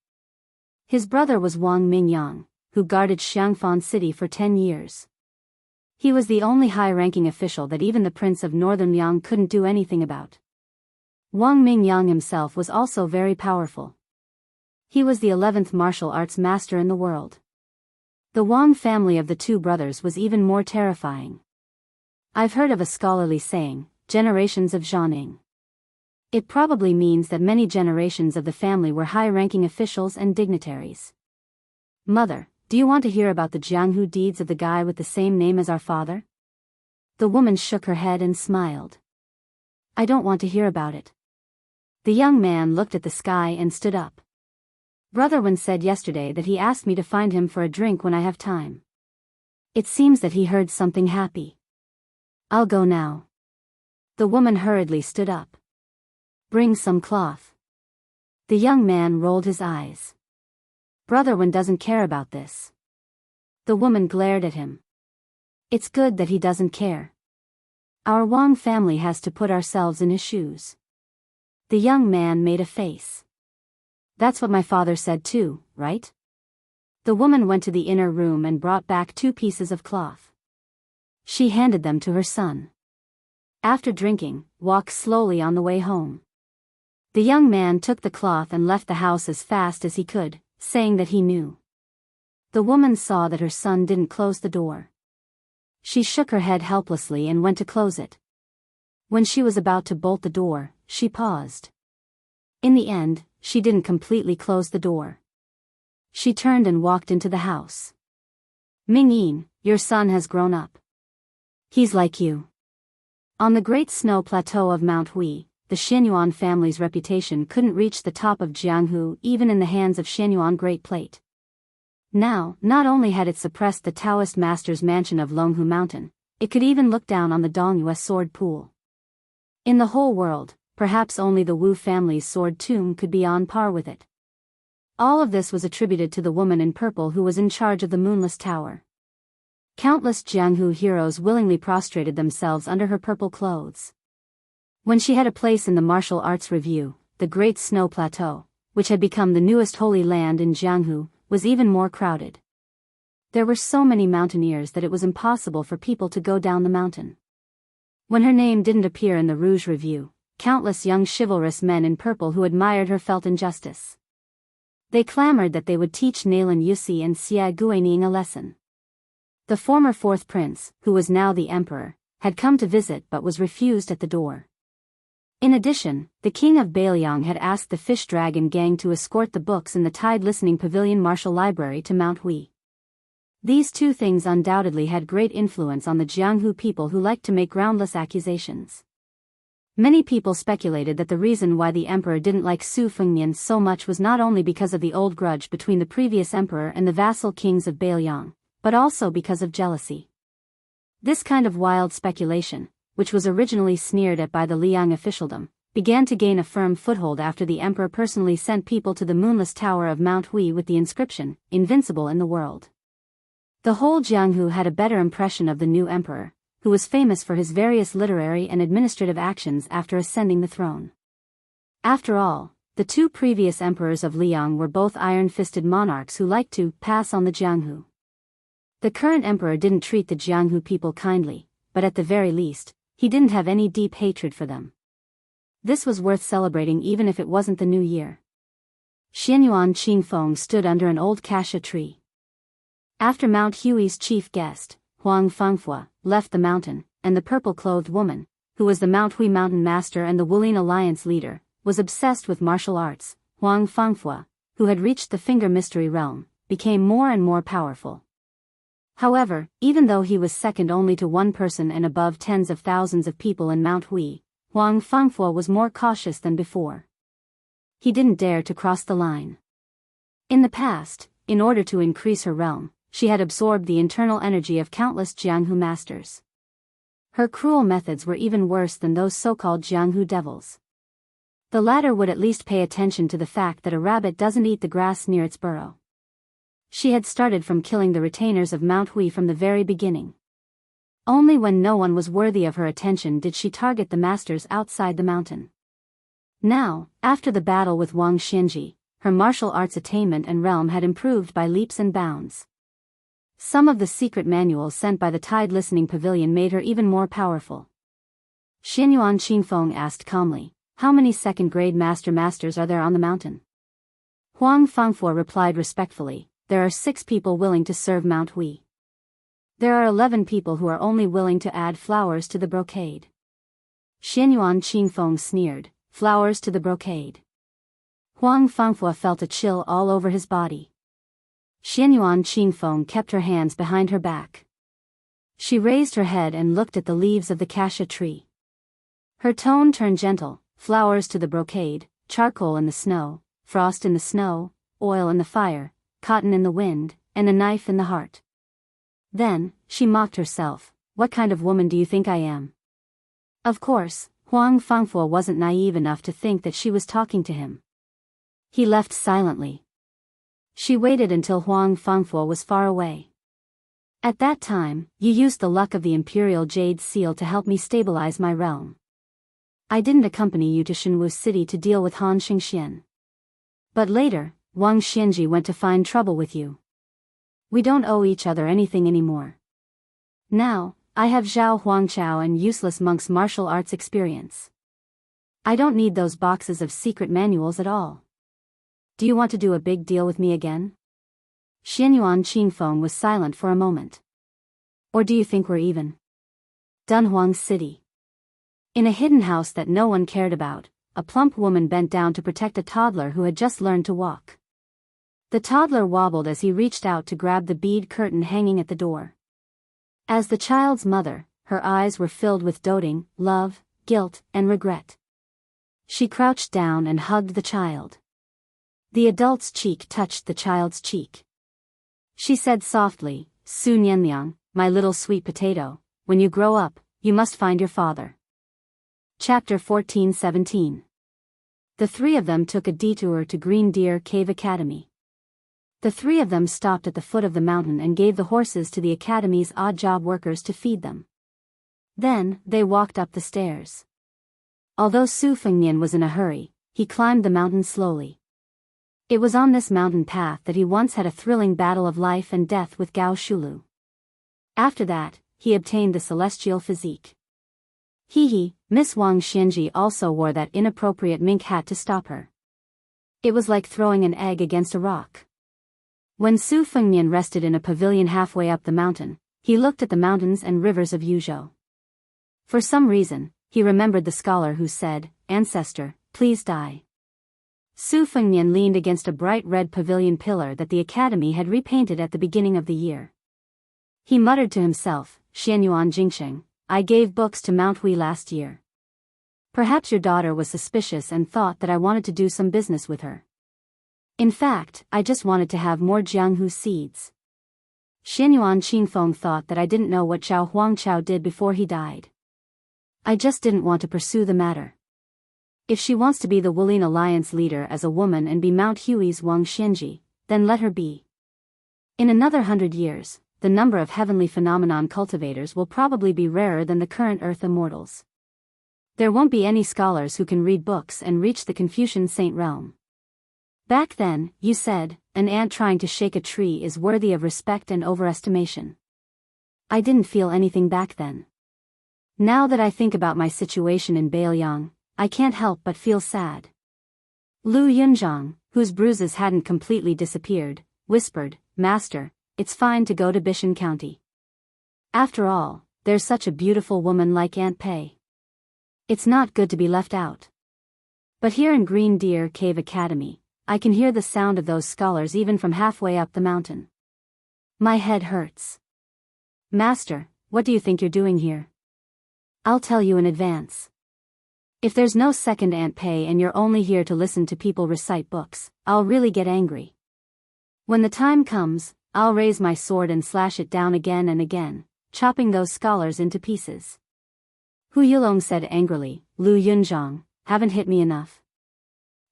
His brother was Wang Mingyang, who guarded Xiangfan City for 10 years. He was the only high-ranking official that even the prince of Northern Liang couldn't do anything about. Wang Mingyang himself was also very powerful. He was the 11th martial arts master in the world. The Wang family of the two brothers was even more terrifying. I've heard of a scholarly saying, generations of Zhaning. It probably means that many generations of the family were high-ranking officials and dignitaries. Mother, do you want to hear about the Jianghu deeds of the guy with the same name as our father?" The woman shook her head and smiled. "I don't want to hear about it." The young man looked at the sky and stood up. "Brother Wen said yesterday that he asked me to find him for a drink when I have time. It seems that he heard something happy. I'll go now." The woman hurriedly stood up. "Bring some cloth." The young man rolled his eyes. "Brother Wen doesn't care about this." The woman glared at him. "It's good that he doesn't care. Our Wang family has to put ourselves in his shoes." The young man made a face. "That's what my father said too, right?" The woman went to the inner room and brought back 2 pieces of cloth. She handed them to her son. After drinking, walk slowly on the way home. The young man took the cloth and left the house as fast as he could, saying that he knew. The woman saw that her son didn't close the door. She shook her head helplessly and went to close it. When she was about to bolt the door, she paused. In the end, she didn't completely close the door. She turned and walked into the house. "Mingyin, your son has grown up. He's like you." On the great snow plateau of Mount Hui, the Xianyuan family's reputation couldn't reach the top of Jianghu even in the hands of Xianyuan Great Plate. Now, not only had it suppressed the Taoist master's mansion of Longhu Mountain, it could even look down on the Dongyue sword pool. In the whole world, perhaps only the Wu family's sword tomb could be on par with it. All of this was attributed to the woman in purple who was in charge of the Moonless Tower. Countless Jianghu heroes willingly prostrated themselves under her purple clothes. When she had a place in the martial arts review, the Great Snow Plateau, which had become the newest holy land in Jianghu, was even more crowded. There were so many mountaineers that it was impossible for people to go down the mountain. When her name didn't appear in the Rouge Review, countless young chivalrous men in purple who admired her felt injustice. They clamored that they would teach Nalin Yusi and Xia Guining a lesson. The former 4th prince, who was now the emperor, had come to visit but was refused at the door. In addition, the king of Bailiang had asked the Fish Dragon gang to escort the books in the Tide Listening Pavilion Martial Library to Mount Hui. These 2 things undoubtedly had great influence on the Jianghu people who liked to make groundless accusations. Many people speculated that the reason why the emperor didn't like Su Fengmian so much was not only because of the old grudge between the previous emperor and the vassal kings of Bailiang, but also because of jealousy. This kind of wild speculation, which was originally sneered at by the Liang officialdom, began to gain a firm foothold after the emperor personally sent people to the Moonless Tower of Mount Hui with the inscription, "Invincible in the World." The whole Jianghu had a better impression of the new emperor, who was famous for his various literary and administrative actions after ascending the throne. After all, the 2 previous emperors of Liang were both iron-fisted monarchs who liked to pass on the Jianghu. The current emperor didn't treat the Jianghu people kindly, but at the very least, he didn't have any deep hatred for them. This was worth celebrating even if it wasn't the new year. Xianyuan Qingfeng stood under an old cassia tree. After Mount Hui's chief guest, Huang Fengfua, left the mountain, and the purple-clothed woman, who was the Mount Hui mountain master and the Wulin Alliance leader, was obsessed with martial arts, Huang Fengfua, who had reached the Finger Mystery Realm, became more and more powerful. However, even though he was second only to one person and above tens of thousands of people in Mount Hui, Huang Fengfua was more cautious than before. He didn't dare to cross the line. In the past, in order to increase her realm, she had absorbed the internal energy of countless Jianghu masters. Her cruel methods were even worse than those so-called Jianghu devils. The latter would at least pay attention to the fact that a rabbit doesn't eat the grass near its burrow. She had started from killing the retainers of Mount Hui from the very beginning. Only when no one was worthy of her attention did she target the masters outside the mountain. Now, after the battle with Wang Xianji, her martial arts attainment and realm had improved by leaps and bounds. Some of the secret manuals sent by the Tide Listening Pavilion made her even more powerful. Xianyuan Qingfeng asked calmly, "How many second-grade masters are there on the mountain?" Huang Fengfua replied respectfully, "There are 6 people willing to serve Mount Hui. There are 11 people who are only willing to add flowers to the brocade." Xianyuan Qingfeng sneered, "Flowers to the brocade." Huang Fengfua felt a chill all over his body. Xianyuan Qingfeng kept her hands behind her back. She raised her head and looked at the leaves of the cassia tree. Her tone turned gentle, "Flowers to the brocade, charcoal in the snow, frost in the snow, oil in the fire, cotton in the wind, and a knife in the heart." Then, she mocked herself, "What kind of woman do you think I am?" Of course, Huang Fengfua wasn't naive enough to think that she was talking to him. He left silently. She waited until Huang Fengfua was far away. "At that time, you used the luck of the Imperial Jade Seal to help me stabilize my realm. I didn't accompany you to Shenwu City to deal with Han Xingxian. But later, Wang Xianji went to find trouble with you. We don't owe each other anything anymore. Now, I have Zhao Huangchao and useless monk's martial arts experience. I don't need those boxes of secret manuals at all. Do you want to do a big deal with me again?" Xianyuan Qingfeng was silent for a moment. "Or do you think we're even?" Dunhuang City. In a hidden house that no one cared about, a plump woman bent down to protect a toddler who had just learned to walk. The toddler wobbled as he reached out to grab the bead curtain hanging at the door. As the child's mother, her eyes were filled with doting, love, guilt, and regret. She crouched down and hugged the child. The adult's cheek touched the child's cheek. She said softly, "Su Nianliang, my little sweet potato, when you grow up, you must find your father." Chapter 14-17. The 3 of them took a detour to Green Deer Cave Academy. The 3 of them stopped at the foot of the mountain and gave the horses to the academy's odd job workers to feed them. Then, they walked up the stairs. Although Su Fengnian was in a hurry, he climbed the mountain slowly. It was on this mountain path that he once had a thrilling battle of life and death with Gao Shulu. After that, he obtained the celestial physique. Miss Wang Xianji also wore that inappropriate mink hat to stop her. It was like throwing an egg against a rock. When Su Fengnian rested in a pavilion halfway up the mountain, he looked at the mountains and rivers of Yuzhou. For some reason, he remembered the scholar who said, "Ancestor, please die." Su Fengnian leaned against a bright red pavilion pillar that the academy had repainted at the beginning of the year. He muttered to himself, "Xianyuan Jingsheng, I gave books to Mount Hui last year. Perhaps your daughter was suspicious and thought that I wanted to do some business with her. In fact, I just wanted to have more Jianghu seeds. Xianyuan Qingfeng thought that I didn't know what Zhao Huangchao did before he died. I just didn't want to pursue the matter. If she wants to be the Wulin Alliance leader as a woman and be Mount Hui's Wang Xianji, then let her be. In another 100 years, the number of heavenly phenomenon cultivators will probably be rarer than the current Earth immortals. There won't be any scholars who can read books and reach the Confucian saint realm. Back then, you said, an ant trying to shake a tree is worthy of respect and overestimation. I didn't feel anything back then. Now that I think about my situation in Bailiang, I can't help but feel sad. Lu Yunzhang, whose bruises hadn't completely disappeared, whispered, "Master, it's fine to go to Bishan County. After all, there's such a beautiful woman like Aunt Pei. It's not good to be left out. But here in Green Deer Cave Academy, I can hear the sound of those scholars even from halfway up the mountain. My head hurts. Master, what do you think you're doing here? I'll tell you in advance. If there's no second Aunt Pei and you're only here to listen to people recite books, I'll really get angry. When the time comes, I'll raise my sword and slash it down again and again, chopping those scholars into pieces." Hu Yulong said angrily, "Lu Yunzhang, haven't hit me enough?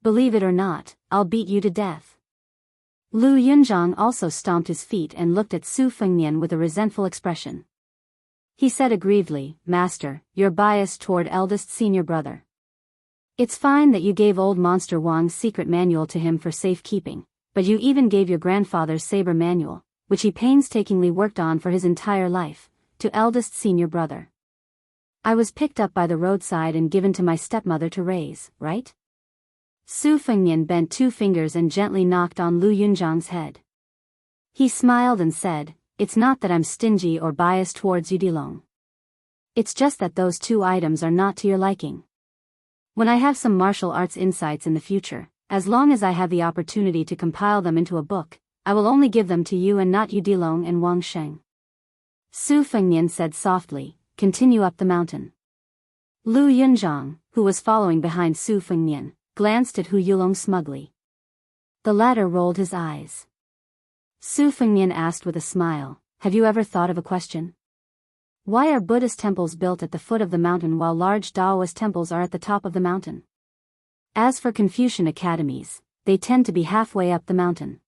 Believe it or not, I'll beat you to death." Lu Yunzhang also stomped his feet and looked at Su Fengnian with a resentful expression. He said aggrievedly, "Master, you're biased toward eldest senior brother. It's fine that you gave old Monster Wang's secret manual to him for safekeeping, but you even gave your grandfather's saber manual, which he painstakingly worked on for his entire life, to eldest senior brother. I was picked up by the roadside and given to my stepmother to raise, right?" Su Fengnian bent 2 fingers and gently knocked on Lu Yunzhang's head. He smiled and said, "It's not that I'm stingy or biased towards Yudilong. It's just that those 2 items are not to your liking. When I have some martial arts insights in the future, as long as I have the opportunity to compile them into a book, I will only give them to you and not Yudilong and Wang Sheng." Su Fengnian said softly, "Continue up the mountain." Lu Yunzhang, who was following behind Su Fengnian, glanced at Hu Yulong smugly. The latter rolled his eyes. Su Fengnian asked with a smile, "Have you ever thought of a question? Why are Buddhist temples built at the foot of the mountain while large Taoist temples are at the top of the mountain? As for Confucian academies, they tend to be halfway up the mountain."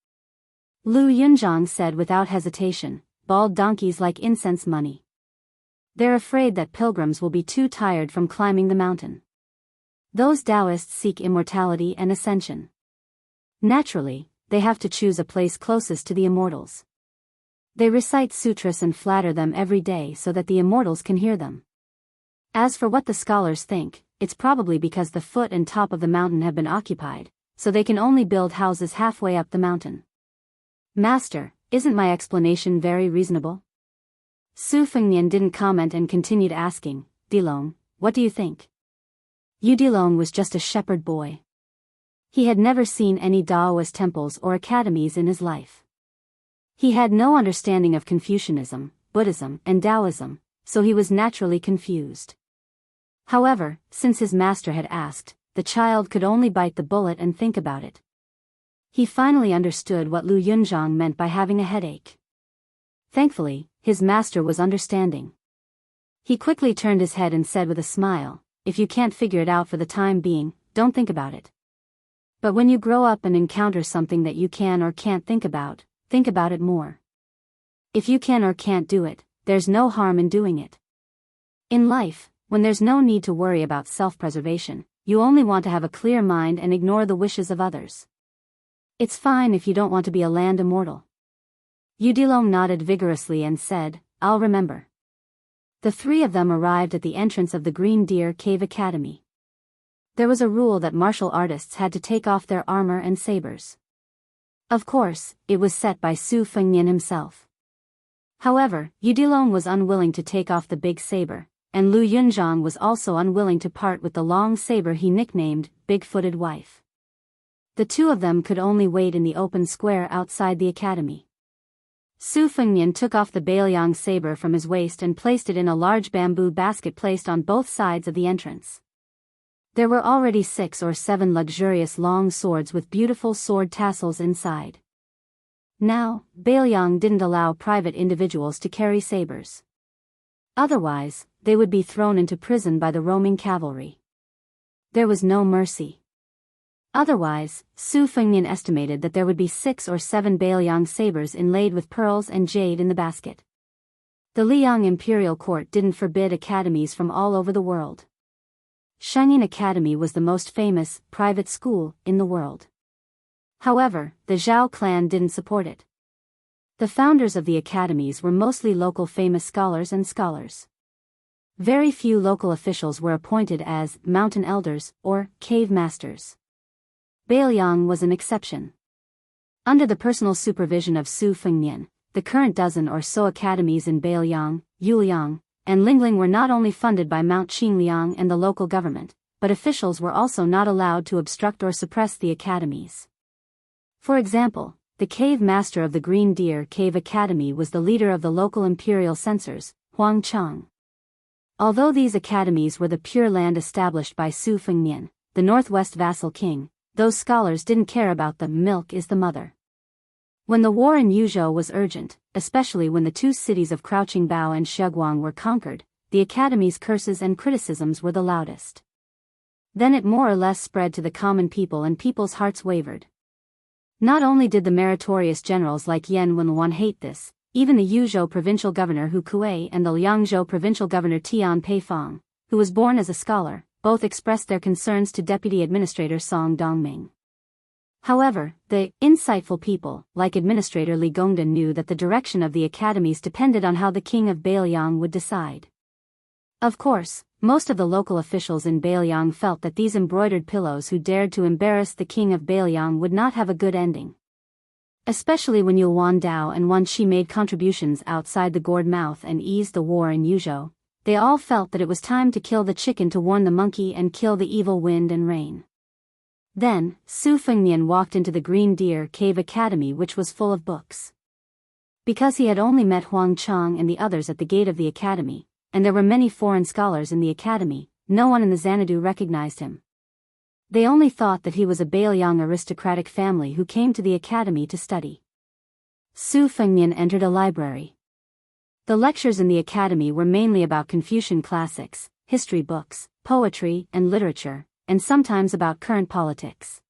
Lu Yunzhang said without hesitation, "Bald donkeys like incense money. They're afraid that pilgrims will be too tired from climbing the mountain. Those Taoists seek immortality and ascension. Naturally, they have to choose a place closest to the immortals. They recite sutras and flatter them every day so that the immortals can hear them. As for what the scholars think, it's probably because the foot and top of the mountain have been occupied, so they can only build houses halfway up the mountain." "Master, isn't my explanation very reasonable?" Su Fengnian didn't comment and continued asking, "Dilong, what do you think?" Yu Dilong was just a shepherd boy. He had never seen any Taoist temples or academies in his life. He had no understanding of Confucianism, Buddhism, and Taoism, so he was naturally confused. However, since his master had asked, the child could only bite the bullet and think about it. He finally understood what Lu Yunzhang meant by having a headache. Thankfully, his master was understanding. He quickly turned his head and said with a smile, "If you can't figure it out for the time being, don't think about it. But when you grow up and encounter something that you can or can't think about it more. If you can or can't do it, there's no harm in doing it. In life, when there's no need to worry about self-preservation, you only want to have a clear mind and ignore the wishes of others. It's fine if you don't want to be a land immortal." Yudilong nodded vigorously and said, "I'll remember." The 3 of them arrived at the entrance of the Green Deer Cave Academy. There was a rule that martial artists had to take off their armor and sabers. Of course, it was set by Su Fengnian himself. However, Yudilong was unwilling to take off the big saber, and Lu Yunzhang was also unwilling to part with the long saber he nicknamed Big-Footed Wife. The 2 of them could only wait in the open square outside the academy. Su Fengnian took off the Bailiang saber from his waist and placed it in a large bamboo basket placed on both sides of the entrance. There were already 6 or 7 luxurious long swords with beautiful sword tassels inside. Now, Bailiang didn't allow private individuals to carry sabers. Otherwise, they would be thrown into prison by the roaming cavalry. There was no mercy. Otherwise, Su Fengnian estimated that there would be 6 or 7 Bailiang sabers inlaid with pearls and jade in the basket. The Liang Imperial Court didn't forbid academies from all over the world. Shangyin Academy was the most famous, private school in the world. However, the Zhao clan didn't support it. The founders of the academies were mostly local famous scholars and scholars. Very few local officials were appointed as mountain elders or cave masters. Bailiang was an exception. Under the personal supervision of Su Fengnian, the current dozen or so academies in Bailiang, Yuliang, and Lingling were not only funded by Mount Qingliang and the local government, but officials were also not allowed to obstruct or suppress the academies. For example, the cave master of the Green Deer Cave Academy was the leader of the local imperial censors, Huang Chang. Although these academies were the Pure Land established by Su Fengnian, the northwest vassal king, those scholars didn't care about the milk is the mother. When the war in Yuzhou was urgent, especially when the two cities of Crouching Bao and Shuguang were conquered, the academy's curses and criticisms were the loudest. Then it more or less spread to the common people and people's hearts wavered. Not only did the meritorious generals like Yan Wenluan hate this, even the Yuzhou provincial governor Hu Kuei and the Liangzhou provincial governor Tian Peifang, who was born as a scholar, both expressed their concerns to Deputy Administrator Song Dongming. However, the insightful people, like Administrator Li Gongdan, knew that the direction of the academies depended on how the king of Bailiang would decide. Of course, most of the local officials in Bailiang felt that these embroidered pillows who dared to embarrass the king of Bailiang would not have a good ending. Especially when Yuan Dao and Wan Qi made contributions outside the gourd mouth and eased the war in Yuzhou, they all felt that it was time to kill the chicken to warn the monkey and kill the evil wind and rain. Then, Su Fengnian walked into the Green Deer Cave Academy, which was full of books. Because he had only met Huang Chang and the others at the gate of the academy, and there were many foreign scholars in the academy, no one in the Xanadu recognized him. They only thought that he was a Bailiang aristocratic family who came to the academy to study. Su Fengnian entered a library. The lectures in the academy were mainly about Confucian classics, history books, poetry, and literature, and sometimes about current politics.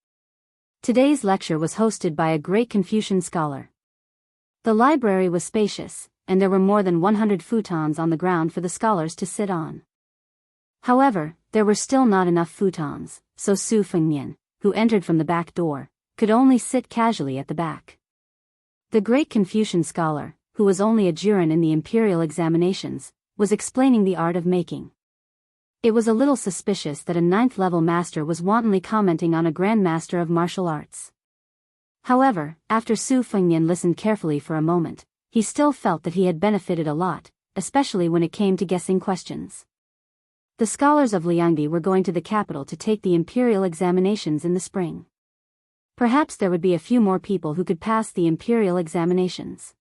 Today's lecture was hosted by a great Confucian scholar. The library was spacious, and there were more than 100 futons on the ground for the scholars to sit on. However, there were still not enough futons, so Su Fengnian, who entered from the back door, could only sit casually at the back. The great Confucian scholar, who was only a juror in the imperial examinations, was explaining the art of making. It was a little suspicious that a 9th-level master was wantonly commenting on a grandmaster of martial arts. However, after Su Fengnian listened carefully for a moment, he still felt that he had benefited a lot, especially when it came to guessing questions. The scholars of Liangdi were going to the capital to take the imperial examinations in the spring. Perhaps there would be a few more people who could pass the imperial examinations.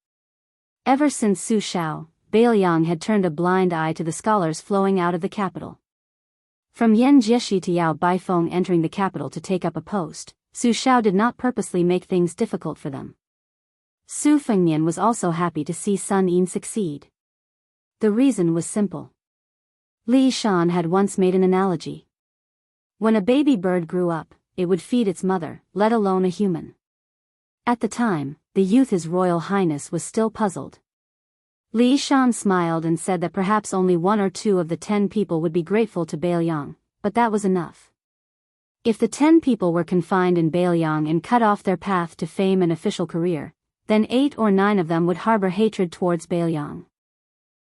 Ever since Su Shao, Bailiang had turned a blind eye to the scholars flowing out of the capital. From Yan Jieshi to Yao Baifeng entering the capital to take up a post, Su Shao did not purposely make things difficult for them. Su Fengnian was also happy to see Sun Yin succeed. The reason was simple. Li Shan had once made an analogy. When a baby bird grew up, it would feed its mother, let alone a human. At the time, the youth His Royal Highness was still puzzled. Li Shan smiled and said that perhaps only 1 or 2 of the 10 people would be grateful to Bailiang, but that was enough. If the 10 people were confined in Bailiang and cut off their path to fame and official career, then 8 or 9 of them would harbor hatred towards Bailiang.